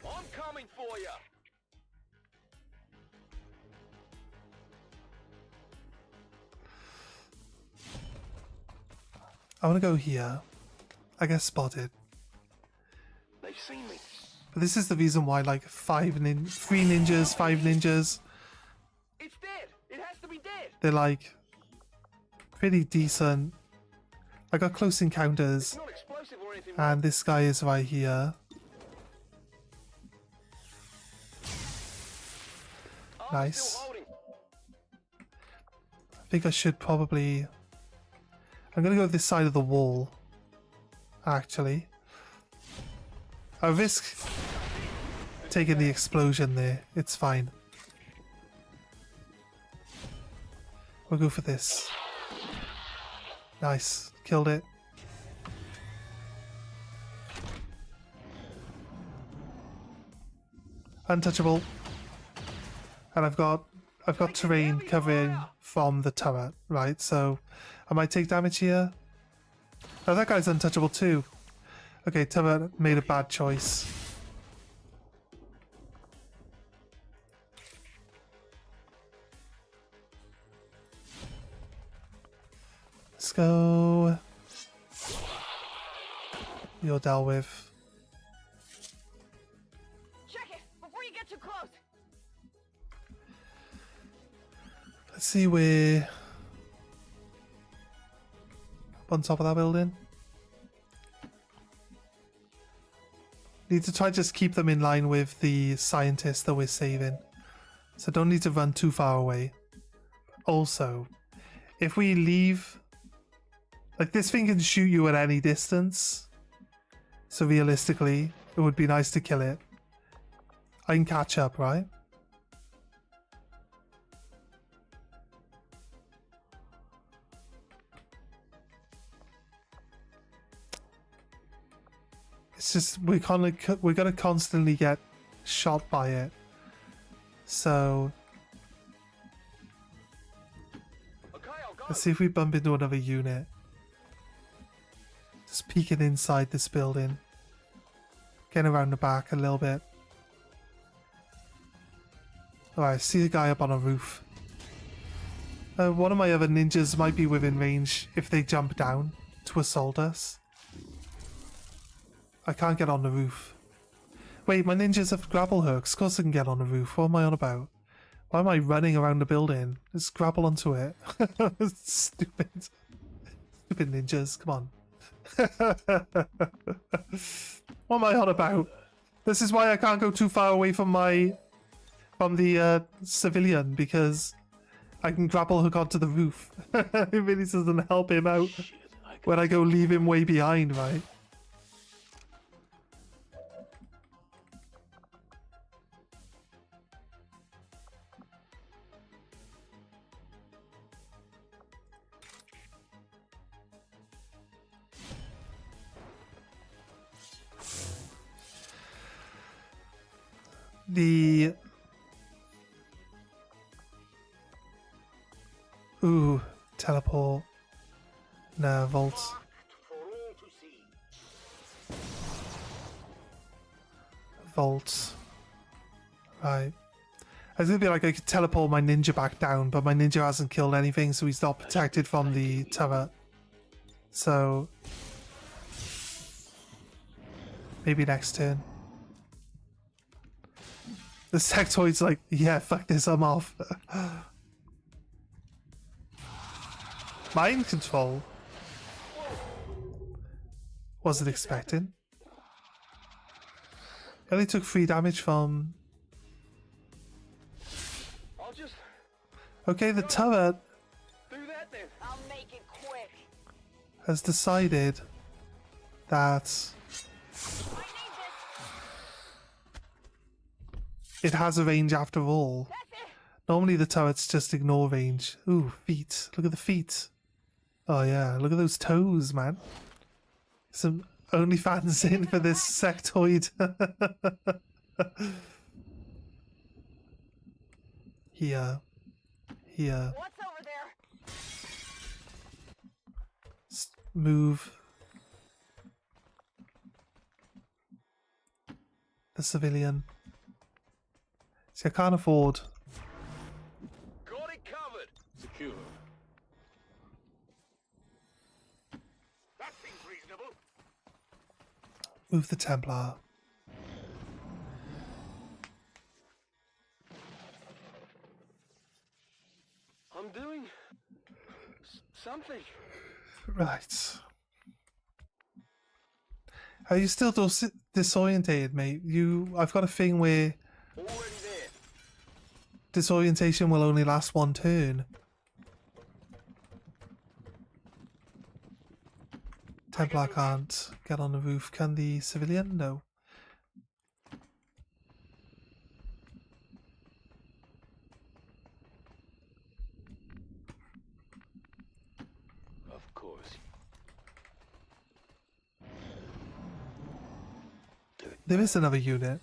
I'm coming for you. I want to go here. I get spotted. They've seen me. But this is the reason why, like, 3 ninjas, 5 ninjas... It's dead. It has to be dead. They're, like, pretty decent. I got close encounters. It's not explosive or anything. And this guy is right here. Nice. I think I should probably... I'm going to go this side of the wall, actually. I risk taking the explosion there. It's fine. We'll go for this. Nice. Killed it. Untouchable. And I've got terrain covering from the turret, right? So I might take damage here. Oh, that guy's untouchable too. Okay, turret made a bad choice. Let's go. You're dealt with. Check it before you get too close. Let's see where... Up on top of that building. Need to try just keep them in line with the scientists that we're saving. So don't need to run too far away. Also, if we leave... Like, this thing can shoot you at any distance. So realistically, it would be nice to kill it. I can catch up, right? It's just we're gonna constantly get shot by it. So let's see if we bump into another unit. Just peeking inside this building. Getting around the back a little bit. Alright, see a guy up on a roof. One of my other ninjas might be within range if they jump down to assault us. I can't get on the roof. Wait, my ninjas have grapple hooks. Of course I can get on the roof. What am I on about? Why am I running around the building? Just grapple onto it. Stupid. Stupid ninjas. Come on. What am I on about? This is why I can't go too far away from the civilian, because I can grapple hook onto the roof. It really doesn't help him out when I go leave him way behind, right? the... Ooh, teleport. No, vault. Vault. Right. I was gonna be like, I could teleport my ninja back down, but my ninja hasn't killed anything, so he's not protected from the turret. So... maybe next turn. The sectoid's like, yeah, fuck this, I'm off. Mind control? Wasn't expecting. I only took 3 damage from... Okay, the turret I'll make it quick. has decided that it has a range after all. Normally the turrets just ignore range. Ooh, feet. Look at the feet. Oh yeah, look at those toes, man. Some OnlyFans in for this sectoid. Here. Here. What's over there? Move. The civilian. See, I can't afford. Got it covered. Secure. That seems reasonable. Move the Templar. I'm doing something. Right. Are you still disorientated, mate? I've got a thing where Already there. disorientation will only last 1 turn. Templar can't get on the roof. Can the civilian? No. Of course. There is another unit.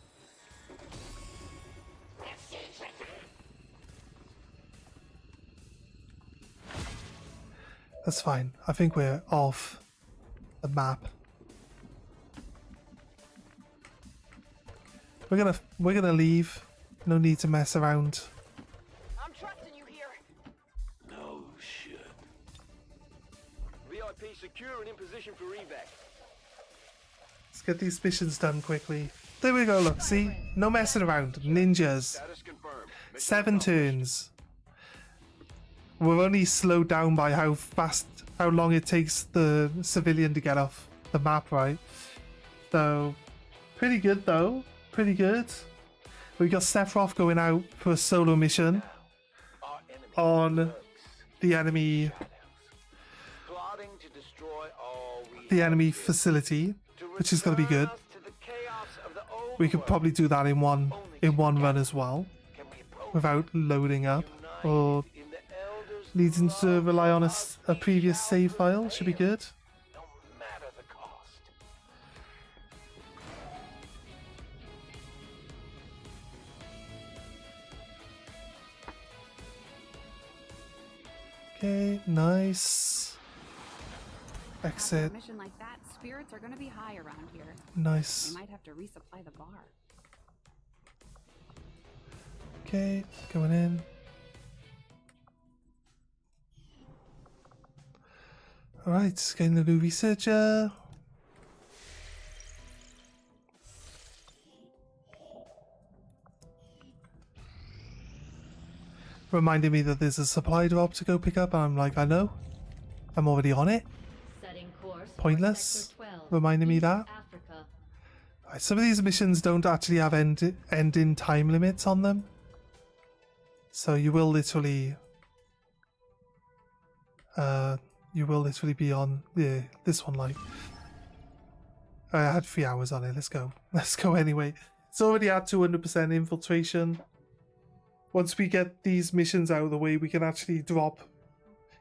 That's fine. I think we're off the map. We're gonna leave. No need to mess around. I'm trusting you here. No shit. VIP secure and in position for evac. Let's get these missions done quickly. There we go, look, see? No messing around. Ninjas. Status confirmed. 7 turns. We're only slowed down by how long it takes the civilian to get off the map, right? So, pretty good though. Pretty good. We got Sephiroth going out for a solo mission on the enemy Plotting to destroy all facility, which is going to be good. We could probably do that in one run as well, without loading up or needing to rely on a previous save file. Should be good. No matter the cost. Okay, nice. After Exit. a mission like that, spirits are going to be high around here. Nice. We might have to resupply the bar. Okay, going in. Alright, getting the new researcher. Reminding me that there's a supply drop to go pick up, and I'm like, I know. I'm already on it. Setting course for Pointless. Sector 12, Reminding me East that. Africa. Right, some of these missions don't actually have end-in time limits on them. So you will literally be on this one. Like, I had 3 hours on it. Let's go anyway. It's already at 200% infiltration. Once we get these missions out of the way, we can actually drop,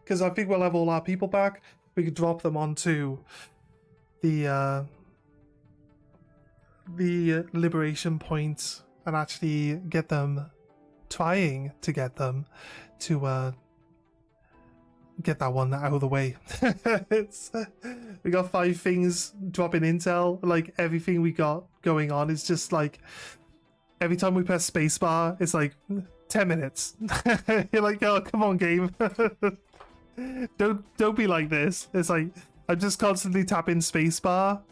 because I think we'll have all our people back. We can drop them onto the liberation point and actually get them, trying to get them to get that one out of the way. We got 5 things dropping intel. Like, everything we got going on is just like, every time we press spacebar, it's like 10 minutes. You're like, oh, come on, game. Don't be like this. It's like, I'm just constantly tapping spacebar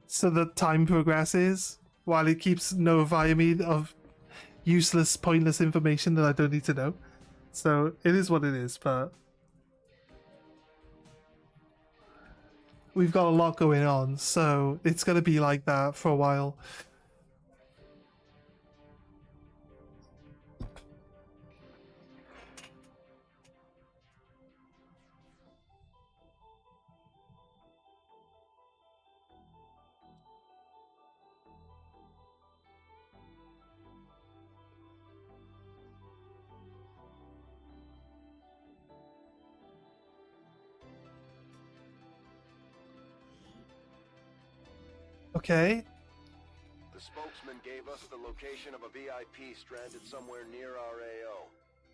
so the time progresses while it keeps notifying me of useless, pointless information that I don't need to know. So it is what it is, but we've got a lot going on, so it's going to be like that for a while. Okay. The spokesman gave us the location of a VIP stranded somewhere near our AO.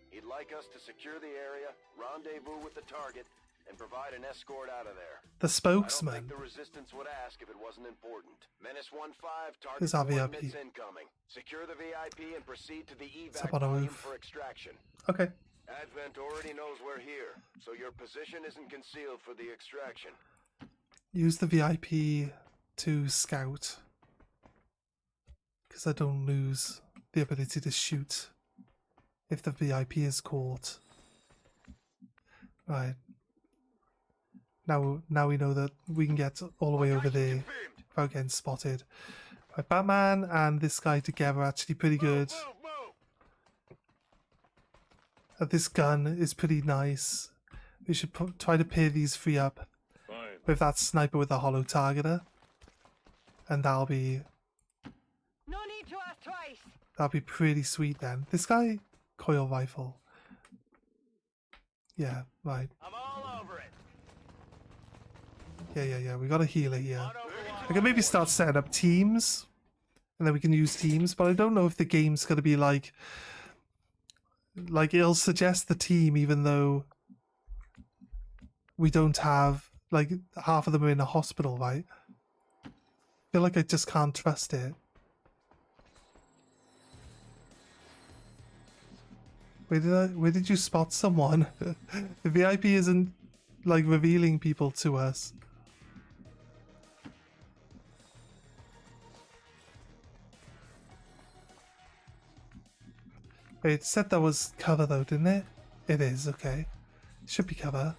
He'd like us to secure the area, rendezvous with the target, and provide an escort out of there. The spokesman. I don't think the resistance would ask if it wasn't important. Menace 1-5, target Is our VIP. coordinates incoming. Secure the VIP and proceed to the evac Up on a volume roof. for extraction. Okay. Advent already knows we're here, so your position isn't concealed for the extraction. Use the VIP to scout, because I don't lose the ability to shoot if the VIP is caught. Right. Now we know that we can get all the way over there without getting spotted. Right, Batman and this guy together are actually pretty good. This gun is pretty nice. We should try to pair these 3 up with that sniper with the hollow targeter. And that'll be pretty sweet then. This guy, coil rifle. Yeah, right. I'm all over it. Yeah. We got a healer here. I can maybe start setting up teams, and then we can use teams. But I don't know if the game's gonna be like it'll suggest the team even though we don't have, like, half of them are in a hospital, right? I feel like I just can't trust it. Where did you spot someone? The VIP isn't, like, revealing people to us. Wait, it said that was cover though, didn't it? It is, okay. Should be cover.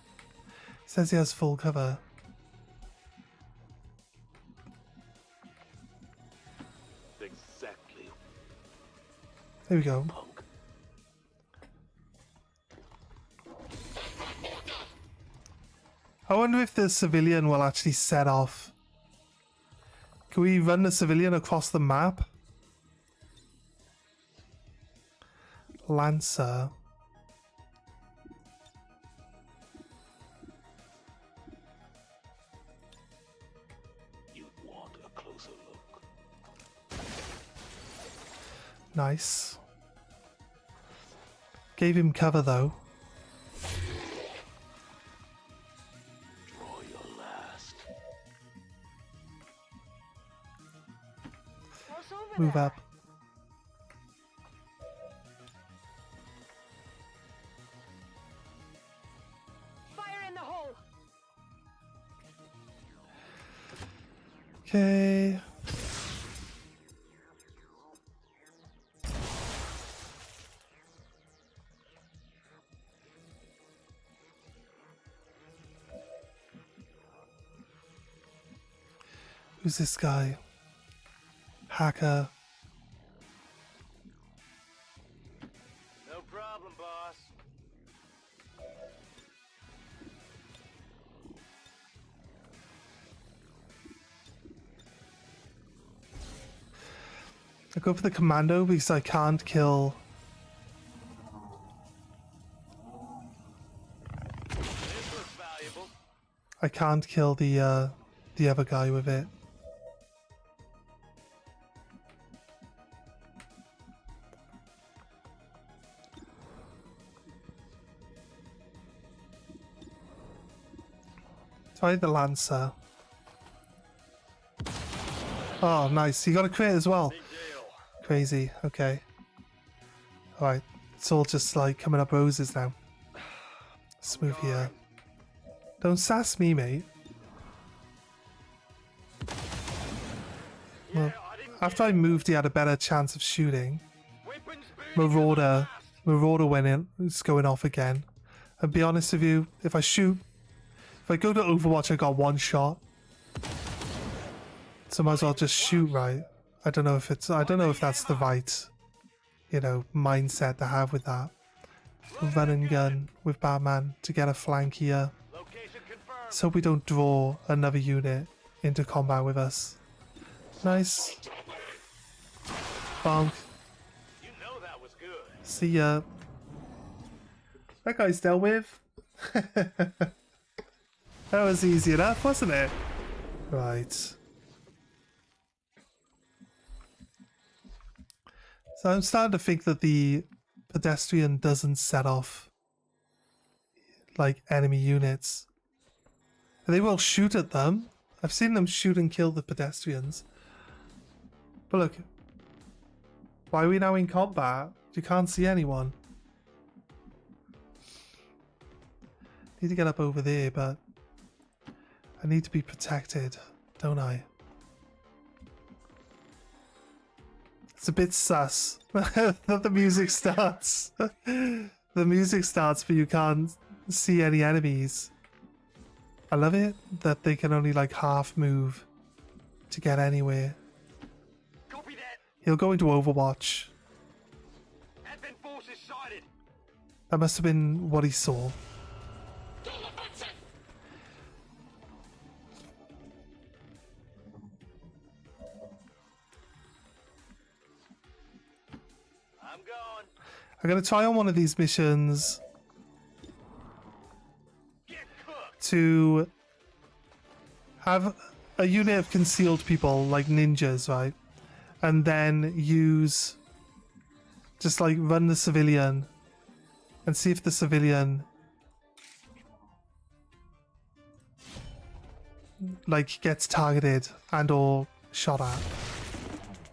It says he has full cover. Exactly. There we go. I wonder if the civilian will actually set off. Can we run the civilian across the map? Lancer. You'd want a closer look. Nice. Gave him cover though. Draw your last. Move up. Okay. Who's this guy? Hacker. No problem, boss. I go for the commando because I can't kill. This looks valuable. I can't kill the other guy with it. Try the Lancer. Oh, nice. You got a crit as well. Crazy. Okay. Alright. It's all just like coming up roses now. Smooth here. Don't sass me, mate. Well, after I moved, he had a better chance of shooting. Marauder went in. It's going off again. And be honest with you, if I go to Overwatch, I got one shot. So might as well just shoot, right? I don't know if that's the right, you know, mindset to have with that. Run and gun with Batman to get a flank here. Let's hope we don't draw another unit into combat with us. Nice. Bonk. See ya. That guy's dealt with. That was easy enough, wasn't it? Right. So I'm starting to think that the pedestrian doesn't set off like enemy units. They will shoot at them. I've seen them shoot and kill the pedestrians. But look, why are we now in combat? You can't see anyone. Need to get up over there, but I need to be protected, don't I? It's a bit sus that the music starts. The music starts, but you can't see any enemies. I love it that they can only like half move to get anywhere. He'll go into Overwatch. That must have been what he saw. I'm going to try on one of these missions to have a unit of concealed people like ninjas, right? And then use, just like run the civilian and see if the civilian like gets targeted and or shot at.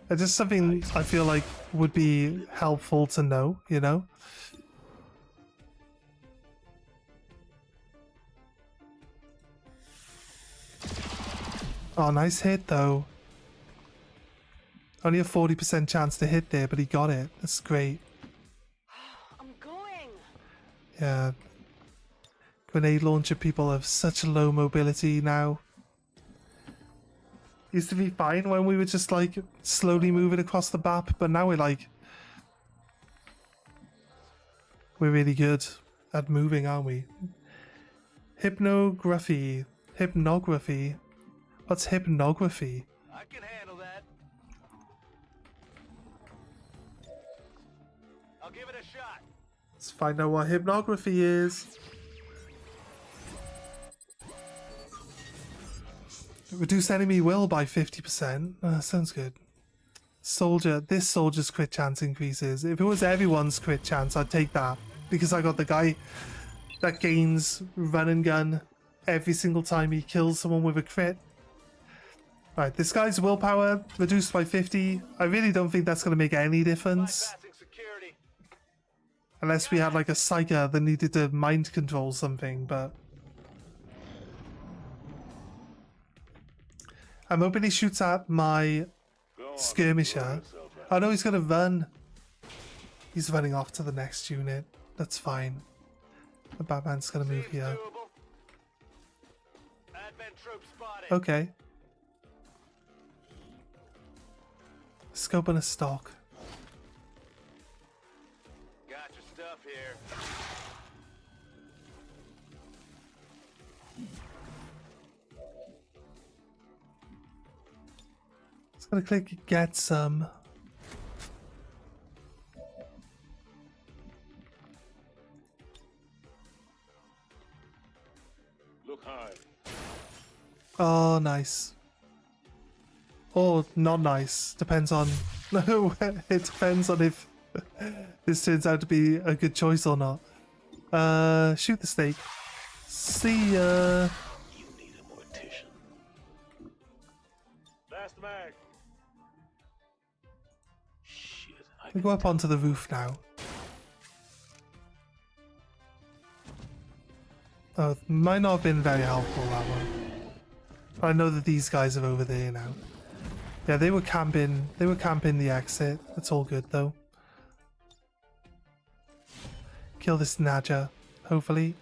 It's just something I feel like would be helpful to know, you know? Oh, nice hit though. Only a 40% chance to hit there, but he got it. That's great. I'm going. Yeah. Grenade launcher people have such low mobility now. Used to be fine when we were just like slowly moving across the map, but now we're really good at moving, aren't we? Hypnography. Hypnography. What's hypnography? I can handle that. I'll give it a shot. Let's find out what hypnography is. Reduce enemy will by 50%. Sounds good. Soldier. This soldier's crit chance increases. If it was everyone's crit chance, I'd take that. Because I got the guy that gains run and gun every single time he kills someone with a crit. Right, this guy's willpower reduced by 50. I really don't think that's going to make any difference. Unless we had like a psyker that needed to mind control something, but... I'm hoping he shoots at my skirmisher. Oh no, he's going to run. He's running off to the next unit. That's fine. The Batman's going to move here. Okay. Scope and a stock. Got your stuff here. Just gonna click get some. Look high. Oh, nice. Or not nice. Depends on... No, it depends on if this turns out to be a good choice or not. Shoot the snake. See ya. mag. Shit, We go up onto the roof now. Oh, might not have been very helpful, that one. But I know that these guys are over there now. Yeah, they were camping the exit. That's all good though. Kill this Naja, hopefully.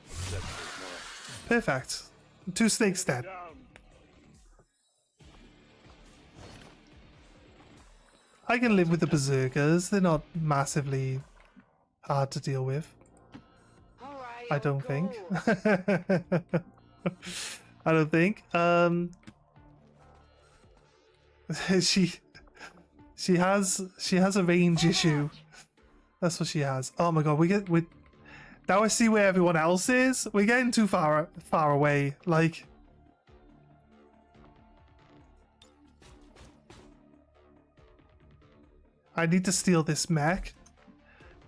Perfect. 2 snakes dead. I can live with the berserkers. They're not massively hard to deal with. I don't think. I don't think. She has a range issue. That's what she has. Oh my god, we now I see where everyone else is. We're getting too far away. Like, I need to steal this mech,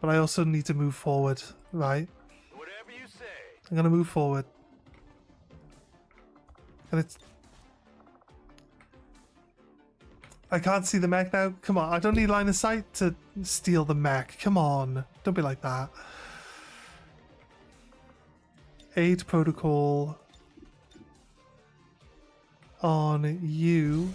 but I also need to move forward, right? Whatever you say. I'm gonna move forward. And I can't see the mech now. Come on, I don't need line of sight to steal the mech. Come on, don't be like that. Aid protocol on you.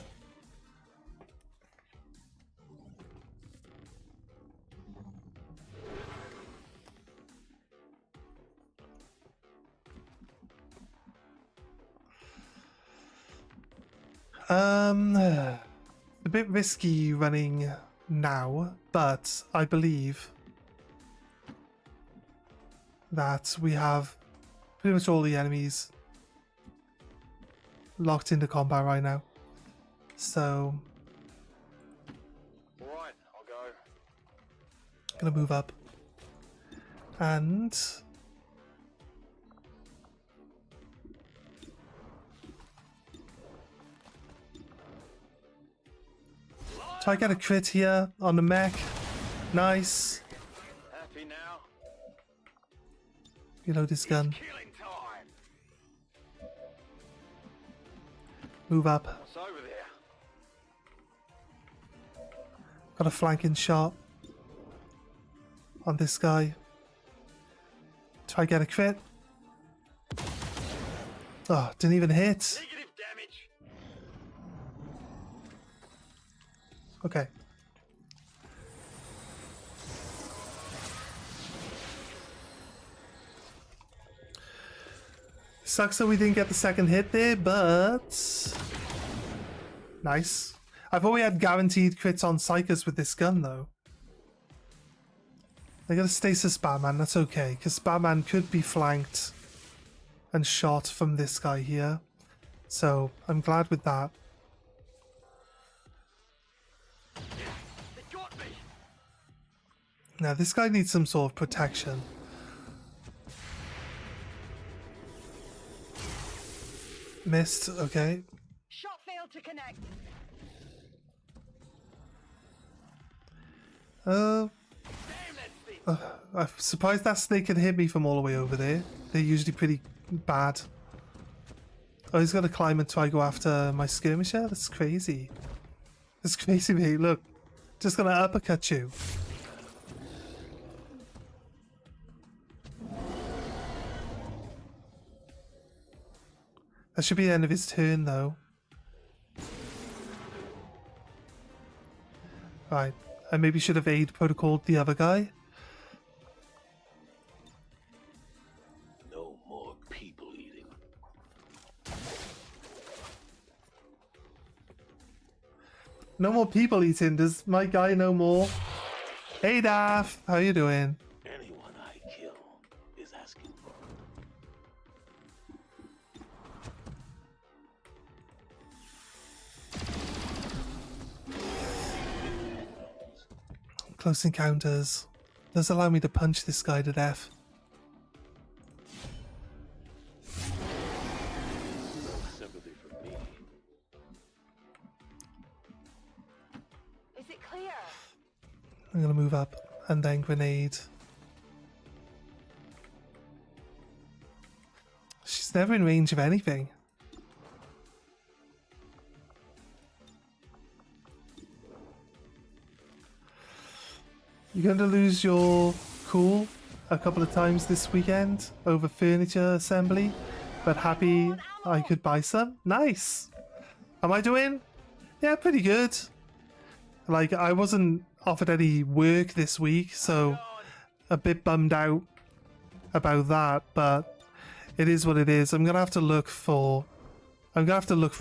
A bit risky running now, but I believe that we have pretty much all the enemies locked into combat right now. So, Alright, I'll go. gonna move up and try to get a crit here on the mech. Nice. Happy now? Reload this gun. Killing time. Move up. What's over there? Got a flanking shot on this guy. Try get a crit. Oh, didn't even hit. Negative damage. Okay. Sucks that we didn't get the second hit there, but nice. I thought we had guaranteed crits on Psychers with this gun though. They got a stasis Batman, that's okay, because Batman could be flanked and shot from this guy here. So I'm glad with that. They got me. Now this guy needs some sort of protection. Missed, okay. Shot failed to connect. I'm surprised that snake can hit me from all the way over there. They're usually pretty bad. Oh, he's gonna climb and try to go after my skirmisher? That's crazy. That's crazy, mate. Look. Just gonna uppercut you. That should be the end of his turn, though. Right. I maybe should have aid protocoled the other guy. No more people eating. No more people eating. Does my guy know more? Hey, Daff. How you doing? Anyone I kill is asking for Close encounters. Does allow me to punch this guy to death. sympathy for me. Is it clear? I'm gonna move up and then grenade. She's never in range of anything. You're going to lose your cool a couple of times this weekend over furniture assembly, but happy I could buy some. Nice. Am I doing? Yeah, pretty good. Like, I wasn't offered any work this week, so a bit bummed out about that, but it is what it is. I'm gonna have to look for a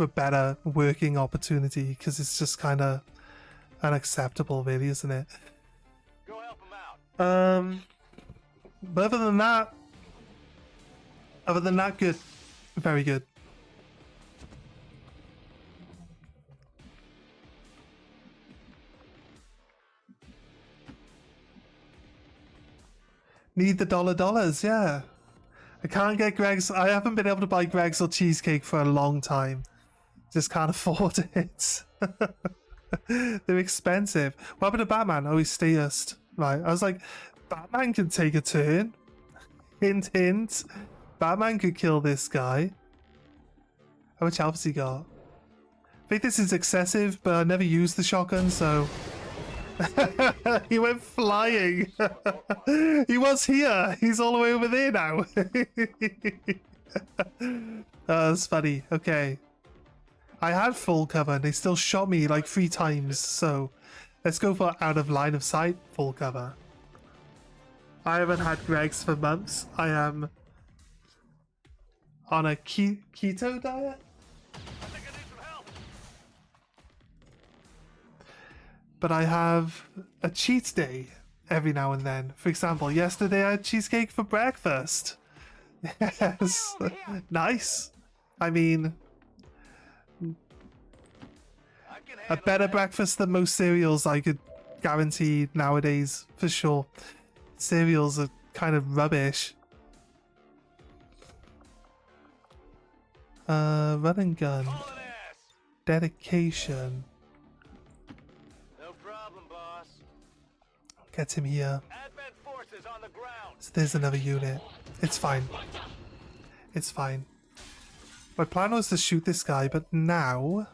better working opportunity, because it's just kind of unacceptable, really, isn't it? Go help him out. But other than that, good. Very good. Need the dollars, yeah. I can't get Greg's. I haven't been able to buy Greg's or cheesecake for a long time. Just can't afford it. They're expensive. What happened to Batman? Oh, he's stayist. Right. I was like, Batman can take a turn. Hint, hint. Batman could kill this guy. How much health has he got? I think this is excessive, but I never used the shotgun, so... He went flying. He was here. He's all the way over there now. Oh, that's funny. Okay. I had full cover and they still shot me like 3 times, so let's go for out of line of sight full cover. I haven't had Greg's for months. I am on a keto diet. But I have a cheat day every now and then. For example, yesterday I had cheesecake for breakfast. Yes. Nice. I mean, a better breakfast than most cereals I could guarantee nowadays, for sure. Cereals are kind of rubbish. Run and gun. Dedication. Get him here. So there's another unit. It's fine. It's fine. My plan was to shoot this guy, but now...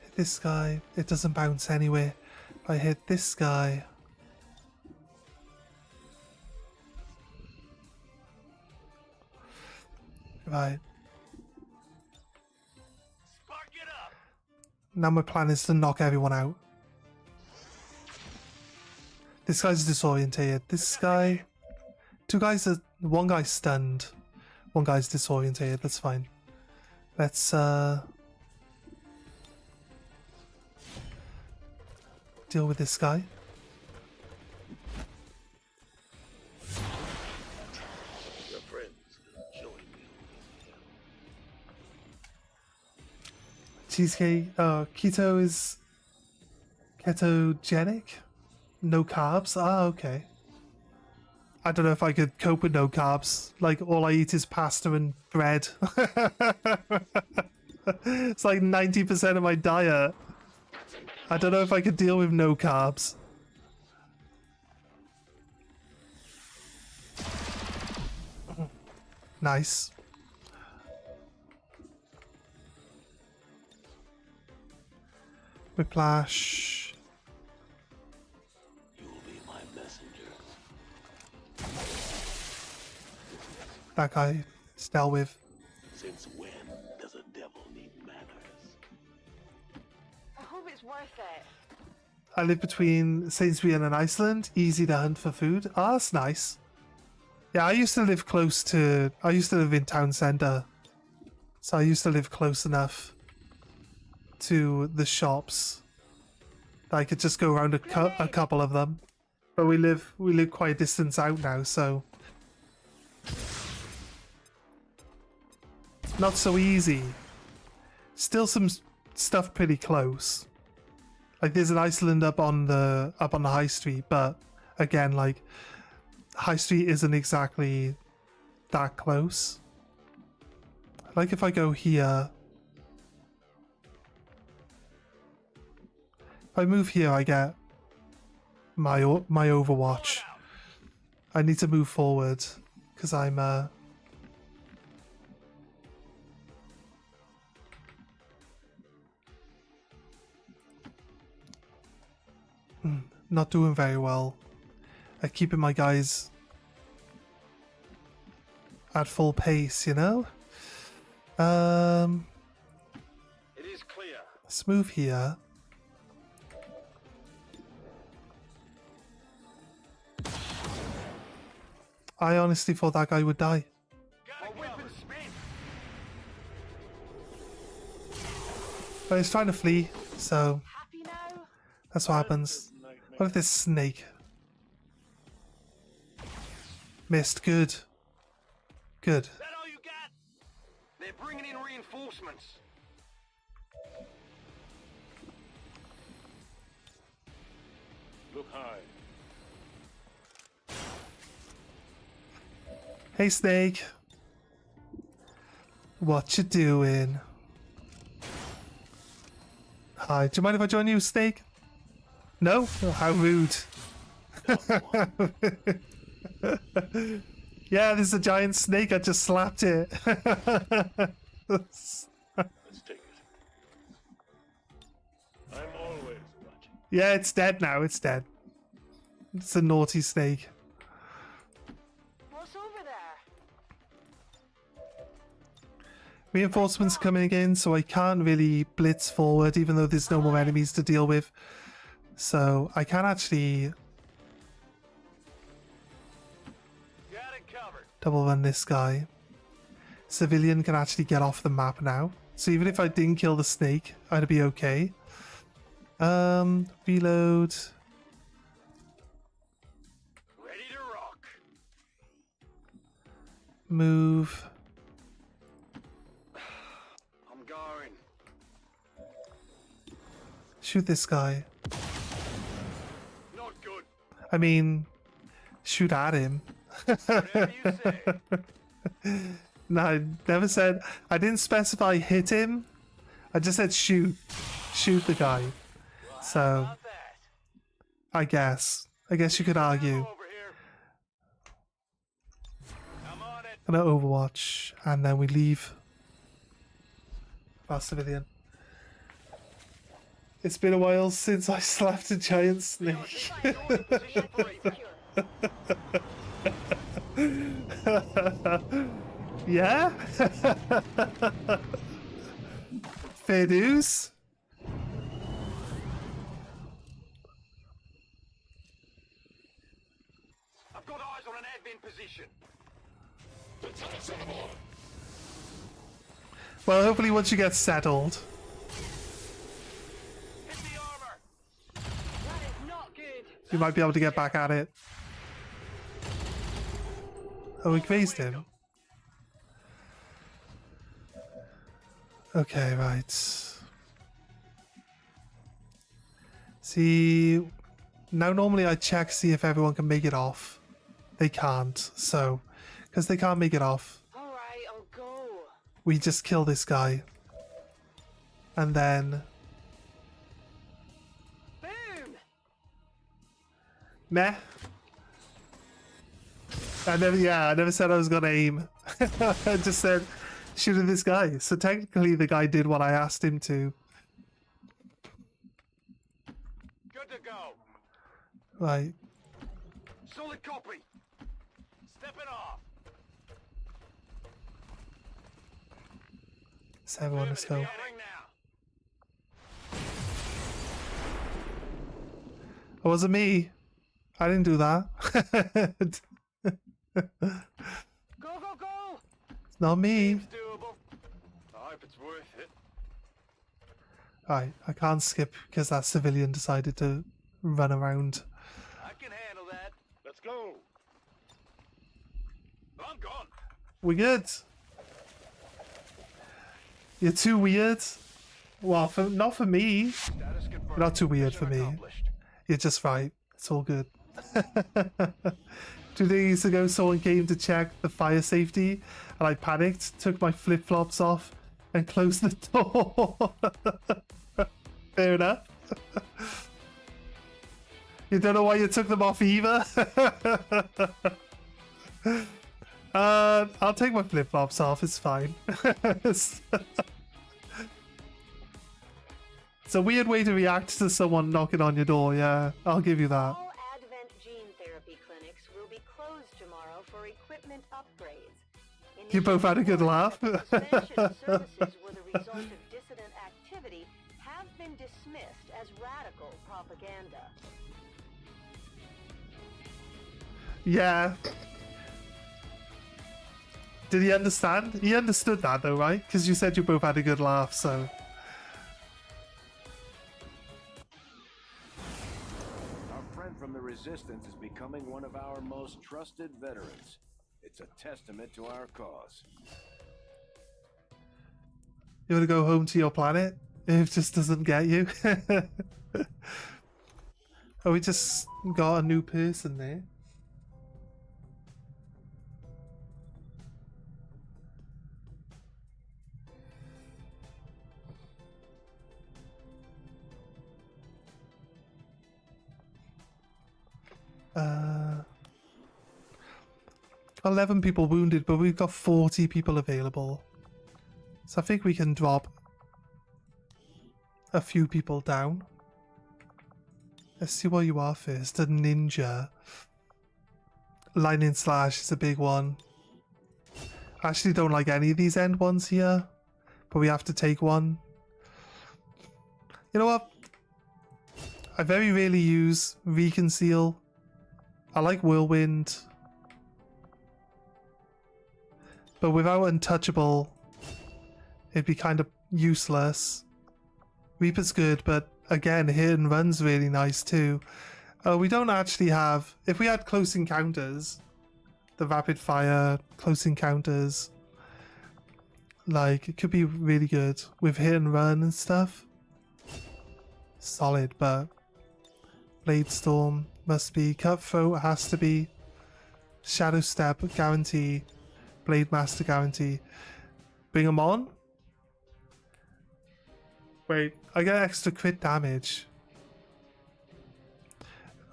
hit this guy. It doesn't bounce anywhere. If I hit this guy... Right. Now my plan is to knock everyone out. This guy's disorientated. This guy... 2 guys are... 1 guy's stunned. 1 guy's disorientated. That's fine. Let's deal with this guy. Cheesecake, keto is ketogenic? No carbs? Ah, okay. I don't know if I could cope with no carbs. Like, all I eat is pasta and bread. It's like 90% of my diet. I don't know if I could deal with no carbs. Nice. Whiplash. You will be my messenger. That guy is dealt with. Since when does a devil need manners? I hope it's worth it. I live between Sainsbury and Iceland. Easy to hunt for food. Ah, that's nice. Yeah, I used to live close to... I used to live in town centre. So I used to live close enough to the shops that I could just go around a couple of them. But we live quite a distance out now, so... Not so easy. Still some stuff pretty close. Like, there's an Iceland up on the high street, but again, like, high street isn't exactly that close. Like, if I go here, if I move here, I get my Overwatch. I need to move forward because I'm not doing very well at keeping my guys at full pace, you know? It is clear. Let's move here. I honestly thought that guy would die. But he's trying to flee, so that's what happens. What if this snake? Missed. Good. Good. Is that all you got? They're bringing in reinforcements. Look high. Hey, snake. What you doing? Hi. Do you mind if I join you, snake? No? Oh, how rude. Yeah, there's a giant snake. I just slapped it. Let's take it. I'm always watching. Yeah, it's dead now. It's dead. It's a naughty snake. What's over there? Reinforcements coming in, so I can't really blitz forward, even though there's no more enemies to deal with. So I can actually double run this guy. Civilian can actually get off the map now. So even if I didn't kill the snake, I'd be okay. Reload. Ready to rock. Move. I'm going. Shoot this guy. Not good. I mean, shoot at him. Whatever you say. No, I never said. I didn't specify hit him. I just said shoot. Shoot the guy. So, I guess you could argue. Gonna Overwatch, and then we leave. Our civilian. It's been a while since I slapped a giant snake. Yeah? Fair dues? I've got eyes on an admin position. Well, hopefully once you get settled, Hit the armor. That is not good. you might be able to get back at it. Oh, we grazed him. Okay, right. See, now normally I check, see if everyone can make it off. They can't, so, because they can't make it off, Alright, I'll go. we just kill this guy. And then, Boom! meh. I never said I was gonna aim. I just said shoot at this guy. So technically the guy did what I asked him to. Good to go. Right. Solid copy. Stepping off. So everyone, let's go. Ring now. It wasn't me. I didn't do that. Go, go, go! It's not me. It's doable. I hope it's worth it. Right, I can't skip because that civilian decided to run around. I can handle that. Let's go. I'm gone. We good. You're too weird. Well, not for me. Status confirmed. You're not too weird for Mission me. accomplished. You're just right. It's all good. 2 days ago, someone came to check the fire safety, and I panicked, took my flip-flops off, and closed the door. Fair enough. You don't know why you took them off either? I'll take my flip-flops off, it's fine. It's a weird way to react to someone knocking on your door, yeah. I'll give you that. All Advent gene therapy clinics will be closed tomorrow for equipment upgrades. You both had a good laugh. Suspension of services were the result of dissident activity have been dismissed as radical propaganda. Yeah. Did he understand? He understood that though, right? Because you said you both had a good laugh, so... Our friend from the Resistance is becoming one of our most trusted veterans. It's a testament to our cause. You want to go home to your planet? It just doesn't get you. Oh, we just got a new person there. Uh, 11 people wounded, but we've got 40 people available. So I think we can drop a few people down. Let's see what you are first. A ninja. Lightning slash is a big one. I actually don't like any of these end ones here, but we have to take one. You know what? I very rarely use Reconceal. I like Whirlwind. But without Untouchable, it'd be kind of useless. Reaper's good, but again, Hit and Run's really nice too. We don't actually have... If we had Close Encounters, the Rapid Fire Close Encounters, like, it could be really good with Hit and Run and stuff. Solid, but Blade Storm must be. Cutthroat has to be. Shadow Step guarantee. Blade Master guarantee. Bring them on. Wait, I get extra crit damage.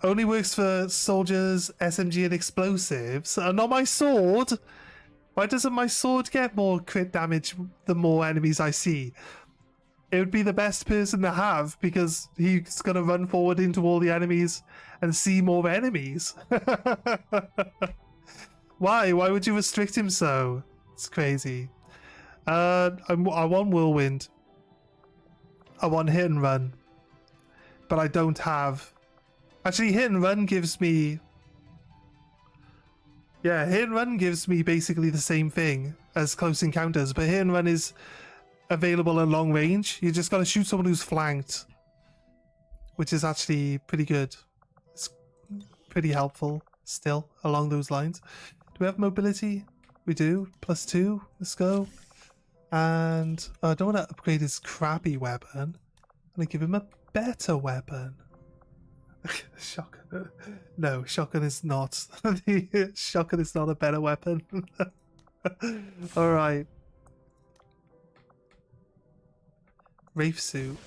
Only works for soldiers, SMG, and explosives. Not my sword. Why doesn't my sword get more crit damage the more enemies I see? It would be the best person to have because he's going to run forward into all the enemies and see more enemies. Why? Why would you restrict him so? It's crazy. I want Whirlwind. I want Hit and Run. But I don't have... Actually, Hit and Run gives me... Yeah, Hit and Run gives me basically the same thing as Close Encounters, but Hit and Run is available at long range. You just gotta shoot someone who's flanked, which is actually pretty good. It's pretty helpful still along those lines. Do we have mobility? We do. +2. Let's go. And I don't want to upgrade his crappy weapon. I'm gonna give him a better weapon. Shotgun. No, shotgun is not. Shotgun is not a better weapon. Alright. Wraith suit.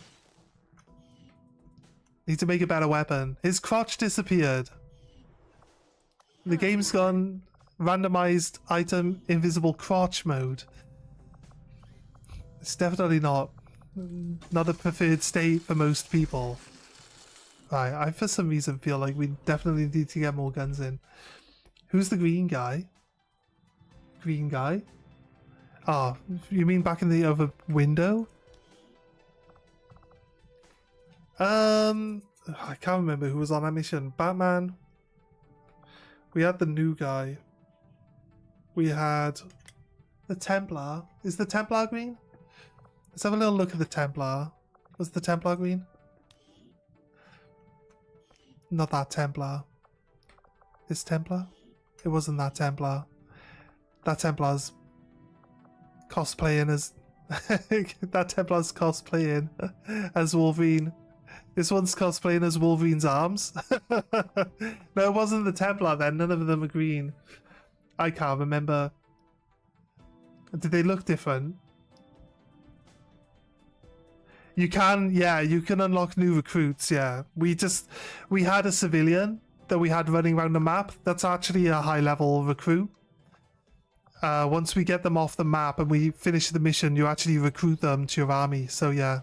Need to make a better weapon. His crotch disappeared. The game's gone randomized item invisible crotch mode. It's definitely not a preferred state for most people. Right, I for some reason feel like we definitely need to get more guns in. Who's the green guy? Green guy? Oh, you mean back in the other window? I can't remember who was on that mission. Batman. We had the new guy. We had the Templar. Is the Templar green? Let's have a little look at the Templar. Was the Templar green? Not that Templar. This Templar? It wasn't that Templar. That Templar's cosplaying as... that Templar's cosplaying as Wolverine. This one's cosplaying as Wolverine's arms. No, it wasn't the Templar then. None of them are green. I can't remember. Did they look different? You can, yeah, you can unlock new recruits, yeah. We had a civilian that we had running around the map. That's actually a high level recruit. Once we get them off the map and we finish the mission, you actually recruit them to your army. So yeah.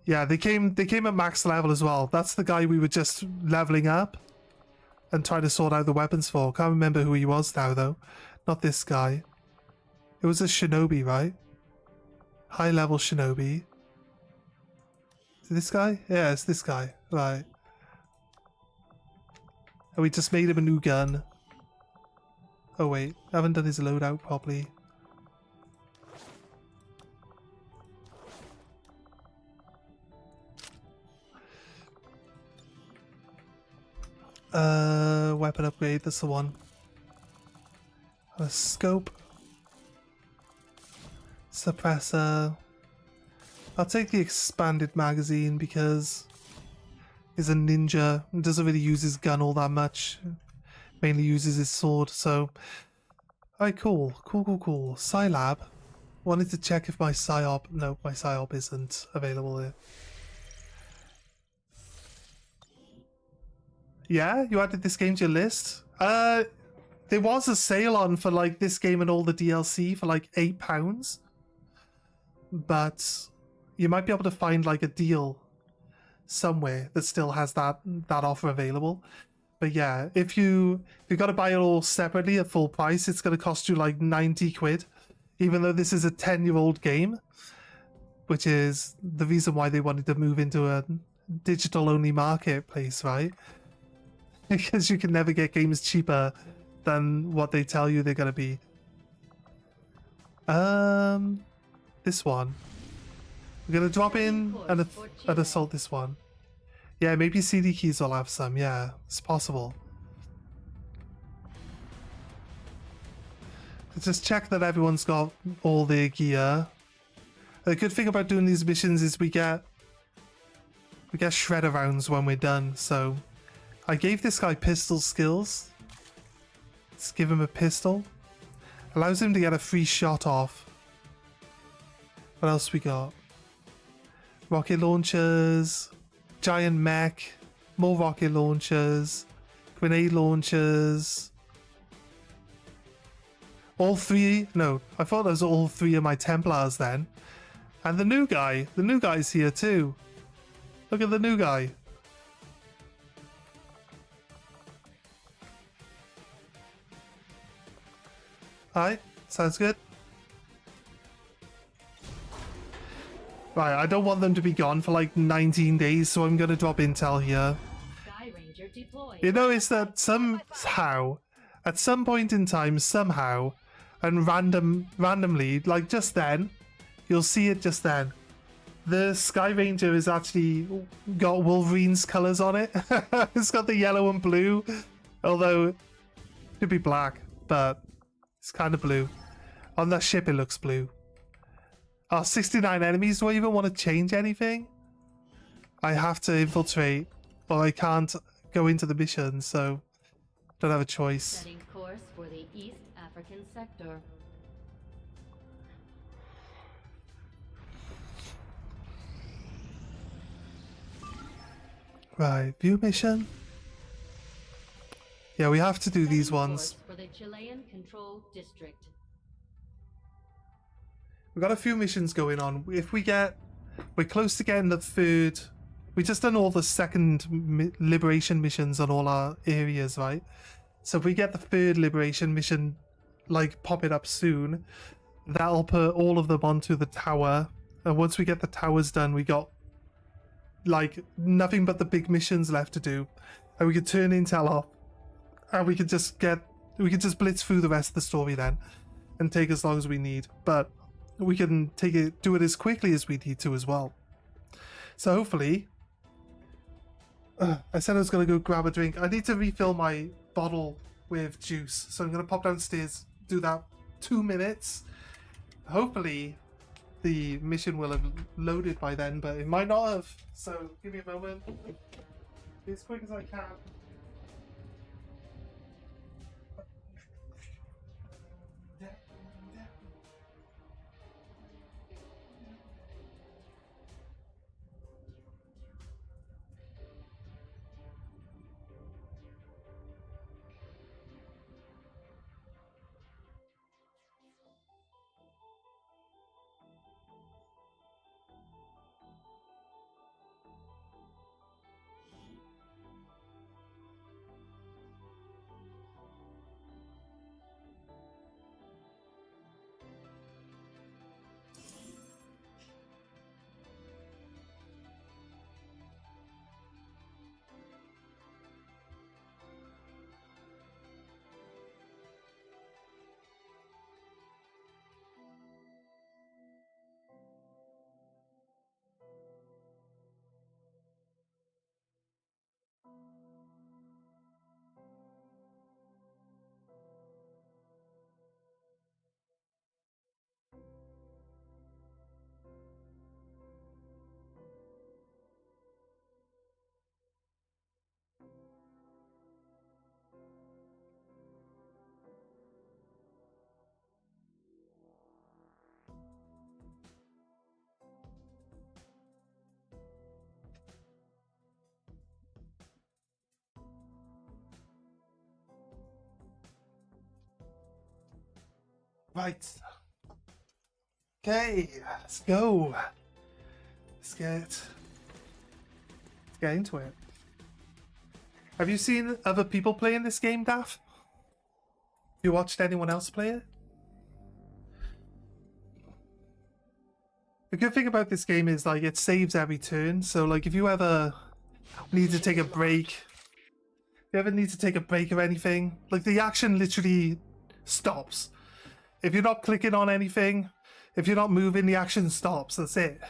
Yeah, they came at max level as well. That's the guy we were just leveling up and trying to sort out the weapons for. Can't remember who he was now though. Not this guy. It was a shinobi, right? High level shinobi. Is it this guy? Yeah, it's this guy. Right. And we just made him a new gun. Oh wait, I haven't done his loadout properly. Weapon upgrade, that's the one. A scope. Suppressor. I'll take the expanded magazine because he's a ninja and doesn't really use his gun all that much. Mainly uses his sword, so... Alright, cool. Cool. Scilab. Wanted to check if my psyop... No, my psyop isn't available here. Yeah? You added this game to your list? There was a sale on for like this game and all the DLC for like £8. But you might be able to find like a deal somewhere that still has that offer available. But yeah, if you got to buy it all separately at full price, it's going to cost you like 90 quid, even though this is a 10-year-old game, which is the reason why they wanted to move into a digital-only marketplace, right? Because you can never get games cheaper than what they tell you they're going to be. This one. We're going to drop in and assault this one. Yeah, maybe CD keys will have some. Yeah, it's possible. Just check that everyone's got all their gear. The good thing about doing these missions is we get shredder rounds when we're done. So I gave this guy pistol skills. Let's give him a pistol. Allows him to get a free shot off. What else we got? Rocket launchers. Giant mech, more rocket launchers, grenade launchers. All three? No, I thought those were all three of my Templars then. And the new guy's here too. Look at the new guy. Alright, sounds good. Right, I don't want them to be gone for like 19 days, so I'm going to drop intel here. You notice that somehow, at some point in time, somehow, and randomly, like just then, you'll see it just then. The Sky Ranger has actually got Wolverine's colours on it. It's got the yellow and blue, although it could be black, but it's kind of blue. On that ship it looks blue. 69 enemies. Do I even want to change anything? I have to infiltrate, or I can't go into the mission, so don't have a choice. Setting course for the East African sector. Right, view mission. Yeah, we have to do these ones. For the Chilean controlled district. We've got a few missions going on. If we're close to getting the third. We just done all the second liberation missions on all our areas, right? So if we get the third liberation mission, like pop it up soon, that'll put all of them onto the tower. And once we get the towers done, we got like nothing but the big missions left to do, and we could turn intel off, and we could just blitz through the rest of the story then, and take as long as we need. But we can do it as quickly as we need to as well. So hopefully, I said I was going to go grab a drink. I need to refill my bottle with juice, so I'm going to pop downstairs, do that 2 minutes. Hopefully the mission will have loaded by then, but it might not have. So give me a moment. Be as quick as I can. Right. Okay, let's go. Let's get into it. Have you seen other people playing this game, Daff? Have you watched anyone else play it? The good thing about this game is, like, it saves every turn. So, like, if you ever need to take a break, if you ever need to take a break or anything, like, the action literally stops. If you're not clicking on anything, if you're not moving, the action stops. That's it.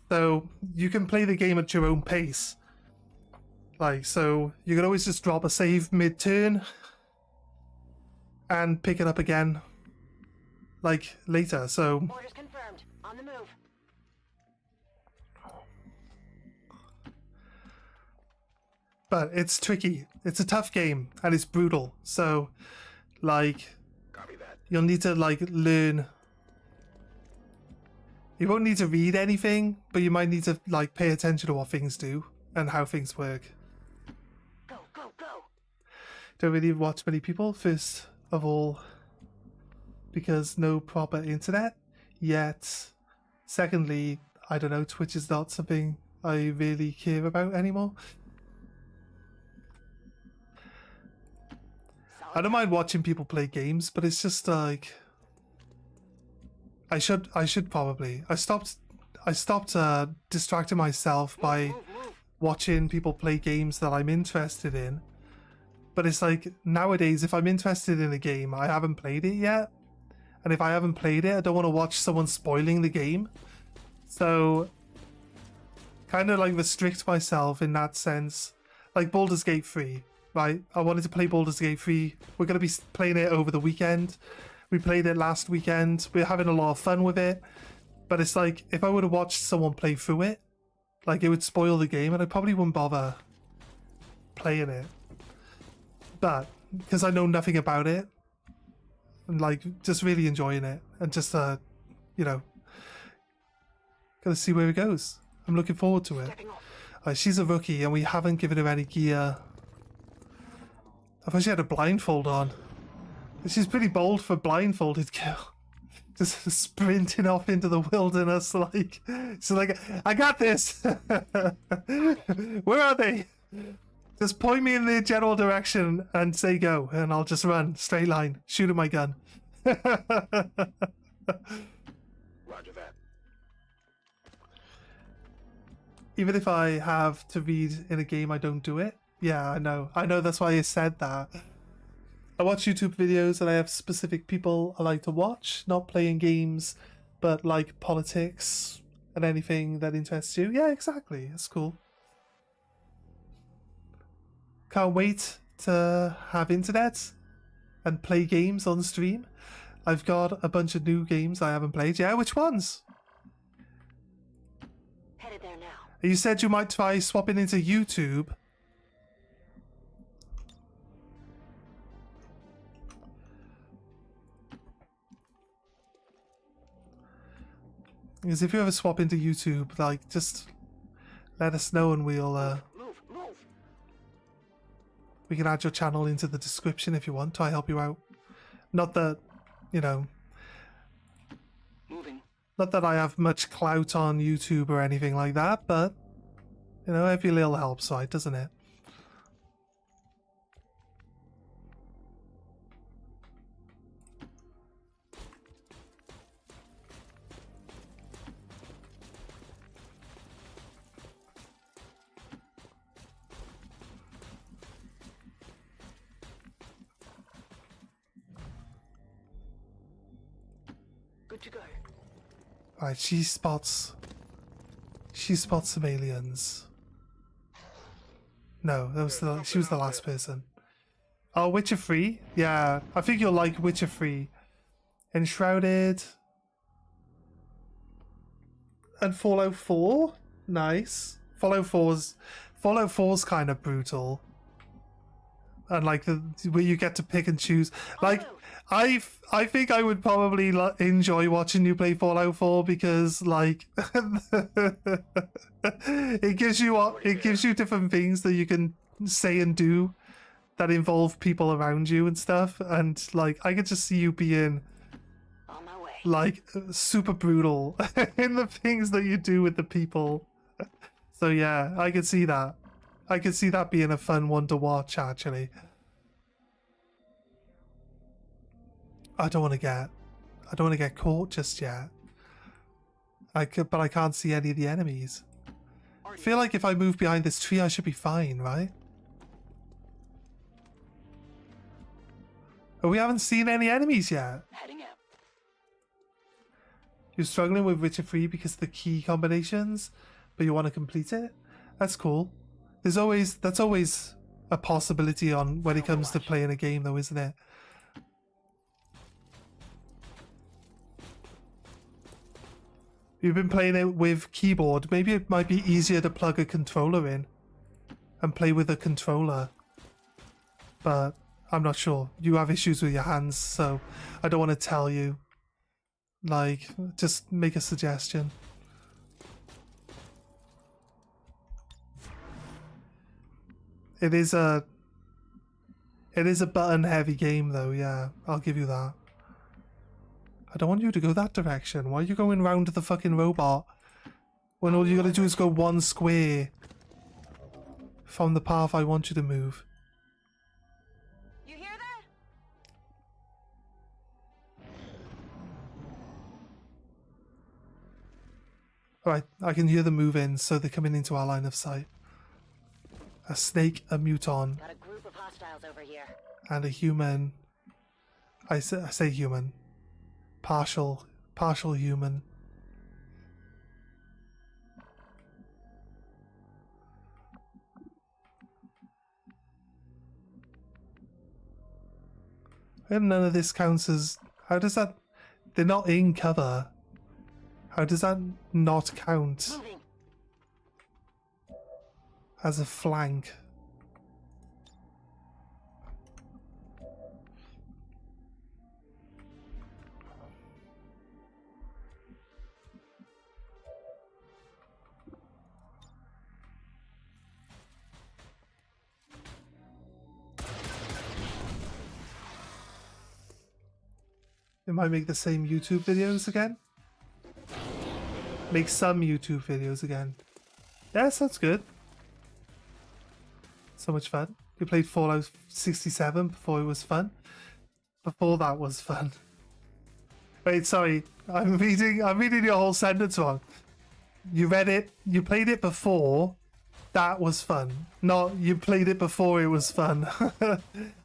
So you can play the game at your own pace. Like, so you can always just drop a save mid-turn and pick it up again, like, later. So Orders confirmed. On the move. but it's tricky. It's a tough game and it's brutal. So, like, you'll need to, like, learn. You won't need to read anything, but you might need to, like, pay attention to what things do and how things work. Go, go, go. Don't really watch many people, first of all, because no proper internet yet. Secondly, I don't know, Twitch is not something I really care about anymore. I don't mind watching people play games, but it's just like I should probably. I stopped distracting myself by watching people play games that I'm interested in. But it's like nowadays, if I'm interested in a game, I haven't played it yet. And if I haven't played it, I don't want to watch someone spoiling the game. So kind of like restrict myself in that sense. Like Baldur's Gate 3. Right, I wanted to play Baldur's Gate 3. We're going to be playing it over the weekend. We played it last weekend. We're having a lot of fun with it. But it's like, if I would have watched someone play through it, like, it would spoil the game and I probably wouldn't bother playing it. But, because I know nothing about it, and, like, just really enjoying it. And just, you know, gotta see where it goes. I'm looking forward to it. She's a rookie and we haven't given her any gear. I thought she had a blindfold on. She's pretty bold for a blindfolded girl. Just sprinting off into the wilderness like... She's like, I got this! Where are they? Just point me in the general direction and say go, and I'll just run. Straight line. Shoot at my gun. Roger that. Even if I have to read in a game, I don't do it. Yeah, I know. I know, that's why I said that. I watch YouTube videos and I have specific people I like to watch, not playing games, but like politics and anything that interests you. Yeah, exactly. That's cool. Can't wait to have internet and play games on stream. I've got a bunch of new games I haven't played. Yeah, which ones? Headed there now. You said you might try swapping into YouTube. Because if you ever swap into YouTube, like, just let us know and we'll we can add your channel into the description if you want. Try help you out. Not that, you know, not that I have much clout on YouTube or anything like that, but, you know, every little helps, right, doesn't it? Good to go. Right, she spots some aliens. No, that was she was the last person. Oh, Witcher 3? Yeah, I think you'll like Witcher 3. Enshrouded. And Fallout 4? Nice. Fallout 4's kind of brutal. And like where you get to pick and choose. Like, I think I would probably enjoy watching you play Fallout 4 because, like, it gives you different things that you can say and do that involve people around you and stuff. And like, I could just see you being like super brutal in the things that you do with the people. So yeah, I can see that. I can see that being a fun one to watch, actually. I don't want to get caught just yet. But I can't see any of the enemies. I feel like if I move behind this tree, I should be fine, right? But we haven't seen any enemies yet. Heading out. You're struggling with Witcher 3 because of the key combinations, but you want to complete it? That's cool. That's always a possibility on when it comes to playing a game, though, isn't it? You've been playing it with keyboard. Maybe it might be easier to plug a controller in and play with a controller. But I'm not sure. You have issues with your hands, so I don't want to tell you. Like, just make a suggestion. It is a button heavy game though, yeah, I'll give you that. I don't want you to go that direction. Why are you going round the fucking robot when all you gotta do is go one square from the path I want you to move? You hear that? Alright, I can hear them moving, so they're coming into our line of sight. A snake, a muton, Got a group of hostiles over here. and a human. I say human. Partial human. And none of this counts as... How does that... They're not in cover. How does that not count Moving. as a flank? It might make the same YouTube videos again. Make some YouTube videos again. Yeah, sounds good. So much fun. We played Fallout 67 before it was fun. Before that was fun. Wait, sorry. I'm reading your whole sentence wrong. You read it, you played it before that was fun. Not you played it before it was fun.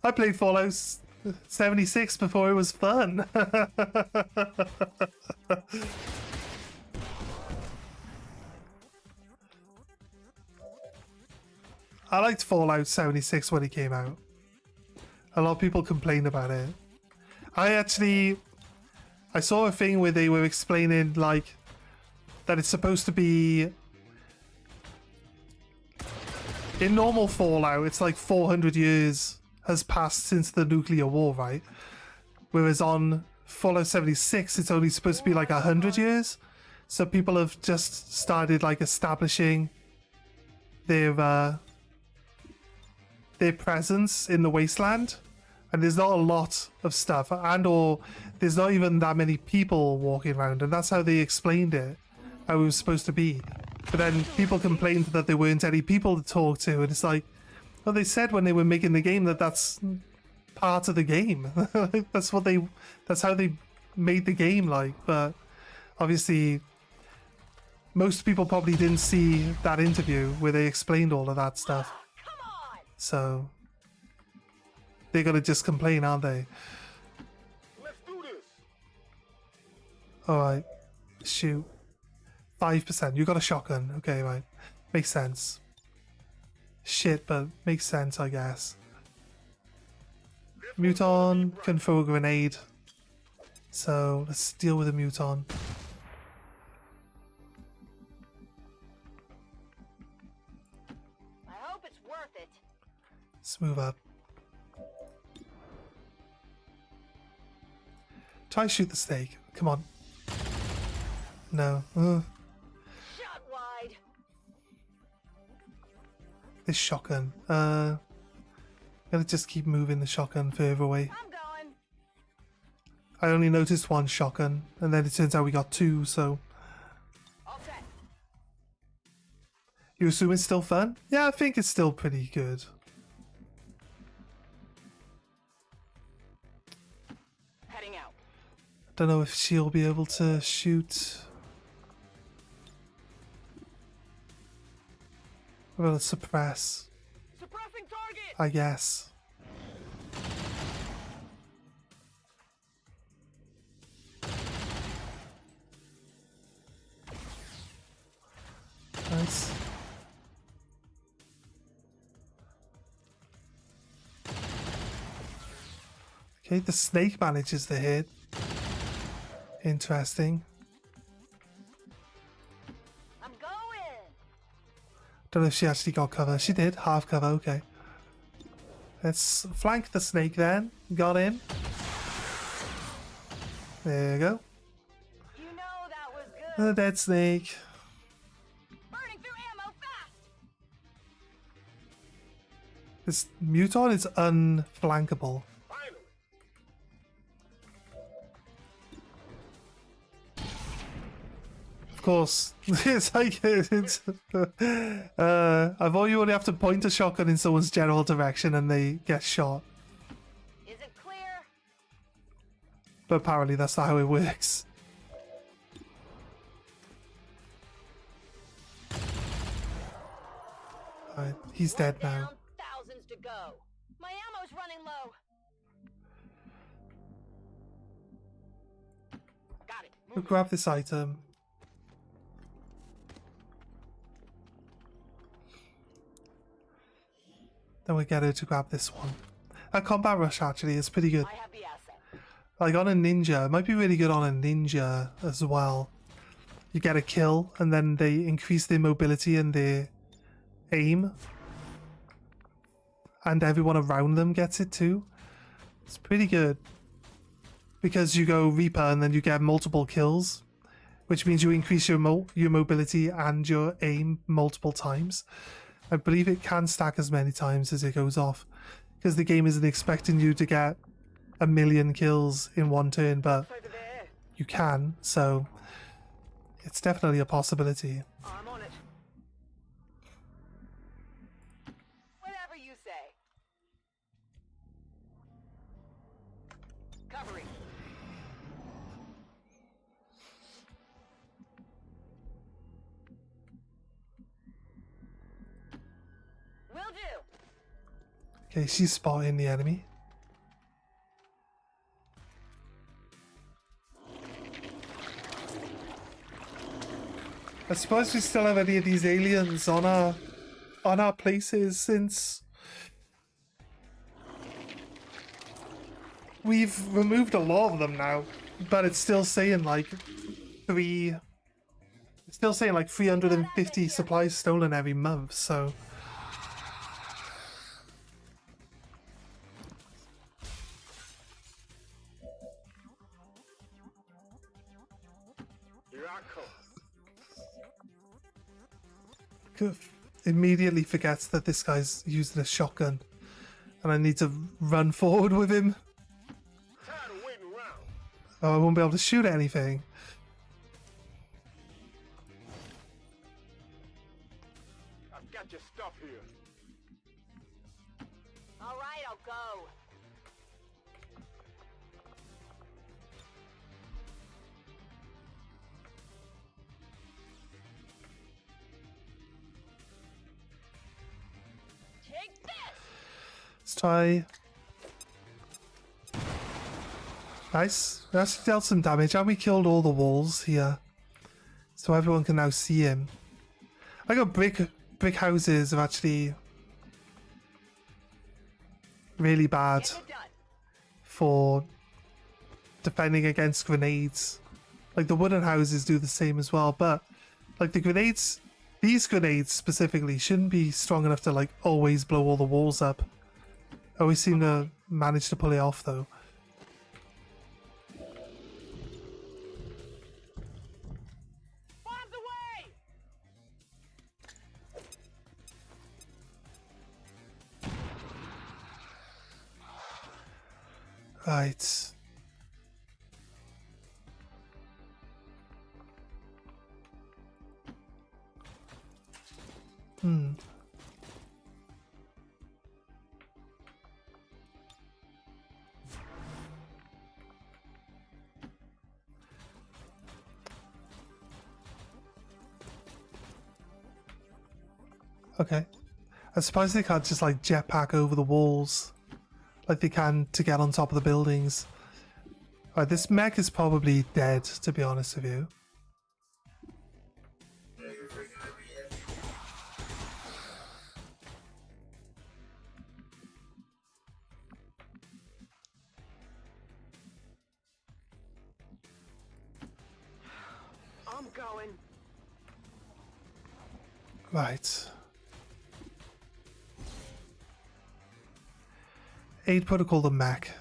I played Fallout 76 before it was fun. I liked Fallout 76 when it came out. A lot of people complained about it. I saw a thing where they were explaining like that it's supposed to be in normal Fallout, it's like 400 years has passed since the nuclear war, right? Whereas on Fallout 76, it's only supposed to be like 100 years. So people have just started like establishing their presence in the wasteland, and there's not a lot of stuff, or there's not even that many people walking around, and that's how they explained it, how it was supposed to be. But then people complained that there weren't any people to talk to, and it's like, well, they said when they were making the game that that's part of the game. that's how they made the game, like. But obviously most people probably didn't see that interview where they explained all of that stuff. So they're gonna just complain, aren't they? Let's do this. Alright. Shoot. 5%. You got a shotgun. Okay, right. Makes sense. Shit, but makes sense, I guess. Muton can throw a grenade. So let's deal with the Muton. I hope it's worth it. Let's move up. Try shoot the snake. Come on. No. Shot wide. This shotgun. I'm gonna just keep moving the shotgun further away. I'm going. I only noticed one shotgun, and then it turns out we got two, so... All set. You assume it's still fun? Yeah, I think it's still pretty good. Heading out. Don't know if she'll be able to shoot. Well, suppress. Suppressing target. I guess. Nice. Okay, the snake manages to hit. Interesting. I'm going. Don't know if she actually got cover. She did. Half cover, okay. Let's flank the snake then. Got him. There you go. You know that was good. The dead snake. Burning through ammo fast. This Muton is unflankable. Of course, it's like it's. I thought you only have to point a shotgun in someone's general direction and they get shot. Is it clear? But apparently that's not how it works. Alright, he's dead now. Thousands to go. My ammo's running low. Got it. We'll grab this item. Then we get her to grab this one. That combat rush actually is pretty good. I have the asset. Like on a ninja, it might be really good on a ninja as well. You get a kill and then they increase their mobility and their aim. And everyone around them gets it too. It's pretty good. Because you go Reaper and then you get multiple kills. Which means you increase your mobility and your aim multiple times. I believe it can stack as many times as it goes off. Because the game isn't expecting you to get 1,000,000 kills in one turn, but you can, so it's definitely a possibility. I'm on it. Whatever you say. Covering. Will do. Okay, she's spotting the enemy. I suppose we still have any of these aliens on our places since we've removed a lot of them now, but it's still saying like 350 supplies stolen every month, so immediately forgets that this guy's using a shotgun and I need to run forward with him. Oh, I won't be able to shoot at anything. I've got your stuff here. All right, I'll go. Take this. Let's try. Nice. We actually dealt some damage and we killed all the walls here. So everyone can now see him. I got brick houses are actually really bad for defending against grenades. Like the wooden houses do the same as well, but like the grenades, these grenades specifically shouldn't be strong enough to like always blow all the walls up. I always seem to manage to pull it off though. Right. Okay. I'm surprised they can't just like jetpack over the walls like they can to get on top of the buildings. Alright, this mech is probably dead, to be honest with you. I'm going. Right. Aid protocol the mech.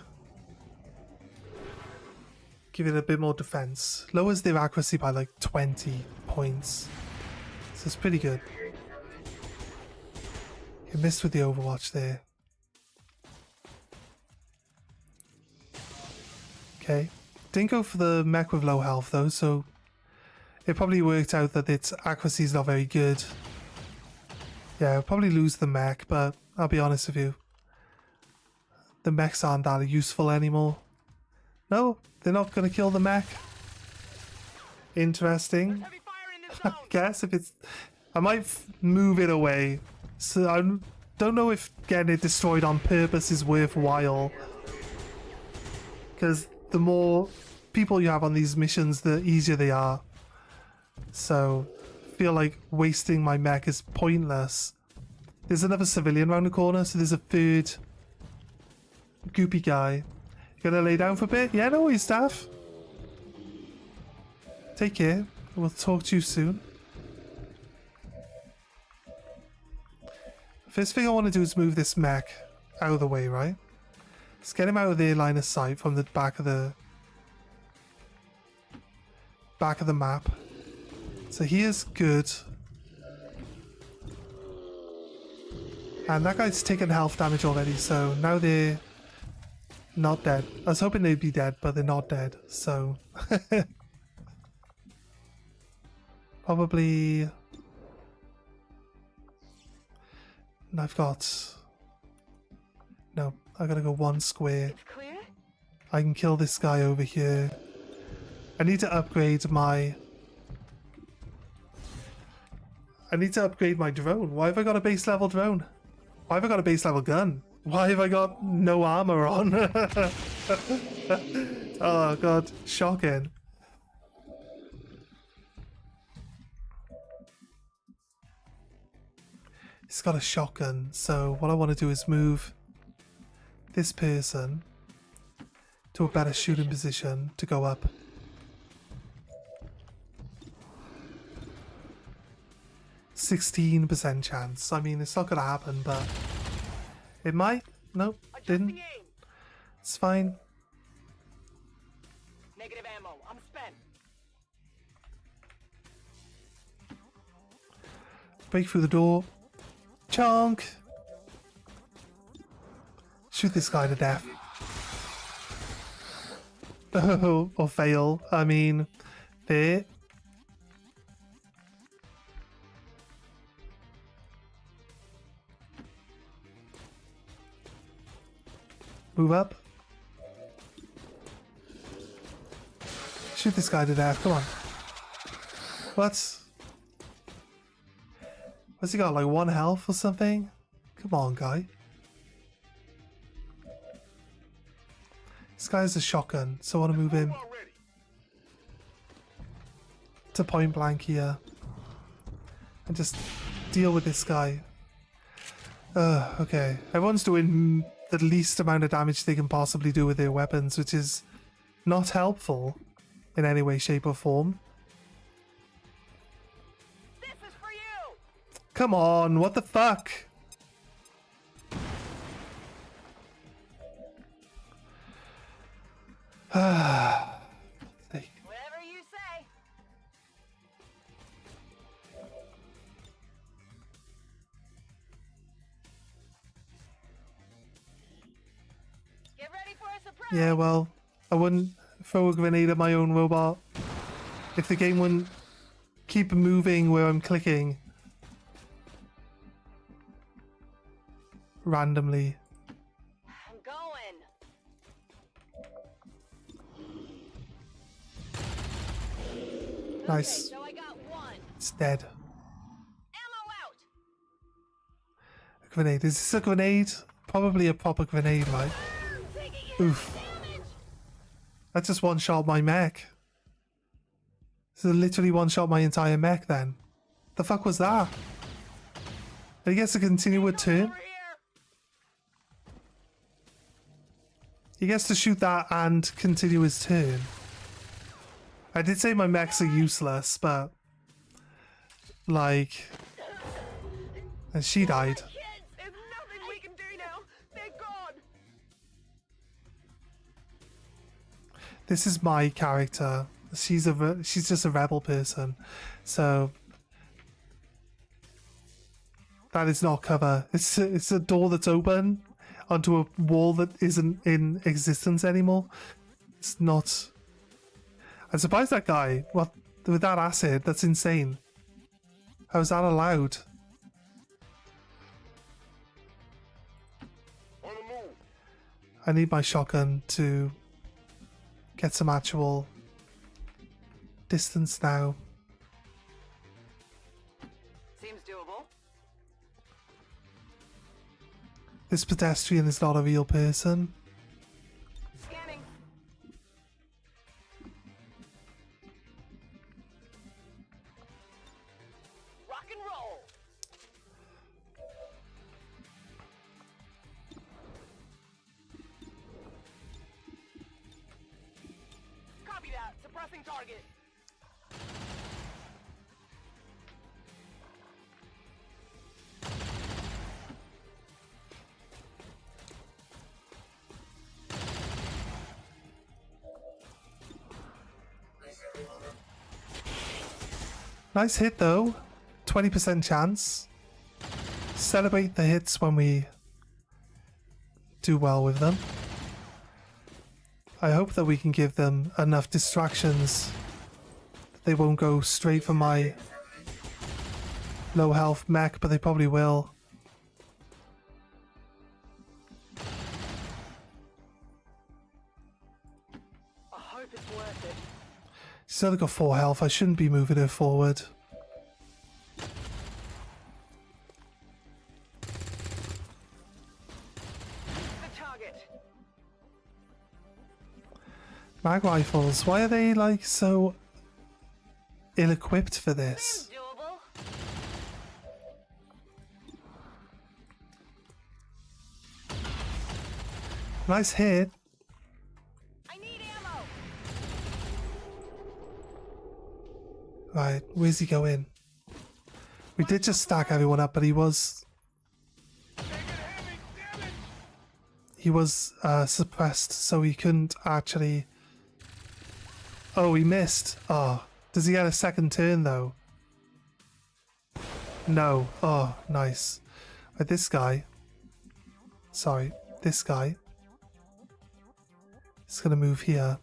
Give it a bit more defense. Lowers their accuracy by like 20 points. So it's pretty good. You missed with the Overwatch there. Okay. Didn't go for the mech with low health though, so it probably worked out that its accuracy is not very good. Yeah, I'll probably lose the mech, but I'll be honest with you. The mechs aren't that useful anymore. No, they're not going to kill the mech. Interesting. I guess if it's... I might move it away. So I don't know if getting it destroyed on purpose is worthwhile. Because the more people you have on these missions, the easier they are. So I feel like wasting my mech is pointless. There's another civilian around the corner, so there's a third goopy guy. You gonna lay down for a bit? Yeah, no worries, staff. Take care. We'll talk to you soon. First thing I want to do is move this mech out of the way, right? Let's get him out of their line of sight from the back of the map. So he is good. And that guy's taken health damage already, so now they're not dead. I was hoping they'd be dead, but they're not dead, so... Probably... And I've got... No, I gotta go one square. I can kill this guy over here. I need to upgrade my... drone. Why have I got a base level drone? Why have I got a base level gun? Why have I got no armor on? Oh god, shocking. He's got a shotgun, so what I want to do is move this person to a better shooting position to go up. %16 chance. I mean, it's not gonna happen, but it might. Nope, didn't. It's fine. Negative ammo. I'm spent. Break through the door. Chunk. Shoot this guy to death. Oh, or fail. I mean, there. Move up. Shoot this guy to death. Come on. What's he got? Like 1 health or something? Come on, guy. This guy has a shotgun, so I want to move him to point blank here and just deal with this guy. Okay. Everyone's doing the least amount of damage they can possibly do with their weapons, which is not helpful in any way, shape, or form. This is for you. Come on, what the fuck? Whatever you say. Get ready for a surprise. Yeah, well, I wouldn't throw a grenade at my own robot if the game wouldn't keep moving where I'm clicking. randomly. I'm going. Nice. Okay, so I got one. It's dead. Ammo out. A grenade. Is this a grenade? Probably a proper grenade, right? Oof. That just one-shot my mech. So literally one-shot my entire mech then. The fuck was that? And he gets to continue a turn? He gets to shoot that and continue his turn. I did say my mechs are useless, but... like... And she died. There's nothing we can do now. They're gone. This is my character. She's just a rebel person. So... that is not cover. It's a door that's open onto a wall that isn't in existence anymore. It's not... I'm surprised that guy, what, with that acid, that's insane. How is that allowed? I need my shotgun to get some actual distance now. Seems doable. This pedestrian is not a real person. Scanning. Rock and roll. Copy that. Suppressing target. Nice hit though. 20% chance. Celebrate the hits when we do well with them. I hope that we can give them enough distractions that they won't go straight for my low health mech, but they probably will. I hope it's worth it. She's only got 4 health. I shouldn't be moving her forward. The target. Mag rifles, why are they like so ill-equipped for this? Doable. Nice hit. I need ammo. Right, where's he going? We did just stack everyone up, but he was suppressed, so he couldn't actually... Oh, he missed. Oh, does he get a second turn though? No. Oh, nice. Right, this guy. Sorry, this guy. He's gonna move here.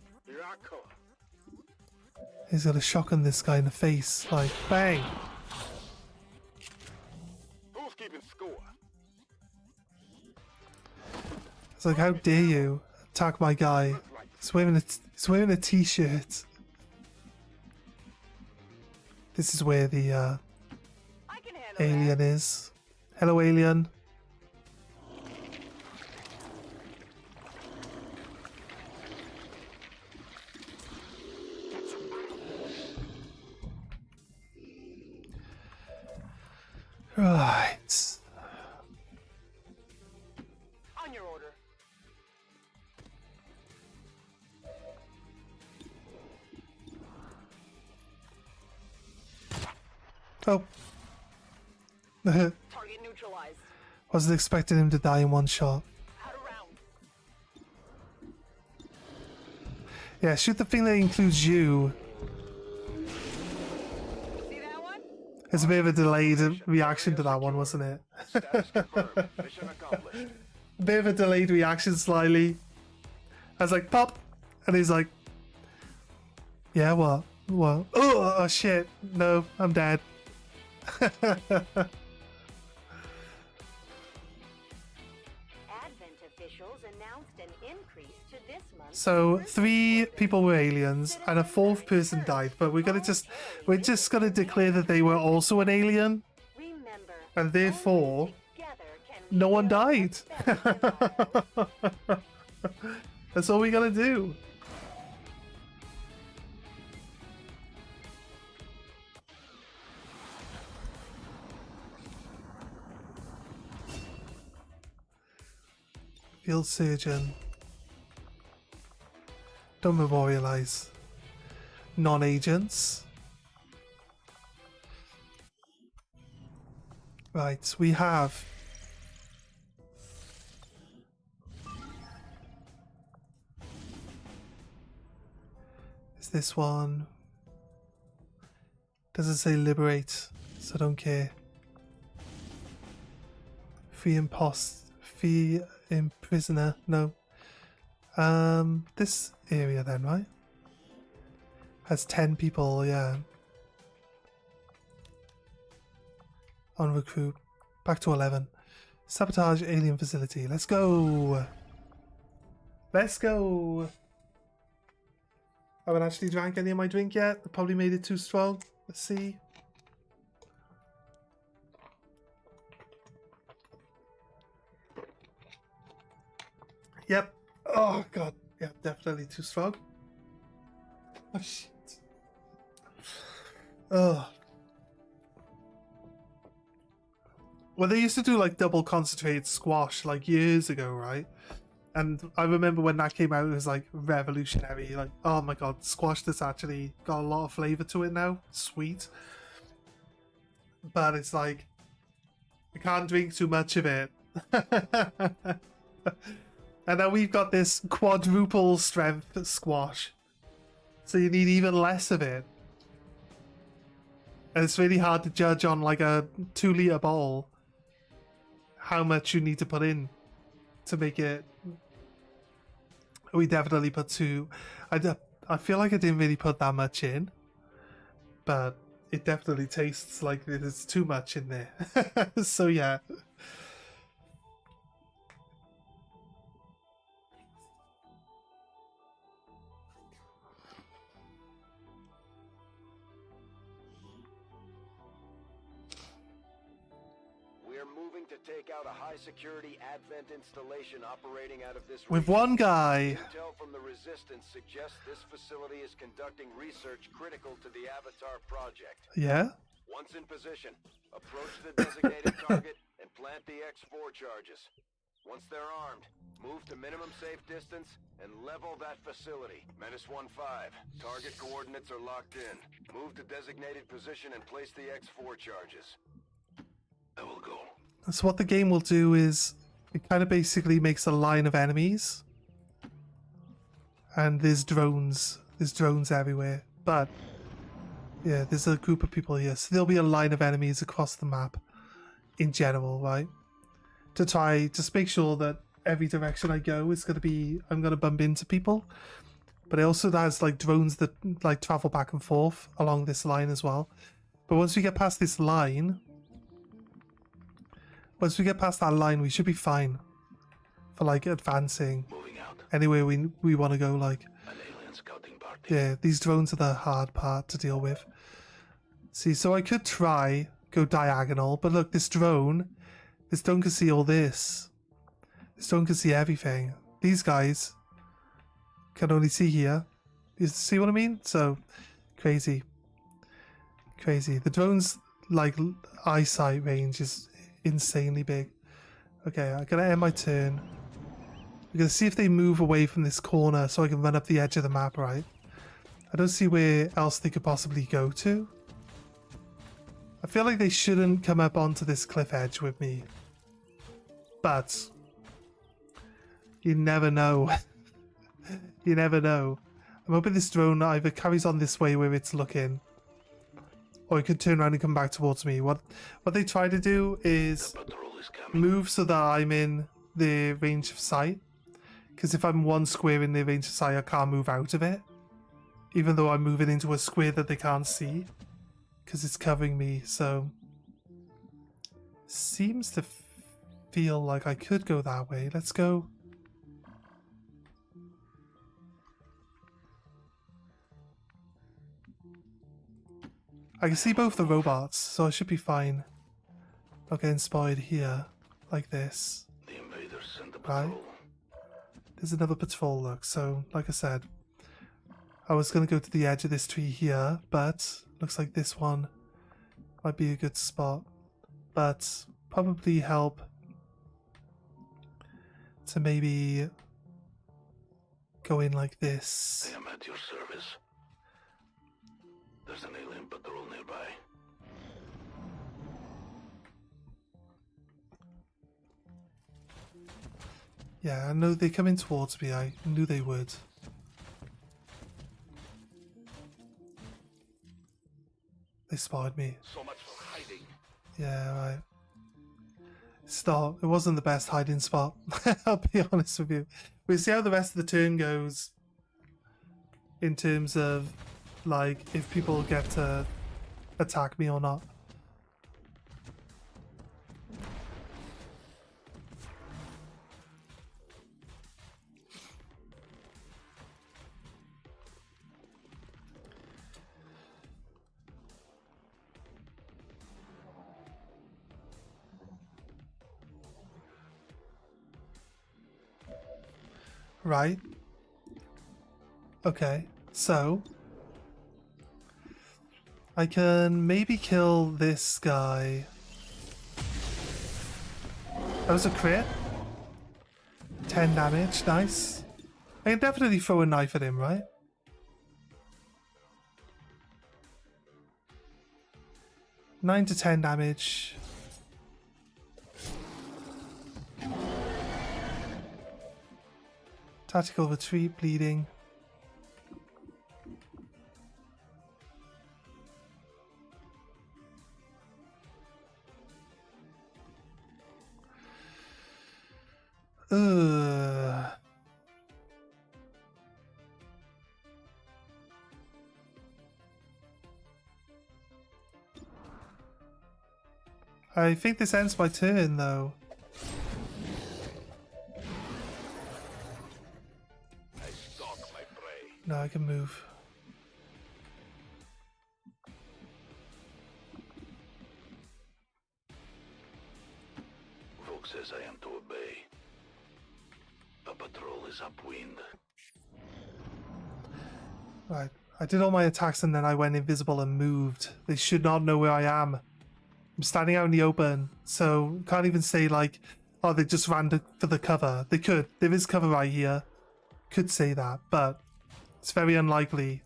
He's gonna shotgun this guy in the face, like bang. Who's keeping score? It's like, how dare you attack my guy? He's wearing a t-shirt. This is where the alien is. Hello, alien. Right. On your order. Oh. Target neutralized. Wasn't expecting him to die in one shot. Out of round. Yeah, shoot the thing that includes you. See that one? It's a bit of a delayed reaction to that one, wasn't it? Status confirmed. Mission accomplished. A bit of a delayed reaction slightly. I was like, pop! And he's like, yeah, what? What? Oh shit. No, I'm dead. So 3 people were aliens and a 4th person died, but we're just gonna declare that they were also an alien, and therefore no one died. That's all we gotta do. Field surgeon. Don't memorialize. Non-agents. Right, we have... Is this one? Doesn't say liberate, so I don't care. Free imprisoner, no. This area then, right? Has 10 people, yeah. On recruit. Back to 11. Sabotage alien facility. Let's go! Let's go! I haven't actually drank any of my drink yet. I probably made it too strong. Let's see. Yep. Oh god. Yeah, definitely too strong. Oh shit. Oh. Well, they used to do like double concentrated squash like years ago, right? And I remember when that came out, it was like revolutionary. Like, oh my god, squash that's actually got a lot of flavor to it now. Sweet. But it's like, I can't drink too much of it. And now we've got this quadruple strength squash. So you need even less of it. And it's really hard to judge on like a 2-liter bottle how much you need to put in to make it. We definitely put 2. I feel like I didn't really put that much in. But it definitely tastes like there's too much in there. So yeah. Take out a high-security Advent installation operating out of this with region. one guy. Intel from the Resistance suggests this facility is conducting research critical to the Avatar project. Yeah? Once in position, approach the designated target and plant the X4 charges. Once they're armed, move to minimum safe distance and level that facility. Menace 1-5, target coordinates are locked in. Move to designated position and place the X4 charges. I will go. So what the game will do is it kind of basically makes a line of enemies, and there's drones everywhere, but yeah, there's a group of people here, so there'll be a line of enemies across the map in general, right? To try just make sure that every direction I go is going to be, I'm going to bump into people, but it also has like drones that like travel back and forth along this line as well. But once we get past this line, once we get past that line, we should be fine for like advancing anywhere we want to go. Like, yeah, these drones are the hard part to deal with. See, so I could try go diagonal, but look, this drone can see all this. This drone can see everything. These guys can only see here. You see what I mean? So crazy. The drone's like eyesight range is insanely big. Okay, I'm gonna end my turn. We're gonna see if they move away from this corner so I can run up the edge of the map, right? I don't see where else they could possibly go to. I feel like they shouldn't come up onto this cliff edge with me. But you never know. You never know. I'm hoping this drone either carries on this way where it's looking, or it could turn around and come back towards me. What they try to do is move so that I'm in the range of sight. Because if I'm one square in the range of sight, I can't move out of it. Even though I'm moving into a square that they can't see. Because it's covering me, so... Seems to feel like I could go that way. Let's go. I can see both the robots, so I should be fine. I'll get inspired here, like this. The invaders sent the Right? patrol. There's another patrol, look. So, like I said, I was going to go to the edge of this tree here, but looks like this one might be a good spot. But probably help to maybe go in like this. I am at your service. There's an alien patrol nearby. Yeah, I know they're coming towards me. I knew they would. They spotted me. So much for hiding. Yeah, right. It wasn't the best hiding spot. I'll be honest with you. We'll see how the rest of the turn goes. In terms of, like, if people get to attack me or not. Right. Okay, so I can maybe kill this guy. That was a crit. 10 damage, nice. I can definitely throw a knife at him, right? Nine to 10 damage. Tactical retreat, bleeding. I think this ends my turn, though. I stalk my prey. No, I can move. Volk says I am to obey. The patrol is upwind. Right. I did all my attacks and then I went invisible and moved. They should not know where I am. I'm standing out in the open, so can't even say like, oh, they just ran for the cover. They could. There is cover right here. Could say that, but it's very unlikely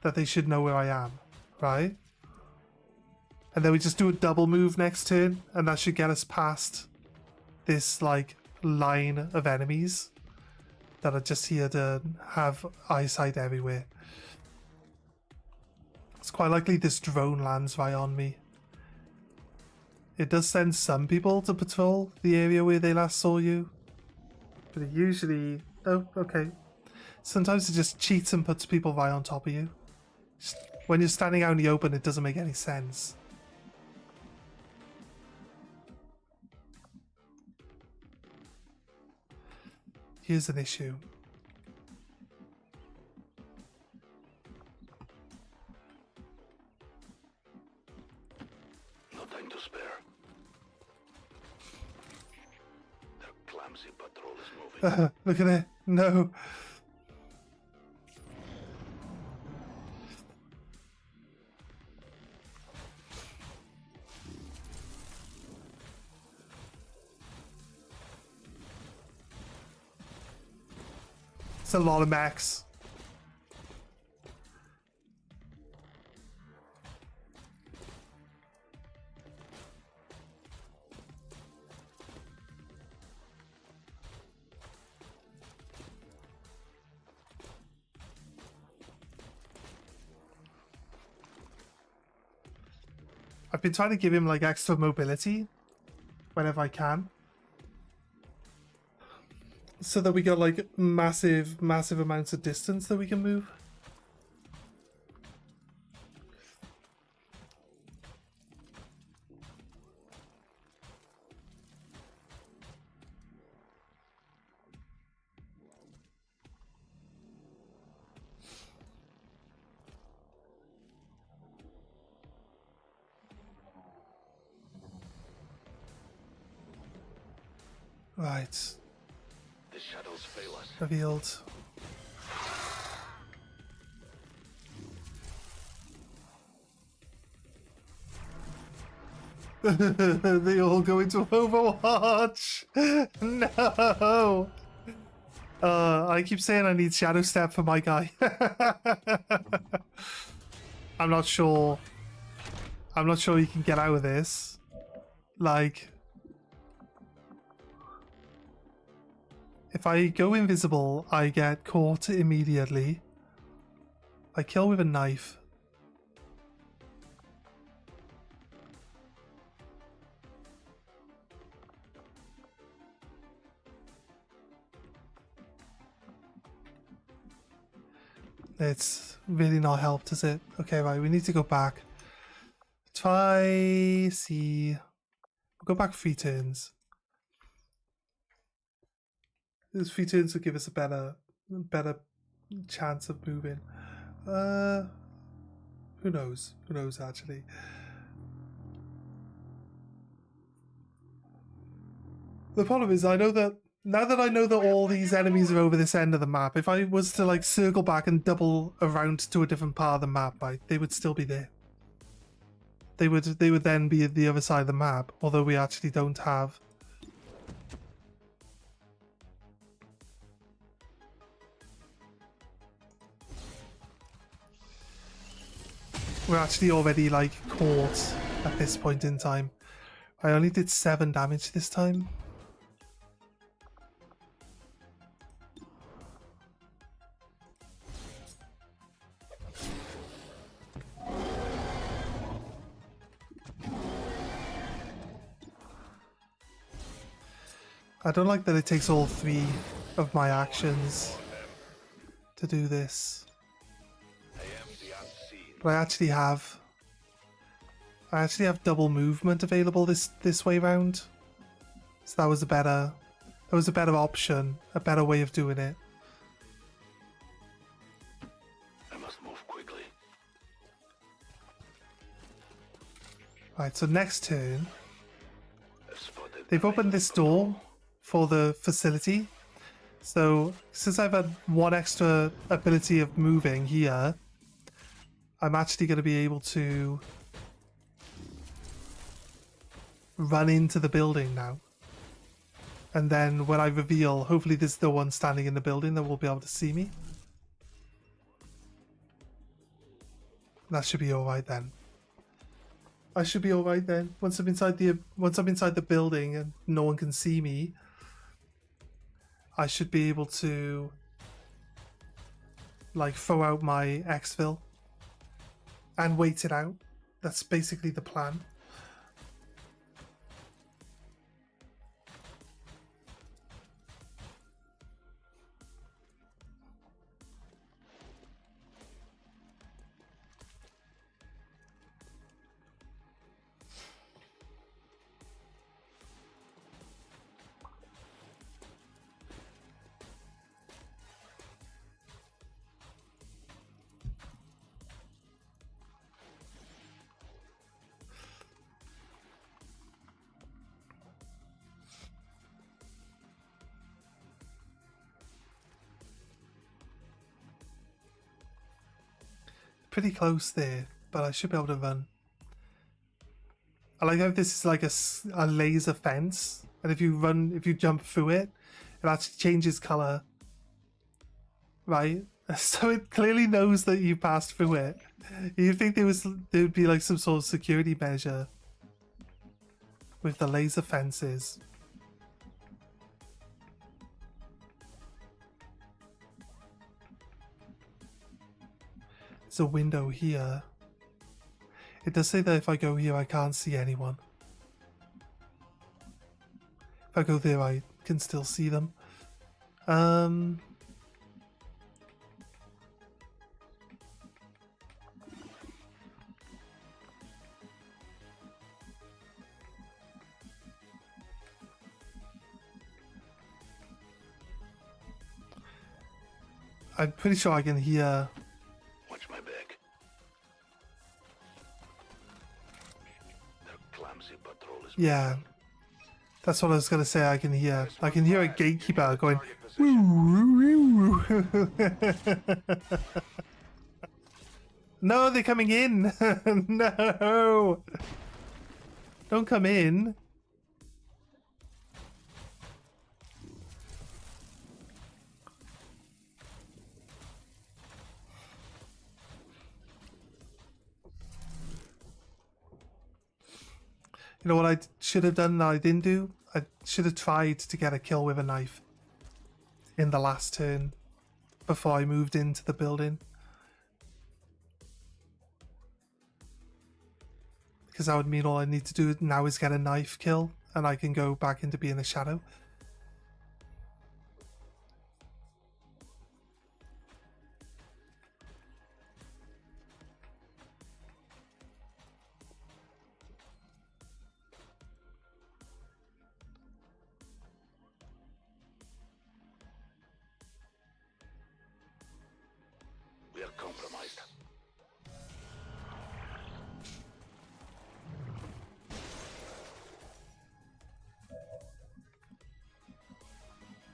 that they should know where I am, right? And then we just do a double move next turn, and that should get us past this like line of enemies that are just here to have eyesight everywhere. It's quite likely this drone lands right on me. It does send some people to patrol the area where they last saw you. But it usually... Oh, okay. Sometimes it just cheats and puts people right on top of you. Just, when you're standing out in the open, it doesn't make any sense. Here's an issue. No time to spare. Their clumsy patrol is moving. Look at it. No. It's a lot of max. I've been trying to give him like extra mobility whenever I can, so that we got like massive amounts of distance that we can move. Right. The shadows fail us. Revealed. They all go into Overwatch. No. I keep saying I need Shadow Step for my guy. I'm not sure. I'm not sure you can get out of this. Like, if I go invisible, I get caught immediately. I kill with a knife. It's really not helped, is it? Okay, right, we need to go back. Try see. We'll go back 3 turns. Those 3 turns will give us a better chance of moving. Who knows? Who knows actually? The problem is I know that now that I know that all these enemies are over this end of the map, if I was to like circle back and double around to a different part of the map, right, they would still be there. They would then be at the other side of the map, although we actually don't have. We're actually already like caught at this point in time. I only did 7 damage this time. I don't like that it takes all 3 of my actions to do this. But I actually have double movement available this way round. So that was a better option, a better way of doing it. I must move quickly. Right, so next turn they've opened this door for the facility. So since I've had 1 extra ability of moving here, I'm actually going to be able to run into the building now. And then when I reveal, hopefully there's no one standing in the building that will be able to see me. That should be alright then. I should be alright then. Once I'm inside the building and no one can see me, I should be able to like throw out my exfil and wait it out. That's basically the plan. Pretty close there, but I should be able to run. I like how this is like a laser fence, and if you jump through it, it actually changes color. Right? So it clearly knows that you passed through it. You'd think there would be like some sort of security measure with the laser fences. There's a window here. It does say that if I go here I can't see anyone. If I go there I can still see them. I'm pretty sure I can hear. Watch my back. Their clumsy patrol is Yeah. That's what I was gonna say. I can hear a gatekeeper going. Woo, woo, woo. No, they're coming in. No, don't come in. You know what I should have done that I didn't do? I should have tried to get a kill with a knife in the last turn before I moved into the building. Because that would mean all I need to do now is get a knife kill and I can go back into being a shadow. We are compromised.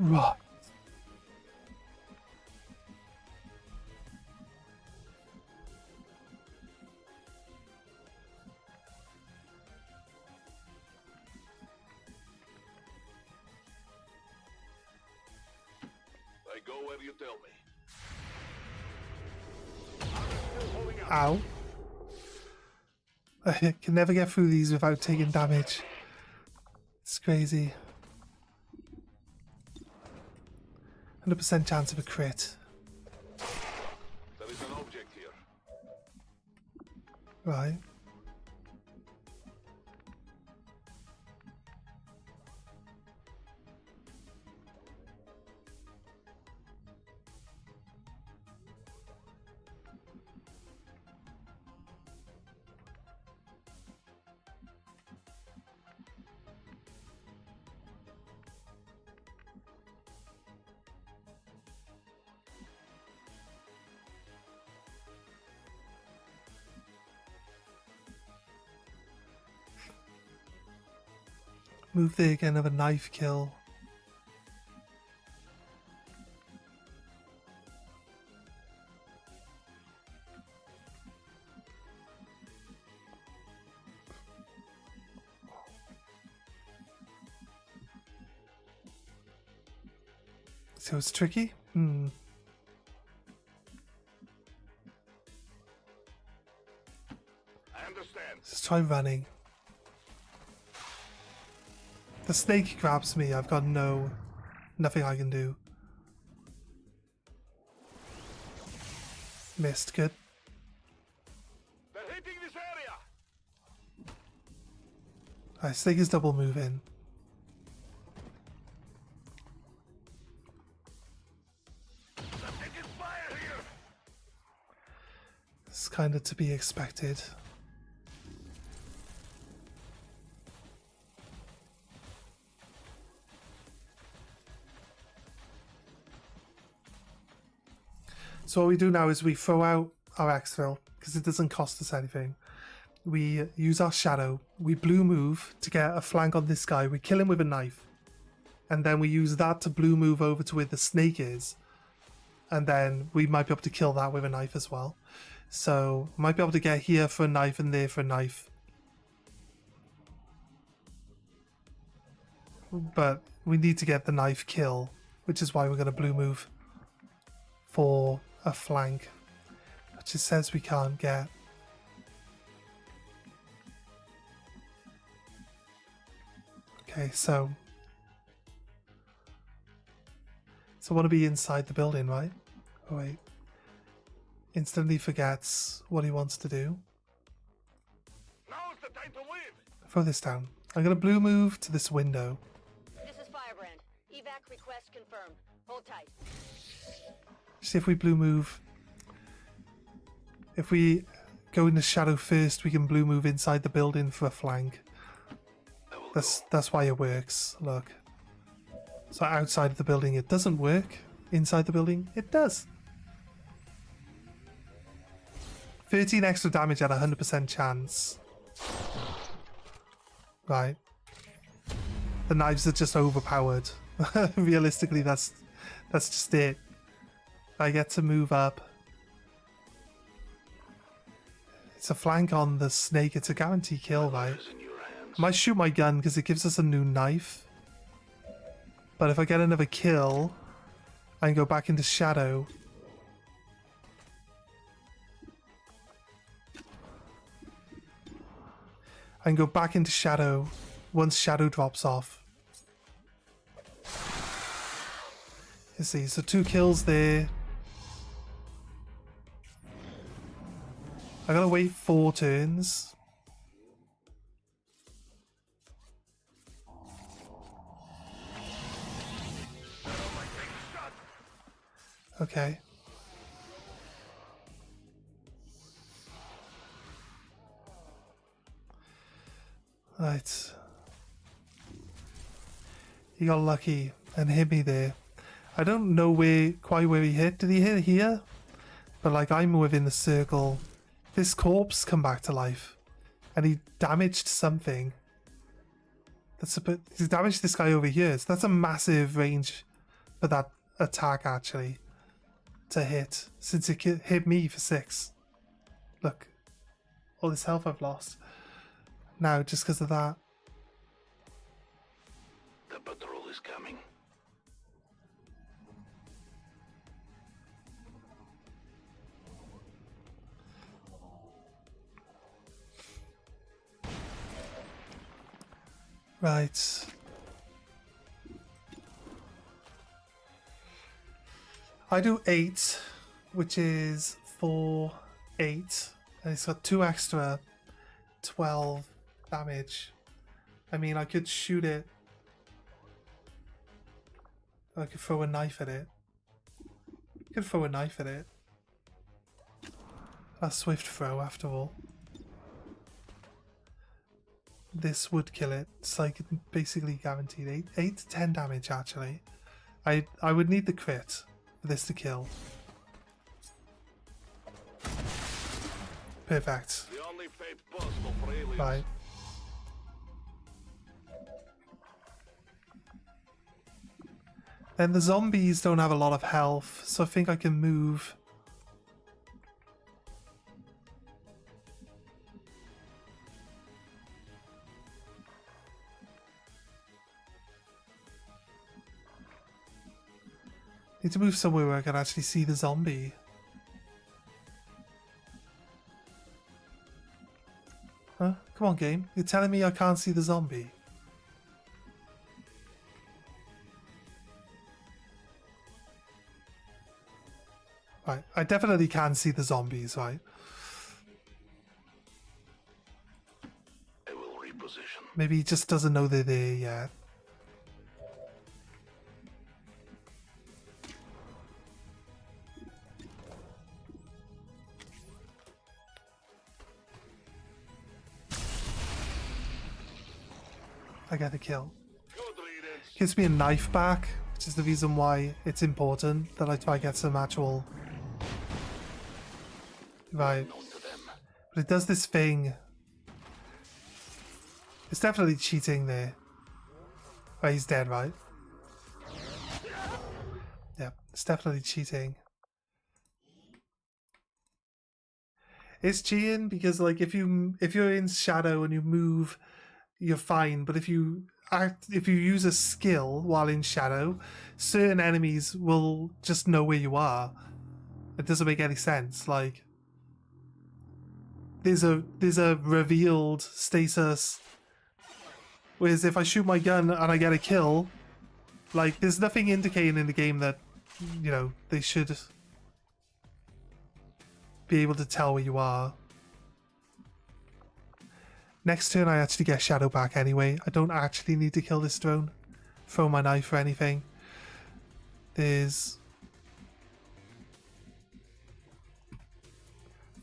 Right. I go where you tell me. Ow. I can never get through these without taking damage. It's crazy. 100% chance of a crit. There is an object here. Right. Move there again, have a knife kill. So it's tricky? I understand. Let's try running. The snake grabs me, I've got nothing I can do. Missed, good. They're hitting this area. Alright, snake is double moving. They're taking fire here. It's kind of to be expected. So what we do now is we throw out our exfil because it doesn't cost us anything. We use our shadow. We blue move to get a flank on this guy. We kill him with a knife. And then we use that to blue move over to where the snake is. And then we might be able to kill that with a knife as well. So might be able to get here for a knife and there for a knife. But we need to get the knife kill, which is why we're going to blue move for a flank, which it says we can't get. Okay, so I want to be inside the building, right? Oh wait. Instantly forgets what he wants to do. Now's the time to win. Throw this down. I'm going to blue move to this window. This is Firebrand. Evac request confirmed. Hold tight. See if we blue move. If we go in the shadow first, we can blue move inside the building for a flank. That's why it works. Look. So outside of the building it doesn't work. Inside the building it does. 13 extra damage at 100% chance. Right. The knives are just overpowered. Realistically, that's just it. I get to move up. It's a flank on the snake. It's a guaranteed kill, right? I might shoot my gun because it gives us a new knife. But if I get another kill, I can go back into shadow. I can go back into shadow once shadow drops off. You see, so 2 kills there. I gotta wait 4 turns. Okay. Right. He got lucky and hit me there. I don't know quite where he hit. Did he hit here? But like, I'm within the circle. This corpse come back to life. And he damaged something. He damaged this guy over here. So that's a massive range for that attack, actually. To hit. Since it hit me for 6. Look. All this health I've lost. Now, just because of that. The patrol is coming. Right. I do 8, which is 4, 8. And it's got 2 extra, 12 damage. I mean, I could shoot it. I could throw a knife at it. I could throw a knife at it. A swift throw, after all. This would kill it. It's like basically guaranteed 8 to 10 damage, actually. I would need the crit for this to kill. Perfect. The only fate possible for aliens. Right. Then the zombies don't have a lot of health, so I think I can move. Need to move somewhere where I can actually see the zombie. Huh? Come on, game. You're telling me I can't see the zombie? Right, I definitely can see the zombies, right? I will reposition. Maybe he just doesn't know they're there yet. I get a kill. Gives me a knife back, which is the reason why it's important that I try to get some actual... Right. But it does this thing. It's definitely cheating there. Oh, he's dead, right? Yeah, it's definitely cheating. It's cheating because, like, if you're in shadow and you move, you're fine. But if you use a skill while in shadow, certain enemies will just know where you are. It doesn't make any sense. Like, there's a revealed status. Whereas if I shoot my gun and I get a kill, like, there's nothing indicating in the game that, you know, they should be able to tell where you are. Next turn I actually get shadow back anyway. I don't actually need to kill this drone. Throw my knife or anything. There's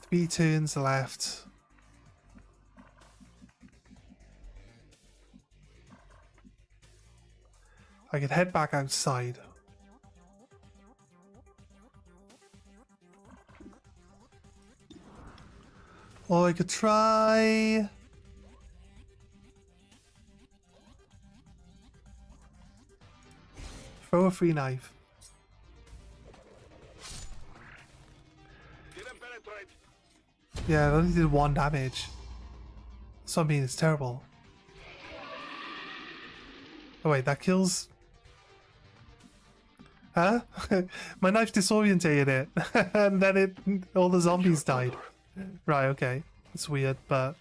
3 turns left. I could head back outside. Or I could try... a free knife. Yeah, it only did 1 damage. So I mean, it's terrible. Oh wait, that kills... Huh? My knife disorientated it, and then all the zombies died. Right, okay. It's weird, but...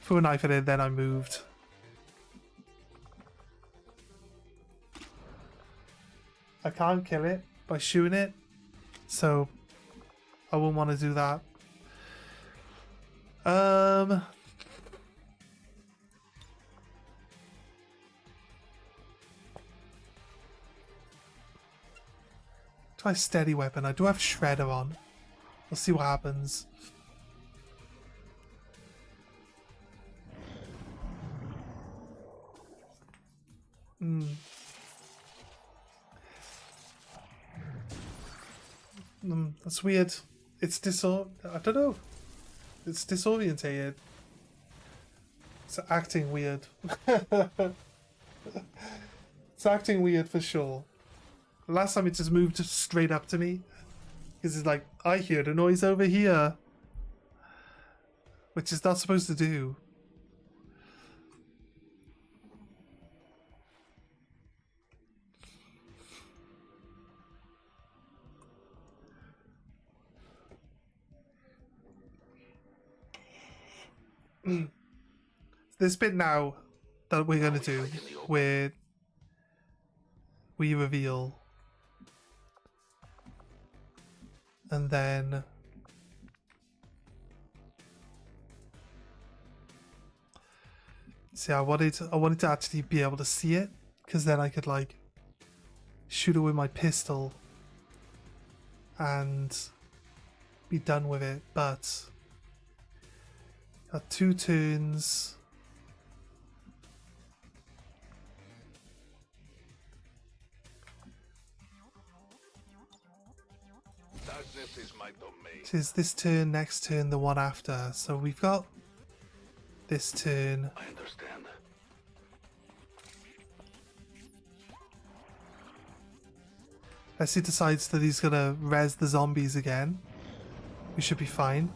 Threw a knife at it, then I moved. I can't kill it by shooting it, so I wouldn't want to do that. Try steady weapon. I do have Shredder on. We'll see what happens. That's weird. It's I don't know. It's disorientated. It's acting weird. It's acting weird for sure. Last time it just moved straight up to me. Because it's like, I hear the noise over here. Which it's not supposed to do. This bit now that we're going to do where we reveal and then see, I wanted to actually be able to see it, because then I could like shoot it with my pistol and be done with it, but got 2 turns. Darkness is my domain. It is this turn, next turn, the one after. So we've got this turn. I understand. Unless he decides that he's gonna res the zombies again, we should be fine.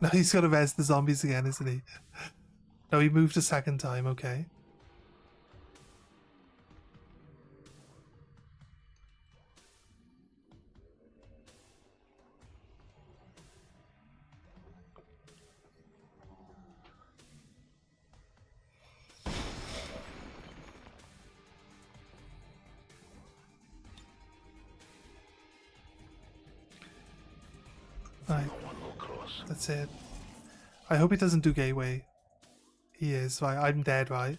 No, he's gonna res the zombies again, isn't he? No, he moved a second time, okay. Right. That's it. I hope he doesn't do gateway. He is, right? I'm dead, right?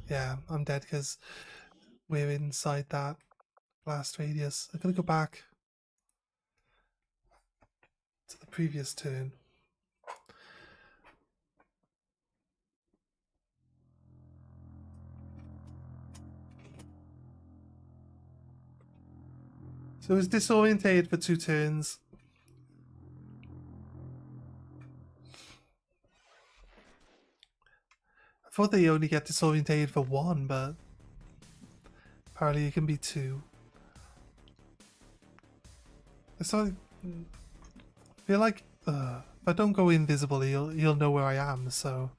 Yeah, I'm dead because we're inside that blast radius. I'm gonna go back to the previous turn. So it was disorientated for 2 turns. I thought they only get disorientated for 1, but apparently it can be 2. So I feel like if I don't go invisible, he'll know where I am. So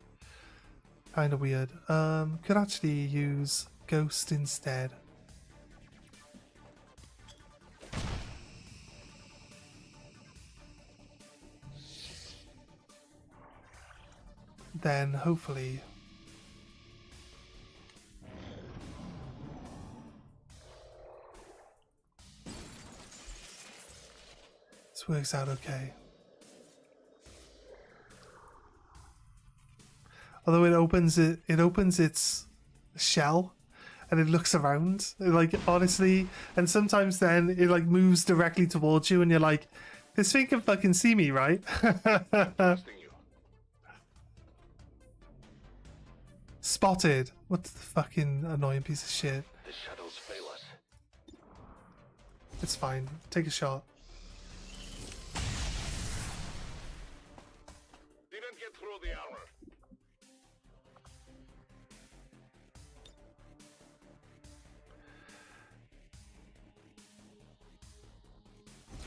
kind of weird. Could actually use Ghost instead. Then hopefully this works out okay. Although it opens its shell and it looks around, like honestly, and sometimes then it like moves directly towards you and you're like, this thing can fucking see me, right? Spotted. What the fucking annoying piece of shit. The shadows fail us. It's fine. Take a shot.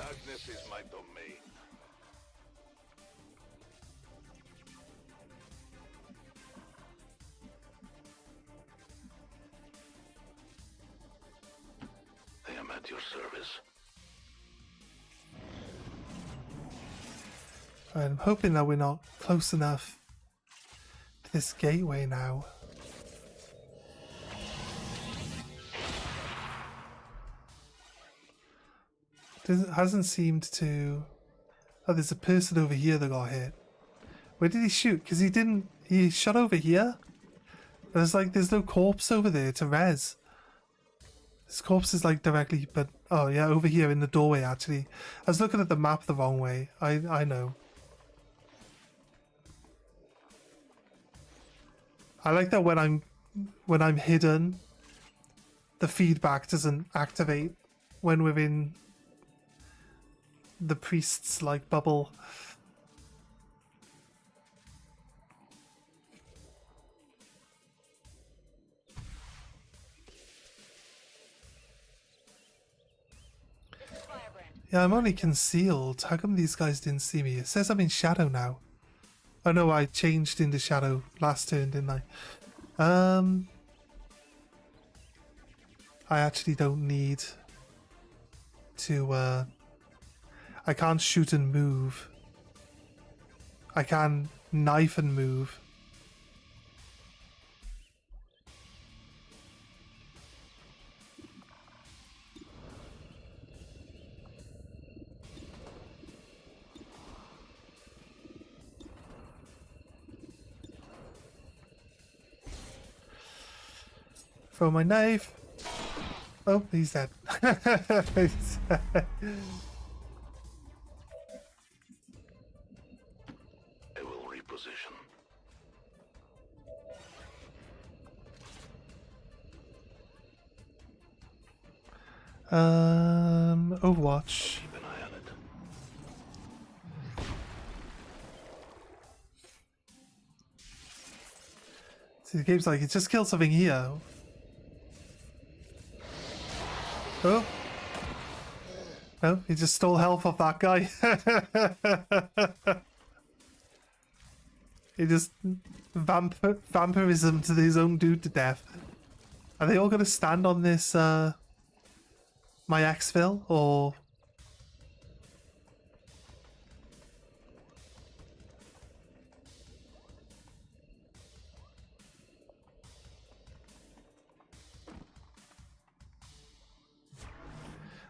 Darkness is my domain. I am at your service. I'm hoping that we're not close enough to this gateway now. Hasn't seemed to... Oh, there's a person over here that got hit. Where did he shoot? Because he didn't... He shot over here? There's no corpse over there to res. This corpse is like directly... But, oh yeah, over here in the doorway actually. I was looking at the map the wrong way. I know. I like that when I'm hidden, the feedback doesn't activate when we're in the priest's like bubble. Yeah, I'm only concealed. How come these guys didn't see me? It says I'm in shadow now. Oh no, I changed into shadow last turn, didn't I? I actually don't need to, I can't shoot and move. I can knife and move. Throw my knife. Oh, he's dead. He's dead. I will reposition. Overwatch. Keep an eye on it. See, the game's like, it just killed something here. Oh. No, he just stole health off that guy. He just vampirism to his own dude to death. Are they all going to stand on this, my exfil, or...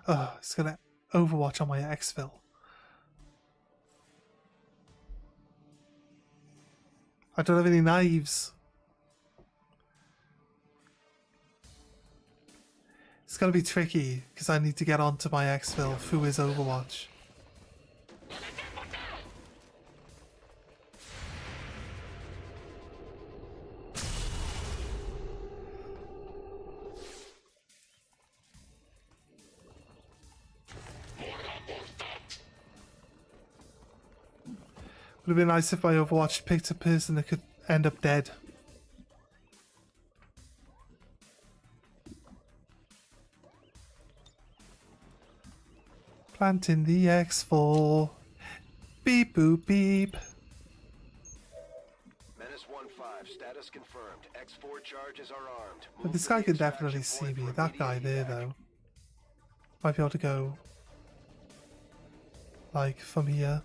Oh, it's gonna Overwatch on my exfil. I don't have any knives. It's gonna be tricky because I need to get onto my exfil through his Overwatch. Would have been nice if my Overwatch picked a person that could end up dead. Planting the X4. Beep boop beep. Menace 1-5, status confirmed. X4 charges are armed. But this guy can definitely see me. That guy there, though. Might be able to go, like, from here.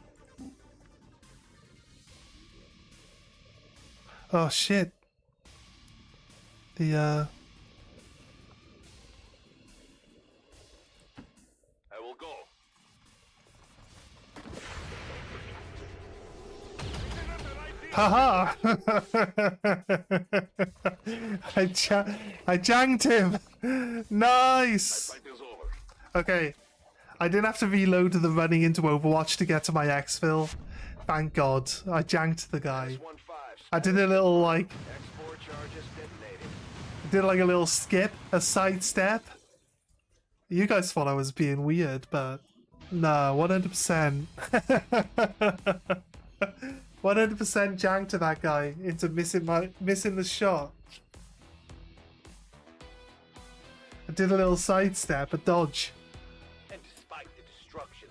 Oh shit. The I will go. haha! I janked him. Nice. Okay. I didn't have to reload the running into Overwatch to get to my exfil. Thank God. I janked the guy. I did a little like... did like a little skip, a sidestep. You guys thought I was being weird, but... No, 100%. 100% jank to that guy into missing the shot. I did a little sidestep, a dodge. And despite the destruction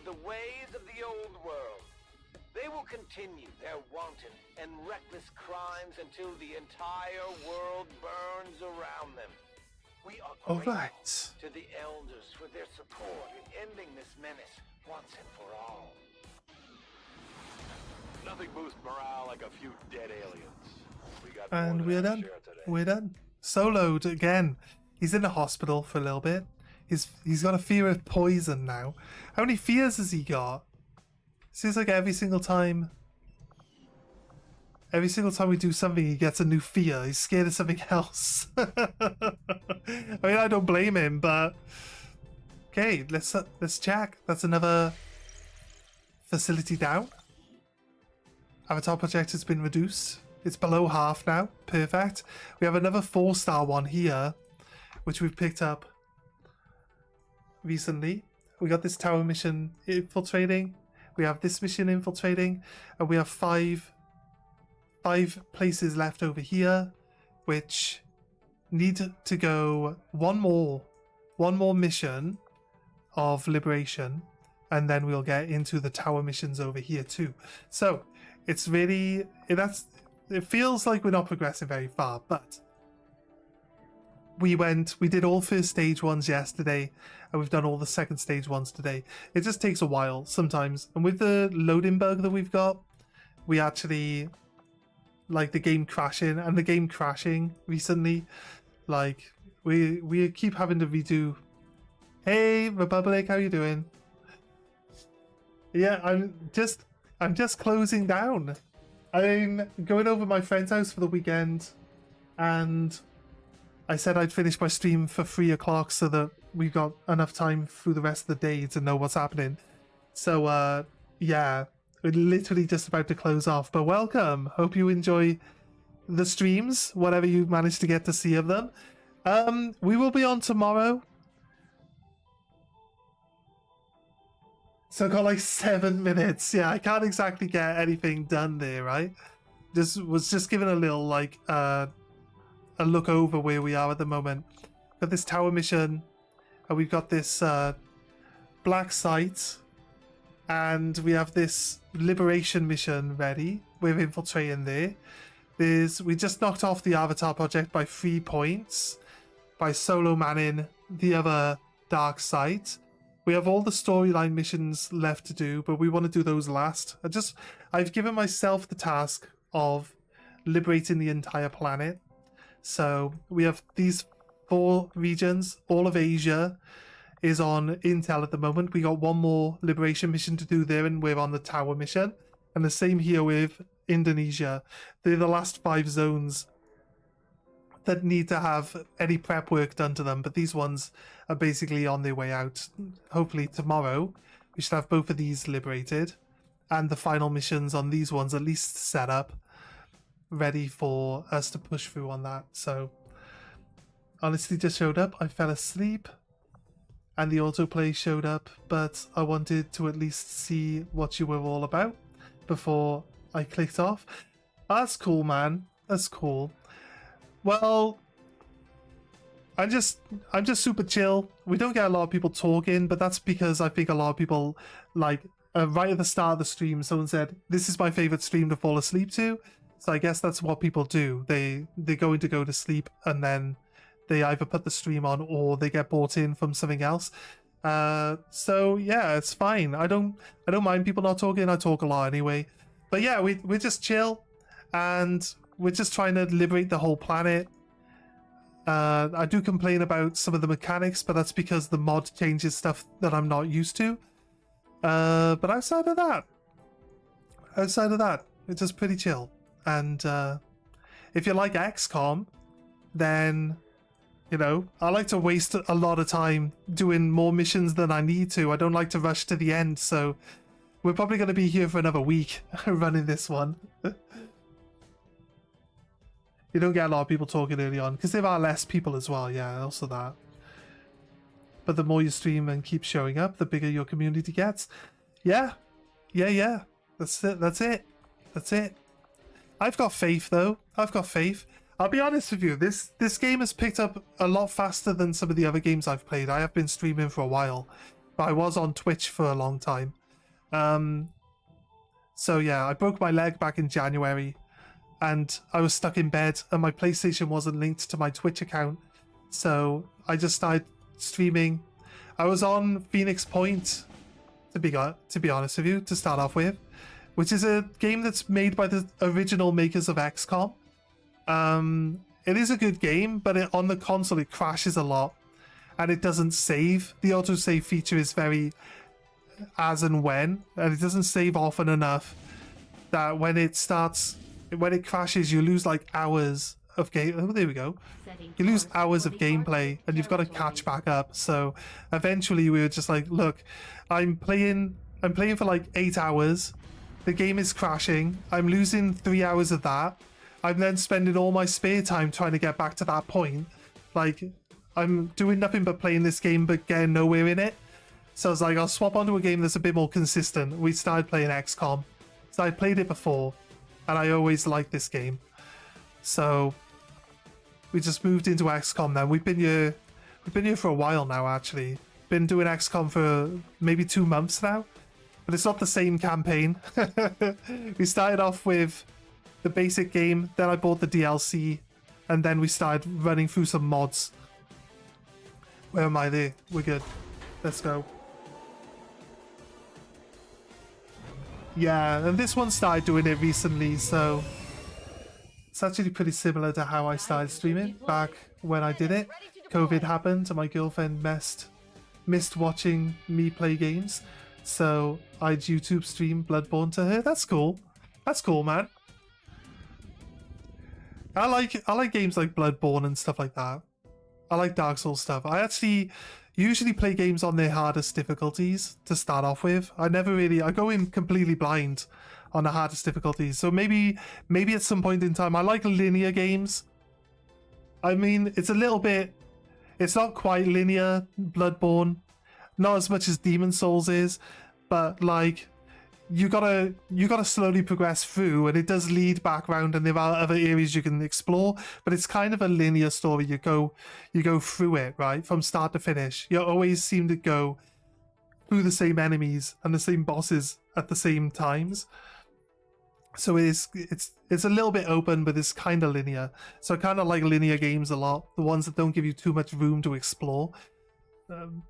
the ways of the old world. They will continue their wanton and reckless crimes until the entire world burns around them. We are grateful to the elders for their support in ending this menace once and for all. Nothing boosts morale like a few dead aliens. We got And we're done. We're done. Soloed again. He's in the hospital for a little bit. He's got a fear of poison now. How many fears has he got? Seems like every single time we do something, he gets a new fear. He's scared of something else. I mean, I don't blame him, but okay, let's check. That's another facility down. Avatar project has been reduced. It's below half now. Perfect. We have another 4-star one here, which we've picked up recently. We got this tower mission infiltrating. We have this mission infiltrating, and we have five places left over here, which need to go one more mission of liberation, and then we'll get into the tower missions over here too. So it's really it feels like we're not progressing very far, but we did all first stage ones yesterday, and we've done all the second stage ones today. It just takes a while sometimes, and with the loading bug that we've got, we actually like the game crashing, and the game crashing recently, like we keep having to redo. Hey Republic, how you doing? Yeah, I'm just closing down. I'm going over my friend's house for the weekend, and I said I'd finish my stream for 3 o'clock so that we've got enough time through the rest of the day to know what's happening. So, yeah, we're literally just about to close off. But welcome. Hope you enjoy the streams, whatever you managed to get to see of them. We will be on tomorrow. So I got like 7 minutes. Yeah, I can't exactly get anything done there, right? Was just giving a little, like, a look over where we are at the moment. Got this tower mission, and we've got this black site, and we have this liberation mission ready. We're infiltrating there. We just knocked off the Avatar project by 3 points by solo manning the other dark site. We have all the storyline missions left to do, but we want to do those last. I've given myself the task of liberating the entire planet. So we have these 4 regions. All of Asia is on Intel at the moment. We got one more liberation mission to do there, and we're on the tower mission. And the same here with Indonesia. They're the last 5 zones that need to have any prep work done to them, but these ones are basically on their way out. Hopefully tomorrow we should have both of these liberated, and the final missions on these ones at least set up, ready for us to push through on that. So honestly, just showed up. I fell asleep and the autoplay showed up, but I wanted to at least see what you were all about before I clicked off. That's cool, man. That's cool. Well, I'm just super chill. We don't get a lot of people talking, but that's because I think a lot of people, like, right at the start of the stream, someone said, this is my favorite stream to fall asleep to. So I guess that's what people do. They're going to go to sleep, and then they either put the stream on or they get brought in from something else. So yeah, it's fine. I don't mind people not talking. I talk a lot anyway. But yeah, we're just chill, and we're just trying to liberate the whole planet. I do complain about some of the mechanics, but that's because the mod changes stuff that I'm not used to. But outside of that, it's just pretty chill. And if you like XCOM, then, you know, I like to waste a lot of time doing more missions than I need to. I don't like to rush to the end, so we're probably going to be here for another week running this one. You don't get a lot of people talking early on, because there are less people as well, yeah, also that. But the more you stream and keep showing up, the bigger your community gets. Yeah. That's it. I've got faith, though. I've got faith. I'll be honest with you, this game has picked up a lot faster than some of the other games I've played. I have been streaming for a while, but I was on Twitch for a long time. So yeah, I broke my leg back in January, and I was stuck in bed, and my PlayStation wasn't linked to my Twitch account, so I just started streaming. I was on Phoenix Point, to be honest with you, to start off with, which is a game that's made by the original makers of XCOM. It is a good game, but on the console it crashes a lot, and it doesn't save. The autosave feature is very as and when, and it doesn't save often enough that when it crashes, you lose like hours of game. Oh, there we go. You lose hours of gameplay, and you've got to catch back up. So eventually we were just like, look, I'm playing for like 8 hours. The game is crashing. I'm losing 3 hours of that. I'm then spending all my spare time trying to get back to that point. Like, I'm doing nothing but playing this game but getting nowhere in it. So I was like, I'll swap onto a game that's a bit more consistent. We started playing XCOM. So I played it before, and I always liked this game. So we just moved into XCOM then. We've been here for a while now, actually. Been doing XCOM for maybe 2 months now. But it's not the same campaign. We started off with the basic game, then I bought the DLC, and then we started running through some mods. Where am I there? We're good. Let's go. Yeah, and this one started doing it recently, so it's actually pretty similar to how I started streaming back when I did it. COVID happened and my girlfriend missed watching me play games, so I'd YouTube stream Bloodborne to her. That's cool. That's cool, man. I like games like Bloodborne and stuff like that. I like Dark Souls stuff. I actually usually play games on their hardest difficulties to start off with. I go in completely blind on the hardest difficulties. So maybe at some point in time, I like linear games. I mean, it's not quite linear, Bloodborne. Not as much as Demon Souls is, but like, you gotta slowly progress through, and it does lead back around, and there are other areas you can explore, but it's kind of a linear story. You go through it, right, from start to finish. You always seem to go through the same enemies and the same bosses at the same times. So it's a little bit open, but it's kind of linear. So I kind of like linear games a lot, the ones that don't give you too much room to explore.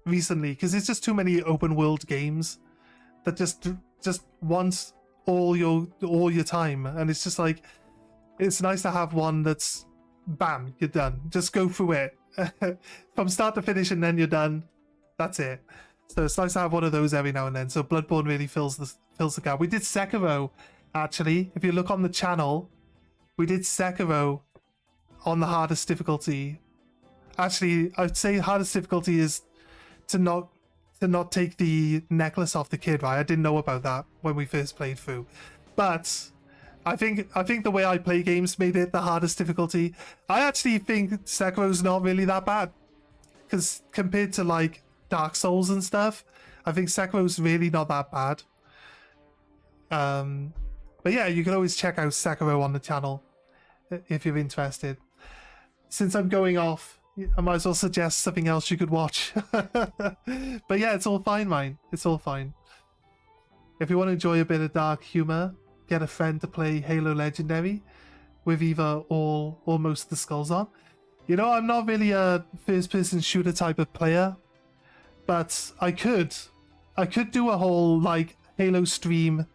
Recently, because it's just too many open world games that just wants all your time, and it's just like, it's nice to have one that's bam, you're done, just go through it from start to finish, and then you're done. That's it. So it's nice to have one of those every now and then. So Bloodborne really fills the gap. We did Sekiro, actually. If you look on the channel, we did Sekiro on the hardest difficulty. Actually, I'd say hardest difficulty is to not take the necklace off the kid, right? I didn't know about that when we first played through. But I think the way I play games made it the hardest difficulty. I actually think Sekiro's not really that bad, because compared to like Dark Souls and stuff, I think Sekiro's really not that bad. But yeah, you can always check out Sekiro on the channel if you're interested. Since I'm going off, I might as well suggest something else you could watch. But yeah, it's all fine, mine. It's all fine. If you want to enjoy a bit of dark humor, get a friend to play Halo Legendary with either all or most of the skulls on. You know, I'm not really a first-person shooter type of player, but I could do a whole like Halo stream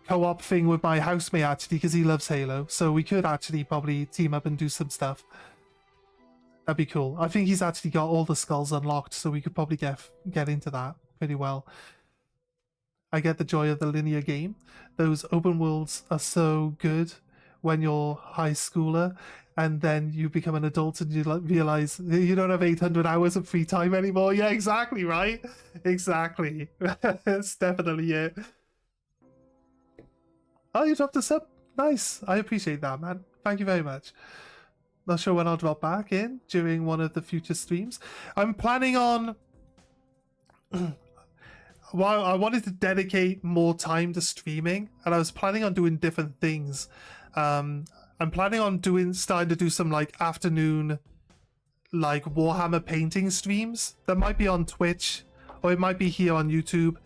co-op thing with my housemate, actually, because he loves Halo. So we could actually probably team up and do some stuff. That'd be cool. I think he's actually got all the skulls unlocked, so we could probably get into that pretty well. I get the joy of the linear game. Those open worlds are so good when you're high schooler, and then you become an adult and you realize you don't have 800 hours of free time anymore. Yeah, exactly, right? Exactly. It's definitely it. Oh, you dropped a sub? Nice. I appreciate that, man. Thank you very much. Not sure when I'll drop back in during one of the future streams. I'm planning on... Well, I wanted to dedicate more time to streaming, and I was planning on doing different things. I'm planning on starting to do some like afternoon like Warhammer painting streams that might be on Twitch, or it might be here on YouTube.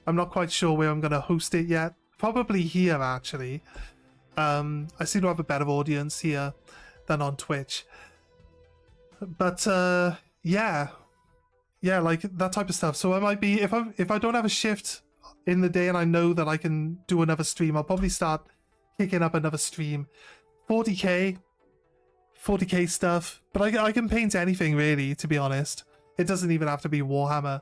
I'm not quite sure where I'm going to host it yet. Probably here, actually. I seem to have a better audience here than on Twitch. But, yeah. Yeah, like, that type of stuff. So I might be... If I don't have a shift in the day and I know that I can do another stream, I'll probably start kicking up another stream. 40k stuff. But I can paint anything, really, to be honest. It doesn't even have to be Warhammer.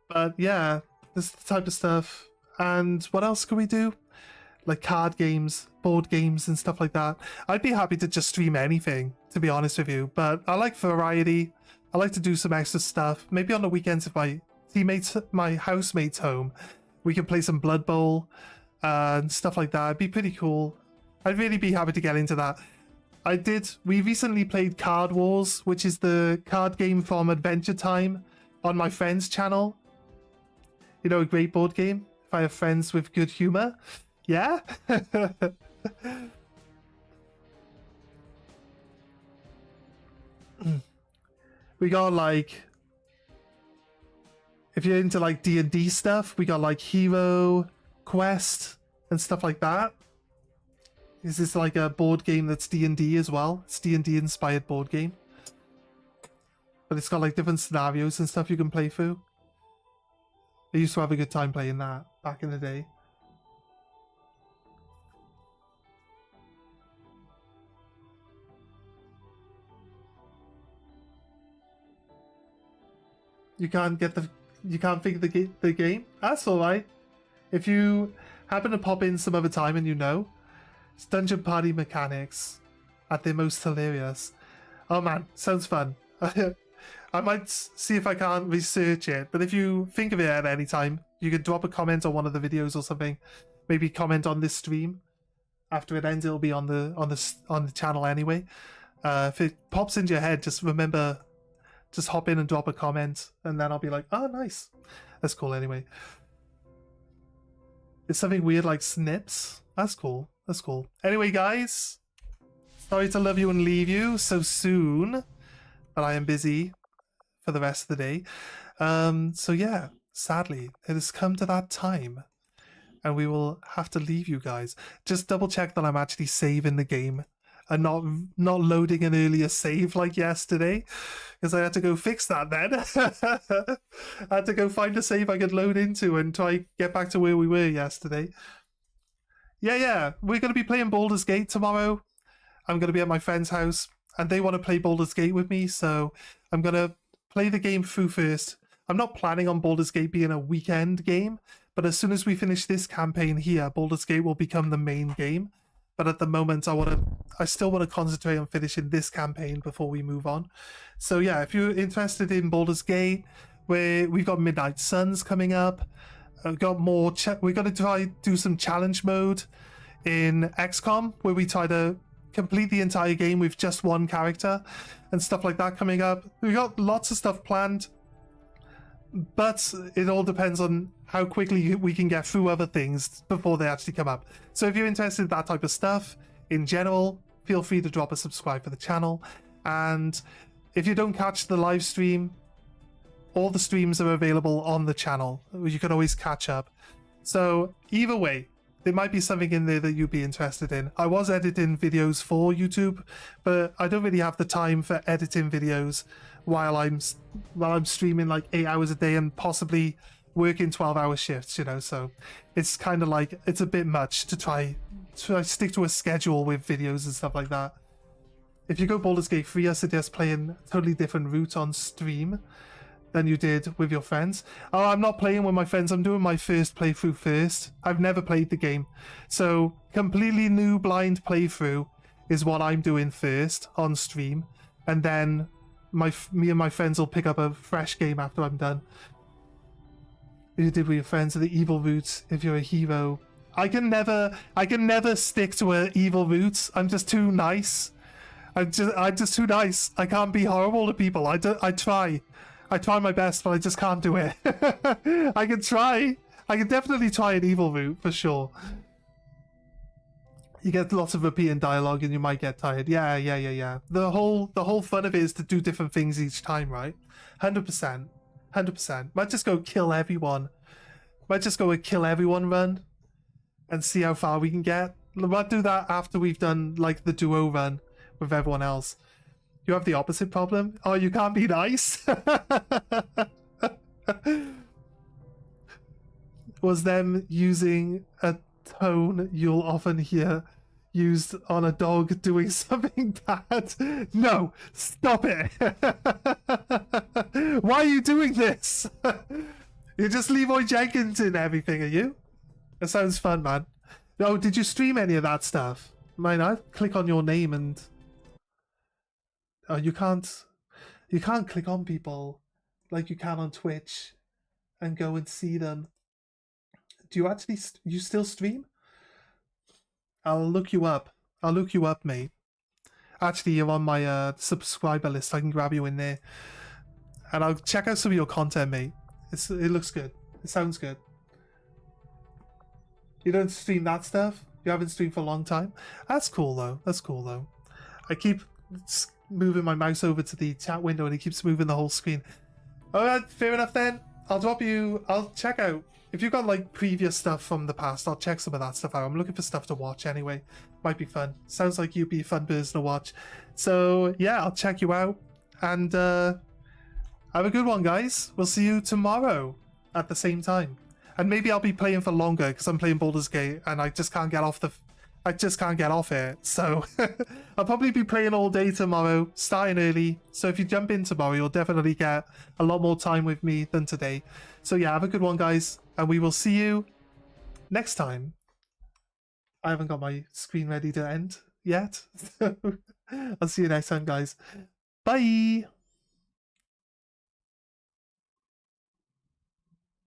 But, yeah, this is the type of stuff. And what else can we do? Like card games, board games, and stuff like that. I'd be happy to just stream anything, to be honest with you. But I like variety. I like to do some extra stuff. Maybe on the weekends if my teammates, my housemates home, we can play some Blood Bowl and stuff like that. It'd be pretty cool. I'd really be happy to get into that. We recently played Card Wars, which is the card game from Adventure Time on my friend's channel. You know, a great board game. If I have friends with good humor. Yeah? We got like... If you're into like D&D stuff, we got like Hero, Quest, and stuff like that. Is this like a board game that's D&D as well? It's D&D inspired board game. But it's got like different scenarios and stuff you can play through. I used to have a good time playing that back in the day. You can't think the game? That's alright. If you happen to pop in some other time and you know, it's dungeon party mechanics at their most hilarious. Oh man, sounds fun. I might see if I can't research it, but if you think of it at any time, you can drop a comment on one of the videos or something. Maybe comment on this stream. After it ends, it'll be on the channel anyway. If it pops into your head, just remember, just hop in and drop a comment, and then I'll be like, oh, nice. That's cool anyway. It's something weird like snips. That's cool. That's cool. Anyway, guys, sorry to love you and leave you so soon, but I am busy for the rest of the day. So yeah, sadly, it has come to that time, and we will have to leave you guys. Just double check that I'm actually saving the game and not loading an earlier save like yesterday, because I had to go fix that then. I had to go find a save I could load into and try get back to where we were yesterday. Yeah, we're going to be playing Baldur's Gate tomorrow. I'm going to be at my friend's house, and they want to play Baldur's Gate with me, so I'm going to play the game through first. I'm not planning on Baldur's Gate being a weekend game, but as soon as we finish this campaign here, Baldur's Gate will become the main game. But at the moment, I still want to concentrate on finishing this campaign before we move on. So yeah, if you're interested in Baldur's Gate, we've got Midnight Suns coming up. We've got more. We're going to try do some challenge mode in XCOM, where we try to complete the entire game with just one character and stuff like that coming up. We've got lots of stuff planned, but it all depends on how quickly we can get through other things before they actually come up. So if you're interested in that type of stuff in general, feel free to drop a subscribe for the channel. And if you don't catch the live stream, all the streams are available on the channel. You can always catch up. So either way, there might be something in there that you'd be interested in. I was editing videos for YouTube, but I don't really have the time for editing videos while I'm streaming like 8 hours a day and possibly working 12-hour shifts, you know. So it's kind of like, it's a bit much to try stick to a schedule with videos and stuff like that. If you go Baldur's Gate 3, I suggest playing a totally different route on stream than you did with your friends. Oh, I'm not playing with my friends. I'm doing my first playthrough first. I've never played the game. So completely new blind playthrough is what I'm doing first on stream. And then me and my friends will pick up a fresh game after I'm done. You did with your friends, the evil route if you're a hero. I can never stick to an evil route. I'm just too nice. I'm just too nice. I can't be horrible to people. I try my best, but I just can't do it. I can try. I can definitely try an evil route for sure. You get lots of repeating dialogue and you might get tired. Yeah. The whole fun of it is to do different things each time, right? 100%. Might just go kill everyone Might just go a kill everyone run and see how far we can get. We might do that after we've done like the duo run with everyone else. You have the opposite problem. Oh, you can't be nice. Was them using a tone you'll often hear used on a dog doing something bad? No, stop it. Why are you doing this? You're just Leroy Jenkins and everything, are you? That sounds fun, man. Oh, did you stream any of that stuff? Mine, I click on your name and... Oh, you can't click on people like you can on Twitch and go and see them. Do you actually, you still stream? I'll look you up. I'll look you up, mate. Actually, you're on my subscriber list. I can grab you in there. And I'll check out some of your content, mate. It looks good. It sounds good. You don't stream that stuff? You haven't streamed for a long time? That's cool, though. That's cool, though. I keep moving my mouse over to the chat window and it keeps moving the whole screen. Alright, fair enough then. I'll check out. If you've got like previous stuff from the past, I'll check some of that stuff out. I'm looking for stuff to watch anyway. Might be fun. Sounds like you'd be a fun person to watch. So yeah, I'll check you out. And have a good one, guys. We'll see you tomorrow at the same time. And maybe I'll be playing for longer because I'm playing Baldur's Gate and I just can't get off it. So I'll probably be playing all day tomorrow, starting early. So if you jump in tomorrow, you'll definitely get a lot more time with me than today. So yeah, have a good one, guys. And we will see you next time. I haven't got my screen ready to end yet. So I'll see you next time, guys. Bye.